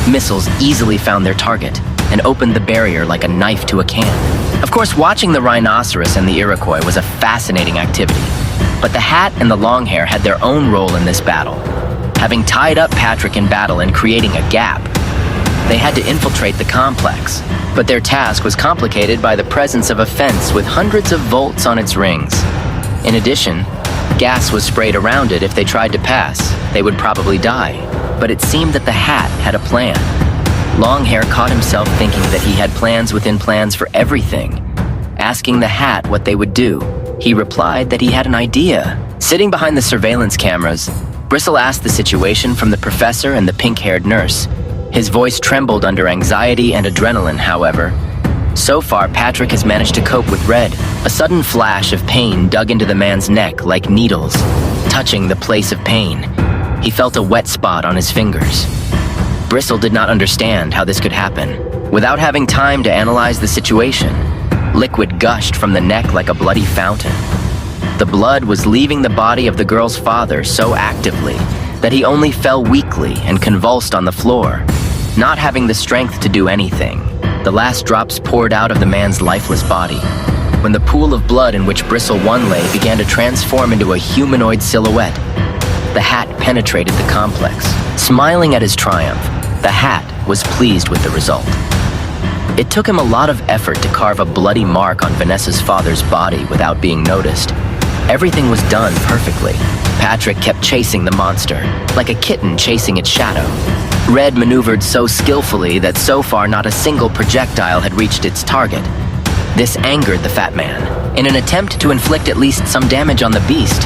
Missiles easily found their target and opened the barrier like a knife to a can. Of course, watching the rhinoceros and the Iroquois was a fascinating activity, but the Hat and the Longhair had their own role in this battle. Having tied up Patrick in battle and creating a gap, they had to infiltrate the complex, but their task was complicated by the presence of a fence with hundreds of volts on its rings. In addition, gas was sprayed around it. If they tried to pass, they would probably die. But it seemed that the Hat had a plan. Longhair caught himself thinking that he had plans within plans for everything. Asking the Hat what they would do, he replied that he had an idea. Sitting behind the surveillance cameras, Bristle asked the situation from the professor and the pink-haired nurse. His voice trembled under anxiety and adrenaline, however. So far, Patrick has managed to cope with Red. A sudden flash of pain dug into the man's neck like needles, touching the place of pain. He felt a wet spot on his fingers. Bristle did not understand how this could happen. Without having time to analyze the situation, liquid gushed from the neck like a bloody fountain. The blood was leaving the body of the girl's father so actively that he only fell weakly and convulsed on the floor, not having the strength to do anything. The last drops poured out of the man's lifeless body. When the pool of blood in which Bristle one lay began to transform into a humanoid silhouette, the Hat penetrated the complex. Smiling at his triumph, the Hat was pleased with the result. It took him a lot of effort to carve a bloody mark on Vanessa's father's body without being noticed. Everything was done perfectly. Patrick kept chasing the monster, like a kitten chasing its shadow. Red maneuvered so skillfully that so far not a single projectile had reached its target. This angered the Fat Man. In an attempt to inflict at least some damage on the beast,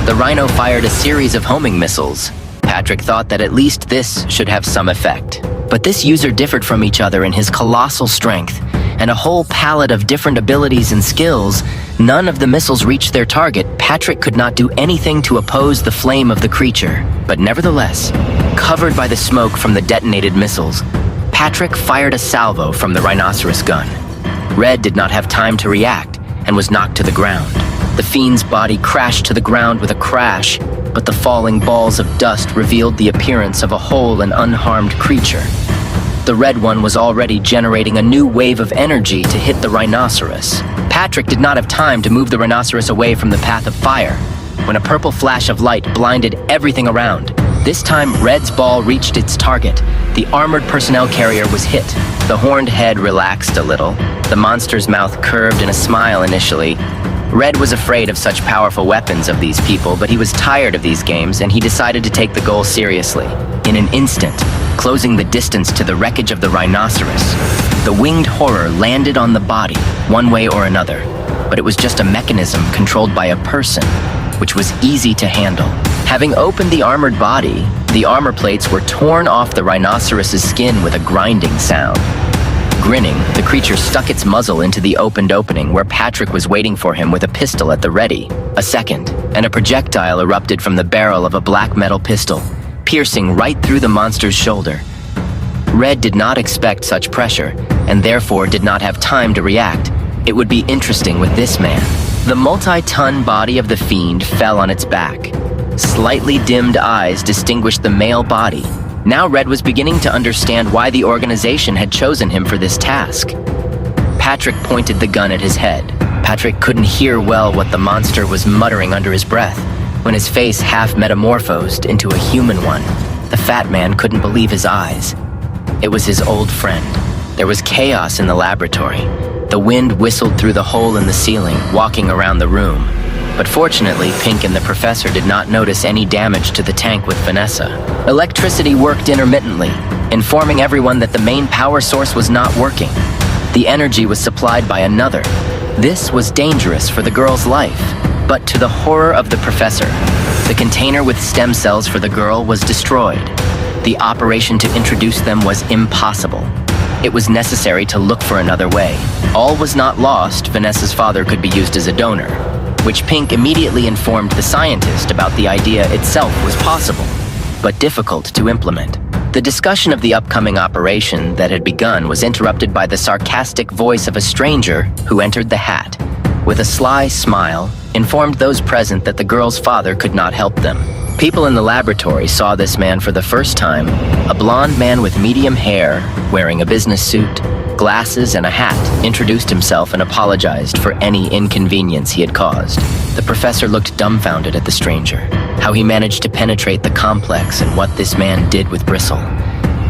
the Rhino fired a series of homing missiles. Patrick thought that at least this should have some effect. But this user differed from each other in his colossal strength, and a whole palette of different abilities and skills. None of the missiles reached their target. Patrick could not do anything to oppose the flame of the creature. But nevertheless, covered by the smoke from the detonated missiles, Patrick fired a salvo from the rhinoceros gun. Red did not have time to react and was knocked to the ground. The fiend's body crashed to the ground with a crash, but the falling balls of dust revealed the appearance of a whole and unharmed creature. The red one was already generating a new wave of energy to hit the rhinoceros. Patrick did not have time to move the rhinoceros away from the path of fire when a purple flash of light blinded everything around. This time, Red's ball reached its target. The armored personnel carrier was hit. The horned head relaxed a little. The monster's mouth curved in a smile initially. Red was afraid of such powerful weapons of these people, but he was tired of these games and he decided to take the goal seriously. In an instant, closing the distance to the wreckage of the rhinoceros, the winged horror landed on the body, one way or another. But it was just a mechanism controlled by a person, which was easy to handle. Having opened the armored body, the armor plates were torn off the rhinoceros's skin with a grinding sound. Grinning, the creature stuck its muzzle into the opened opening where Patrick was waiting for him with a pistol at the ready. A second, and a projectile erupted from the barrel of a black metal pistol, piercing right through the monster's shoulder. Red did not expect such pressure, and therefore did not have time to react. It would be interesting with this man. The multi-ton body of the fiend fell on its back. Slightly dimmed eyes distinguished the male body. Now Red was beginning to understand why the organization had chosen him for this task. Patrick pointed the gun at his head. Patrick couldn't hear well what the monster was muttering under his breath when his face half metamorphosed into a human one. The fat man couldn't believe his eyes. It was his old friend. There was chaos in the laboratory. The wind whistled through the hole in the ceiling, walking around the room. But fortunately, Pink and the professor did not notice any damage to the tank with Vanessa. Electricity worked intermittently, informing everyone that the main power source was not working. The energy was supplied by another. This was dangerous for the girl's life, but to the horror of the professor, the container with stem cells for the girl was destroyed. The operation to introduce them was impossible. It was necessary to look for another way. All was not lost. Vanessa's father could be used as a donor, which Pink immediately informed the scientist about. The idea itself was possible, but difficult to implement. The discussion of the upcoming operation that had begun was interrupted by the sarcastic voice of a stranger who entered the hat. With a sly smile, informed those present that the girl's father could not help them. People in the laboratory saw this man for the first time, a blonde man with medium hair, wearing a business suit, glasses, and a hat, introduced himself and apologized for any inconvenience he had caused. The professor looked dumbfounded at the stranger, how he managed to penetrate the complex and what this man did with Bristle.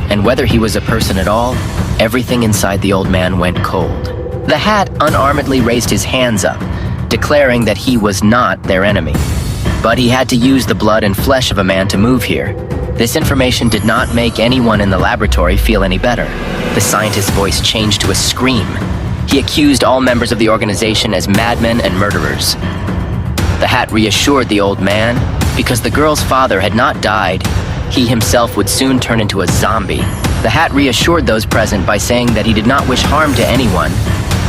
And whether he was a person at all, everything inside the old man went cold. The hat unarmedly raised his hands up, declaring that he was not their enemy. But he had to use the blood and flesh of a man to move here. This information did not make anyone in the laboratory feel any better. The scientist's voice changed to a scream. He accused all members of the organization as madmen and murderers. The hat reassured the old man, because the girl's father had not died, he himself would soon turn into a zombie. The hat reassured those present by saying that he did not wish harm to anyone.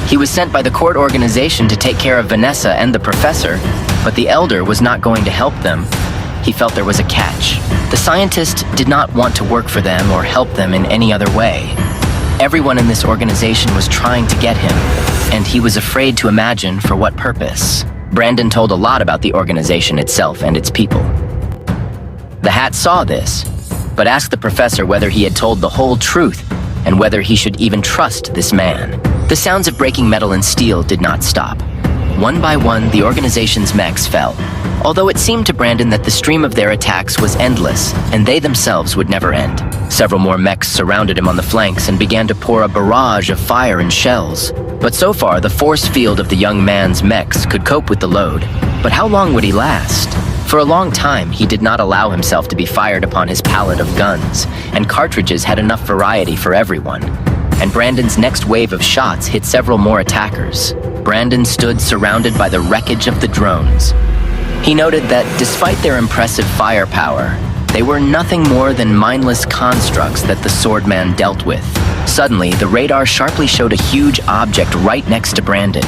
He was sent by the court organization to take care of Vanessa and the professor, but the elder was not going to help them. He felt there was a catch. The scientist did not want to work for them or help them in any other way. Everyone in this organization was trying to get him, and he was afraid to imagine for what purpose. Brandon told a lot about the organization itself and its people. The hat saw this, but asked the professor whether he had told the whole truth and whether he should even trust this man. The sounds of breaking metal and steel did not stop. One by one, the organization's mechs fell, although it seemed to Brandon that the stream of their attacks was endless, and they themselves would never end. Several more mechs surrounded him on the flanks and began to pour a barrage of fire and shells. But so far, the force field of the young man's mechs could cope with the load. But how long would he last? For a long time, he did not allow himself to be fired upon his palette of guns, and cartridges had enough variety for everyone. And Brandon's next wave of shots hit several more attackers. Brandon stood surrounded by the wreckage of the drones. He noted that despite their impressive firepower, they were nothing more than mindless constructs that the swordman dealt with. Suddenly, the radar sharply showed a huge object right next to Brandon.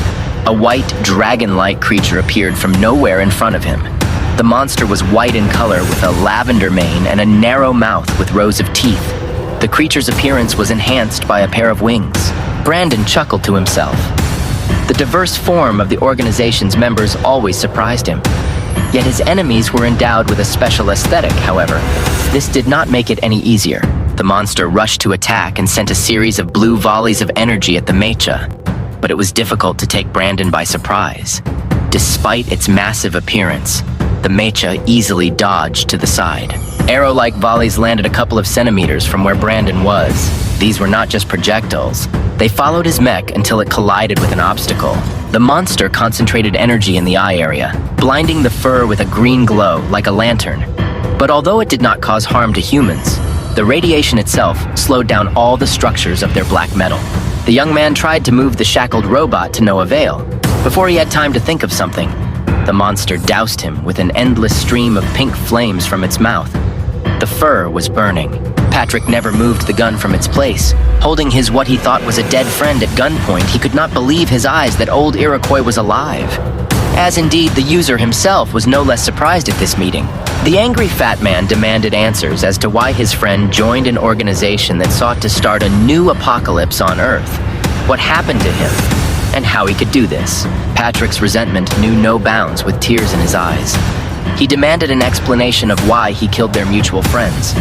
A white, dragon-like creature appeared from nowhere in front of him. The monster was white in color with a lavender mane and a narrow mouth with rows of teeth. The creature's appearance was enhanced by a pair of wings. Brandon chuckled to himself. The diverse form of the organization's members always surprised him. Yet his enemies were endowed with a special aesthetic, however. This did not make it any easier. The monster rushed to attack and sent a series of blue volleys of energy at the mecha, but it was difficult to take Brandon by surprise. Despite its massive appearance, the mecha easily dodged to the side. Arrow-like volleys landed a couple of centimeters from where Brandon was. These were not just projectiles. They followed his mech until it collided with an obstacle. The monster concentrated energy in the eye area, blinding the fur with a green glow like a lantern. But although it did not cause harm to humans, the radiation itself slowed down all the structures of their black metal. The young man tried to move the shackled robot to no avail. Before he had time to think of something, the monster doused him with an endless stream of pink flames from its mouth. The fur was burning. Patrick never moved the gun from its place. Holding his what he thought was a dead friend at gunpoint, he could not believe his eyes that old Iroquois was alive. As indeed the user himself was no less surprised at this meeting. The angry fat man demanded answers as to why his friend joined an organization that sought to start a new apocalypse on Earth. What happened to him, and how he could do this. Patrick's resentment knew no bounds with tears in his eyes. He demanded an explanation of why he killed their mutual friends.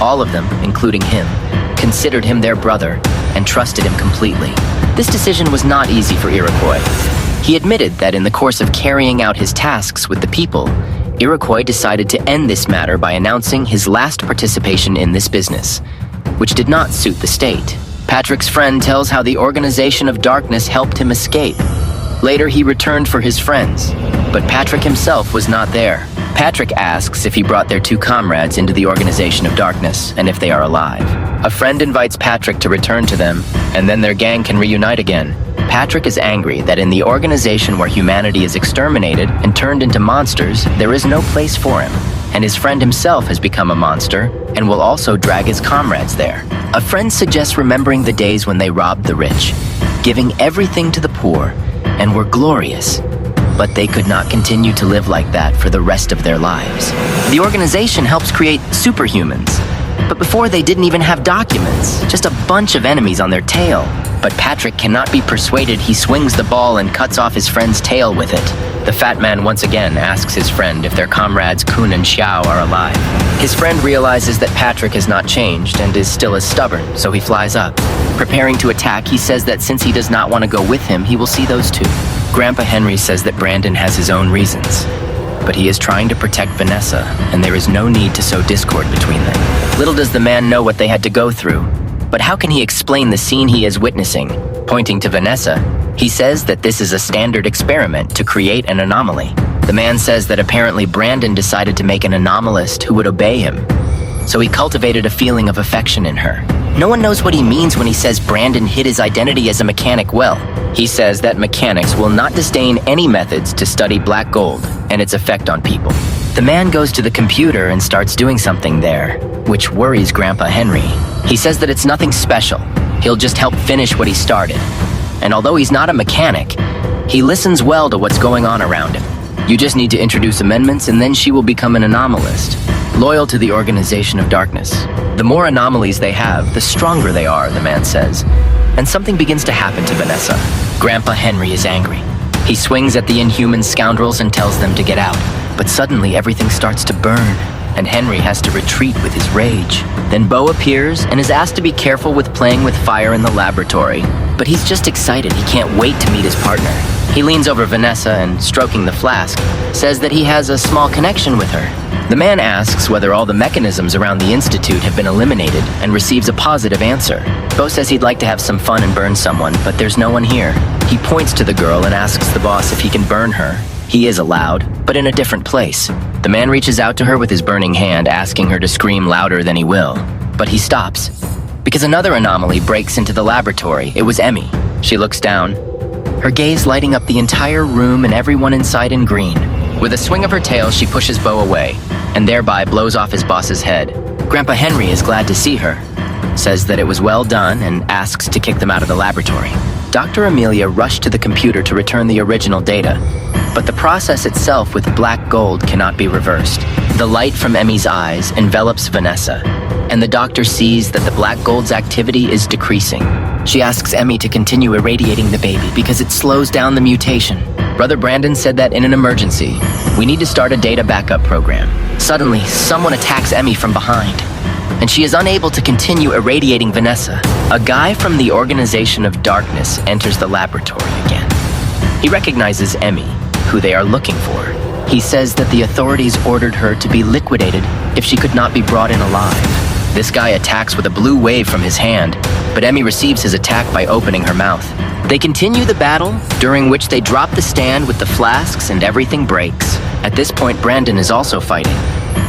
All of them, including him, considered him their brother and trusted him completely. This decision was not easy for Iroquois. He admitted that in the course of carrying out his tasks with the people, Iroquois decided to end this matter by announcing his last participation in this business, which did not suit the state. Patrick's friend tells how the Organization of Darkness helped him escape. Later, he returned for his friends, but Patrick himself was not there. Patrick asks if he brought their two comrades into the Organization of Darkness and if they are alive. A friend invites Patrick to return to them, and then their gang can reunite again. Patrick is angry that in the organization where humanity is exterminated and turned into monsters, there is no place for him, and his friend himself has become a monster and will also drag his comrades there. A friend suggests remembering the days when they robbed the rich, giving everything to the poor, and were glorious. But they could not continue to live like that for the rest of their lives. The organization helps create superhumans, but before they didn't even have documents, just a bunch of enemies on their tail. But Patrick cannot be persuaded. He swings the ball and cuts off his friend's tail with it. The fat man once again asks his friend if their comrades Kun and Xiao are alive. His friend realizes that Patrick has not changed and is still as stubborn, so he flies up. Preparing to attack, he says that since he does not want to go with him, he will see those two. Grandpa Henry says that Brandon has his own reasons, but he is trying to protect Vanessa, and there is no need to sow discord between them. Little does the man know what they had to go through, but how can he explain the scene he is witnessing? Pointing to Vanessa, he says that this is a standard experiment to create an anomaly. The man says that apparently Brandon decided to make an anomalist who would obey him, so he cultivated a feeling of affection in her. No one knows what he means when he says Brandon hid his identity as a mechanic well. He says that mechanics will not disdain any methods to study black gold and its effect on people. The man goes to the computer and starts doing something there, which worries Grandpa Henry. He says that it's nothing special. He'll just help finish what he started. And although he's not a mechanic, he listens well to what's going on around him. You just need to introduce amendments and then she will become an anomalist, loyal to the Organization of Darkness. The more anomalies they have, the stronger they are, the man says. And something begins to happen to Vanessa. Grandpa Henry is angry. He swings at the inhuman scoundrels and tells them to get out. But suddenly everything starts to burn, and Henry has to retreat with his rage. Then Bo appears and is asked to be careful with playing with fire in the laboratory. But he's just excited. He can't wait to meet his partner. He leans over Vanessa and, stroking the flask, says that he has a small connection with her. The man asks whether all the mechanisms around the Institute have been eliminated and receives a positive answer. Bo says he'd like to have some fun and burn someone, but there's no one here. He points to the girl and asks the boss if he can burn her. He is allowed, but in a different place. The man reaches out to her with his burning hand, asking her to scream louder than he will. But he stops, because another anomaly breaks into the laboratory. It was Emmy. She looks down, her gaze lighting up the entire room and everyone inside in green. With a swing of her tail, she pushes Bo away, and thereby blows off his boss's head. Grandpa Henry is glad to see her, says that it was well done, and asks to kick them out of the laboratory. Dr. Amelia rushed to the computer to return the original data, but the process itself with black gold cannot be reversed. The light from Emmy's eyes envelops Vanessa, and the doctor sees that the black gold's activity is decreasing. She asks Emmy to continue irradiating the baby because it slows down the mutation. Brother Brandon said that in an emergency, we need to start a data backup program. Suddenly, someone attacks Emmy from behind, and she is unable to continue irradiating Vanessa. A guy from the Organization of Darkness enters the laboratory again. He recognizes Emmy, who they are looking for. He says that the authorities ordered her to be liquidated if she could not be brought in alive. This guy attacks with a blue wave from his hand, but Emmy receives his attack by opening her mouth. They continue the battle, during which they drop the stand with the flasks and everything breaks. At this point, Brandon is also fighting,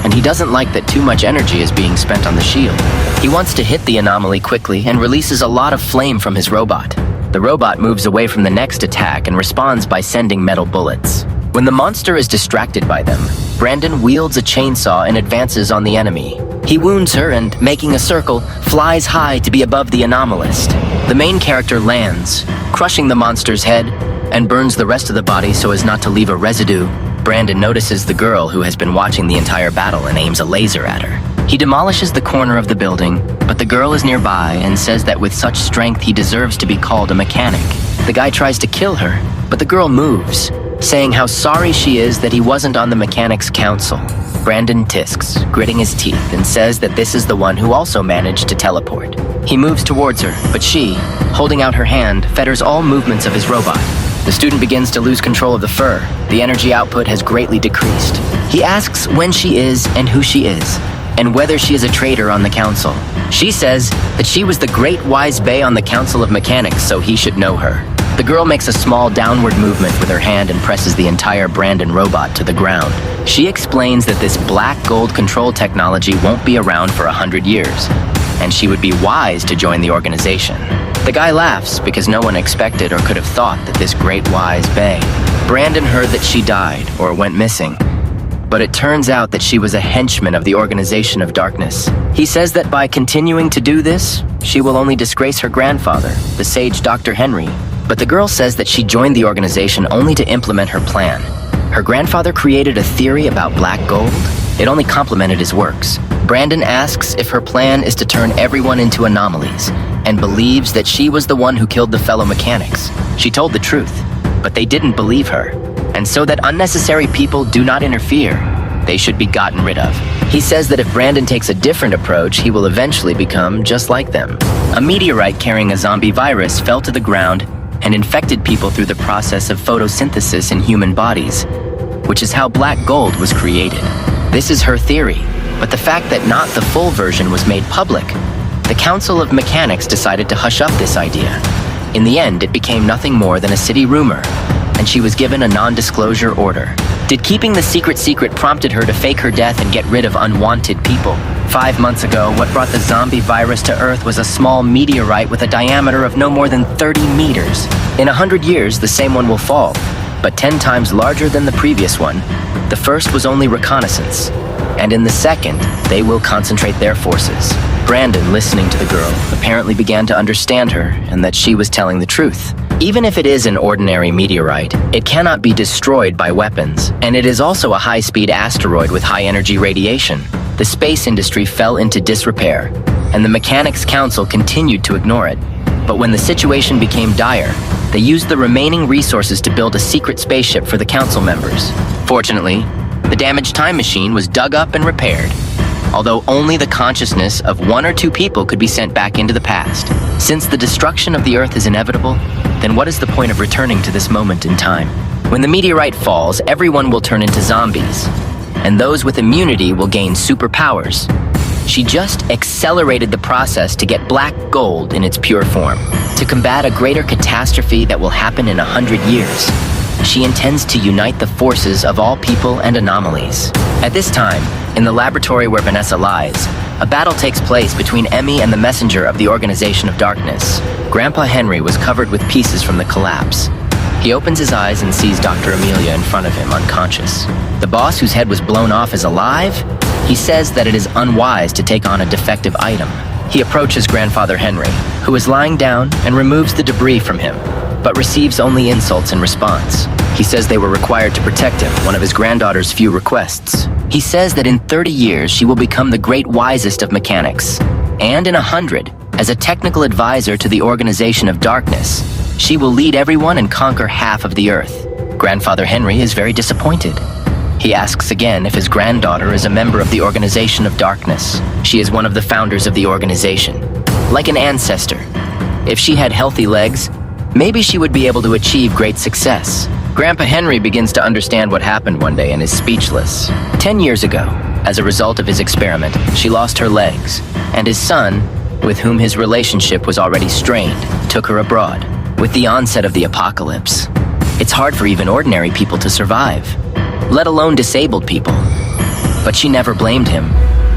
and he doesn't like that too much energy is being spent on the shield. He wants to hit the anomaly quickly and releases a lot of flame from his robot. The robot moves away from the next attack and responds by sending metal bullets. When the monster is distracted by them, Brandon wields a chainsaw and advances on the enemy. He wounds her and, making a circle, flies high to be above the anomalist. The main character lands, crushing the monster's head, and burns the rest of the body so as not to leave a residue. Brandon notices the girl who has been watching the entire battle and aims a laser at her. He demolishes the corner of the building, but the girl is nearby and says that with such strength he deserves to be called a mechanic. The guy tries to kill her, but the girl moves, saying how sorry she is that he wasn't on the mechanics' council. Brandon tisks, gritting his teeth, and says that this is the one who also managed to teleport. He moves towards her, but she, holding out her hand, fetters all movements of his robot. The student begins to lose control of the fur. The energy output has greatly decreased. He asks when she is and who she is, and whether she is a traitor on the council. She says that she was the great wise Bay on the Council of Mechanics, so he should know her. The girl makes a small downward movement with her hand and presses the entire Brandon robot to the ground. She explains that this black gold control technology won't be around for 100 years, and she would be wise to join the organization. The guy laughs because no one expected or could have thought that this great wise Bay. Brandon heard that she died or went missing, but it turns out that she was a henchman of the Organization of Darkness. He says that by continuing to do this, she will only disgrace her grandfather, the sage Dr. Henry. But the girl says that she joined the organization only to implement her plan. Her grandfather created a theory about black gold. It only complemented his works. Brandon asks if her plan is to turn everyone into anomalies, and believes that she was the one who killed the fellow mechanics. She told the truth, but they didn't believe her. And so that unnecessary people do not interfere, they should be gotten rid of. He says that if Brandon takes a different approach, he will eventually become just like them. A meteorite carrying a zombie virus fell to the ground and infected people through the process of photosynthesis in human bodies, which is how black gold was created. This is her theory, but the fact that not the full version was made public, the Council of Mechanics decided to hush up this idea. In the end, it became nothing more than a city rumor, and she was given a non-disclosure order. Did keeping the secret prompted her to fake her death and get rid of unwanted people? 5 months ago, what brought the zombie virus to Earth was a small meteorite with a diameter of no more than 30 meters. In 100 years, the same one will fall, but 10 times larger than the previous one. The first was only reconnaissance, and in the second, they will concentrate their forces. Brandon, listening to the girl, apparently began to understand her and that she was telling the truth. Even if it is an ordinary meteorite, it cannot be destroyed by weapons, and it is also a high-speed asteroid with high-energy radiation. The space industry fell into disrepair, and the Mechanics' Council continued to ignore it. But when the situation became dire, they used the remaining resources to build a secret spaceship for the council members. Fortunately, the damaged time machine was dug up and repaired, although only the consciousness of 1 or 2 people could be sent back into the past. Since the destruction of the Earth is inevitable, then what is the point of returning to this moment in time? When the meteorite falls, everyone will turn into zombies, and those with immunity will gain superpowers. She just accelerated the process to get black gold in its pure form, to combat a greater catastrophe that will happen in 100 years. She intends to unite the forces of all people and anomalies. At this time, in the laboratory where Vanessa lies, a battle takes place between Emmy and the messenger of the Organization of Darkness. Grandpa Henry was covered with pieces from the collapse. He opens his eyes and sees Dr. Amelia in front of him, unconscious. The boss, whose head was blown off, is alive. He says that it is unwise to take on a defective item. He approaches Grandfather Henry, who is lying down, and removes the debris from him, but receives only insults in response. He says they were required to protect him, one of his granddaughter's few requests. He says that in 30 years she will become the great wisest of mechanics, and in 100, as a technical advisor to the Organization of Darkness, she will lead everyone and conquer half of the Earth. Grandfather Henry is very disappointed. He asks again if his granddaughter is a member of the Organization of Darkness. She is one of the founders of the organization, like an ancestor. If she had healthy legs, maybe she would be able to achieve great success. Grandpa Henry begins to understand what happened one day and is speechless. 10 years ago, as a result of his experiment, she lost her legs, and his son, with whom his relationship was already strained, took her abroad. With the onset of the apocalypse, it's hard for even ordinary people to survive, let alone disabled people. But she never blamed him,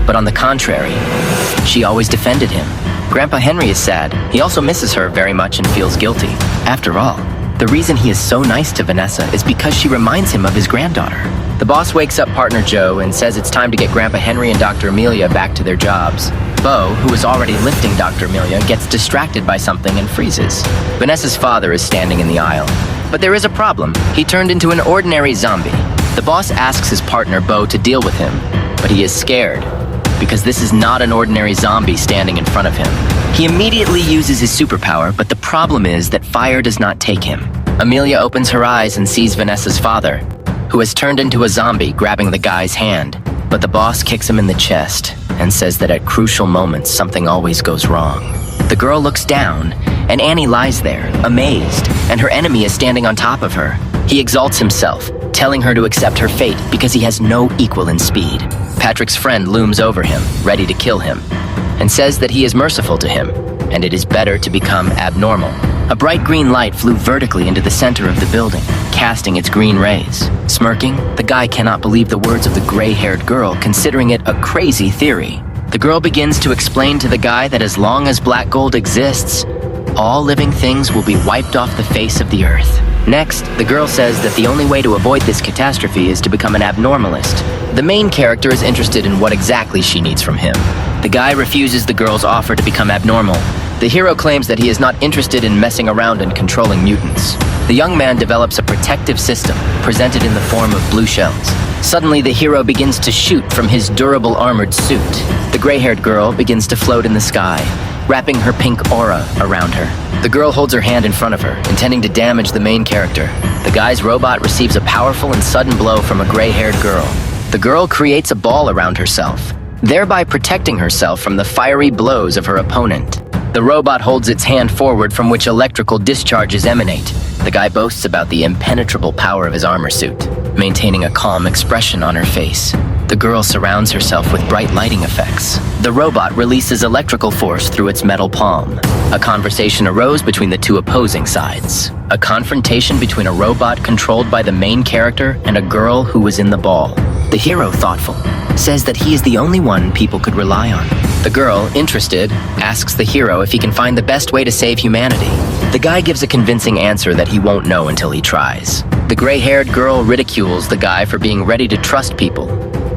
but on the contrary, she always defended him. Grandpa Henry is sad. He also misses her very much and feels guilty. After all, the reason he is so nice to Vanessa is because she reminds him of his granddaughter. The boss wakes up partner Joe and says it's time to get Grandpa Henry and Dr. Amelia back to their jobs. Bo, who is already lifting Dr. Amelia, gets distracted by something and freezes. Vanessa's father is standing in the aisle. But there is a problem. He turned into an ordinary zombie. The boss asks his partner Bo to deal with him, but he is scared, because this is not an ordinary zombie standing in front of him. He immediately uses his superpower, but the problem is that fire does not take him. Amelia opens her eyes and sees Vanessa's father, who has turned into a zombie, grabbing the guy's hand. But the boss kicks him in the chest and says that at crucial moments, something always goes wrong. The girl looks down, and Annie lies there, amazed, and her enemy is standing on top of her. He exalts himself, telling her to accept her fate because he has no equal in speed. Patrick's friend looms over him, ready to kill him, and says that he is merciful to him, and it is better to become abnormal. A bright green light flew vertically into the center of the building, casting its green rays. Smirking, the guy cannot believe the words of the gray-haired girl, considering it a crazy theory. The girl begins to explain to the guy that as long as black gold exists, all living things will be wiped off the face of the earth. Next, the girl says that the only way to avoid this catastrophe is to become an abnormalist. The main character is interested in what exactly she needs from him. The guy refuses the girl's offer to become abnormal. The hero claims that he is not interested in messing around and controlling mutants. The young man develops a protective system, presented in the form of blue shells. Suddenly, the hero begins to shoot from his durable armored suit. The gray-haired girl begins to float in the sky, wrapping her pink aura around her. The girl holds her hand in front of her, intending to damage the main character. The guy's robot receives a powerful and sudden blow from a gray-haired girl. The girl creates a ball around herself, thereby protecting herself from the fiery blows of her opponent. The robot holds its hand forward from which electrical discharges emanate. The guy boasts about the impenetrable power of his armor suit, maintaining a calm expression on her face. The girl surrounds herself with bright lighting effects. The robot releases electrical force through its metal palm. A conversation arose between the two opposing sides. A confrontation between a robot controlled by the main character and a girl who was in the ball. The hero, thoughtful, says that he is the only one people could rely on. The girl, interested, asks the hero if he can find the best way to save humanity. The guy gives a convincing answer that he won't know until he tries. The gray-haired girl ridicules the guy for being ready to trust people,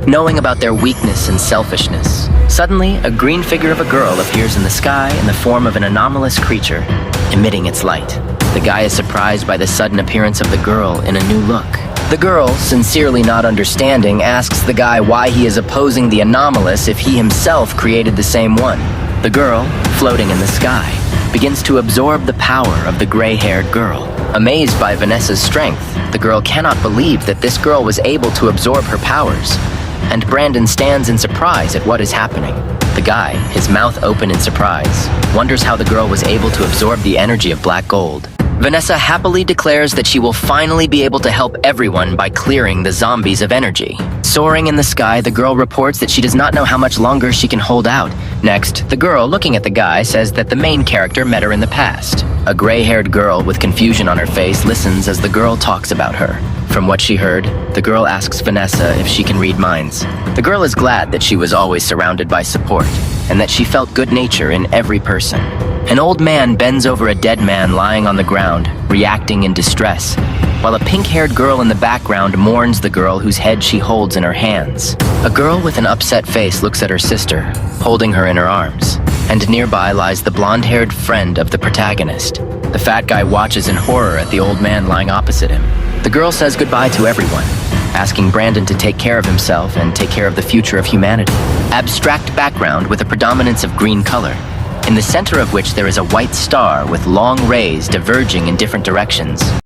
knowing about their weakness and selfishness. Suddenly, a green figure of a girl appears in the sky in the form of an anomalous creature, emitting its light. The guy is surprised by the sudden appearance of the girl in a new look. The girl, sincerely not understanding, asks the guy why he is opposing the anomalous if he himself created the same one. The girl, floating in the sky, begins to absorb the power of the gray-haired girl. Amazed by Vanessa's strength, the girl cannot believe that this girl was able to absorb her powers, and Brandon stands in surprise at what is happening. The guy, his mouth open in surprise, wonders how the girl was able to absorb the energy of black gold. Vanessa happily declares that she will finally be able to help everyone by clearing the zombies of energy. Soaring in the sky, the girl reports that she does not know how much longer she can hold out. Next, the girl, looking at the guy, says that the main character met her in the past. A gray-haired girl with confusion on her face listens as the girl talks about her. From what she heard, the girl asks Vanessa if she can read minds. The girl is glad that she was always surrounded by support, and that she felt good nature in every person. An old man bends over a dead man lying on the ground, reacting in distress, while a pink-haired girl in the background mourns the girl whose head she holds in her hands. A girl with an upset face looks at her sister, holding her in her arms, and nearby lies the blonde-haired friend of the protagonist. The fat guy watches in horror at the old man lying opposite him. The girl says goodbye to everyone, asking Brandon to take care of himself and take care of the future of humanity. Abstract background with a predominance of green color, in the center of which there is a white star with long rays diverging in different directions.